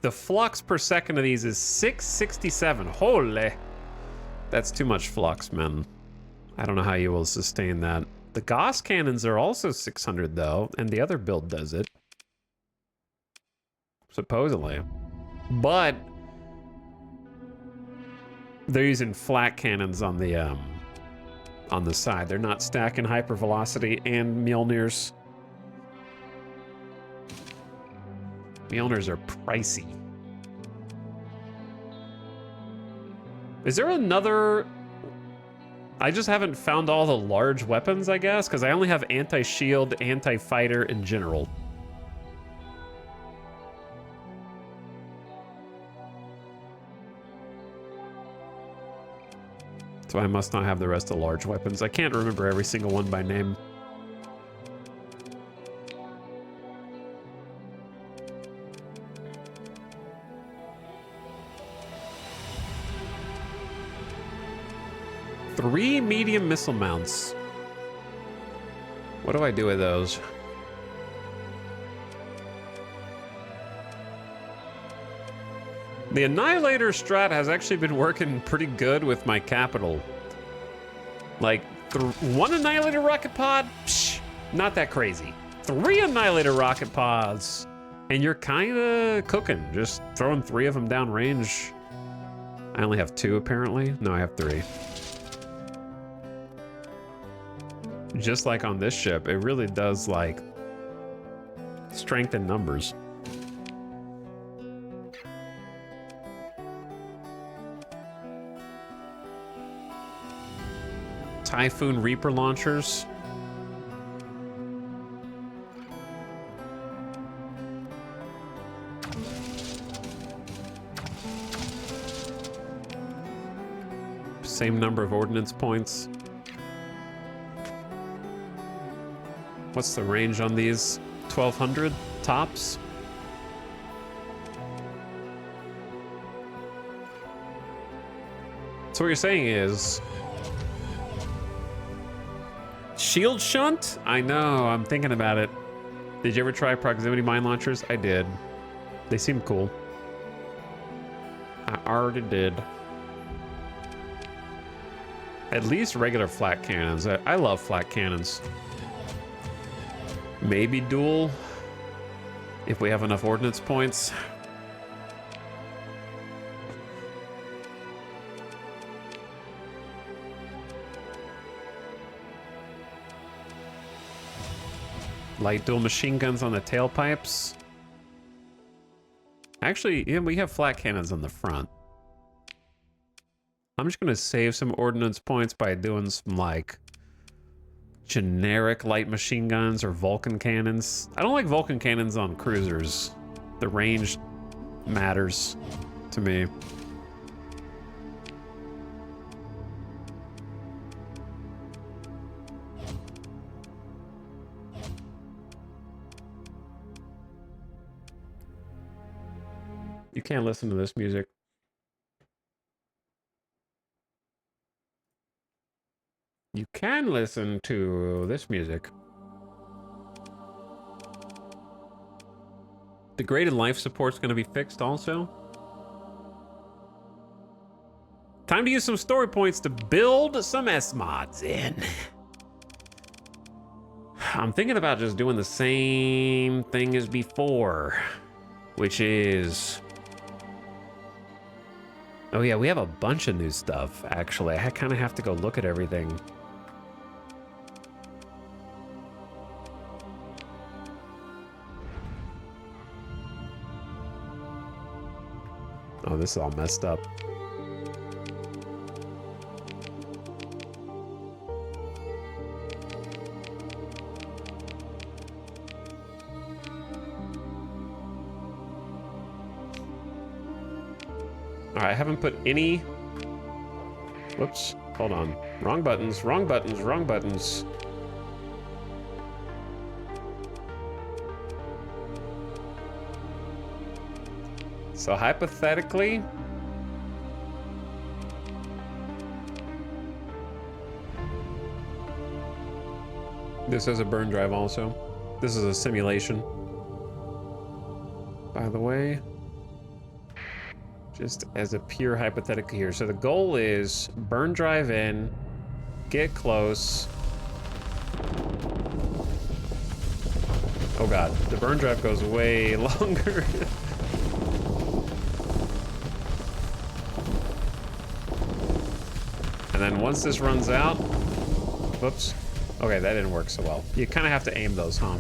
The flux per second of these is 667. Holy. That's too much flux, man. I don't know how you will sustain that. The Gauss cannons are also 600, though, and the other build does it. Supposedly. But they're using flat cannons on the side. They're not stacking hypervelocity and Mjolnirs. Mjolnirs are pricey. Is there another... I just haven't found all the large weapons, I guess, because I only have anti-shield, anti-fighter, and general. So I must not have the rest of the large weapons. I can't remember every single one by name. Three medium missile mounts. What do I do with those? The Annihilator strat has actually been working pretty good with my capital. Like, 1 Annihilator rocket pod? Psh, not that crazy. 3 Annihilator rocket pods, and you're kind of cooking. Just throwing 3 of them down range. I only have 2, apparently. No, I have 3. Just like on this ship, it really does, like, strengthen numbers. Typhoon Reaper launchers. Same number of ordnance points. What's the range on these? 1200 tops? So what you're saying is... Shield shunt? I know, I'm thinking about it. Did you ever try proximity mine launchers? I did. They seem cool. I already did. At least regular flat cannons. I love flat cannons. Maybe dual, if we have enough ordnance points. Light dual machine guns on the tailpipes. Actually, yeah, we have flat cannons on the front. I'm just gonna save some ordnance points by doing some, like, generic light machine guns or Vulcan cannons. I don't like Vulcan cannons on cruisers. The range matters to me. You can't listen to this music. can listen to this music. Degraded life support's gonna be fixed also. Time to use some story points to build some S-mods in. I'm thinking about just doing the same thing as before, which is... Oh yeah, we have a bunch of new stuff, actually. I kind of have to go look at everything. Oh, this is all messed up. All right, I haven't put any... Whoops, hold on. Wrong buttons, wrong buttons, wrong buttons. So hypothetically... This is a burn drive also. This is a simulation. By the way. Just as a pure hypothetical here. So the goal is burn drive in, get close. Oh god, the burn drive goes way longer. And then once this runs out, whoops. Okay, that didn't work so well. You kind of have to aim those, huh?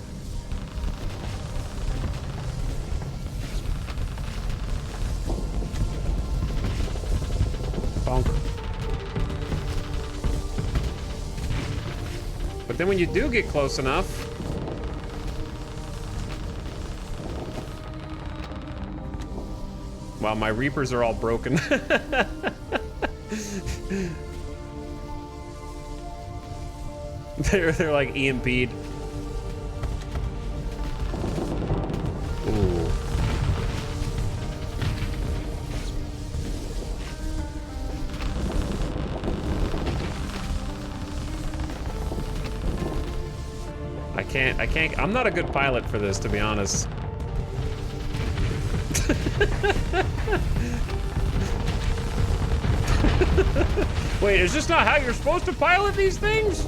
But then when you do get close enough, wow, my Reapers are all broken. they're like EMP'd. Ooh. I can't, I'm not a good pilot for this, to be honest. Wait, is this not how you're supposed to pilot these things?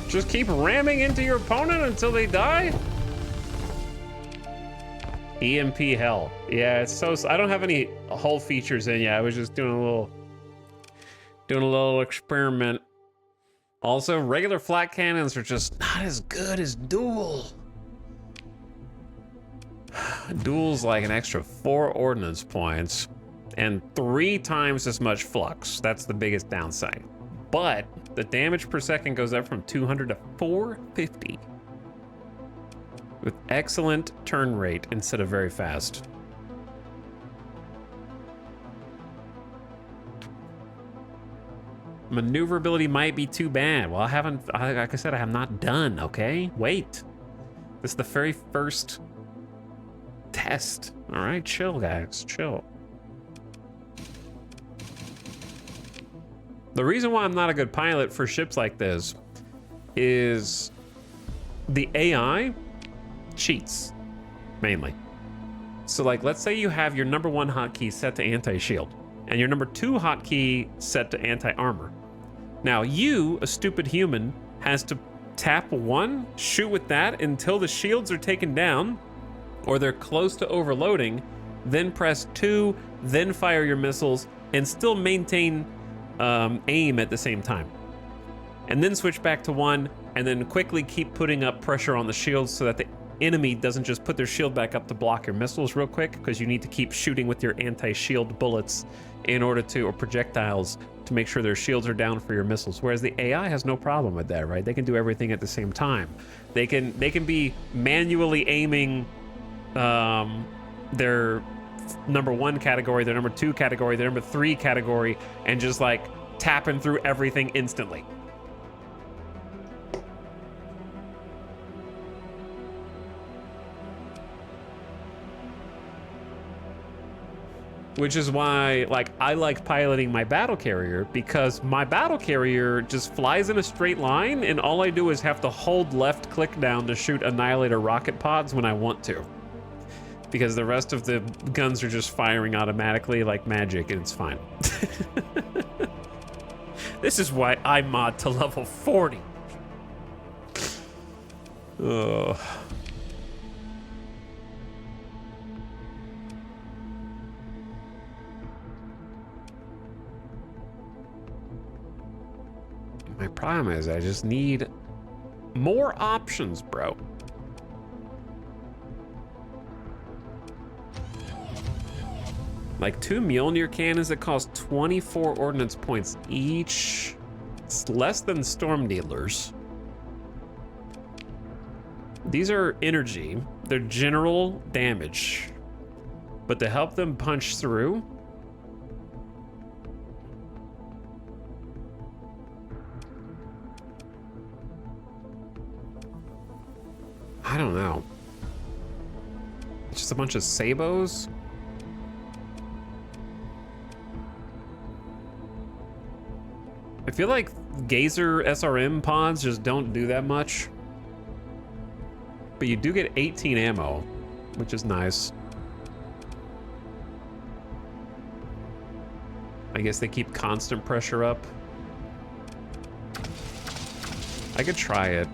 Just keep ramming into your opponent until they die? EMP hell. Yeah, it's so, I don't have any hull features in yet. I was just doing a little experiment. Also, regular flat cannons are just not as good as dual. Dual's like an extra 4 ordnance points and 3 times as much flux. That's the biggest downside. But the damage per second goes up from 200 to 450 with excellent turn rate instead of very fast. Maneuverability might be too bad. Well, I haven't, like I said, I have not done, okay? Wait. This is the very first test. All right, chill, guys, chill. The reason why I'm not a good pilot for ships like this is the AI cheats, mainly. So like, let's say you have your number 1 hotkey set to anti-shield and your number 2 hotkey set to anti-armor. Now you, a stupid human, has to tap 1, shoot with that until the shields are taken down or they're close to overloading, then press 2, then fire your missiles and still maintain aim at the same time. And then switch back to 1 and then quickly keep putting up pressure on the shields so that the enemy doesn't just put their shield back up to block your missiles real quick, because you need to keep shooting with your anti-shield bullets in order to, or projectiles, to make sure their shields are down for your missiles. Whereas the AI has no problem with that, right? They can do everything at the same time. They can be manually aiming their number 1 category, their number 2 category, their number 3 category, and just like tapping through everything instantly. Which is why, like, I like piloting my battle carrier, because my battle carrier just flies in a straight line, and all I do is have to hold left click down to shoot Annihilator rocket pods when I want to. Because the rest of the guns are just firing automatically like magic, and it's fine. This is why I mod to level 40. Ugh. My problem is I just need more options, bro. Like 2 Mjolnir cannons that cost 24 ordnance points each. It's less than Storm Dealers. These are energy. They're general damage. But to help them punch through, I don't know. It's just a bunch of sabos. I feel like Gazer SRM pods just don't do that much. But you do get 18 ammo, which is nice. I guess they keep constant pressure up. I could try it.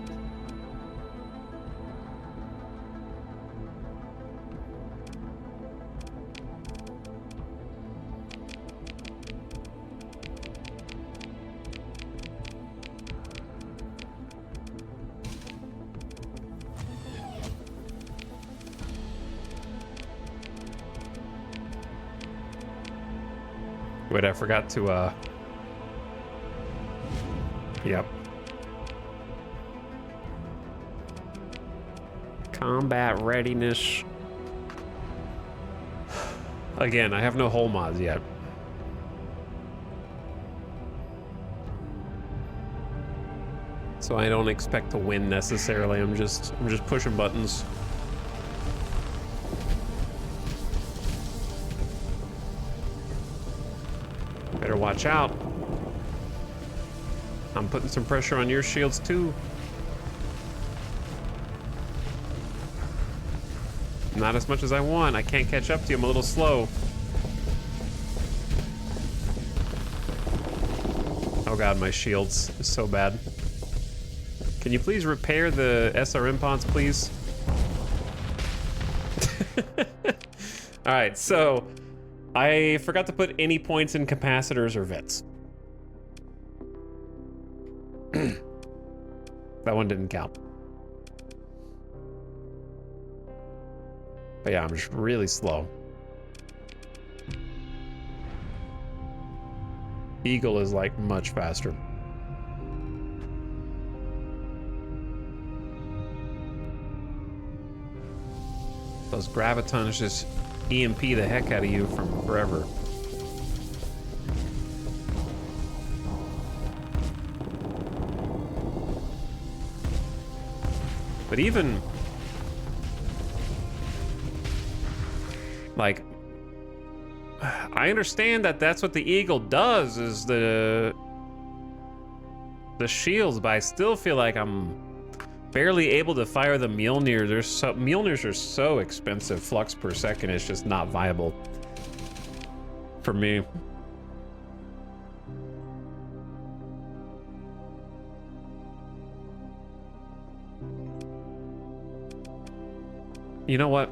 Wait, I forgot to, yep. Combat readiness. Again, I have no hull mods yet. So I don't expect to win necessarily. I'm just pushing buttons. Better watch out. I'm putting some pressure on your shields too. Not as much as I want. I can't catch up to you. I'm a little slow. Oh god, my shields is so bad. Can you please repair the SRM pods, please? All right, so I forgot to put any points in capacitors or vets. That one didn't count. But yeah, I'm just really slow. Eagle is like much faster. Those gravitons just EMP the heck out of you from forever. But even like, I understand that that's what the Eagle does, is the shields, but I still feel like I'm barely able to fire the Mjolnir. Mjolnirs are so expensive. Flux per second is just not viable for me. You know what?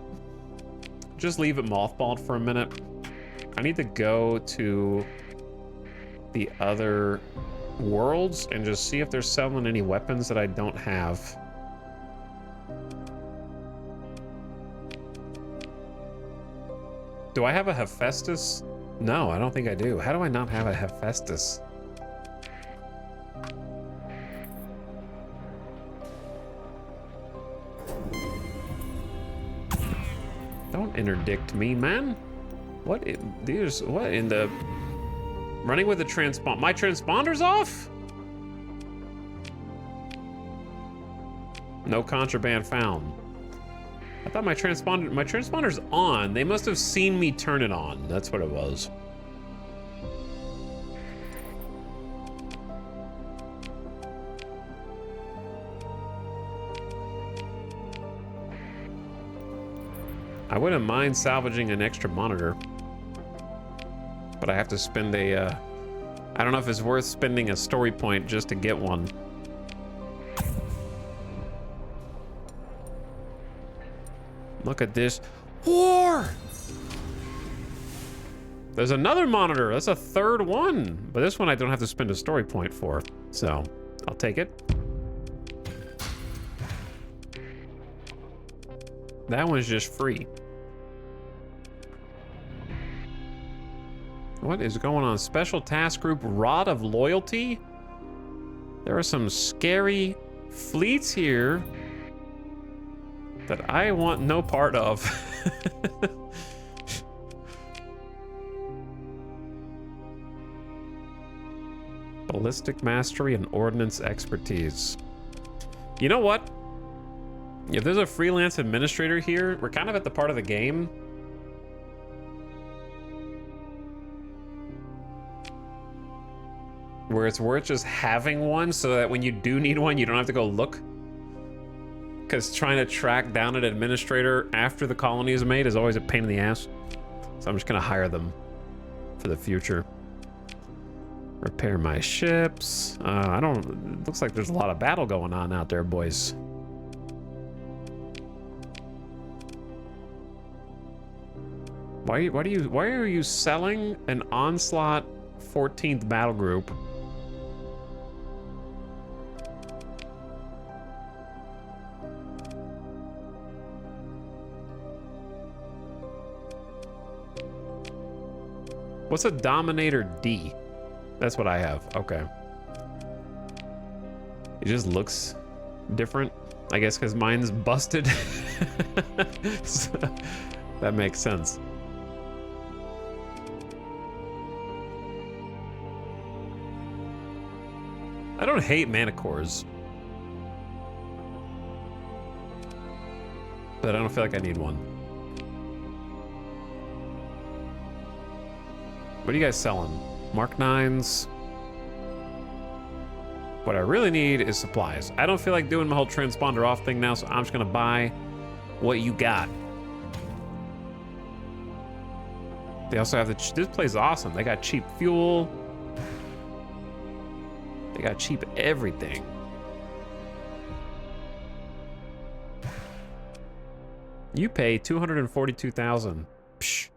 Just leave it mothballed for a minute. I need to go to the other worlds and just see if they're selling any weapons that I don't have. Do I have a Hephaestus? No, I don't think I do. How do I not have a Hephaestus? Don't interdict me, man. What in the running with the transponder? My transponder's off? No contraband found. I thought my transponder's on. They must have seen me turn it on. That's what it was. I wouldn't mind salvaging an extra monitor, but I have to spend a, I don't know if it's worth spending a story point just to get one. Look at this. War! There's another monitor. That's a third one. But this one I don't have to spend a story point for. So, I'll take it. That one's just free. What is going on? Special Task Group Rod of Loyalty? There are some scary fleets here that I want no part of. Ballistic Mastery and Ordnance Expertise. You know what? If there's a freelance administrator here, we're kind of at the part of the game where it's worth just having one so that when you do need one, you don't have to go look. Because trying to track down an administrator after the colony is made is always a pain in the ass. So I'm just going to hire them for the future. Repair my ships. It looks like there's a lot of battle going on out there, boys. Why are you selling an Onslaught 14th battle group? What's a Dominator D? That's what I have. Okay. It just looks different. I guess because mine's busted. So, that makes sense. I don't hate Manticores, but I don't feel like I need one. What are you guys selling? Mark 9s. What I really need is supplies. I don't feel like doing my whole transponder off thing now, so I'm just gonna buy what you got. They also have this place is awesome. They got cheap fuel. They got cheap everything. You pay $242,000. Psh.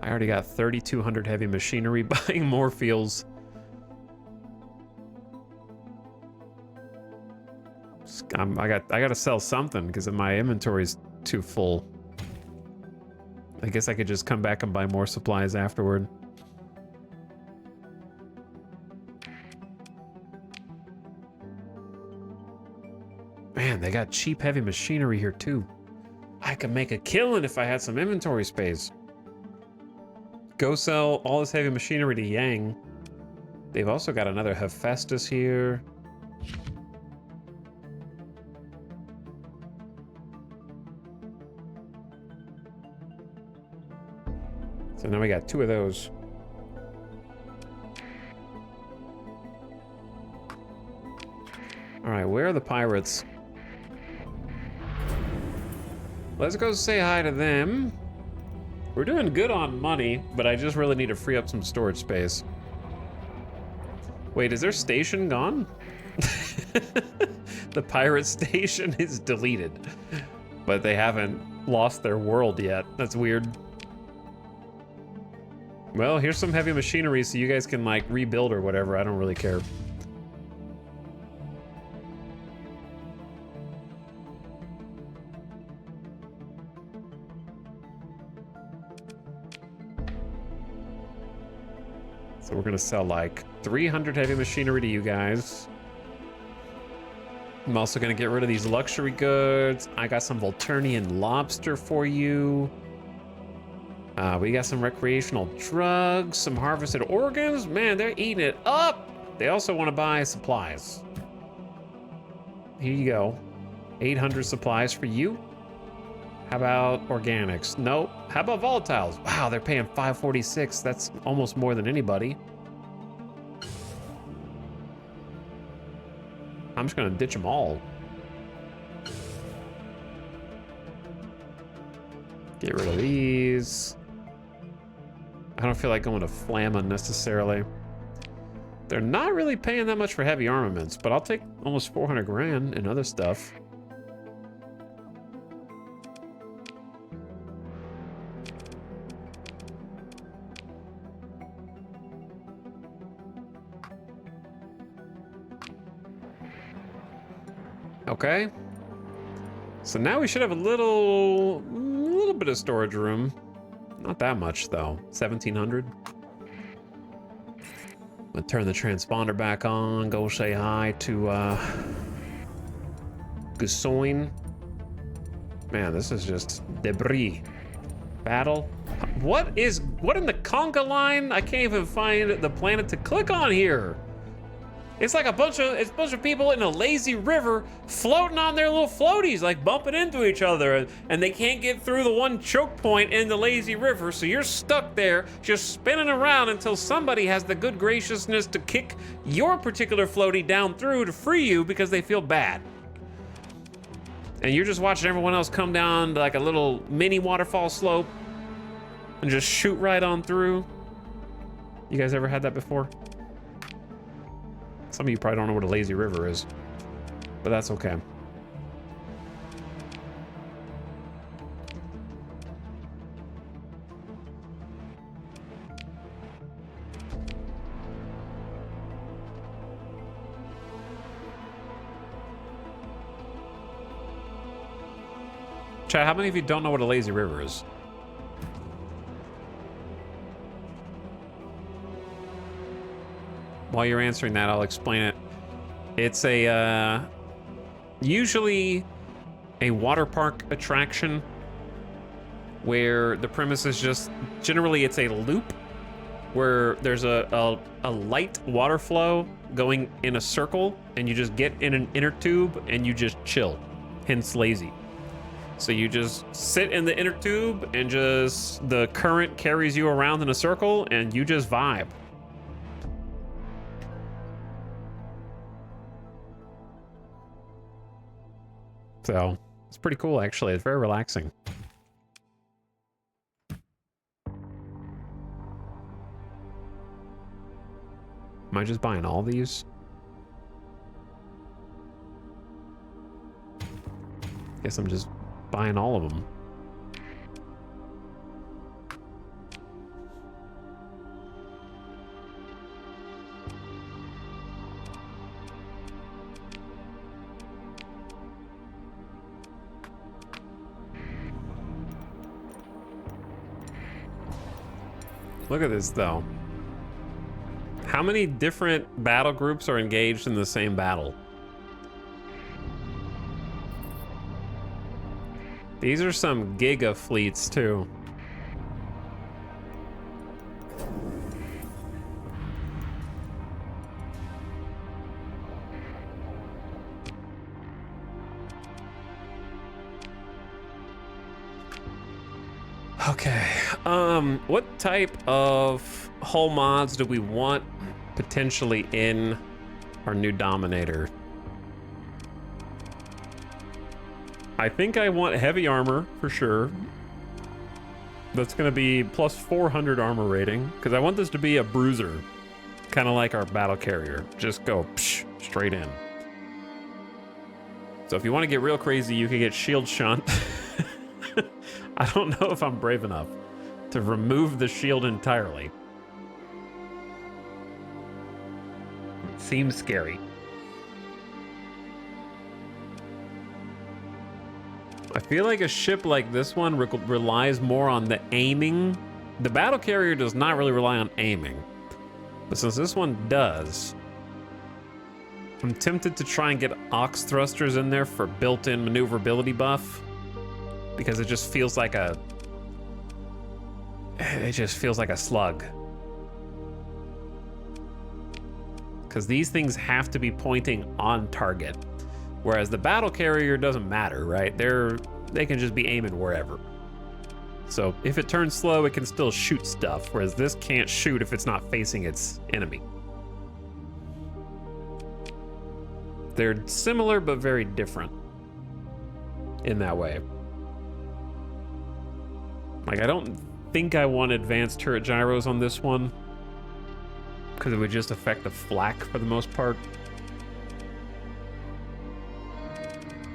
I already got 3,200 heavy machinery. Buying more feels. I gotta sell something because my inventory's too full. I guess I could just come back and buy more supplies afterward. Man, they got cheap heavy machinery here too. I could make a killing if I had some inventory space. Go sell all this heavy machinery to Yang. They've also got another Hephaestus here. So now we got 2 of those. All right, where are the pirates? Let's go say hi to them. We're doing good on money, but I just really need to free up some storage space. Wait, is their station gone? The pirate station is deleted, but they haven't lost their world yet. That's weird. Well, here's some heavy machinery so you guys can like rebuild or whatever. I don't really care. So we're gonna sell like 300 heavy machinery to you guys. I'm also gonna get rid of these luxury goods. I got some Volturnian lobster for you. We got some recreational drugs, some harvested organs. Man, they're eating it up. They also want to buy supplies. here you go. 800 supplies for you. How about organics? Nope. How about volatiles? Wow, they're paying 546. That's almost more than anybody. I'm just gonna ditch them all. Get rid of these. I don't feel like going to Flamma necessarily. They're not really paying that much for heavy armaments, but I'll take almost 400 grand in other stuff. Okay. So now we should have a little bit of storage room. Not that much though. 1700. I'm gonna turn the transponder back on, go say hi to Gusoin. Man, this is just debris. Battle. What in the conga line? I can't even find the planet to click on here. It's like a bunch of people in a lazy river floating on their little floaties, like bumping into each other, and they can't get through the one choke point in the lazy river, so you're stuck there just spinning around until somebody has the good graciousness to kick your particular floaty down through to free you because they feel bad. And you're just watching everyone else come down like a little mini waterfall slope and just shoot right on through. You guys ever had that before? Some of you probably don't know what a lazy river is, but that's okay. Chat, how many of you don't know what a lazy river is? While you're answering that, I'll explain it. It's a usually a water park attraction where the premise is just generally it's a loop where there's a light water flow going in a circle, and you just get in an inner tube and you just chill. Hence lazy. So you just sit in the inner tube and just the current carries you around in a circle and you just vibe. So it's pretty cool, actually. It's very relaxing. Am I just buying all these? Guess I'm just buying all of them. Look at this, though. How many different battle groups are engaged in the same battle? These are some giga fleets, too. Okay, what type of hull mods do we want potentially in our new Dominator? I think I want heavy armor for sure. That's gonna be plus 400 armor rating, because I want this to be a bruiser, kind of like our battle carrier. Just go psh, straight in. So if you want to get real crazy, you can get shield shunt. I don't know if I'm brave enough to remove the shield entirely. It seems scary. I feel like a ship like this one relies more on the aiming. The battle carrier does not really rely on aiming. But since this one does, I'm tempted to try and get ox thrusters in there for built-in maneuverability buff. Because it just feels like a slug. Because these things have to be pointing on target. Whereas the battle carrier doesn't matter, right? They can just be aiming wherever. So if it turns slow, it can still shoot stuff, whereas this can't shoot if it's not facing its enemy. They're similar, but very different in that way. Like, I don't think I want advanced turret gyros on this one, because it would just affect the flak for the most part.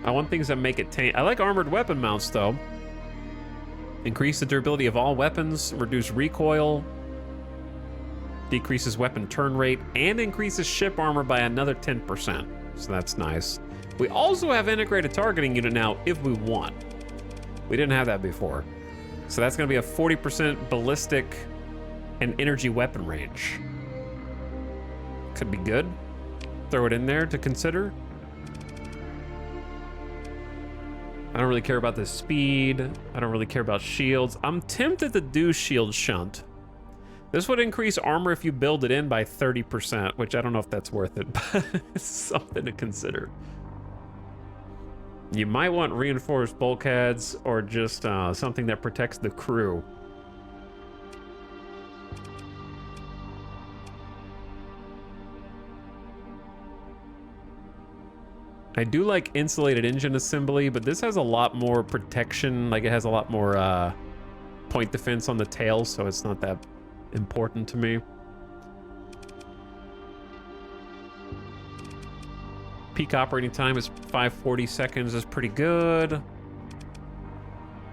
I want things that make it tank. I like armored weapon mounts, though. Increase the durability of all weapons, reduce recoil, decreases weapon turn rate, and increases ship armor by another 10%. So that's nice. We also have integrated targeting unit now if we want. We didn't have that before. So that's going to be a 40% ballistic and energy weapon range. Could be good. Throw it in there to consider. I don't really care about the speed. I don't really care about shields. I'm tempted to do shield shunt. This would increase armor if you build it in by 30%, which I don't know if that's worth it, but it's something to consider. You might want reinforced bulkheads or just something that protects the crew. I do like insulated engine assembly, but this has a lot more protection. Like, it has a lot more point defense on the tail, so it's not that important to me. Peak operating time is 540 seconds, is pretty good.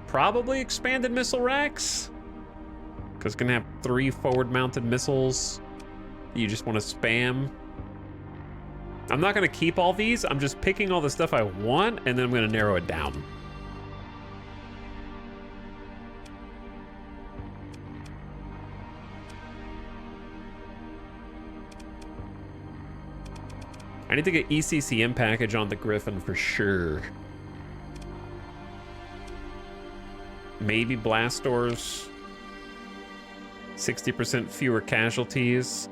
Probably expanded missile racks, because it's gonna have 3 forward-mounted missiles you just want to spam. I'm not gonna keep all these. I'm just picking all the stuff I want, and then I'm gonna narrow it down. I need to get ECCM package on the Griffin for sure. Maybe blast doors. 60% fewer casualties.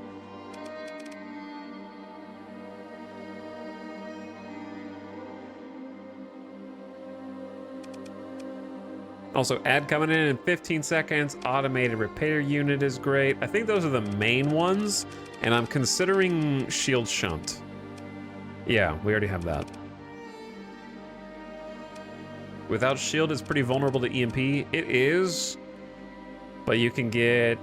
Also, ad coming in 15 seconds. Automated repair unit is great. I think those are the main ones, and I'm considering shield shunt. Yeah, we already have that. Without shield, it's pretty vulnerable to EMP. It is, but you can get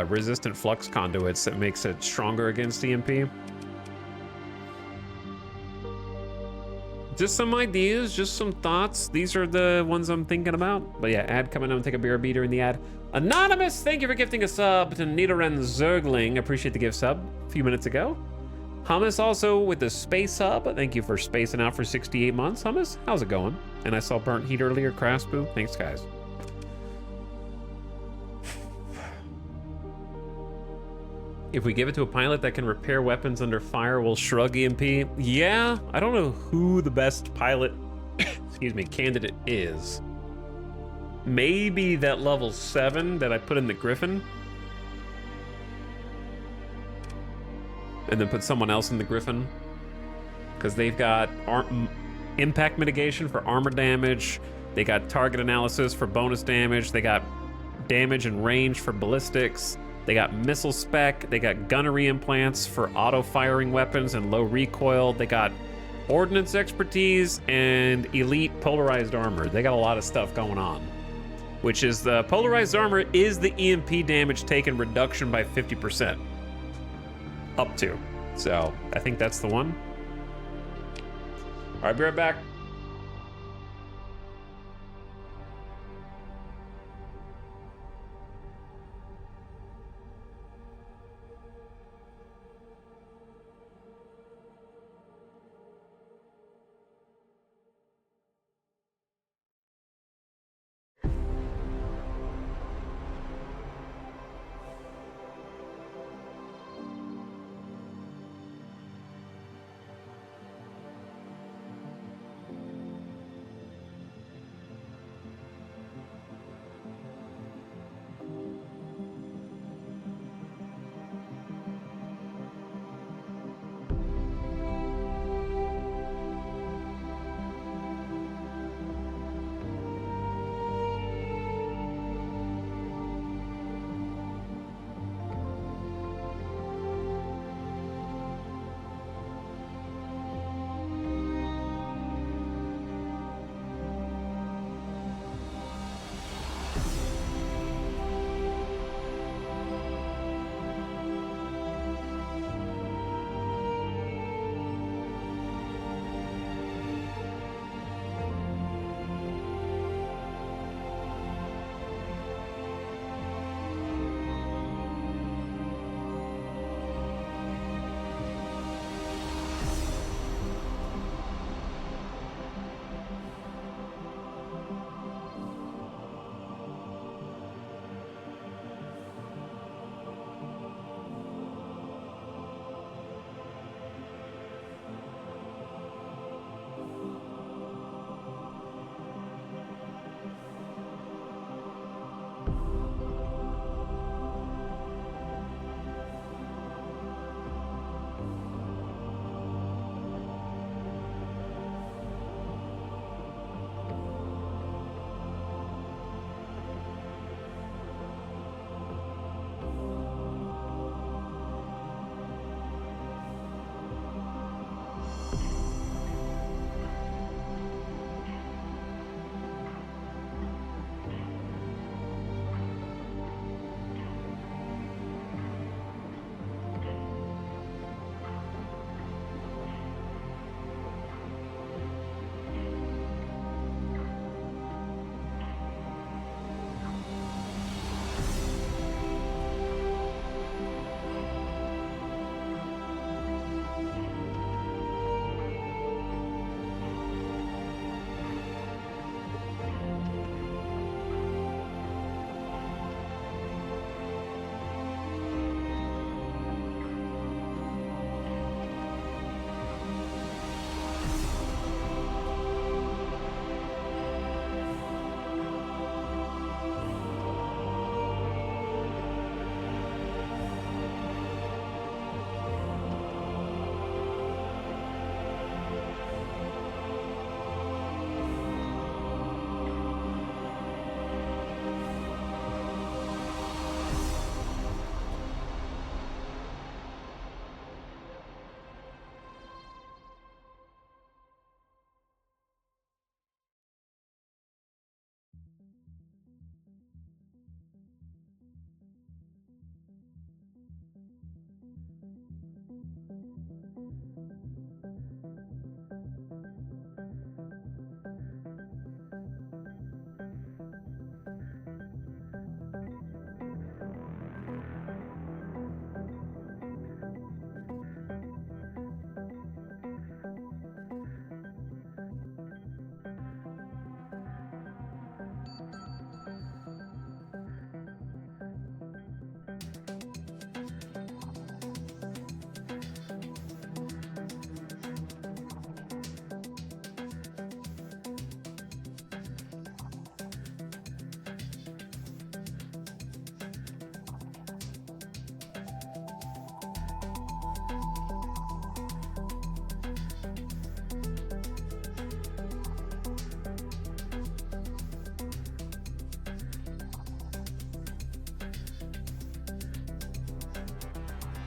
resistant flux conduits that makes it stronger against EMP. Just some ideas, just some thoughts. These are the ones I'm thinking about. But yeah, ad coming on, take a beer beater in the ad. Anonymous, thank you for gifting a sub to Nidoran Zergling. Appreciate the gift sub a few minutes ago. Hummus also with the space hub. Thank you for spacing out for 68 months. Hummus, how's it going? And I saw Burnt Heat earlier, Craftsboo. Thanks, guys. If we give it to a pilot that can repair weapons under fire, we'll shrug EMP. Yeah, I don't know who the best pilot, excuse me, candidate is. Maybe that level 7 that I put in the Griffin. And then put someone else in the Griffin. Because they've got impact mitigation for armor damage. They got target analysis for bonus damage. They got damage and range for ballistics. They got missile spec. They got gunnery implants for auto-firing weapons and low recoil. They got ordnance expertise and elite polarized armor. They got a lot of stuff going on. Which is the polarized armor is the EMP damage taken reduction by 50%. Up to. So I think that's the one. All right, be right back.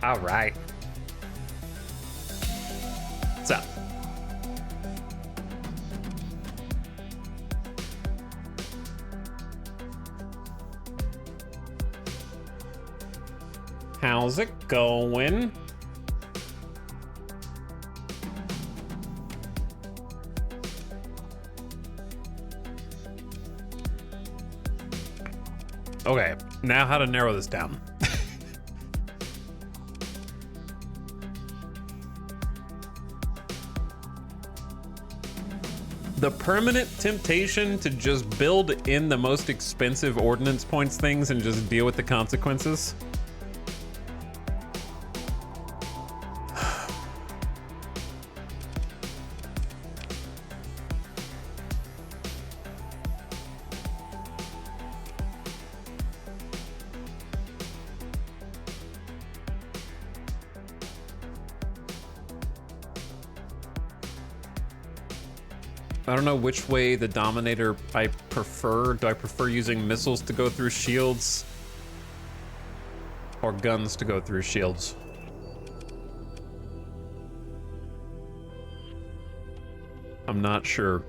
All right. What's up? How's it going? Okay, now how to narrow this down. The permanent temptation to just build in the most expensive ordnance points things and just deal with the consequences. I don't know which way the Dominator I prefer. Do I prefer using missiles to go through shields? Or guns to go through shields? I'm not sure.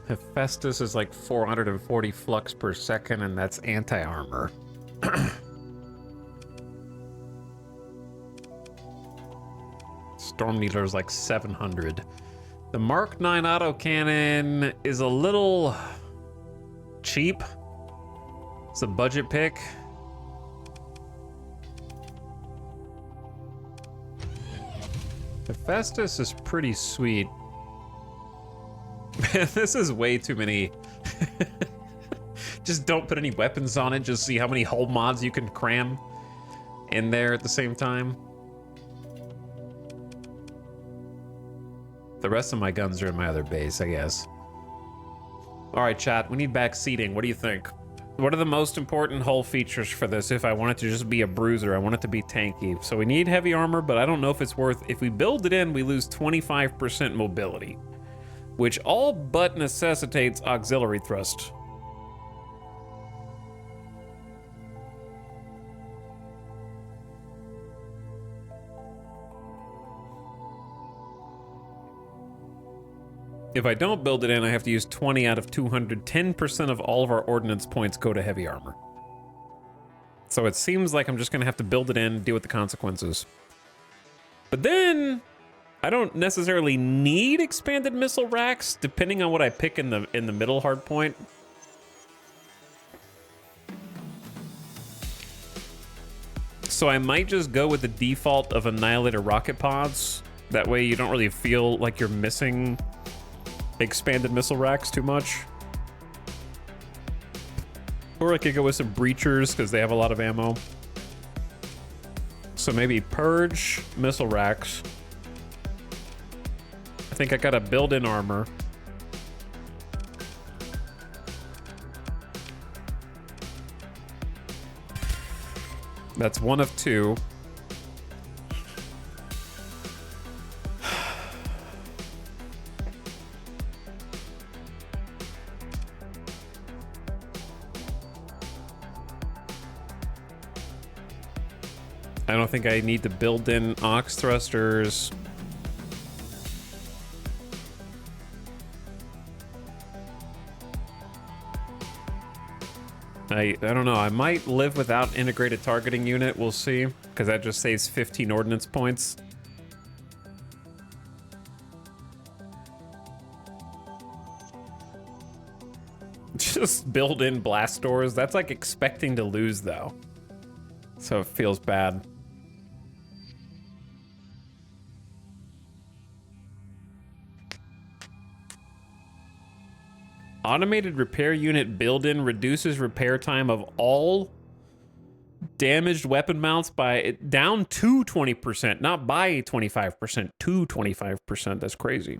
Hephaestus is like 440 flux per second, and that's anti-armor. Storm Needler is like 700. The Mark 9 autocannon is a little cheap. It's a budget pick. Hephaestus is pretty sweet. This is way too many. Just don't put any weapons on it. Just see how many hull mods you can cram in there at the same time. The rest of my guns are in my other base, I guess. All right, chat, we need back seating. What do you think? What are the most important hull features for this if I want it to just be a bruiser? I want it to be tanky. So we need heavy armor, but I don't know if it's worth... If we build it in, we lose 25% mobility, which all but necessitates auxiliary thrust. If I don't build it in, I have to use 20 out of 200. 10% of all of our ordnance points go to heavy armor. So it seems like I'm just gonna have to build it in, deal with the consequences. But then I don't necessarily need expanded missile racks, depending on what I pick in the middle hard point. So I might just go with the default of Annihilator rocket pods. That way you don't really feel like you're missing expanded missile racks too much. Or I could go with some breachers because they have a lot of ammo. So maybe purge missile racks. I think I got a built-in armor. That's one of two. I don't think I need to build in aux thrusters. I don't know. I might live without integrated targeting unit. We'll see, because that just saves 15 ordnance points. Just build in blast doors. That's like expecting to lose, though. So it feels bad. Automated repair unit build-in reduces repair time of all damaged weapon mounts by down to 20%, not by 25%, to 25%. That's crazy.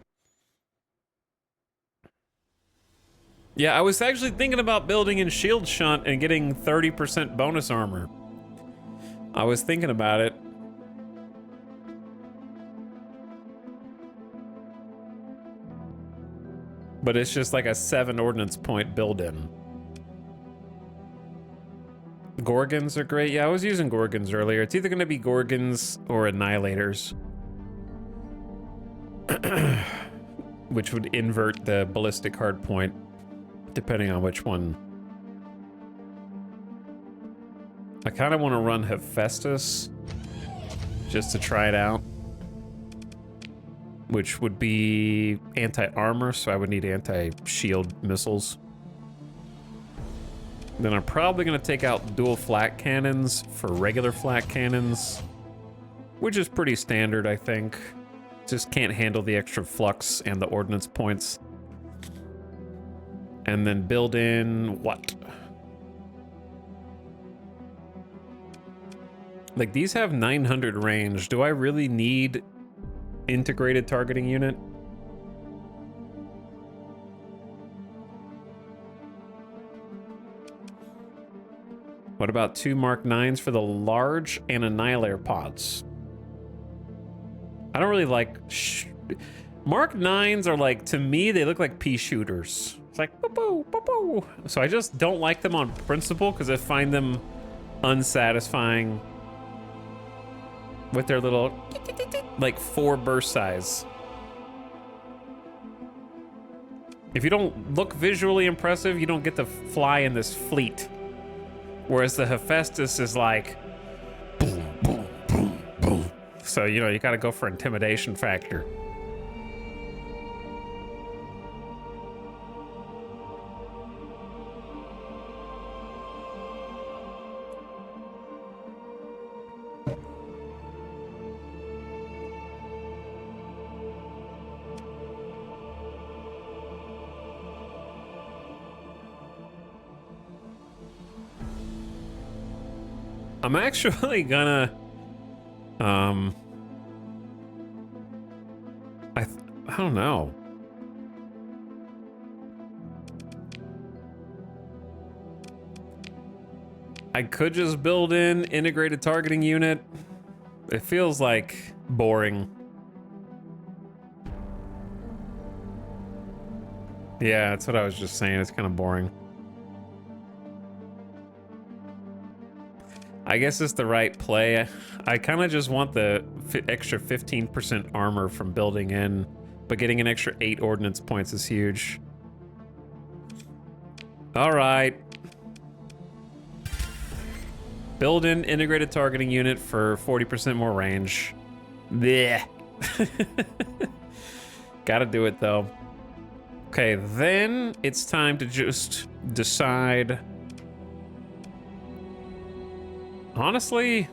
Yeah, I was actually thinking about building in shield shunt and getting 30% bonus armor. I was thinking about it. But it's just like a 7 ordnance point build-in. Gorgons are great. Yeah, I was using Gorgons earlier. It's either going to be Gorgons or Annihilators. Which would invert the ballistic hardpoint, depending on which one. I kind of want to run Hephaestus, just to try it out. Which would be anti-armor, so I would need anti-shield missiles. Then I'm probably going to take out dual flak cannons for regular flak cannons, which is pretty standard, I think. Just can't handle the extra flux and the ordnance points. And then build in what? Like, these have 900 range. Do I really need integrated targeting unit? What about 2 Mark 9s for the large and annihilator pods? I don't really like... Mark 9s are like, to me, they look like pea shooters. It's like, boo-boo, boo-boo. So I just don't like them on principle because I find them unsatisfying with their little, like, 4 burst size. If you don't look visually impressive, you don't get to fly in this fleet. Whereas the Hephaestus is like, boom, boom, boom, boom. So, you know, you gotta go for intimidation factor. I'm actually gonna, I don't know. I could just build in integrated targeting unit. It feels like boring. Yeah, that's what I was just saying. It's kind of boring. I guess it's the right play. I kind of just want the extra 15% armor from building in, but getting an extra 8 ordnance points is huge. All right. Build in integrated targeting unit for 40% more range. Blech. Gotta do it though. Okay, then it's time to just decide. Honestly,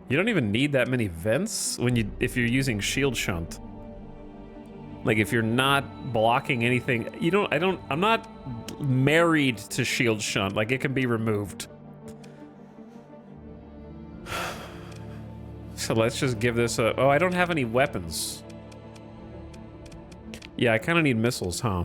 you don't even need that many vents if you're using shield shunt. Like, if you're not blocking anything, I'm not married to shield shunt. Like, it can be removed. So let's just give this a, oh, I don't have any weapons. Yeah, I kind of need missiles, huh?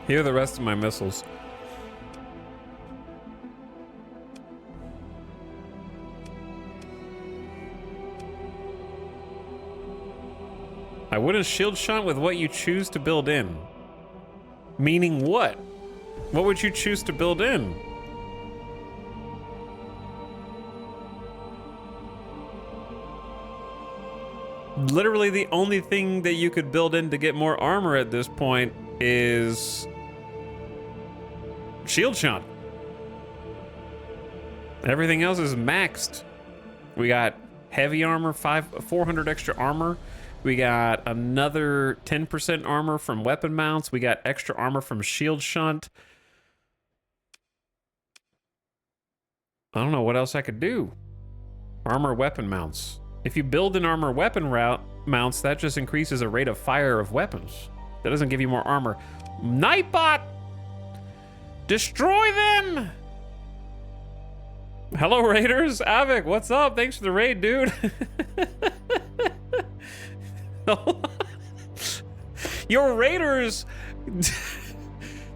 Here are the rest of my missiles. I wouldn't shield shunt with what you choose to build in. Meaning what? What would you choose to build in? Literally the only thing that you could build in to get more armor at this point is shield shunt. Everything else is maxed. We got heavy armor, 400 extra armor. We got another 10% armor from weapon mounts. We got extra armor from shield shunt. I don't know what else I could do. Armor weapon mounts. If you build an armor weapon mounts, that just increases the rate of fire of weapons. That doesn't give you more armor. Nightbot! Destroy them! Hello, Raiders. Avik, what's up? Thanks for the raid, dude. Your Raiders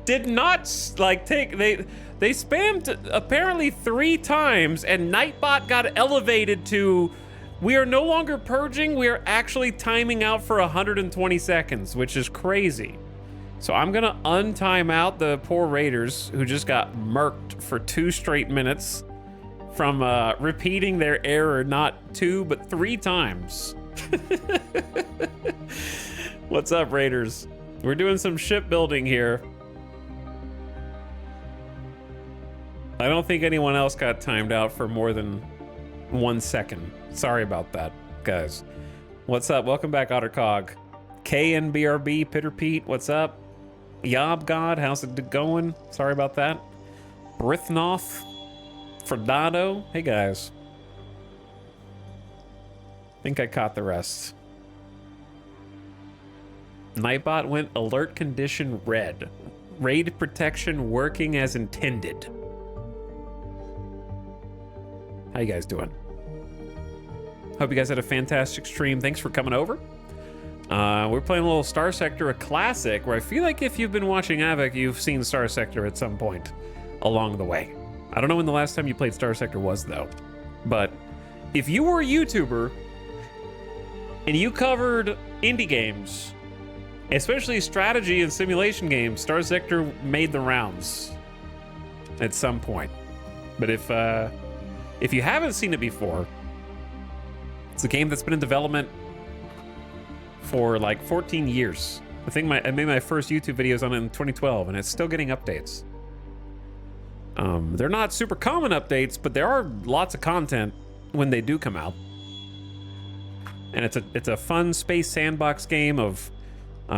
did not like take, they spammed apparently 3 times and Nightbot got elevated to, we are no longer purging, we are actually timing out for 120 seconds, which is crazy. So I'm gonna untime out the poor raiders who just got murked for 2 straight minutes from repeating their error not 2 but 3 times. What's up, raiders? We're doing some shipbuilding here. I don't think anyone else got timed out for more than 1 second. Sorry about that, guys. What's up? Welcome back, Ottercog. KNBRB, Pitter Pete, what's up? Yob God, how's it going? Sorry about that. Brithnoth, Fredado, hey guys. Think I caught the rest. Nightbot went alert condition red. Raid protection working as intended. How you guys doing? Hope you guys had a fantastic stream. Thanks for coming over. We're playing a little Starsector, a classic, where I feel like if you've been watching Avik, you've seen Starsector at some point along the way. I don't know when the last time you played Starsector was, though. But if you were a YouTuber and you covered indie games, especially strategy and simulation games, Starsector made the rounds at some point. But if you haven't seen it before, it's a game that's been in development for like 14 years. I think I made my first YouTube videos on it in 2012, and it's still getting updates. They're not super common updates, but there are lots of content when they do come out. And it's a fun space sandbox game of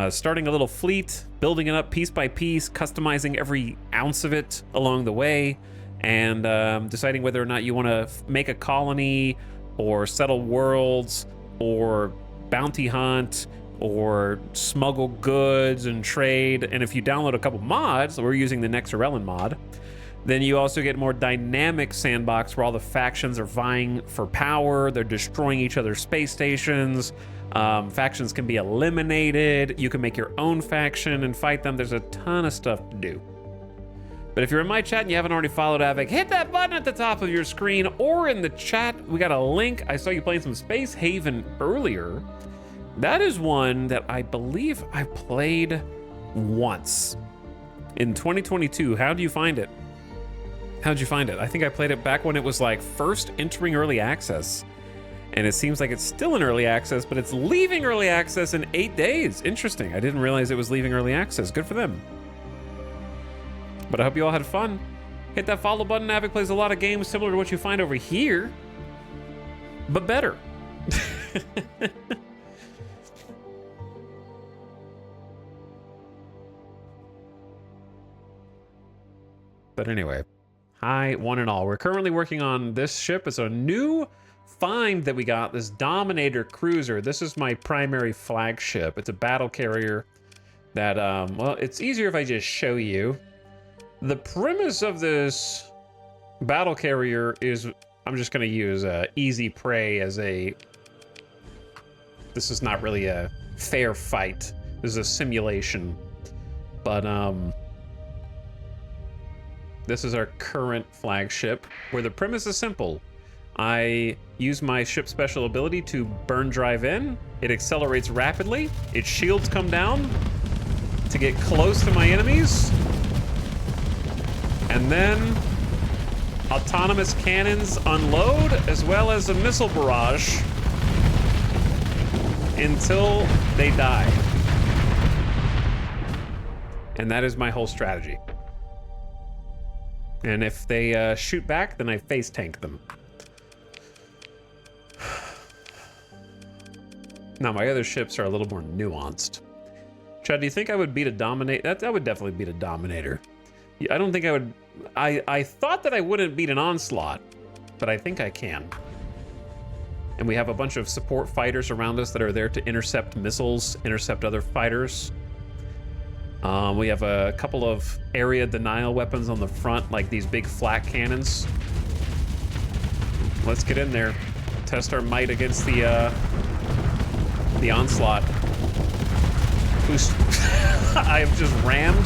starting a little fleet, building it up piece by piece, customizing every ounce of it along the way, and deciding whether or not you want to make a colony or settle worlds or bounty hunt or smuggle goods and trade. And if you download a couple mods, we're using the Nexerelin mod, then you also get more dynamic sandbox where all the factions are vying for power. They're destroying each other's space stations. Factions can be eliminated. You can make your own faction and fight them. There's a ton of stuff to do. But if you're in my chat and you haven't already followed Avik, hit that button at the top of your screen or in the chat. We got a link. I saw you playing some Space Haven earlier. That is one that I believe I played once in 2022. How do you find it? How'd you find it? I think I played it back when it was like first entering early access. And it seems like it's still in early access, but it's leaving early access in 8 days. Interesting. I didn't realize it was leaving early access. Good for them. But I hope you all had fun. Hit that follow button. Avik plays a lot of games similar to what you find over here, but better. But anyway, hi, one and all. We're currently working on this ship. It's a new find that we got, this Dominator cruiser. This is my primary flagship. It's a battle carrier that, well, it's easier if I just show you. The premise of this battle carrier is, I'm just going to use Easy Prey as a, this is not really a fair fight. This is a simulation. But, this is our current flagship, where the premise is simple. I use my ship's special ability to burn drive in. It accelerates rapidly. Its shields come down to get close to my enemies. And then autonomous cannons unload, as well as a missile barrage until they die. And that is my whole strategy. And if they shoot back, then I face tank them. Now, my other ships are a little more nuanced. Chad, do you think I would beat a Dominator? That would definitely beat a Dominator. I don't think I would... I thought that I wouldn't beat an Onslaught, but I think I can. And we have a bunch of support fighters around us that are there to intercept missiles, intercept other fighters. We have a couple of area denial weapons on the front, like these big flat cannons. Let's get in there. Test our might against the Onslaught. Who's... I have just rammed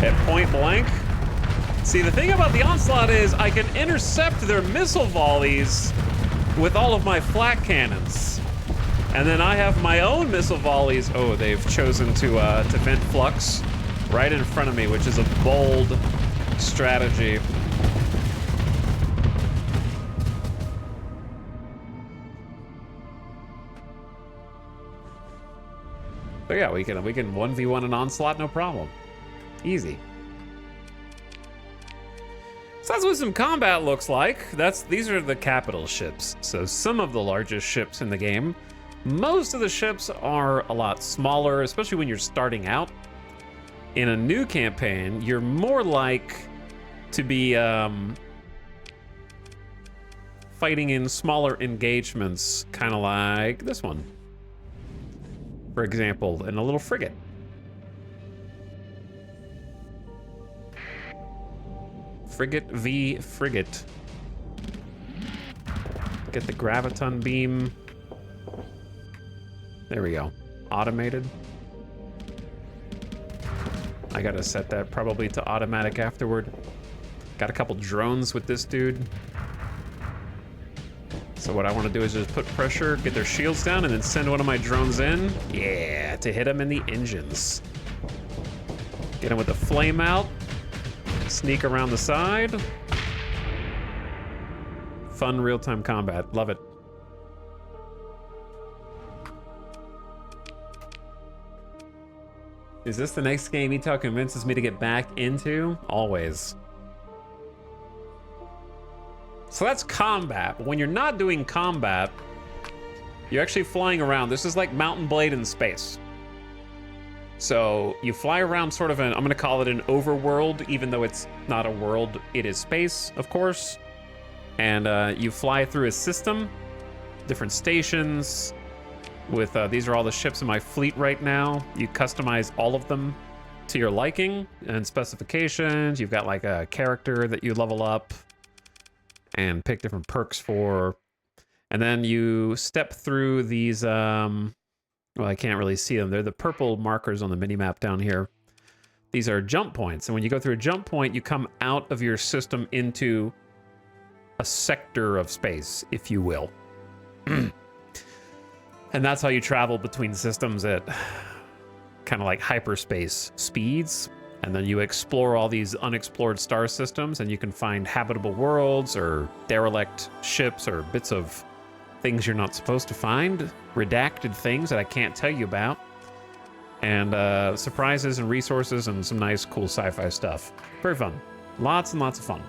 at point blank. See, the thing about the Onslaught is I can intercept their missile volleys with all of my flak cannons. And then I have my own missile volleys. Oh, they've chosen to vent flux right in front of me, which is a bold strategy. But yeah, we can 1v1 an Onslaught, no problem. Easy. So that's what some combat looks like. These are the capital ships. So some of the largest ships in the game. Most of the ships are a lot smaller, especially when you're starting out. In a new campaign, you're more like to be fighting in smaller engagements, kind of like this one, for example, in a little frigate. Frigate v frigate. Get the graviton beam. There we go. Automated. I gotta set that probably to automatic afterward. Got a couple drones with this dude. So what I want to do is just put pressure, get their shields down, and then send one of my drones in. Yeah, to hit them in the engines. Get them with the flame out. Sneak around the side. Fun real-time combat. Love it. Is this the next game Ito convinces me to get back into? Always. So that's combat. But when you're not doing combat, you're actually flying around. This is like Mountain Blade in space. So you fly around sort of I'm going to call it an overworld, even though it's not a world, it is space, of course. And you fly through a system, different stations. With these are all the ships in my fleet right now. You customize all of them to your liking and specifications. You've got like a character that you level up and pick different perks for. And then you step through these, well, I can't really see them. They're the purple markers on the minimap down here. These are jump points. And when you go through a jump point, you come out of your system into a sector of space, if you will. And that's how you travel between systems at kind of like hyperspace speeds. And then you explore all these unexplored star systems, and you can find habitable worlds or derelict ships or bits of things you're not supposed to find, redacted things that I can't tell you about, and surprises and resources and some nice, cool sci-fi stuff. Very fun. Lots and lots of fun.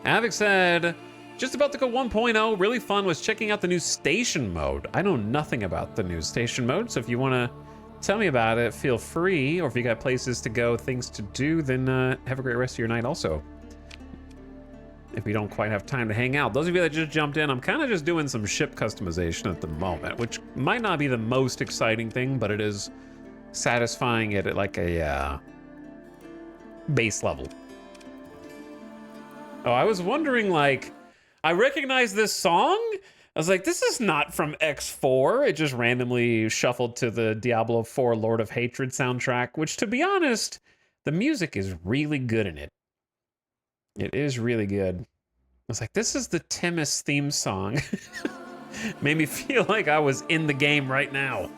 Avic said, just about to go 1.0. Really fun. Was checking out the new station mode. I know nothing about the new station mode, so if you want to tell me about it, feel free. Or if you got places to go, things to do, then have a great rest of your night also. If we don't quite have time to hang out. Those of you that just jumped in, I'm kind of just doing some ship customization at the moment, which might not be the most exciting thing, but it is satisfying it at like a base level. Oh, I was wondering, like, I recognize this song. I was like, this is not from X4. It just randomly shuffled to the Diablo 4 Lord of Hatred soundtrack, which, to be honest, the music is really good in it. It is really good. I was like, this is the Timus theme song. Made me feel like I was in the game right now.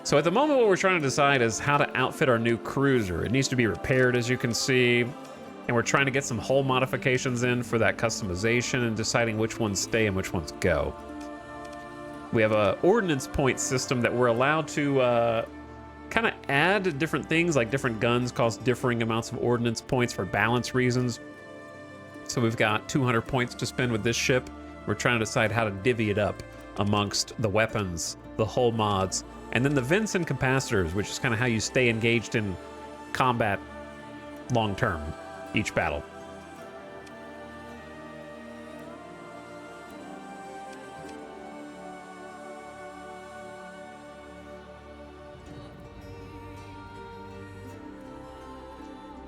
So at the moment, what we're trying to decide is how to outfit our new cruiser. It needs to be repaired, as you can see. And we're trying to get some hull modifications in for that customization and deciding which ones stay and which ones go. We have a ordnance point system that we're allowed to kind of add different things, like different guns cost differing amounts of ordnance points for balance reasons. So we've got 200 points to spend with this ship. We're trying to decide how to divvy it up amongst the weapons, the hull mods, and then the vents and capacitors, which is kind of how you stay engaged in combat long term. Each battle.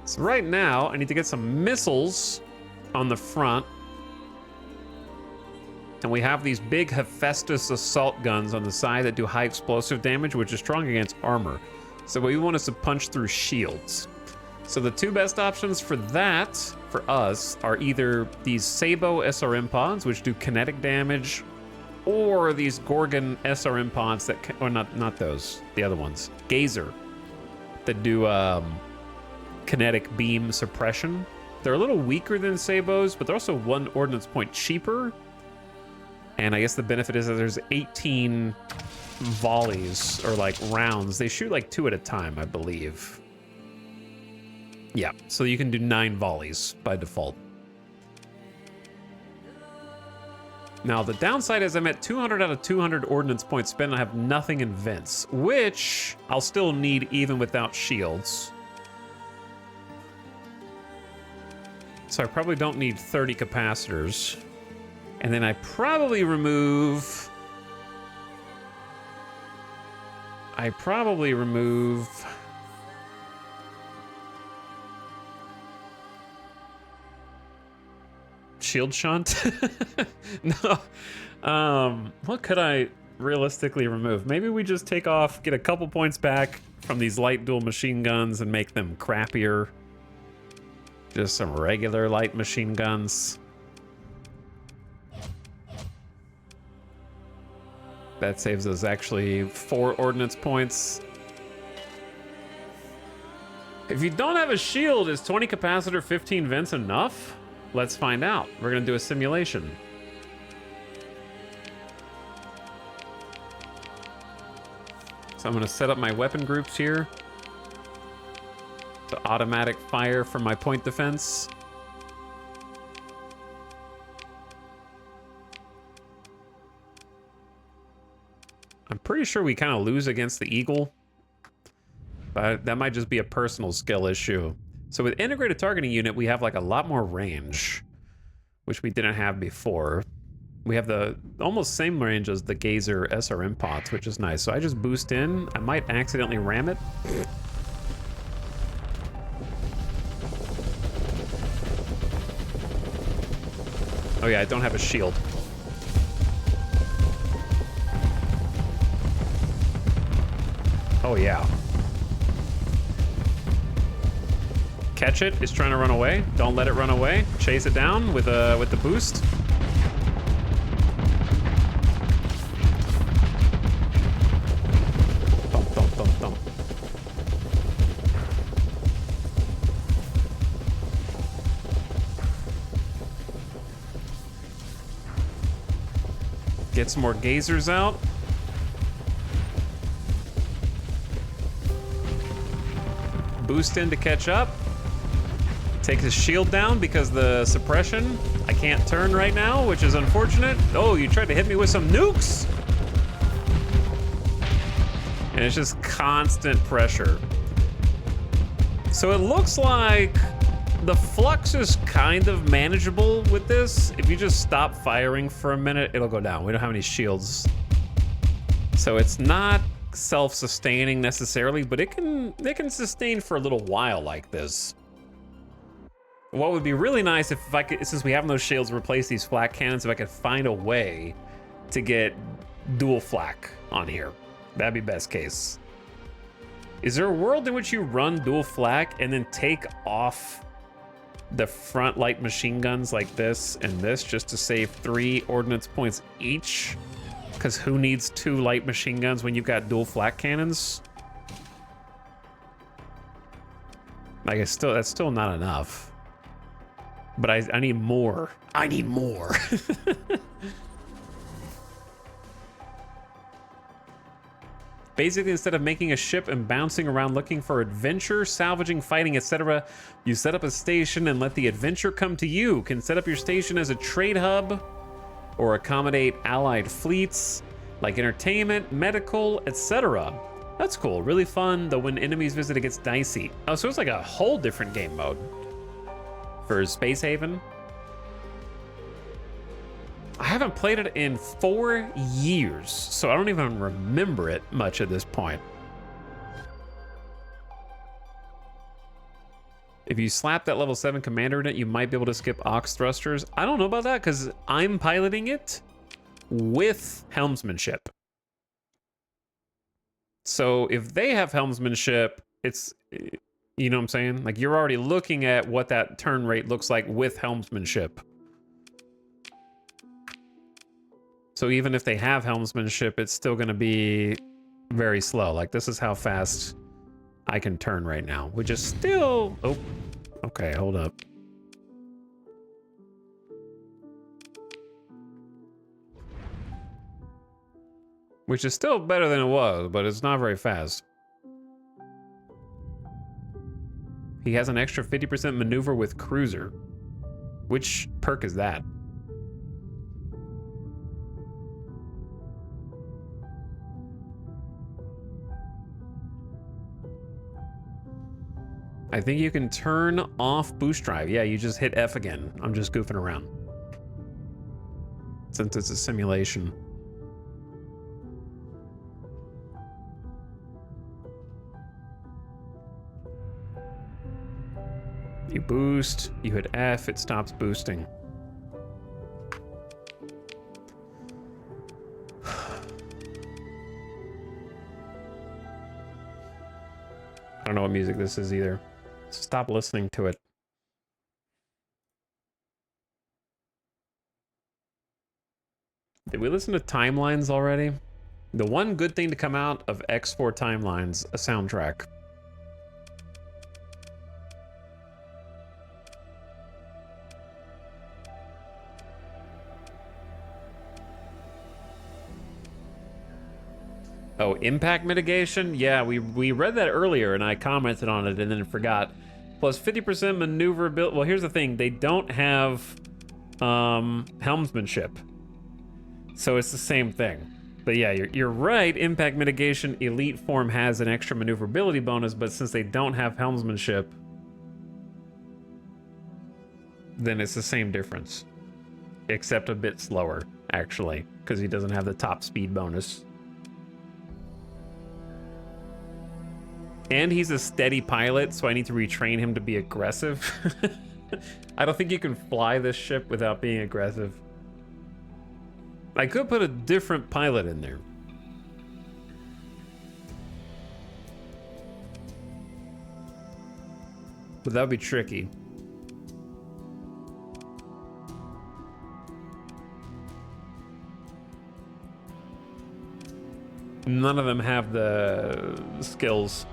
So right now, I need to get some missiles on the front. And we have these big Hephaestus assault guns on the side that do high explosive damage, which is strong against armor. So what we want is to punch through shields. So the two best options for that, for us, are either these Sabo SRM pods, which do kinetic damage, or these Gorgon SRM pods that, or not those, the other ones, Gazer, that do kinetic beam suppression. They're a little weaker than Sabos, but they're also 1 ordnance point cheaper. And I guess the benefit is that there's 18 volleys, or like rounds. They shoot like 2 at a time, I believe. Yeah, so you can do 9 volleys by default. Now, the downside is I'm at 200 out of 200 ordnance points spent, and I have nothing in vents, which I'll still need even without shields. So I probably don't need 30 capacitors. And then I probably remove... Shield shunt? No. What could I realistically remove? Maybe we just take off, get a couple points back from these light dual machine guns and make them crappier. Just some regular light machine guns. That saves us actually 4 ordnance points. If you don't have a shield, is 20 capacitor, 15 vents enough? Let's find out. We're gonna do a simulation. So I'm gonna set up my weapon groups here. To automatic fire for my point defense. I'm pretty sure we kind of lose against the Eagle. But that might just be a personal skill issue. So with integrated targeting unit, we have like a lot more range, which we didn't have before. We have the almost same range as the Gazer SRM pots, which is nice. So I just boost in. I might accidentally ram it. Oh yeah, I don't have a shield. Oh yeah. Catch it. It's trying to run away. Don't let it run away. Chase it down with the boost. Thump, thump, thump, thump. Get some more gazers out. Boost in to catch up. Take his shield down because the suppression. I can't turn right now, which is unfortunate. Oh, you tried to hit me with some nukes. And it's just constant pressure. So it looks like the flux is kind of manageable with this. If you just stop firing for a minute, it'll go down. We don't have any shields. So it's not self-sustaining necessarily, but it can sustain for a little while like this. What would be really nice if I could, since we have no shields, replace these flak cannons, if I could find a way to get dual flak on here. That'd be best case. Is there a world in which you run dual flak and then take off the front light machine guns like this and this just to save 3 ordnance points each? Because who needs 2 light machine guns when you've got dual flak cannons? Like, that's still not enough. But I need more. I need more. Basically, instead of making a ship and bouncing around looking for adventure, salvaging, fighting, etc., you set up a station and let the adventure come to you. Can set up your station as a trade hub or accommodate allied fleets, like entertainment, medical, etc. That's cool. Really fun, though when enemies visit, it gets dicey. Oh, so it's like a whole different game mode for Space Haven. I haven't played it in 4 years, so I don't even remember it much at this point. If you slap that level 7 commander in it, you might be able to skip Ox thrusters. I don't know about that, because I'm piloting it with helmsmanship. So if they have helmsmanship, it's, you know what I'm saying? Like, you're already looking at what that turn rate looks like with helmsmanship. So even if they have helmsmanship, it's still going to be very slow. Like, this is how fast I can turn right now, which is still... Oh, okay, hold up. Which is still better than it was, but it's not very fast. He has an extra 50% maneuver with cruiser. Which perk is that? I think you can turn off boost drive. Yeah, you just hit F again. I'm just goofing around. Since it's a simulation. You boost, you hit F, it stops boosting. I don't know what music this is either. Stop listening to it. Did we listen to Timelines already? The one good thing to come out of X4 Timelines, a soundtrack. Oh, impact mitigation? Yeah, we read that earlier and I commented on it and then forgot. Plus 50% maneuverability. Well, here's the thing. They don't have helmsmanship. So it's the same thing. But yeah, you're right. Impact mitigation elite form has an extra maneuverability bonus, but since they don't have helmsmanship, then it's the same difference. Except a bit slower, actually, because he doesn't have the top speed bonus. And he's a steady pilot, so I need to retrain him to be aggressive. I don't think you can fly this ship without being aggressive. I could put a different pilot in there. But that would be tricky. None of them have the skills.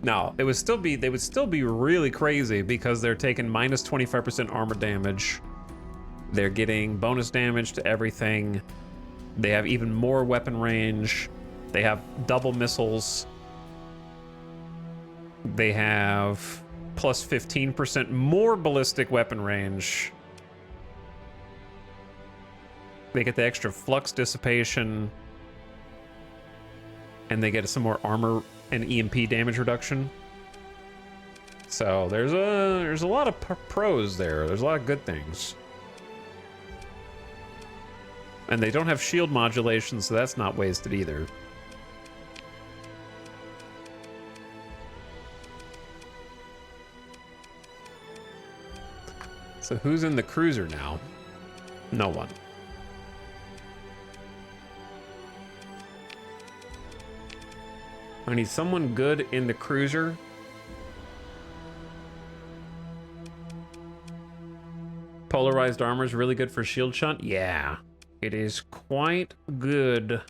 No, they would still be really crazy because they're taking minus 25% armor damage. They're getting bonus damage to everything. They have even more weapon range. They have double missiles. They have plus 15% more ballistic weapon range. They get the extra flux dissipation. And they get some more armor and EMP damage reduction. So there's a lot of pros there. There's a lot of good things. And they don't have shield modulation, so that's not wasted either. So who's in the cruiser now? No one. I need someone good in the cruiser. Polarized armor is really good for shield shunt. Yeah, it is quite good.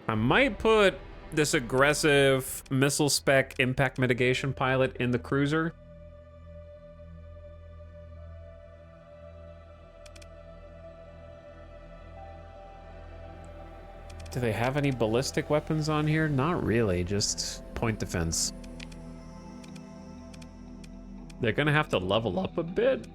I might put this aggressive missile spec impact mitigation pilot in the cruiser. Do they have any ballistic weapons on here? Not really, just point defense. They're gonna have to level up a bit.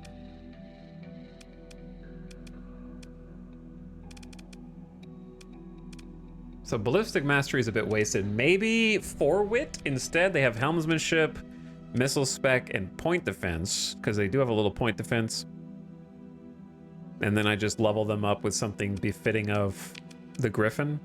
So ballistic mastery is a bit wasted. Maybe for wit instead. They have helmsmanship, missile spec, and point defense, because they do have a little point defense. And then I just level them up with something befitting of the Griffin.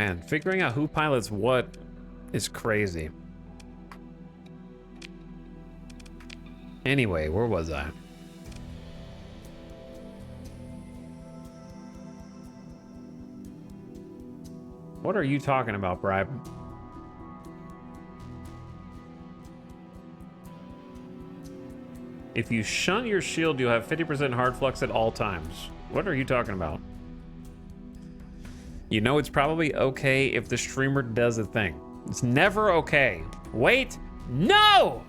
Man, figuring out who pilots what is crazy. Anyway, where was I? What are you talking about, Bribe? If you shunt your shield, you'll have 50% hard flux at all times. What are you talking about? You know it's probably okay if the streamer does a thing. It's never okay. Wait, no!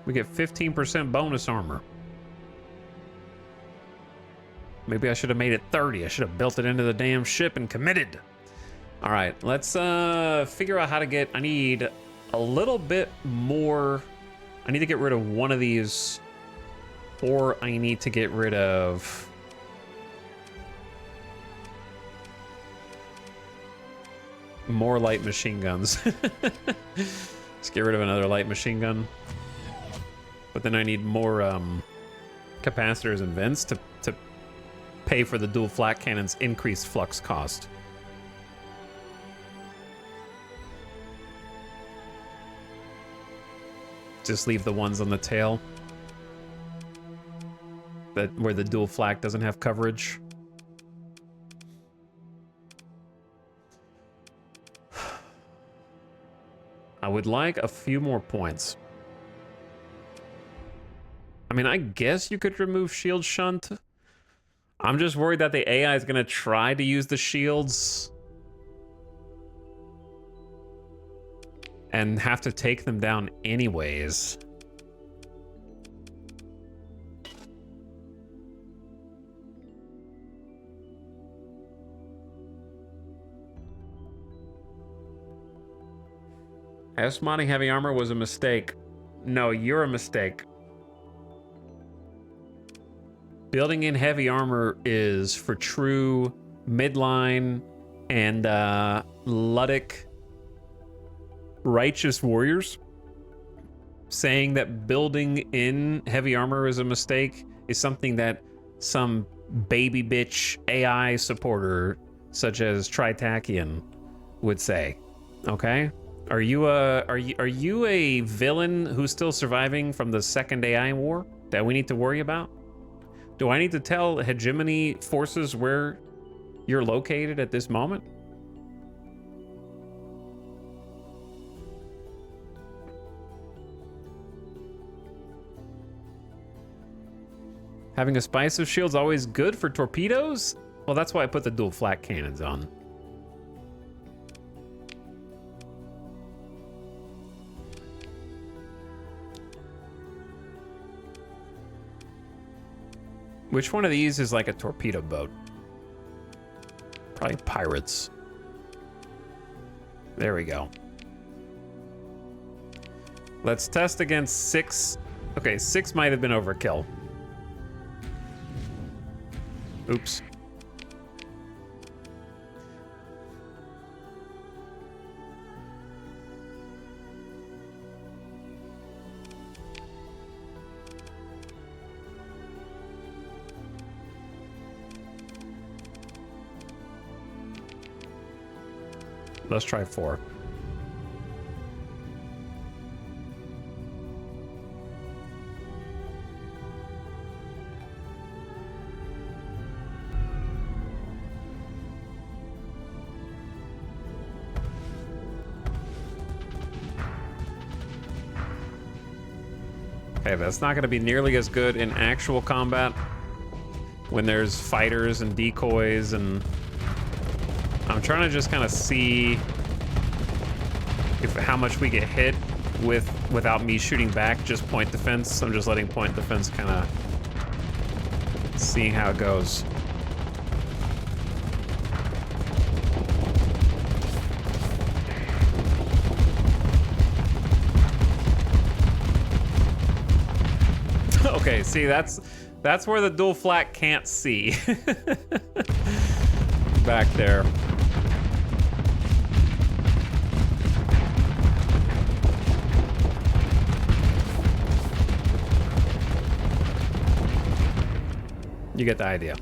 We get 15% bonus armor. Maybe I should have made it 30. I should have built it into the damn ship and committed. All right, let's figure out how to get... I need a little bit more... I need to get rid of one of these, or I need to get rid of... more light machine guns. Let's get rid of another light machine gun. But then I need more capacitors and vents to pay for the dual flat cannon's increased flux cost. Just leave the ones on the tail that where the dual flak doesn't have coverage. I would like a few more points. I mean, I guess you could remove shield shunt. I'm just worried that the AI is going to try to use the shields and have to take them down anyways. S-modding heavy armor was a mistake. No, you're a mistake. Building in heavy armor is for true midline and Luddic righteous warriors. Saying that building in heavy armor is a mistake is something that some baby bitch AI supporter such as Tritakian would say. Okay? Are you a villain who's still surviving from the second AI war that we need to worry about? Do I need to tell hegemony forces where you're located at this moment? Having a spice of shield's always good for torpedoes? Well, that's why I put the dual flak cannons on. Which one of these is like a torpedo boat? Probably pirates. There we go. Let's test against 6. Okay, 6 might have been overkill. Oops. Let's try 4. Okay, that's not going to be nearly as good in actual combat when there's fighters and decoys, and I'm trying to just kind of see how much we get hit without me shooting back, just point defense. I'm just letting point defense kind of seeing how it goes. Okay, see, that's where the dual flak can't see. Back there. You get the idea.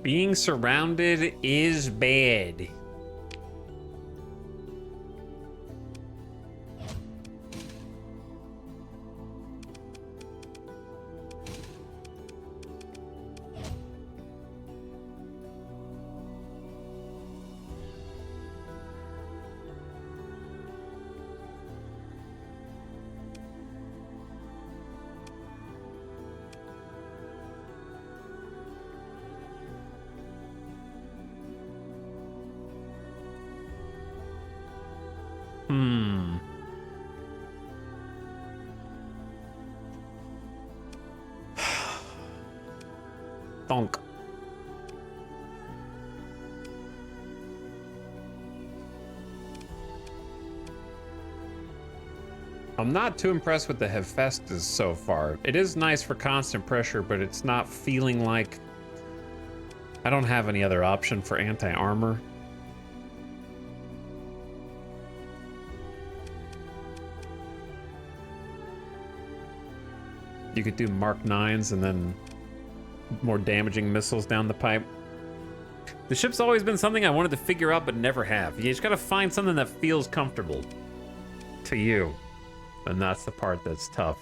Being surrounded is bad. Donk. I'm not too impressed with the Hephaestus so far. It is nice for constant pressure, but it's not feeling like... I don't have any other option for anti-armor. You could do Mark 9s and then more damaging missiles down the pipe. The ship's always been something I wanted to figure out but never have. You just gotta find something that feels comfortable to you. And that's the part that's tough.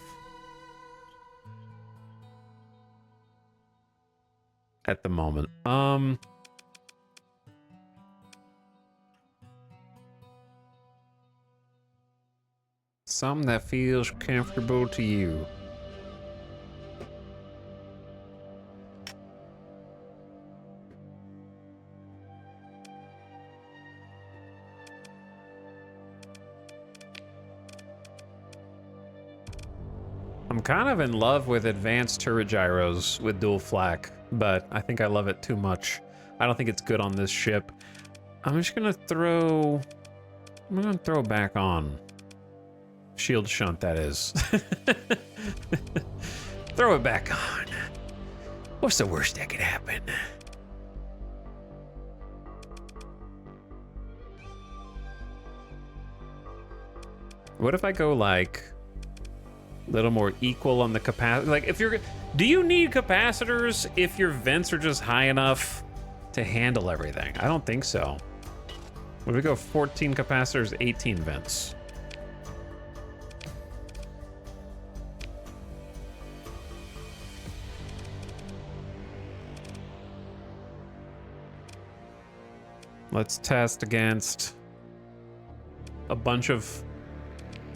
At the moment. Something that feels comfortable to you. I'm kind of in love with advanced turret gyros with dual flak, but I think I love it too much. I don't think it's good on this ship. I'm just gonna throw... I'm gonna throw back on. Shield shunt, that is. Throw it back on. What's the worst that could happen? What if I go like... little more equal on the capacity? Like, if you're... Do you need capacitors if your vents are just high enough to handle everything? I don't think so. What if we go 14 capacitors, 18 vents? Let's test against a bunch of...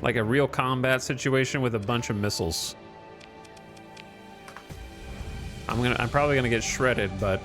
like a real combat situation with a bunch of missiles. I'm probably gonna get shredded, but...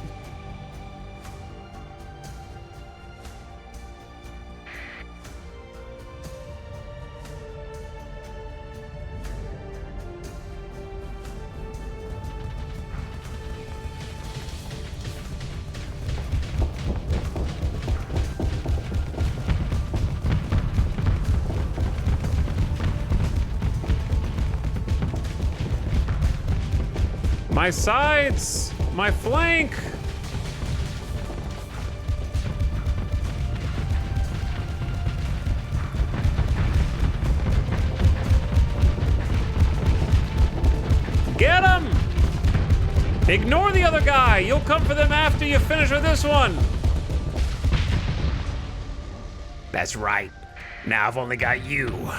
my sides! My flank! Get him! Ignore the other guy! You'll come for them after you finish with this one! That's right. Now I've only got you.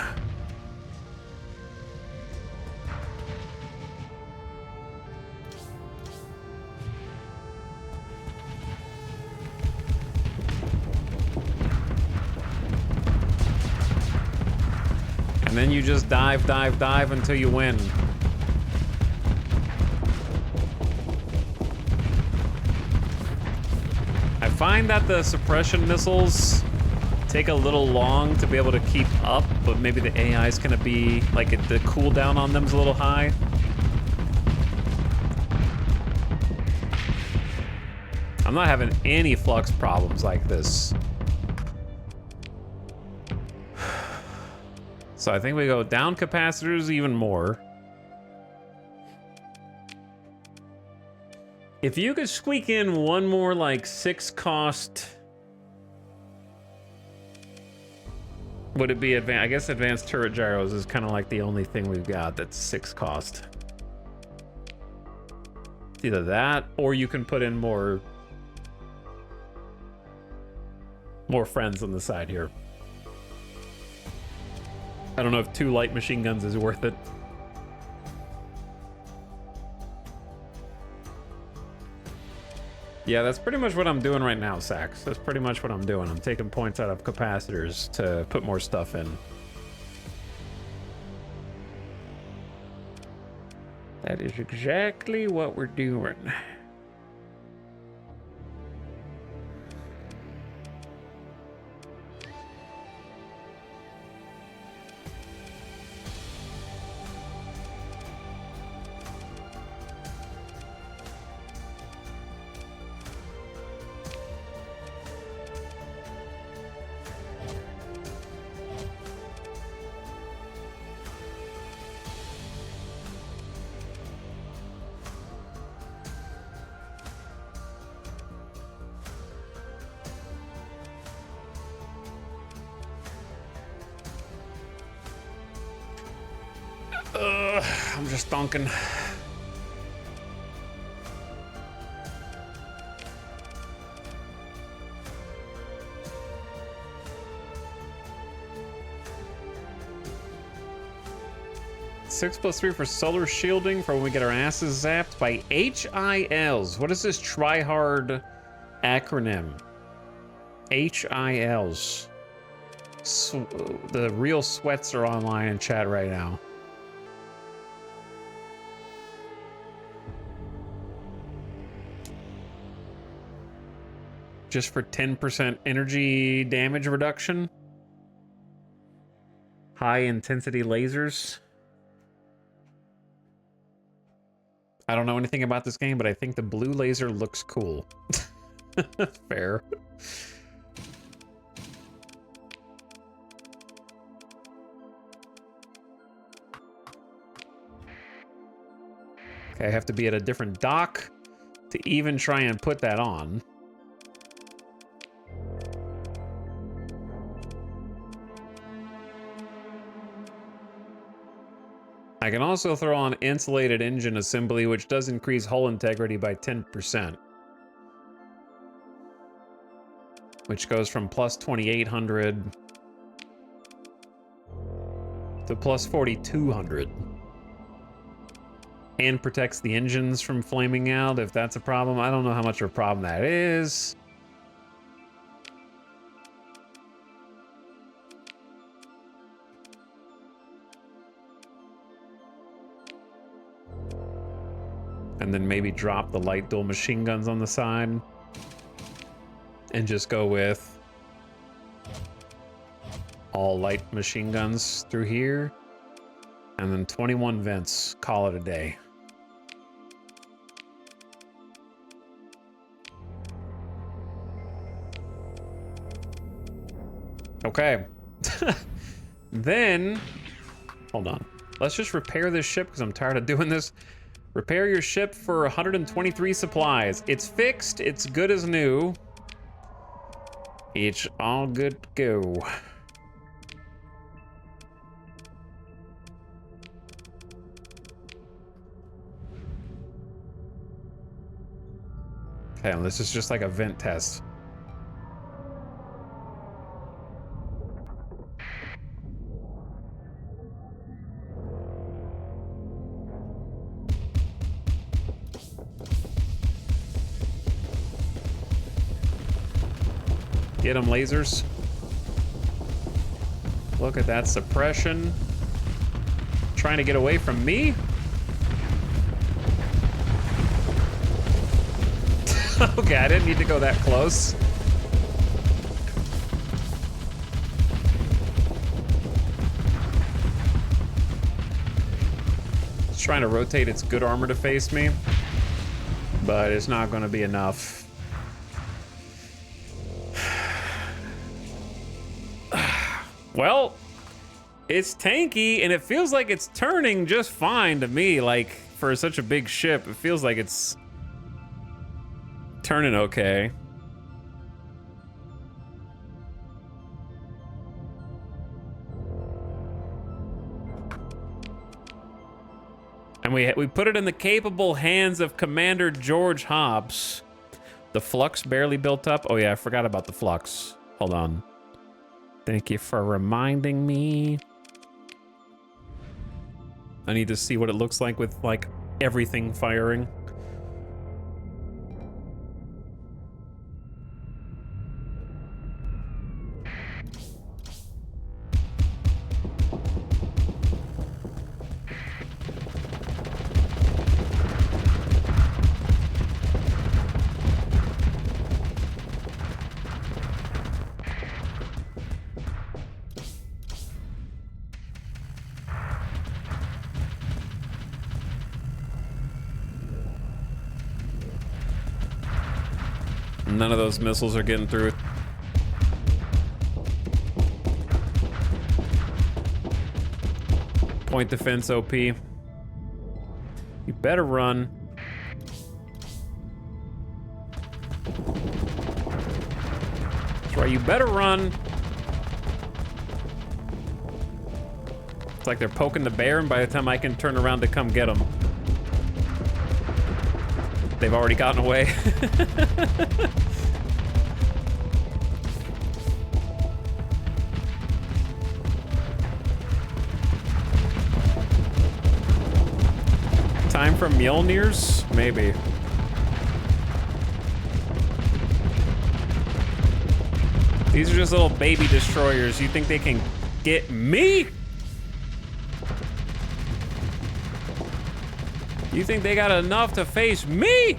And then you just dive, dive, dive until you win. I find that the suppression missiles take a little long to be able to keep up, but maybe the AI is gonna be, like, the cooldown on them's a little high. I'm not having any flux problems like this. So I think we go down capacitors even more. If you could squeak in one more like 6 cost, would it be advanced? I guess advanced turret gyros is kind of like the only thing we've got that's 6 cost. It's either that, or you can put in more friends on the side here. I don't know if 2 light machine guns is worth it. Yeah, that's pretty much what I'm doing right now, Sax. That's pretty much what I'm doing. I'm taking points out of capacitors to put more stuff in. That is exactly what we're doing. I'm just donking. Six plus 3 for solar shielding for when we get our asses zapped by HILs. What is this try-hard acronym? HILs. The real sweats are online in chat right now. Just for 10% energy damage reduction. High intensity lasers. I don't know anything about this game, but I think the blue laser looks cool. Fair. Okay, I have to be at a different dock to even try and put that on. I can also throw on insulated engine assembly, which does increase hull integrity by 10%. Which goes from plus 2,800 to plus 4,200. And protects the engines from flaming out if that's a problem. I don't know how much of a problem that is. And then maybe drop the light dual machine guns on the side. And just go with all light machine guns through here. And then 21 vents. Call it a day. Okay. Then, hold on. Let's just repair this ship because I'm tired of doing this. Repair your ship for 123 supplies. It's fixed. It's good as new. It's all good to go. Okay, and this is just like a vent test. Get them, lasers. Look at that suppression. Trying to get away from me? Okay, I didn't need to go that close. It's trying to rotate its good armor to face me, but it's not going to be enough. Well, it's tanky, and it feels like it's turning just fine to me. Like, for such a big ship, it feels like it's Turning okay. And we put it in the capable hands of Commander George Hobbs. The flux barely built up. Oh yeah, I forgot about the flux. Hold on. Thank you for reminding me. I need to see what it looks like with, like, everything firing. None of those missiles are getting through. Point defense OP. You better run. That's right, you better run. It's like they're poking the bear, and by the time I can turn around to come get them, they've already gotten away. Time for Mjolnirs? Maybe. These are just little baby destroyers. You think they can get me? You think they got enough to face me?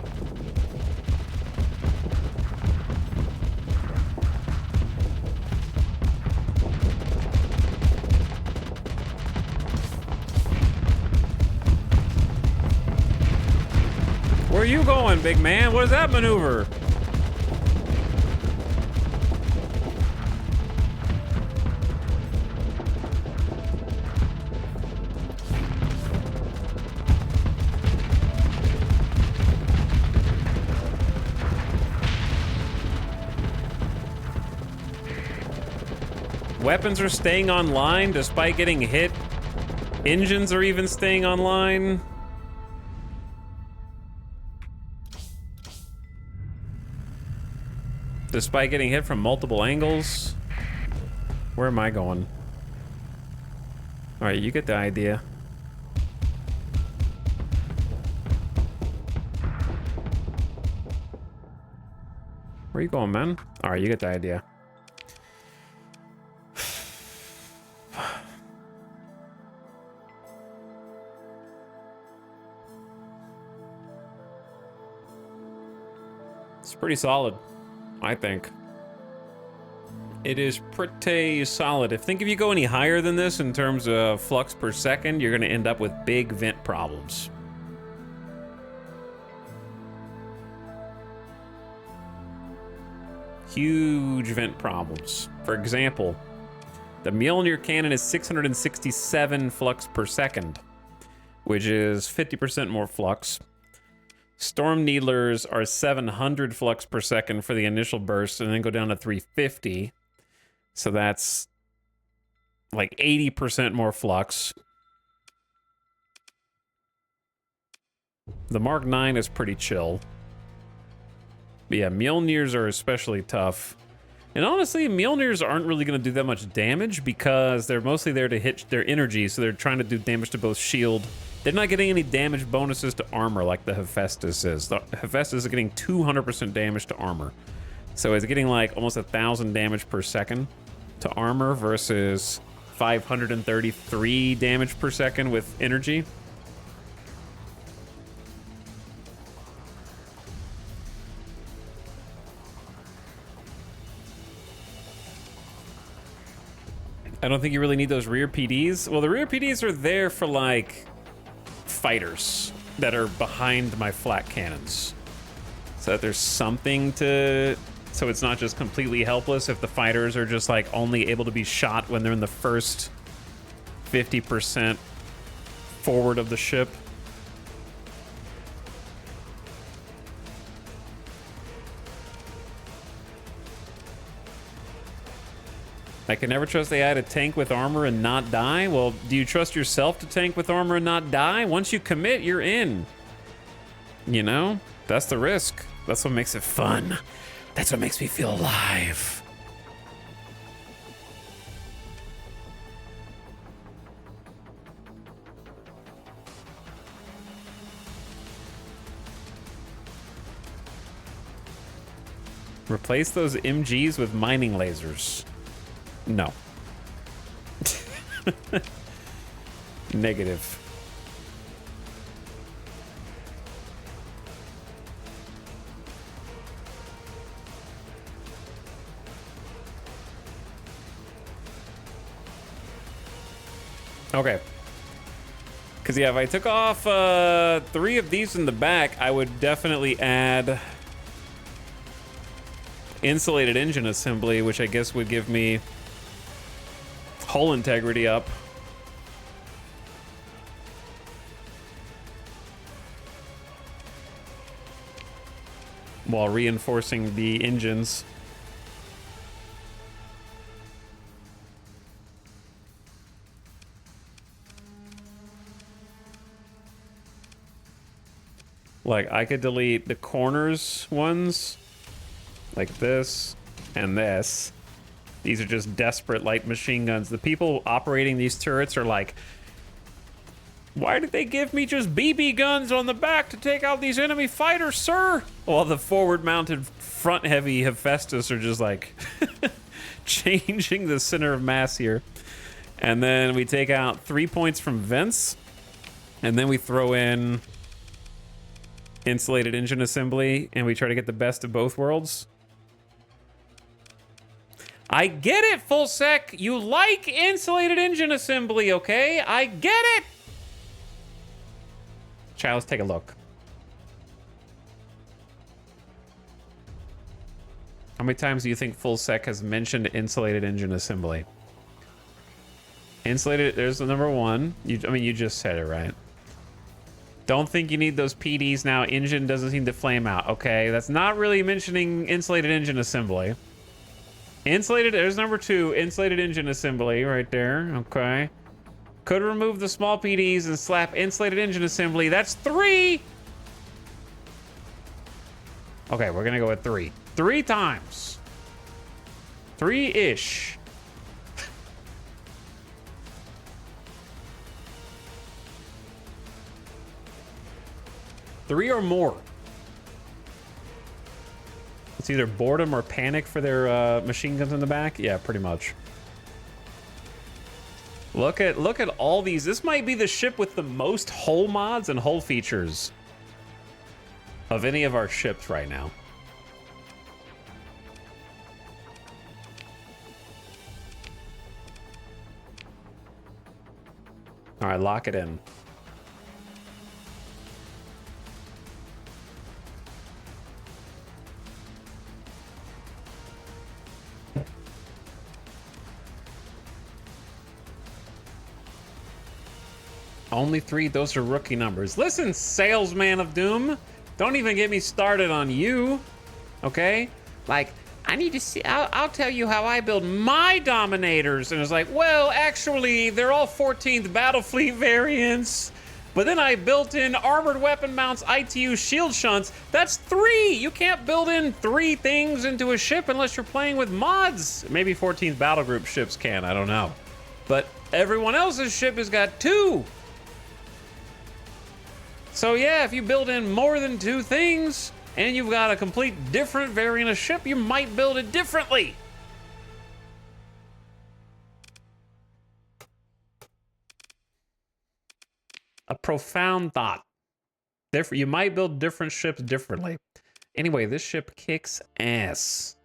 Where are you going, big man? What is that maneuver? Weapons are staying online despite getting hit. Engines are even staying online. Despite getting hit from multiple angles. Where am I going? All right, you get the idea. Where you going, man? All right, you get the idea. It's pretty solid, I think. It is pretty solid. Think if you go any higher than this in terms of flux per second, you're gonna end up with big vent problems. Huge vent problems. For example, the Mjolnir cannon is 667 flux per second, which is 50% more flux. Storm Needlers are 700 flux per second for the initial burst and then go down to 350. So that's like 80% more flux. The Mark 9 is pretty chill. But yeah, Mjolnirs are especially tough. And honestly, Mjolnirs aren't really going to do that much damage because they're mostly there to hit their energy, so they're trying to do damage to both shield. They're not getting any damage bonuses to armor like the Hephaestus is. The Hephaestus is getting 200% damage to armor. So it's getting like almost 1,000 damage per second to armor versus 533 damage per second with energy. I don't think you really need those rear PDs. Well, the rear PDs are there for, like, fighters that are behind my flat cannons. So that there's something to... So it's not just completely helpless if the fighters are just, like, only able to be shot when they're in the first 50% forward of the ship. I can never trust AI to tank with armor and not die. Well, do you trust yourself to tank with armor and not die? Once you commit, you're in. You know? That's the risk. That's what makes it fun. That's what makes me feel alive. Replace those MGs with mining lasers. No. Negative. Okay. Because, yeah, if I took off 3 of these in the back, I would definitely add insulated engine assembly, which I guess would give me hull integrity up. While reinforcing the engines. Like, I could delete the corners ones, like this and this. These are just desperate light machine guns. The people operating these turrets are like, why did they give me just BB guns on the back to take out these enemy fighters, sir? While the forward-mounted front-heavy Hephaestus are just like changing the center of mass here. And then we take out 3 points from vents, and then we throw in insulated engine assembly, and we try to get the best of both worlds. I get it, full sec. You like insulated engine assembly, okay? I get it. Child, let's take a look. How many times do you think full sec has mentioned insulated engine assembly? Insulated, there's the number 1. I mean, you just said it, right? Don't think you need those PDs now. Engine doesn't seem to flame out. Okay, that's not really mentioning insulated engine assembly. Insulated, there's number 2. Insulated engine assembly right there. Okay. Could remove the small PDs and slap insulated engine assembly. That's 3. Okay, we're gonna go with 3. 3 times. 3-ish. 3 or more. It's either boredom or panic for their machine guns in the back. Yeah, pretty much. Look at all these. This might be the ship with the most hull mods and hull features of any of our ships right now. All right, lock it in. Only 3, those are rookie numbers. Listen, salesman of doom, don't even get me started on you, okay? Like, I need to see, I'll tell you how I build my Dominators. And it's like, well, actually, they're all 14th Battle Fleet variants. But then I built in armored weapon mounts, ITU shield shunts. That's 3. You can't build in 3 things into a ship unless you're playing with mods. Maybe 14th Battle Group ships can, I don't know. But everyone else's ship has got 2. So yeah, if you build in more than 2 things, and you've got a complete different variant of ship, you might build it differently. A profound thought. You might build different ships differently. Anyway, this ship kicks ass.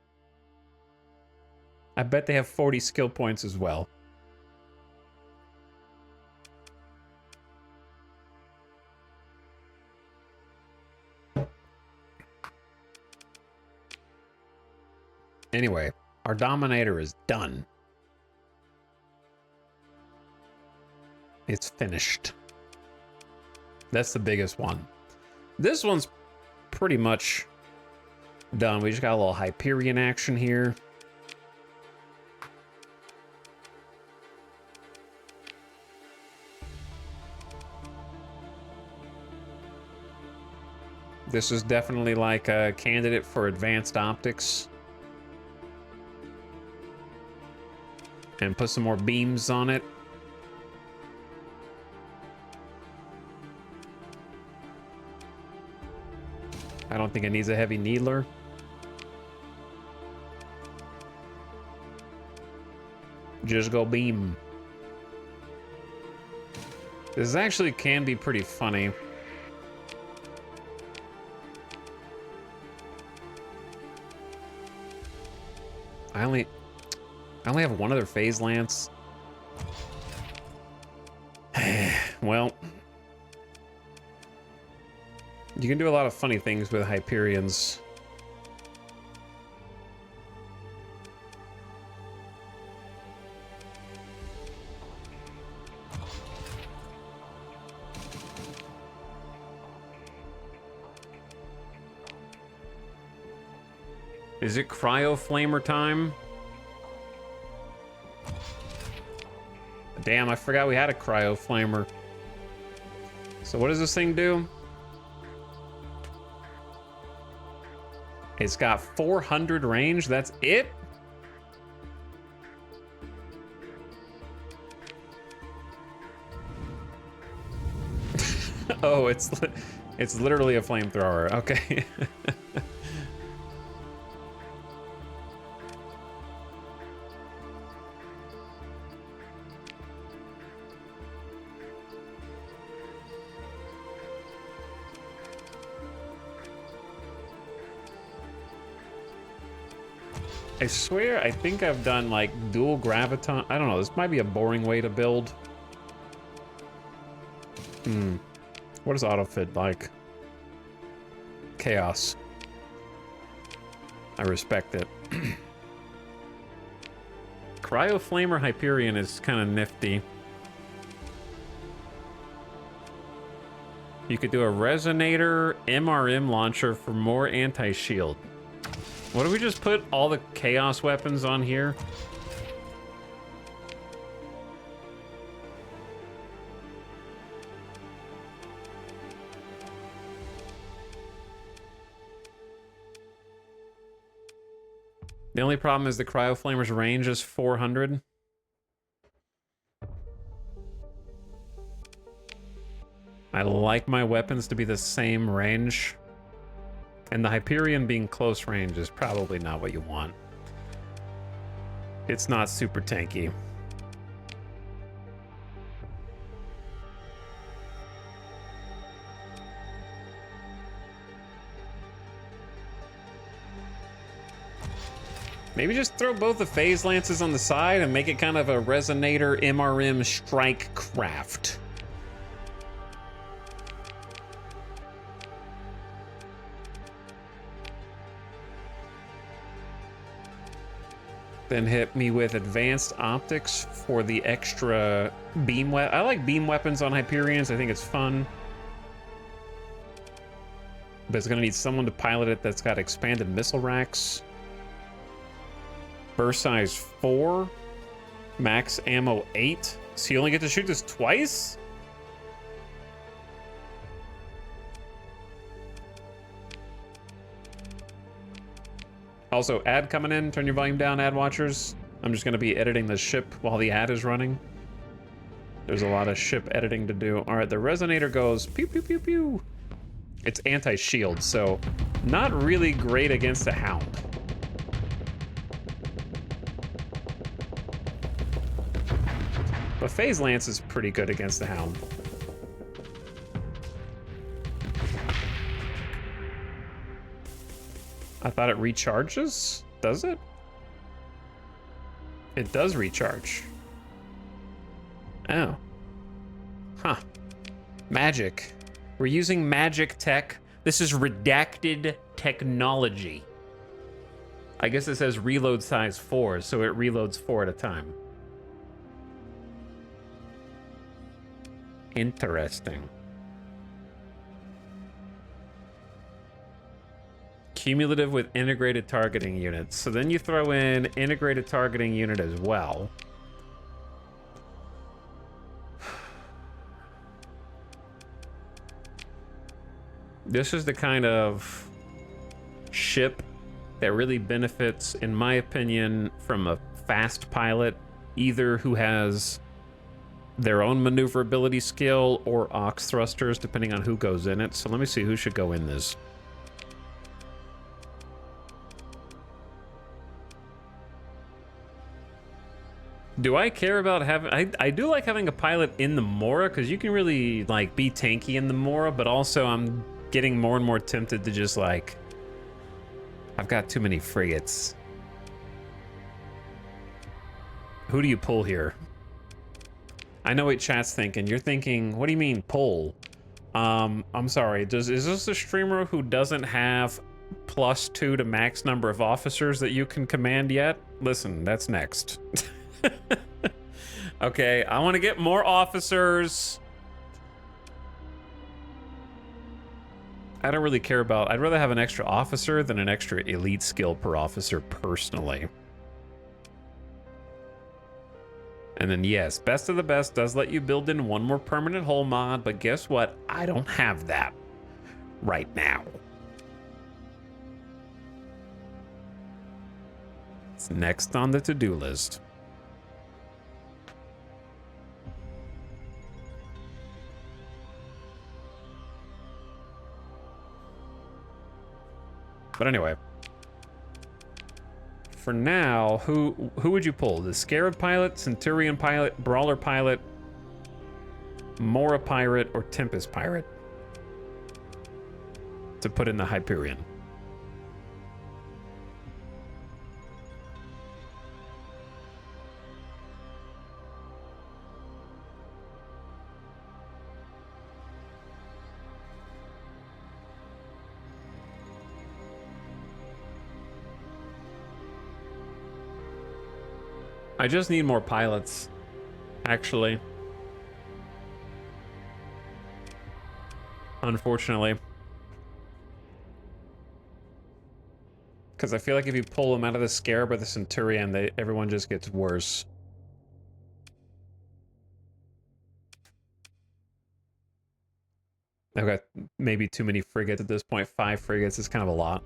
I bet they have 40 skill points as well. Anyway, our Dominator is done. It's finished. That's the biggest one. This one's pretty much done. We just got a little Hyperion action here. This is definitely like a candidate for advanced optics. And put some more beams on it. I don't think it needs a heavy needler. Just go beam. This actually can be pretty funny. I only have one other phase lance. Well, you can do a lot of funny things with Hyperions. Is it cryo flamer time? Damn, I forgot we had a cryo flamer. So what does this thing do? It's got 400 range, that's it? Oh, it's literally a flamethrower. Okay. I swear, I think I've done like dual graviton. I don't know, this might be a boring way to build. What is autofit like? Chaos. I respect it. Cryo Flamer Hyperion is kind of nifty. You could do a Resonator MRM launcher for more anti-shield. What do we just put all the chaos weapons on here? The only problem is the Cryo Flamer's range is 400. I like my weapons to be the same range. And the Hyperion being close range is probably not what you want. It's not super tanky. Maybe just throw both the phase lances on the side and make it kind of a Resonator MRM strike craft. Then hit me with advanced optics for the extra beam weapon. I like beam weapons on Hyperions. I think it's fun. But it's gonna need someone to pilot it that's got expanded missile racks. Burst size 4. Max ammo 8. So you only get to shoot this twice? Also, ad coming in. Turn your volume down, ad watchers. I'm just going to be editing the ship while the ad is running. There's a lot of ship editing to do. All right, the Resonator goes pew, pew, pew, pew. It's anti-shield, so not really great against a Hound. But Phase Lance is pretty good against the Hound. I thought it recharges? Does it? It does recharge. Oh. Huh. Magic. We're using magic tech. This is redacted technology. I guess it says reload size 4, so it reloads 4 at a time. Interesting. Cumulative with integrated targeting units. So then you throw in integrated targeting unit as well. This is the kind of ship that really benefits, in my opinion, from a fast pilot, either who has their own maneuverability skill or aux thrusters, depending on who goes in it. So let me see who should go in this. Do I care about having... I do like having a pilot in the Mora, because you can really, like, be tanky in the Mora, but also I'm getting more and more tempted to just, like... I've got too many frigates. Who do you pull here? I know what chat's thinking. You're thinking, what do you mean, pull? I'm sorry, is this a streamer who doesn't have +2 to max number of officers that you can command yet? Listen, that's next. Okay, I want to get more officers. I don't really care about... I'd rather have an extra officer than an extra elite skill per officer, personally. And then, yes, best of the best does let you build in one more permanent hull mod, but guess what? I don't have that right now. It's next on the to-do list. But anyway, for now, who would you pull? The Scarab pilot, Centurion pilot, Brawler pilot, Mora pirate, or Tempest pirate to put in the Hyperion? I just need more pilots, actually. Unfortunately. Because I feel like if you pull them out of the Scarab or the Centurion, everyone just gets worse. I've got maybe too many frigates at this point. 5 frigates is kind of a lot.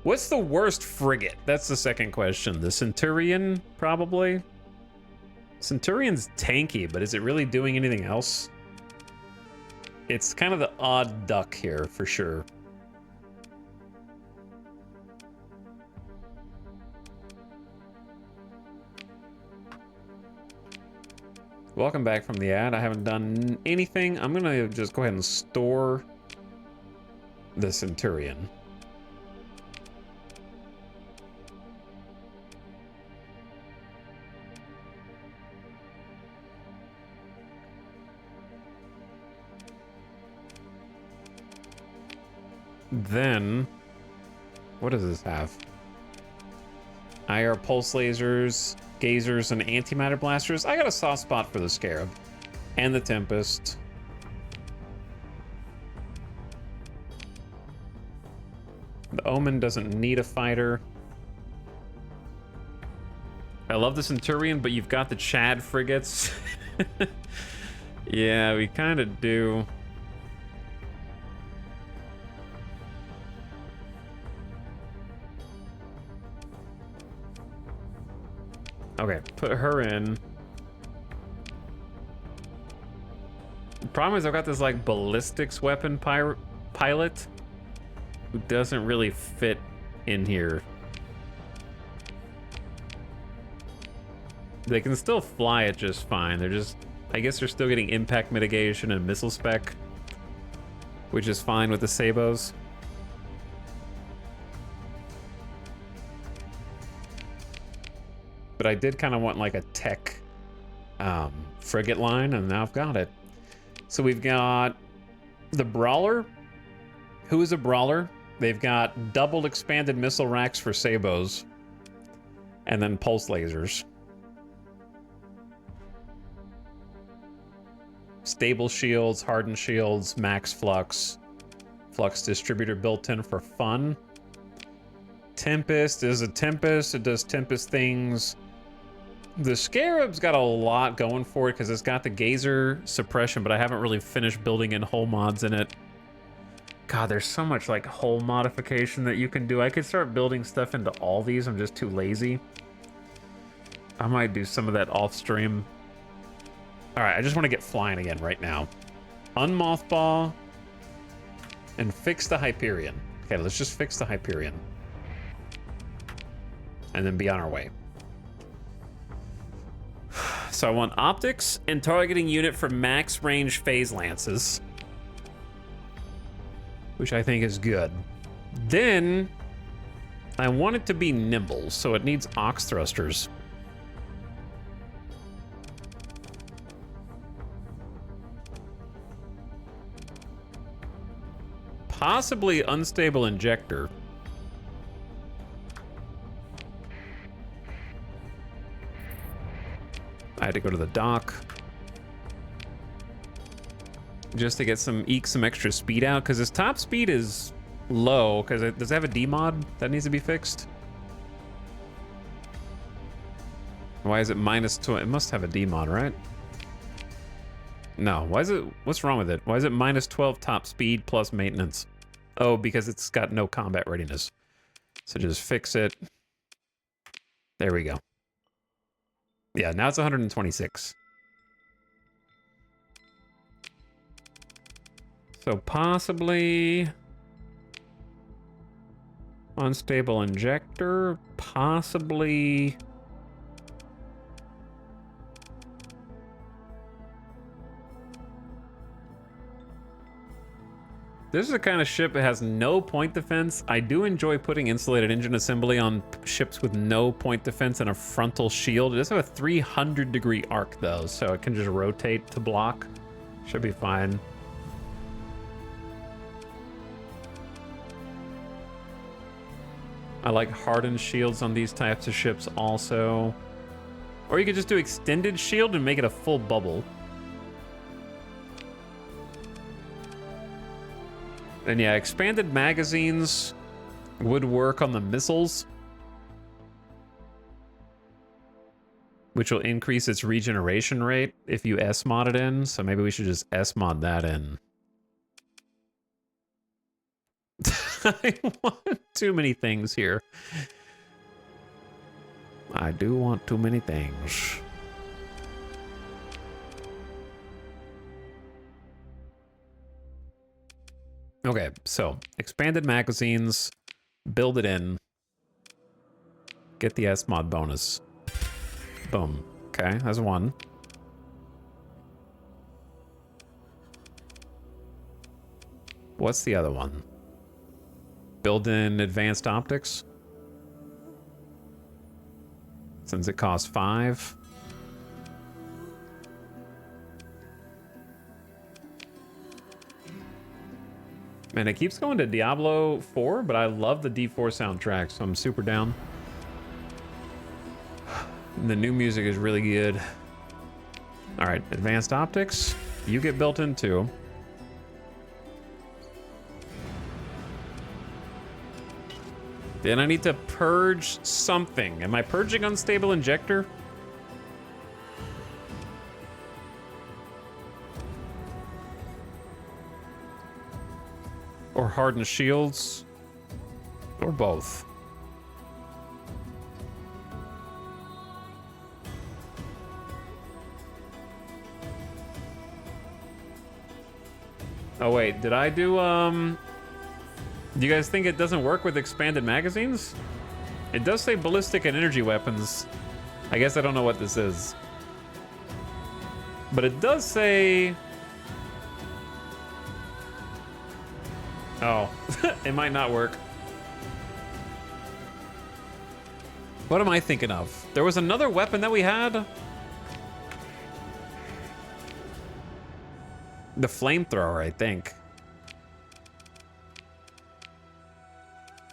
What's the worst frigate? That's the second question. The Centurion, probably? Centurion's tanky, but is it really doing anything else? It's kind of the odd duck here, for sure. Welcome back from the ad. I haven't done anything. I'm gonna just go ahead and store the Centurion. Then, what does this have? IR pulse lasers, gazers, and antimatter blasters. I got a soft spot for the Scarab and the Tempest. The Omen doesn't need a fighter. I love the Centurion, but you've got the Chad frigates. Yeah, we kind of do. Okay, put her in. The problem is I've got this like ballistics weapon pilot who doesn't really fit in here. They can still fly it just fine. They're just, I guess they're still getting impact mitigation and missile spec, which is fine with the Sabos. But I did kind of want like a tech frigate line, and now I've got it. So we've got the Brawler. Who is a Brawler? They've got doubled expanded missile racks for Sabos, and then pulse lasers. Stable shields, hardened shields, max flux, flux distributor built in for fun. Tempest is a Tempest. It does Tempest things. The Scarab's got a lot going for it because it's got the gazer suppression, but I haven't really finished building in hull mods in it. God, there's so much like hull modification that you can do. I could start building stuff into all these. I'm just too lazy. I might do some of that off stream. All right, I just want to get flying again right now. Unmothball and fix the Hyperion. Okay, let's just fix the Hyperion. And then be on our way. So I want optics and targeting unit for max range phase lances, which I think is good. Then I want it to be nimble, so it needs ox thrusters. Possibly unstable injector. I had to go to the dock just to get eke some extra speed out, because his top speed is low. Because does it have a D mod that needs to be fixed? Why is it minus 20? It must have a D mod, right? No. Why is it? What's wrong with it? Why is it minus 12 top speed plus maintenance? Oh, because it's got no combat readiness. So just fix it. There we go. Yeah, now it's 126. So possibly unstable injector, possibly this is the kind of ship that has no point defense. I do enjoy putting insulated engine assembly on ships with no point defense and a frontal shield. It does have a 300-degree arc, though, so it can just rotate to block. Should be fine. I like hardened shields on these types of ships also. Or you could just do extended shield and make it a full bubble. And yeah, expanded magazines would work on the missiles, which will increase its regeneration rate if you S-mod it in. So maybe we should just S-mod that in. I want too many things here. I do want too many things. Okay, so expanded magazines, build it in, get the S-mod bonus. Boom. Okay, that's one. What's the other one? Build in advanced optics. Since it costs 5. Man, it keeps going to Diablo 4, but I love the D4 soundtrack, so I'm super down. And the new music is really good. All right, advanced optics. You get built in too. Then I need to purge something. Am I purging unstable injector? Or hardened shields? Or both? Oh wait, did I do do you guys think it doesn't work with expanded magazines? It does say ballistic and energy weapons. I guess I don't know what this is. But it does say... Oh, it might not work. What am I thinking of? There was another weapon that we had. The flamethrower, I think.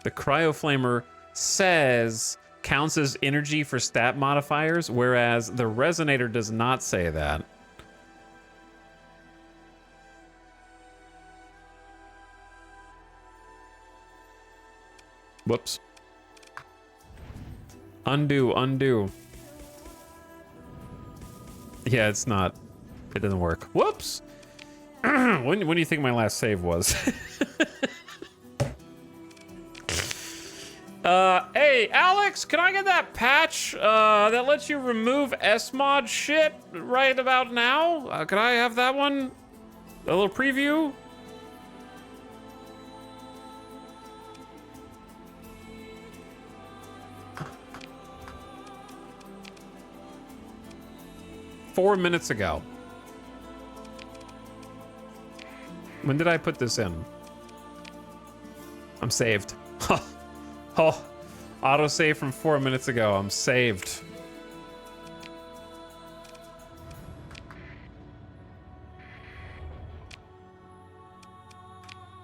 The cryoflamer says counts as energy for stat modifiers, whereas the resonator does not say that. Whoops. Undo, undo. Yeah, it's not. It doesn't work. Whoops. When do you think my last save was? Hey, Alex, can I get that patch that lets you remove SMod shit right about now? Can I have that one? A little preview? $4 minutes ago. When did I put this in? I'm saved. Oh, autosave from 4 minutes ago. I'm saved.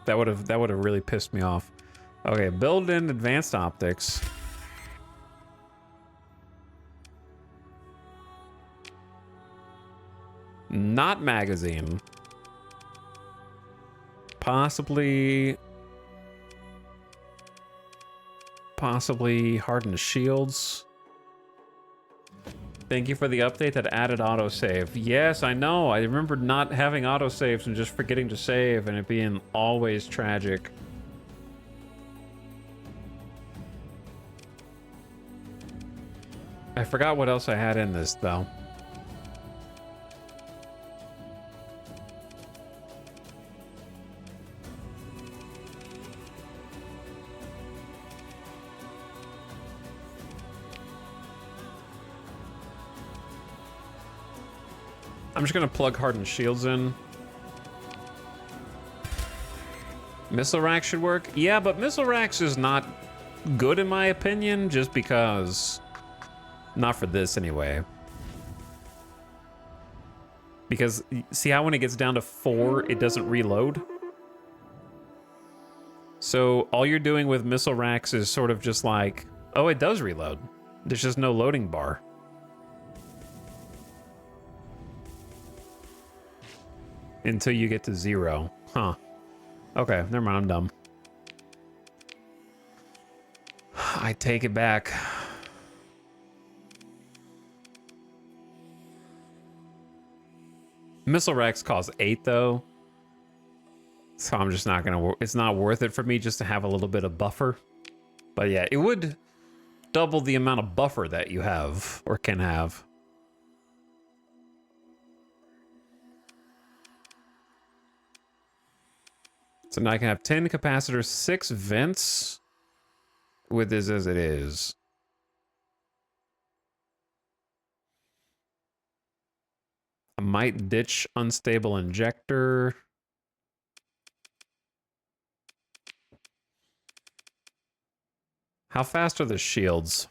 That would have really pissed me off. Okay, build in advanced optics. Not magazine. Possibly hardened shields. Thank you for the update that added autosave. Yes, I know. I remember not having autosaves and just forgetting to save and it being always tragic. I forgot what else I had in this, though. I'm just gonna plug hardened shields in. Missile rack should work. Yeah, but missile racks is not good in my opinion, just because. Not for this anyway. Because see how when it gets down to 4, it doesn't reload? So all you're doing with missile racks is sort of just like, oh, it does reload. There's just no loading bar. Until you get to 0. Huh. Okay, never mind, I'm dumb. I take it back. Missile racks cost 8 though. So I'm just not gonna, it's not worth it for me just to have a little bit of buffer. But yeah, it would double the amount of buffer that you have or can have. So now I can have 10 capacitors, 6 vents with this as it is. I might ditch unstable injector. How fast are the shields?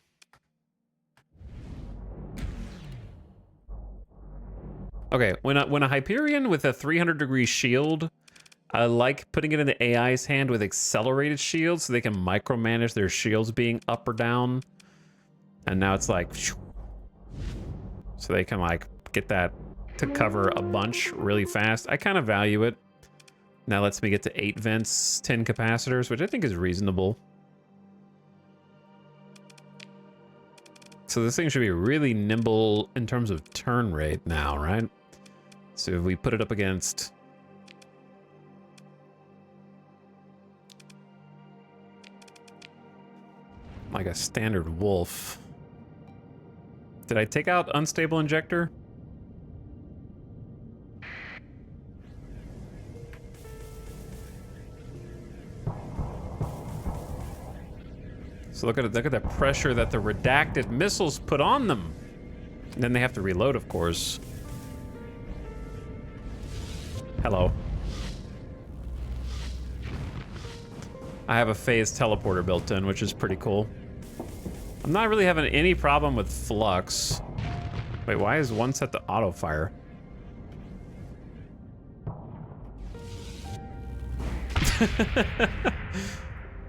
Okay, when a Hyperion with a 300-degree shield, I like putting it in the AI's hand with accelerated shields so they can micromanage their shields being up or down. And now it's like, so they can like get that to cover a bunch really fast. I kind of value it. Now lets me get to 8 vents, 10 capacitors, which I think is reasonable. So this thing should be really nimble in terms of turn rate now, right? So if we put it up against like a standard wolf. Did I take out unstable injector? So look at the pressure that the redacted missiles put on them. And then they have to reload, of course. Hello. I have a phased teleporter built in, which is pretty cool. I'm not really having any problem with flux. Wait, why is one set to auto fire?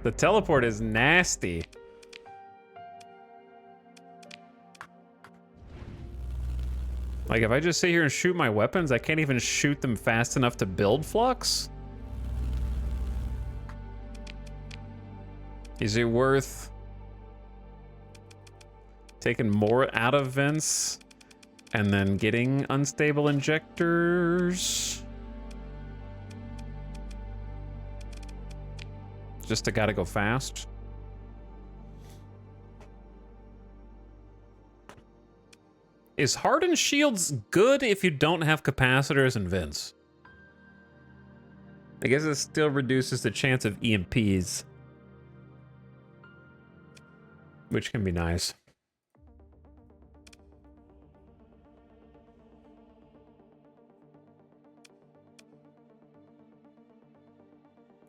The teleport is nasty. Like, if I just sit here and shoot my weapons, I can't even shoot them fast enough to build flux? Is it worth taking more out of vents and then getting unstable injectors? Just to gotta go fast? Is hardened shields good if you don't have capacitors and vents? I guess it still reduces the chance of EMPs, which can be nice.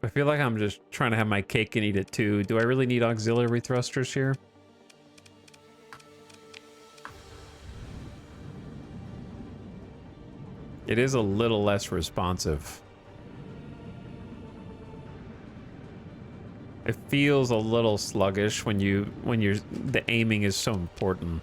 I feel like I'm just trying to have my cake and eat it too. Do I really need auxiliary thrusters here? It is a little less responsive. It feels a little sluggish when the aiming is so important.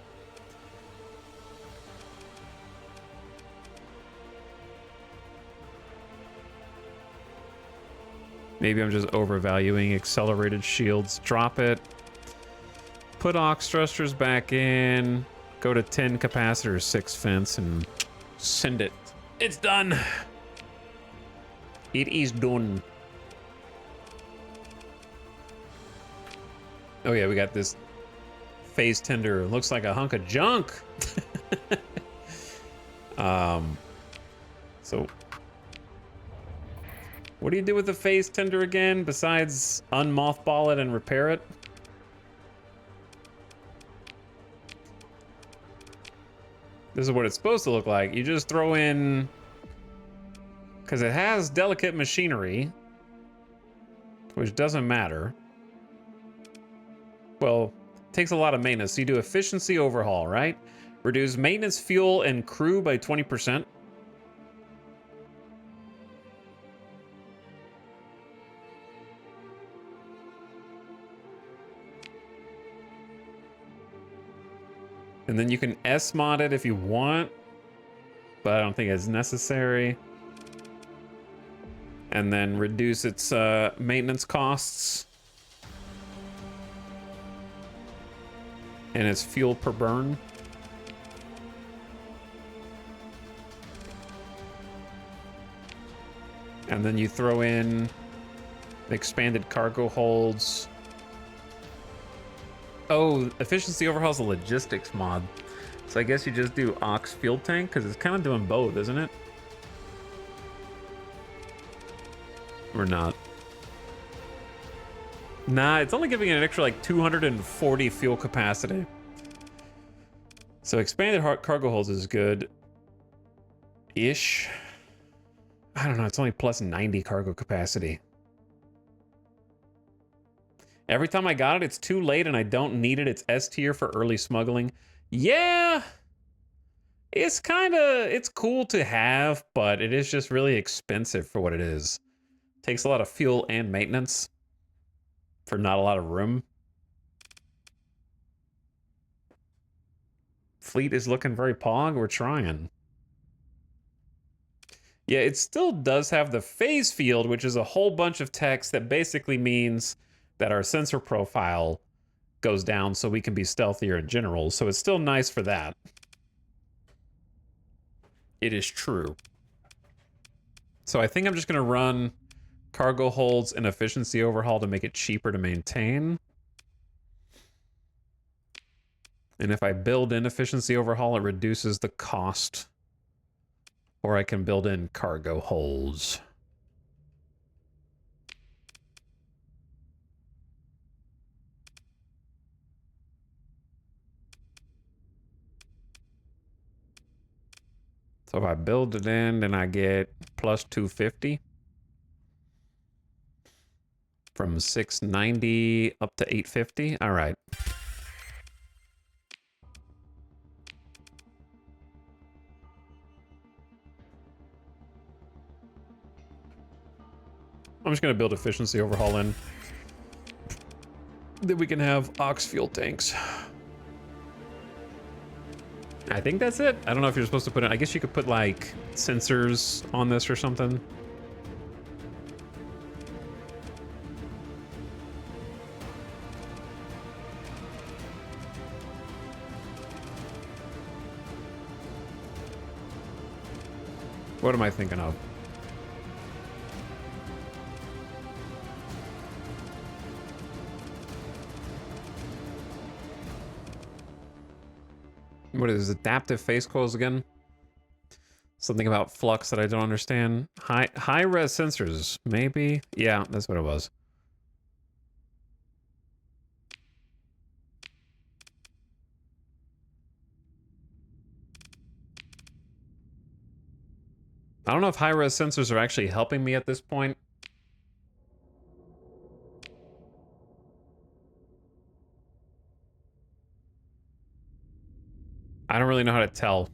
Maybe I'm just overvaluing accelerated shields. Drop it. Put aux thrusters back in. Go to 10 capacitors, 6 fence, and send it. It's done. It is done. Oh yeah, we got this phase tender. Looks like a hunk of junk. So what do you do with the phase tender again besides unmothball it and repair it? This is what it's supposed to look like. You just throw in, because it has delicate machinery, which doesn't matter. Well, it takes a lot of maintenance. So you do efficiency overhaul, right? Reduce maintenance, fuel, and crew by 20%. And then you can S-mod it if you want, but I don't think it's necessary. And then reduce its maintenance costs. And its fuel per burn. And then you throw in expanded cargo holds. Oh, efficiency overhaul's a logistics mod. So I guess you just do aux fuel tank, because it's kind of doing both, isn't it? Or not? Nah, it's only giving it an extra like 240 fuel capacity. So expanded cargo holds is good. Ish. I don't know, it's only plus 90 cargo capacity. Every time I got it, it's too late and I don't need it. It's S tier for early smuggling. Yeah, it's it's cool to have, but it is just really expensive for what it is. Takes a lot of fuel and maintenance for not a lot of room. Fleet is looking very pog. We're trying. Yeah, it still does have the phase field, which is a whole bunch of text that basically means that our sensor profile goes down so we can be stealthier in general. So it's still nice for that. It is true. So I think I'm just going to run cargo holds and efficiency overhaul to make it cheaper to maintain. And if I build in efficiency overhaul, it reduces the cost. Or I can build in cargo holds. So if I build it in, then I get plus 250. From 690 up to 850. All right. I'm just going to build efficiency overhaul in. Then we can have aux fuel tanks. I think that's it. I don't know if you're supposed to put in... I guess you could put, like, sensors on this or something. What am I thinking of? What is adaptive face coils again? Something about flux that I don't understand. High res sensors, maybe? Yeah, that's what it was. I don't know if high res sensors are actually helping me at this point. I don't really know how to tell.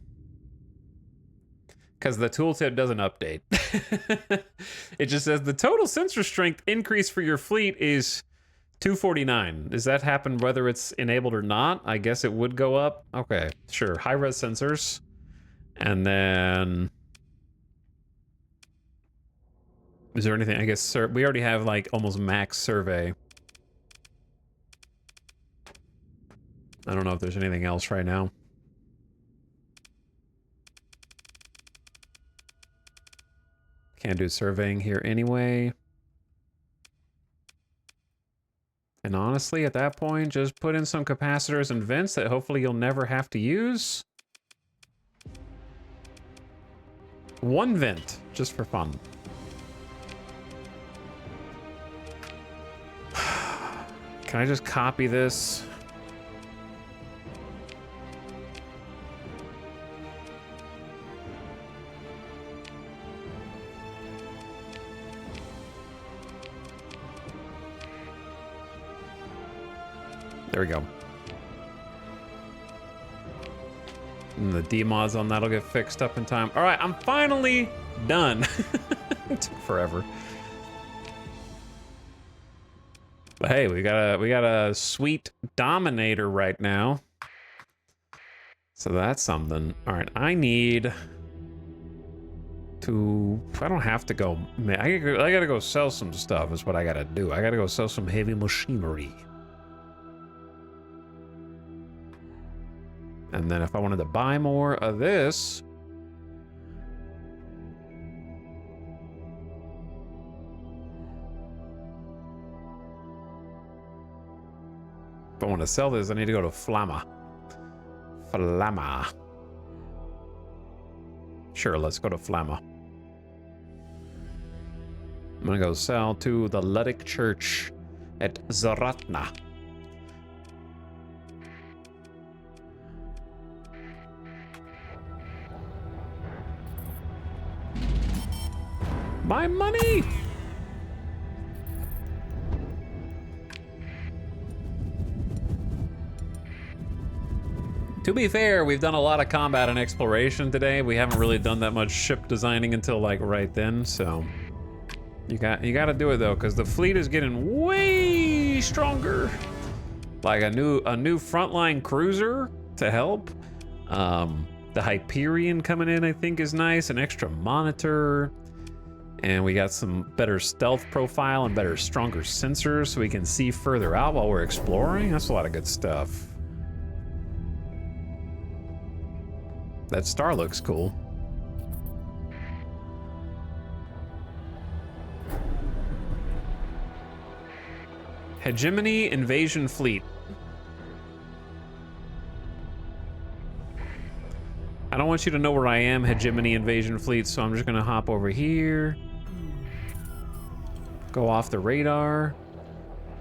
Because the tooltip doesn't update. It just says the total sensor strength increase for your fleet is 249. Does that happen whether it's enabled or not? I guess it would go up. Okay, sure. High-res sensors. And then... Is there anything? I guess we already have, like, almost max survey. I don't know if there's anything else right now. Can't do surveying here anyway. And honestly, at that point, just put in some capacitors and vents that hopefully you'll never have to use. One vent, just for fun. Can I just copy this? There we go. And the demods on that'll get fixed up in time. All right, I'm finally done. It took forever. But hey, we got a sweet Dominator right now. So that's something. All right, I need to... I don't have to go... I gotta go sell some stuff is what I gotta do. I gotta go sell some heavy machinery. And then if I wanted to buy more of this... If I want to sell this, I need to go to Flamma. Flamma. Sure, let's go to Flamma. I'm gonna go sell to the Ludic Church at Zaratna. My money! To be fair, we've done a lot of combat and exploration today. We haven't really done that much ship designing until like right then, so you got to do it though, because the fleet is getting way stronger. Like a new frontline cruiser to help. The Hyperion coming in, I think, is nice. An extra monitor. And we got some better stealth profile and better, stronger sensors so we can see further out while we're exploring. That's a lot of good stuff. That star looks cool. Hegemony Invasion Fleet. I don't want you to know where I am, Hegemony Invasion Fleet, so I'm just gonna hop over here. Go off the radar.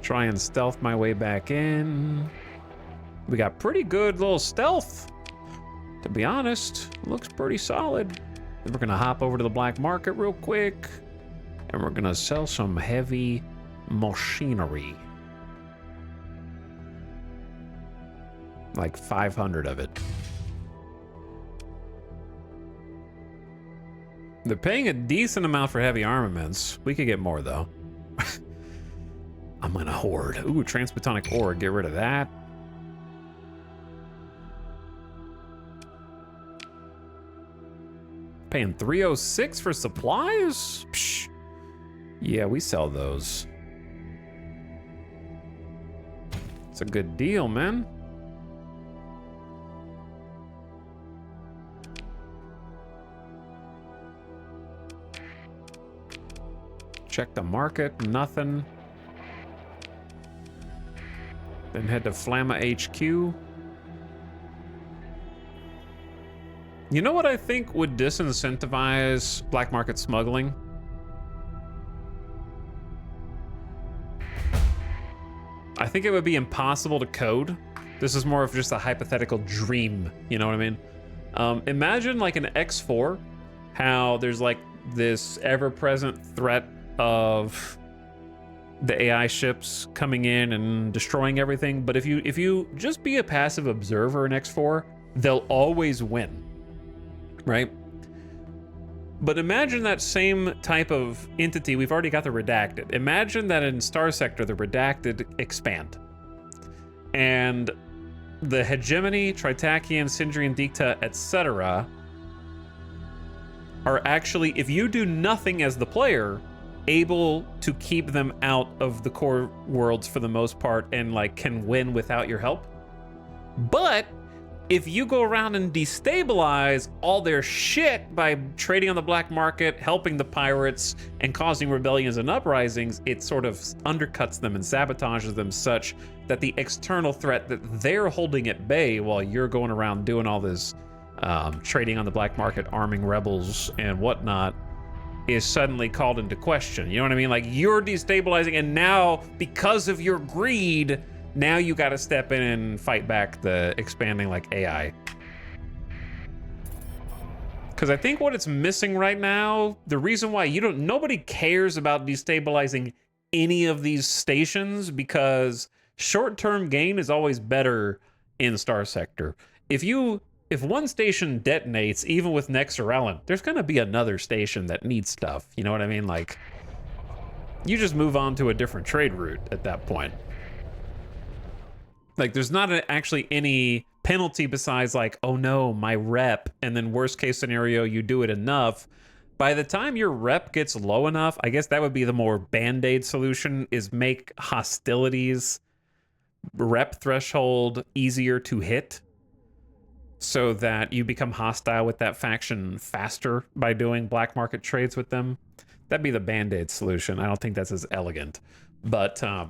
Try and stealth my way back in. We got pretty good little stealth. To be honest, looks pretty solid. Then we're gonna hop over to the black market real quick. And we're gonna sell some heavy machinery. Like 500 of it. They're paying a decent amount for heavy armaments. We could get more though. I'm gonna hoard. Ooh, transbotonic ore, get rid of that. Paying 306 for supplies? Psh. Yeah, we sell those. It's a good deal, man. Check the market, nothing. Then head to Flamma HQ. You know what I think would disincentivize black market smuggling? I think it would be impossible to code. This is more of just a hypothetical dream, you know what I mean? Imagine like an X4, how there's like this ever-present threat of the AI ships coming in and destroying everything, but if you just be a passive observer in X4, they'll always win, right? But imagine that same type of entity. We've already got the redacted. Imagine that in Starsector, the redacted expand. And the hegemony, Tritakian, Sindrian, Dicta, etc. are actually, if you do nothing as the player, able to keep them out of the core worlds for the most part and like can win without your help. But if you go around and destabilize all their shit by trading on the black market, helping the pirates, and causing rebellions and uprisings, it sort of undercuts them and sabotages them such that the external threat that they're holding at bay while you're going around doing all this trading on the black market, arming rebels and whatnot, is suddenly called into question. You know what I mean? Like, you're destabilizing, and now, because of your greed, now you got to step in and fight back the expanding like AI. Because I think what it's missing right now, the reason why nobody cares about destabilizing any of these stations, because short-term gain is always better in Starsector. If one station detonates, even with Nexerelin, there's gonna be another station that needs stuff. You know what I mean? Like, you just move on to a different trade route at that point. Like, there's not actually any penalty besides like, oh no, my rep, and then worst case scenario, you do it enough. By the time your rep gets low enough, I guess that would be the more band-aid solution, is make hostilities rep threshold easier to hit so that you become hostile with that faction faster by doing black market trades with them. That'd be the band-aid solution. I don't think that's as elegant. But I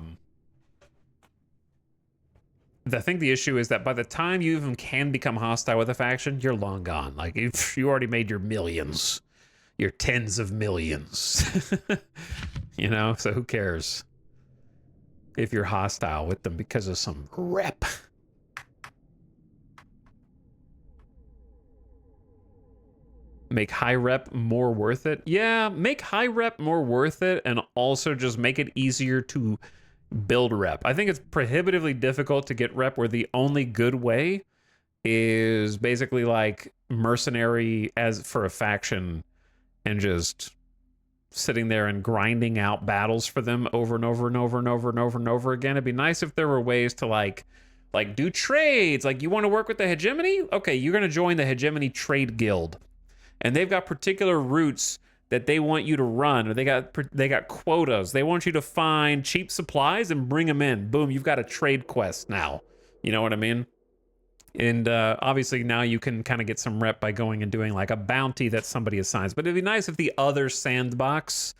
think the issue is that by the time you even can become hostile with a faction, you're long gone. Like, you already made your millions, your tens of millions. You know, so who cares if you're hostile with them because of some rep? Make high rep more worth it? Yeah, make high rep more worth it, and also just make it easier to build rep. I think it's prohibitively difficult to get rep where the only good way is basically like mercenary as for a faction and just sitting there and grinding out battles for them over and over and over and over and over and over again. It'd be nice if there were ways to like do trades. Like, you want to work with the hegemony? Okay, you're going to join the hegemony trade guild. And they've got particular routes that they want you to run, or they got quotas. They want you to find cheap supplies and bring them in. Boom, you've got a trade quest now. You know what I mean? And obviously now you can kind of get some rep by going and doing like a bounty that somebody assigns. But it'd be nice if the other sandbox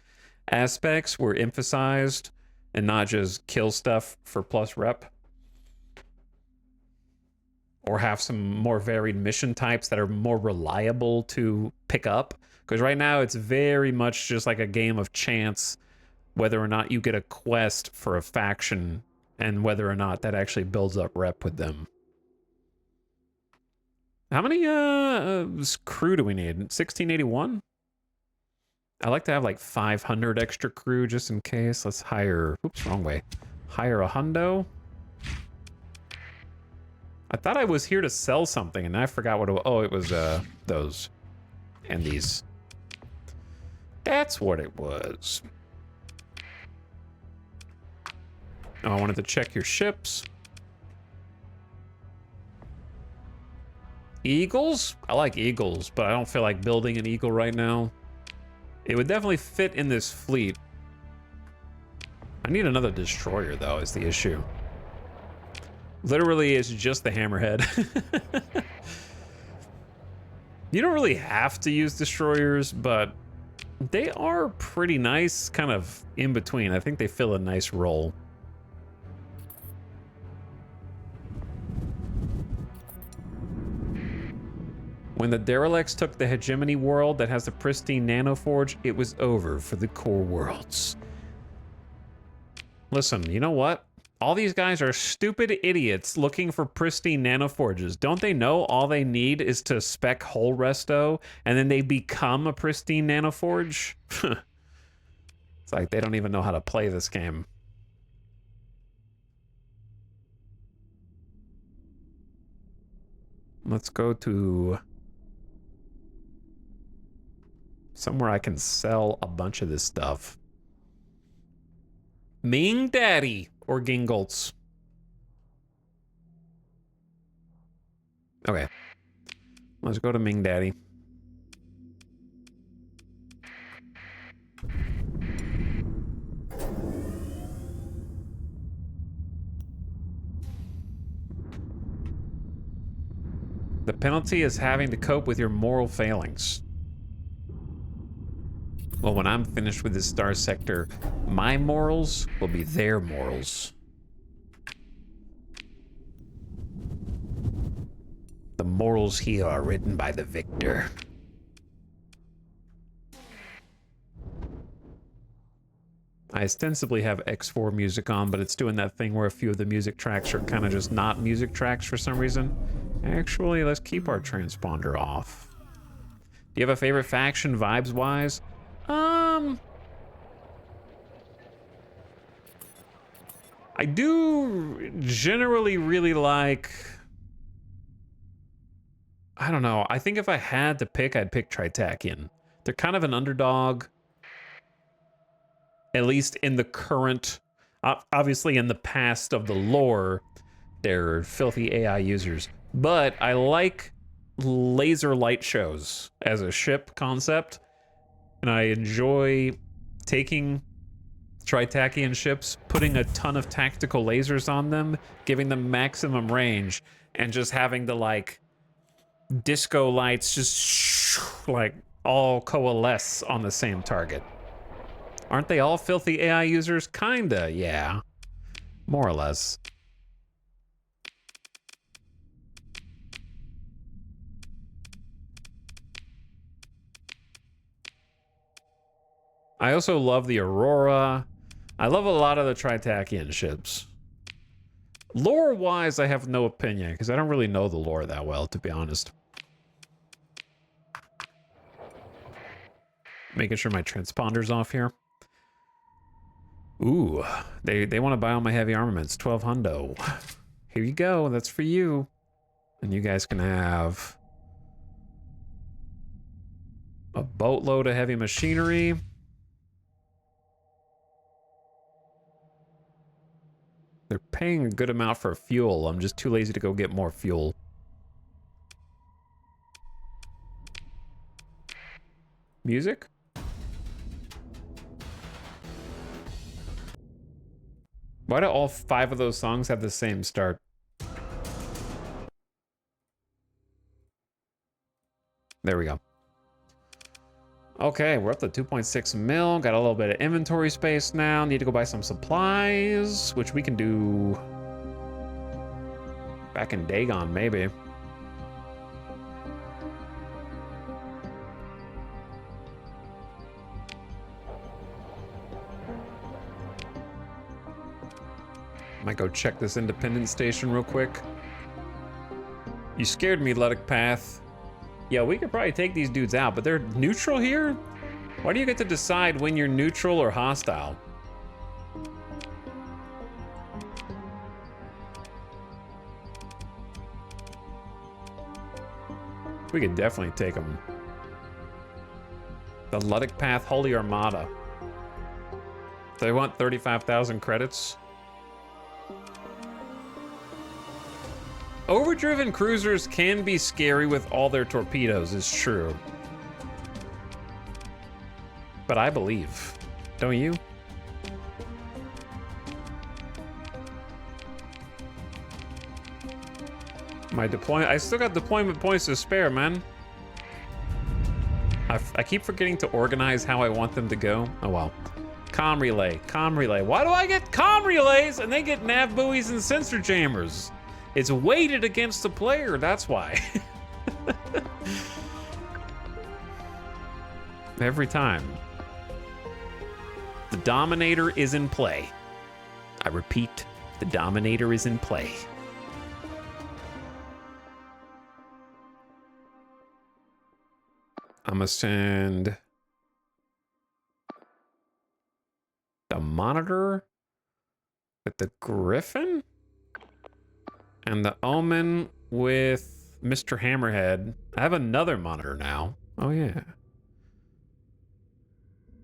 aspects were emphasized and not just kill stuff for plus rep. Or have some more varied mission types that are more reliable to pick up. Because right now it's very much just like a game of chance whether or not you get a quest for a faction and whether or not that actually builds up rep with them. How many crew do we need? 1681? I like to have like 500 extra crew just in case. Let's hire, oops, wrong way. Hire a hundo. I thought I was here to sell something and I forgot what it was. Oh, it was those and these. That's what it was. Oh, I wanted to check your ships. Eagles? I like eagles, but I don't feel like building an eagle right now. It would definitely fit in this fleet. I need another destroyer, though, is the issue. Literally, it's just the hammerhead. You don't really have to use destroyers, but they are pretty nice, kind of in between. I think they fill a nice role. When the derelicts took the hegemony world that has the pristine nanoforge, it was over for the core worlds. Listen, you know what? All these guys are stupid idiots looking for pristine nanoforges. Don't they know all they need is to spec whole resto and then they become a pristine nanoforge? It's like they don't even know how to play this game. Let's go to somewhere I can sell a bunch of this stuff. Ming Daddy or Gingolts. Okay. Let's go to Ming Daddy. The penalty is having to cope with your moral failings. Well, when I'm finished with this Starsector, my morals will be their morals. The morals here are written by the victor. I ostensibly have X4 music on, but it's doing that thing where a few of the music tracks are kind of just not music tracks for some reason. Actually, let's keep our transponder off. Do you have a favorite faction vibes-wise? I do generally really like... I don't know. I think if I had to pick, I'd pick Tritakian. They're kind of an underdog. At least in the current... obviously in the past of the lore, they're filthy AI users. But I like laser light shows as a ship concept. And I enjoy taking Tritakian ships, putting a ton of tactical lasers on them, giving them maximum range, and just having the, like, disco lights just, like, all coalesce on the same target. Aren't they all filthy AI users? Kinda, yeah. More or less. I also love the Aurora. I love a lot of the Tritakian ships. Lore-wise, I have no opinion, because I don't really know the lore that well, to be honest. Making sure my transponder's off here. Ooh, they want to buy all my heavy armaments. 12 hundo. Here you go, that's for you. And you guys can have a boatload of heavy machinery. They're paying a good amount for fuel. I'm just too lazy to go get more fuel. Music? Why do all 5 of those songs have the same start? There we go. Okay, we're up to 2.6 mil. Got a little bit of inventory space now. Need to go buy some supplies, which we can do back in Dagon, maybe. Might go check this Independence station real quick. You scared me, Luddic Path. Yeah, we could probably take these dudes out, but they're neutral here? Why do you get to decide when you're neutral or hostile? We could definitely take them. The Luddic Path Holy Armada. They want 35,000 credits. Overdriven cruisers can be scary with all their torpedoes, is true. But I believe. Don't you? My deployment... I still got deployment points to spare, man. I keep forgetting to organize how I want them to go. Oh, well. Comm relay. Comm relay. Why do I get comm relays and they get nav buoys and sensor jammers? It's weighted against the player, that's why. Every time. The Dominator is in play. I repeat, the Dominator is in play. I'm gonna send the Monitor with the Griffin and the Omen with Mr. Hammerhead. I have another Monitor now. Oh yeah.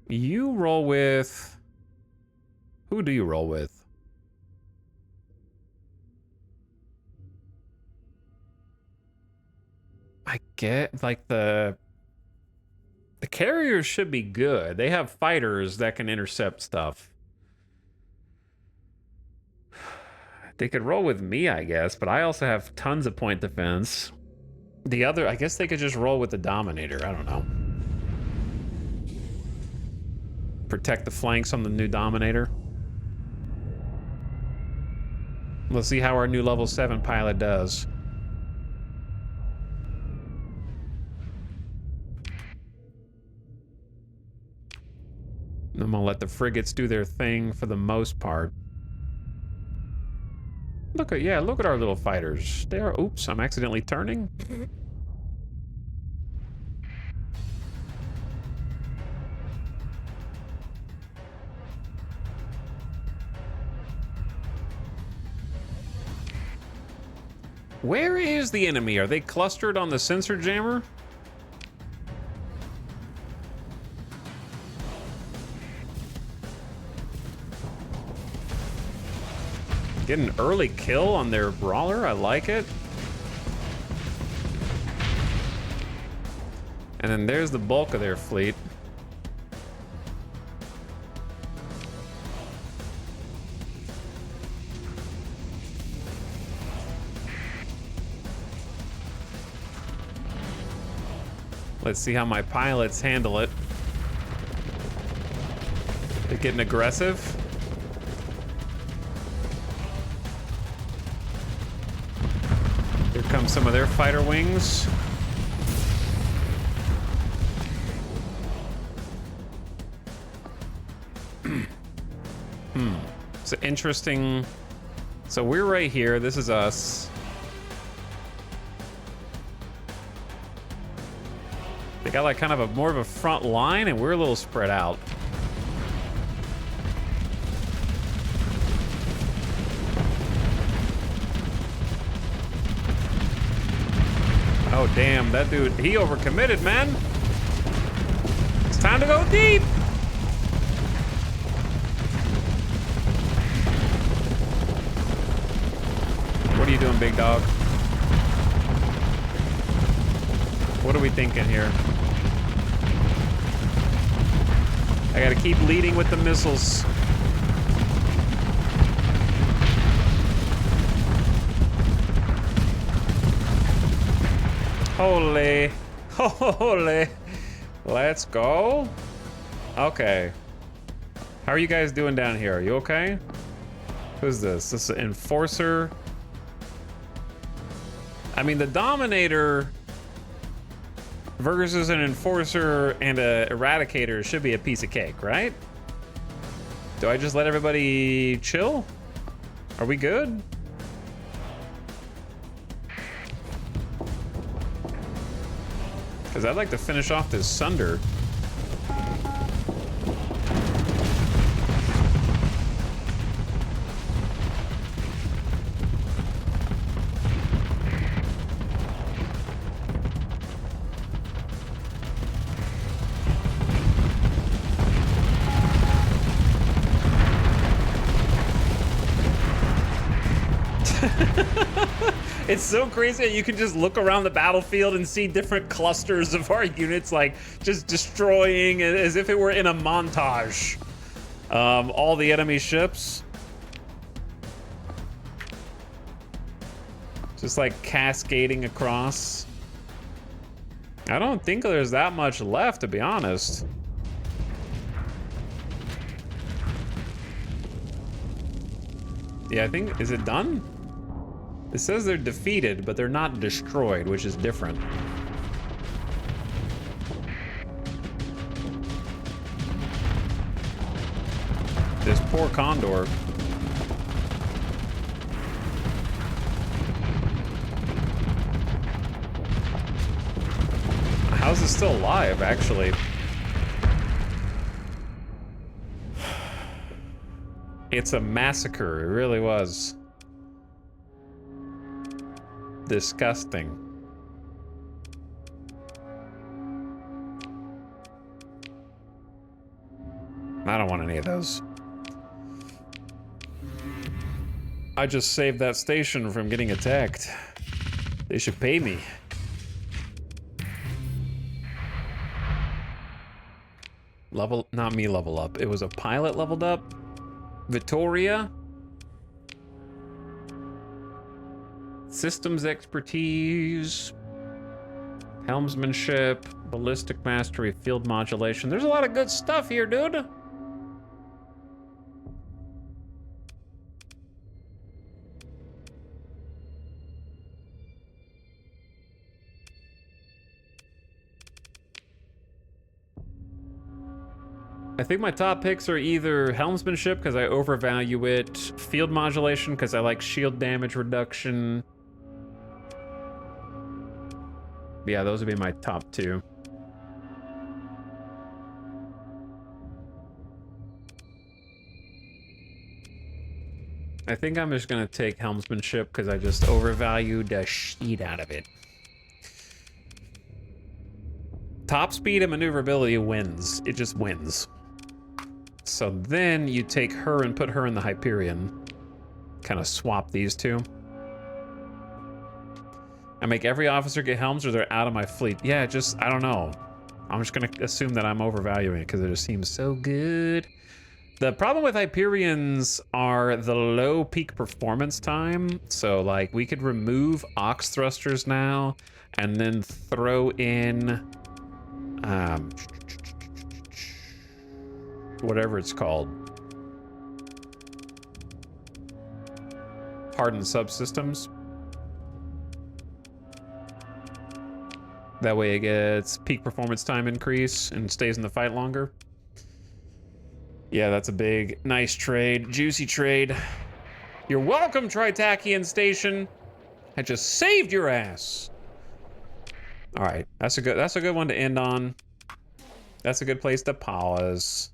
You roll with... Who do you roll with? I get, like, the carriers should be good. They have fighters that can intercept stuff. They could roll with me, I guess, but I also have tons of point defense. The other, I guess they could just roll with the Dominator. I don't know. Protect the flanks on the new Dominator. Let's see how our new level 7 pilot does. I'm gonna let the frigates do their thing for the most part. Look at our little fighters. They are, oops, I'm accidentally turning. Where is the enemy? Are they clustered on the sensor jammer? Get an early kill on their brawler. I like it. And then there's the bulk of their fleet. Let's see how my pilots handle it. They're getting aggressive. Here come some of their fighter wings. It's an interesting... So we're right here. This is us. They got like kind of a more of a front line, and we're a little spread out. Oh damn, that dude, he overcommitted, man. It's time to go deep. What are you doing, big dog? What are we thinking here? I gotta keep leading with the missiles. Holy. Holy. Let's go. Okay. How are you guys doing down here? Are you okay? Who's this? This is an Enforcer. I mean, the Dominator versus an Enforcer and a Eradicator should be a piece of cake, right? Do I just let everybody chill? Are we good? Because I'd like to finish off this Sunder. It's so crazy that you can just look around the battlefield and see different clusters of our units like just destroying as if it were in a montage. All the enemy ships. Just like cascading across. I don't think there's that much left, to be honest. Yeah, I think, is it done? It says they're defeated, but they're not destroyed, which is different. poor Condor. How's it still alive, actually? It's a massacre. It really was. Disgusting. I don't want any of those. I just saved that station from getting attacked. They should pay me. Level, not me level up. It was a pilot leveled up. Vittoria. Systems expertise. Helmsmanship. Ballistic mastery. Field modulation. There's a lot of good stuff here, dude. I think my top picks are either helmsmanship because I overvalue it, field modulation because I like shield damage reduction. Yeah, those would be my top two. I think I'm just gonna take helmsmanship because I just overvalued the shit out of it. Top speed and maneuverability wins. It just wins. So then you take her and put her in the Hyperion. Kind of swap these two. I make every officer get helms or they're out of my fleet. Yeah, just, I don't know. I'm just gonna assume that I'm overvaluing it because it just seems so good. The problem with Hyperions are the low peak performance time. So like we could remove ox thrusters now and then throw in whatever it's called. Hardened subsystems. That way it gets peak performance time increase and stays in the fight longer. Yeah, that's a big, nice trade. Juicy trade. You're welcome, Tritachian Station. I just saved your ass. All right, that's a good one to end on. That's a good place to pause.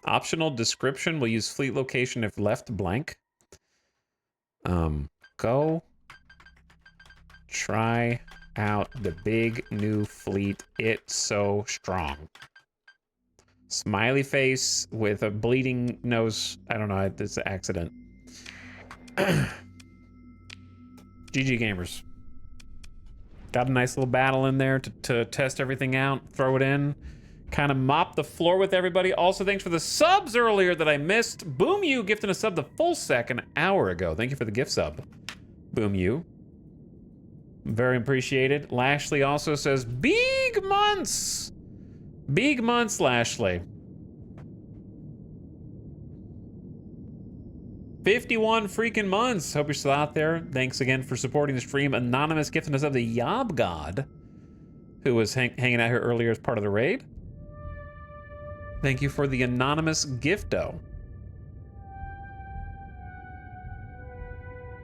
Optional description will use fleet location if left blank. Go try out the big new fleet. It's so strong. Smiley face with a bleeding nose. I don't know, it's an accident. GG gamers. Got a nice little battle in there to test everything out, throw it in. Kind of mop the floor with everybody. Also, thanks for the subs earlier that I missed. Boom You gifting a sub the full sec an hour ago. Thank you for the gift sub. Boom You. Very appreciated. Lashley also says, big months. Big months, Lashley. 51 freaking months. Hope you're still out there. Thanks again for supporting the stream. Anonymous gifting us of the Yob God, who was hanging out here earlier as part of the raid. Thank you for the anonymous gifto.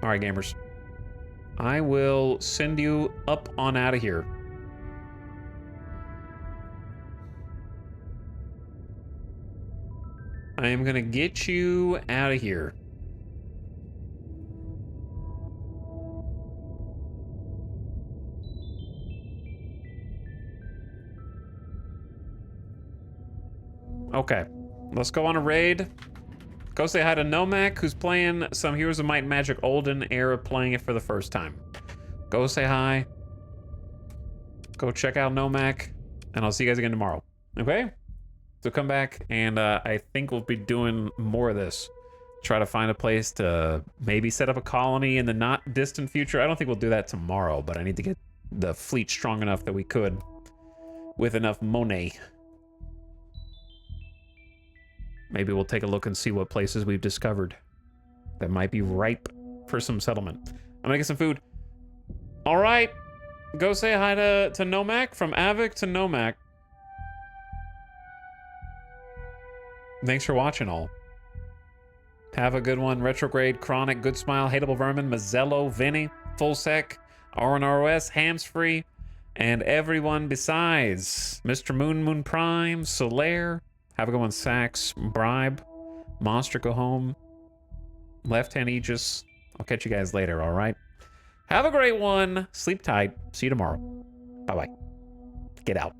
All right, gamers. I will send you up on out of here. I am gonna get you out of here. Okay, let's go on a raid. Go say hi to Nomak, who's playing some Heroes of Might and Magic Olden era, playing it for the first time. Go say hi. Go check out Nomak, and I'll see you guys again tomorrow. Okay? So come back, and I think we'll be doing more of this. Try to find a place to maybe set up a colony in the not distant future. I don't think we'll do that tomorrow, but I need to get the fleet strong enough that we could with enough money. Maybe we'll take a look and see what places we've discovered that might be ripe for some settlement. I'm gonna get some food. All right, go say hi to Nomak, from Avic to Nomak. Thanks for watching, all. Have a good one. Retrograde, Chronic, Good Smile, Hateable Vermin, Mazzello, Vinny, Full Sec, RNROS, Hamsfree, and everyone besides. Mr. Moon Prime, Solaire. Have a good one, Sax, Bribe, Monster Go Home, Left Hand Aegis. I'll catch you guys later, all right? Have a great one. Sleep tight. See you tomorrow. Bye-bye. Get out.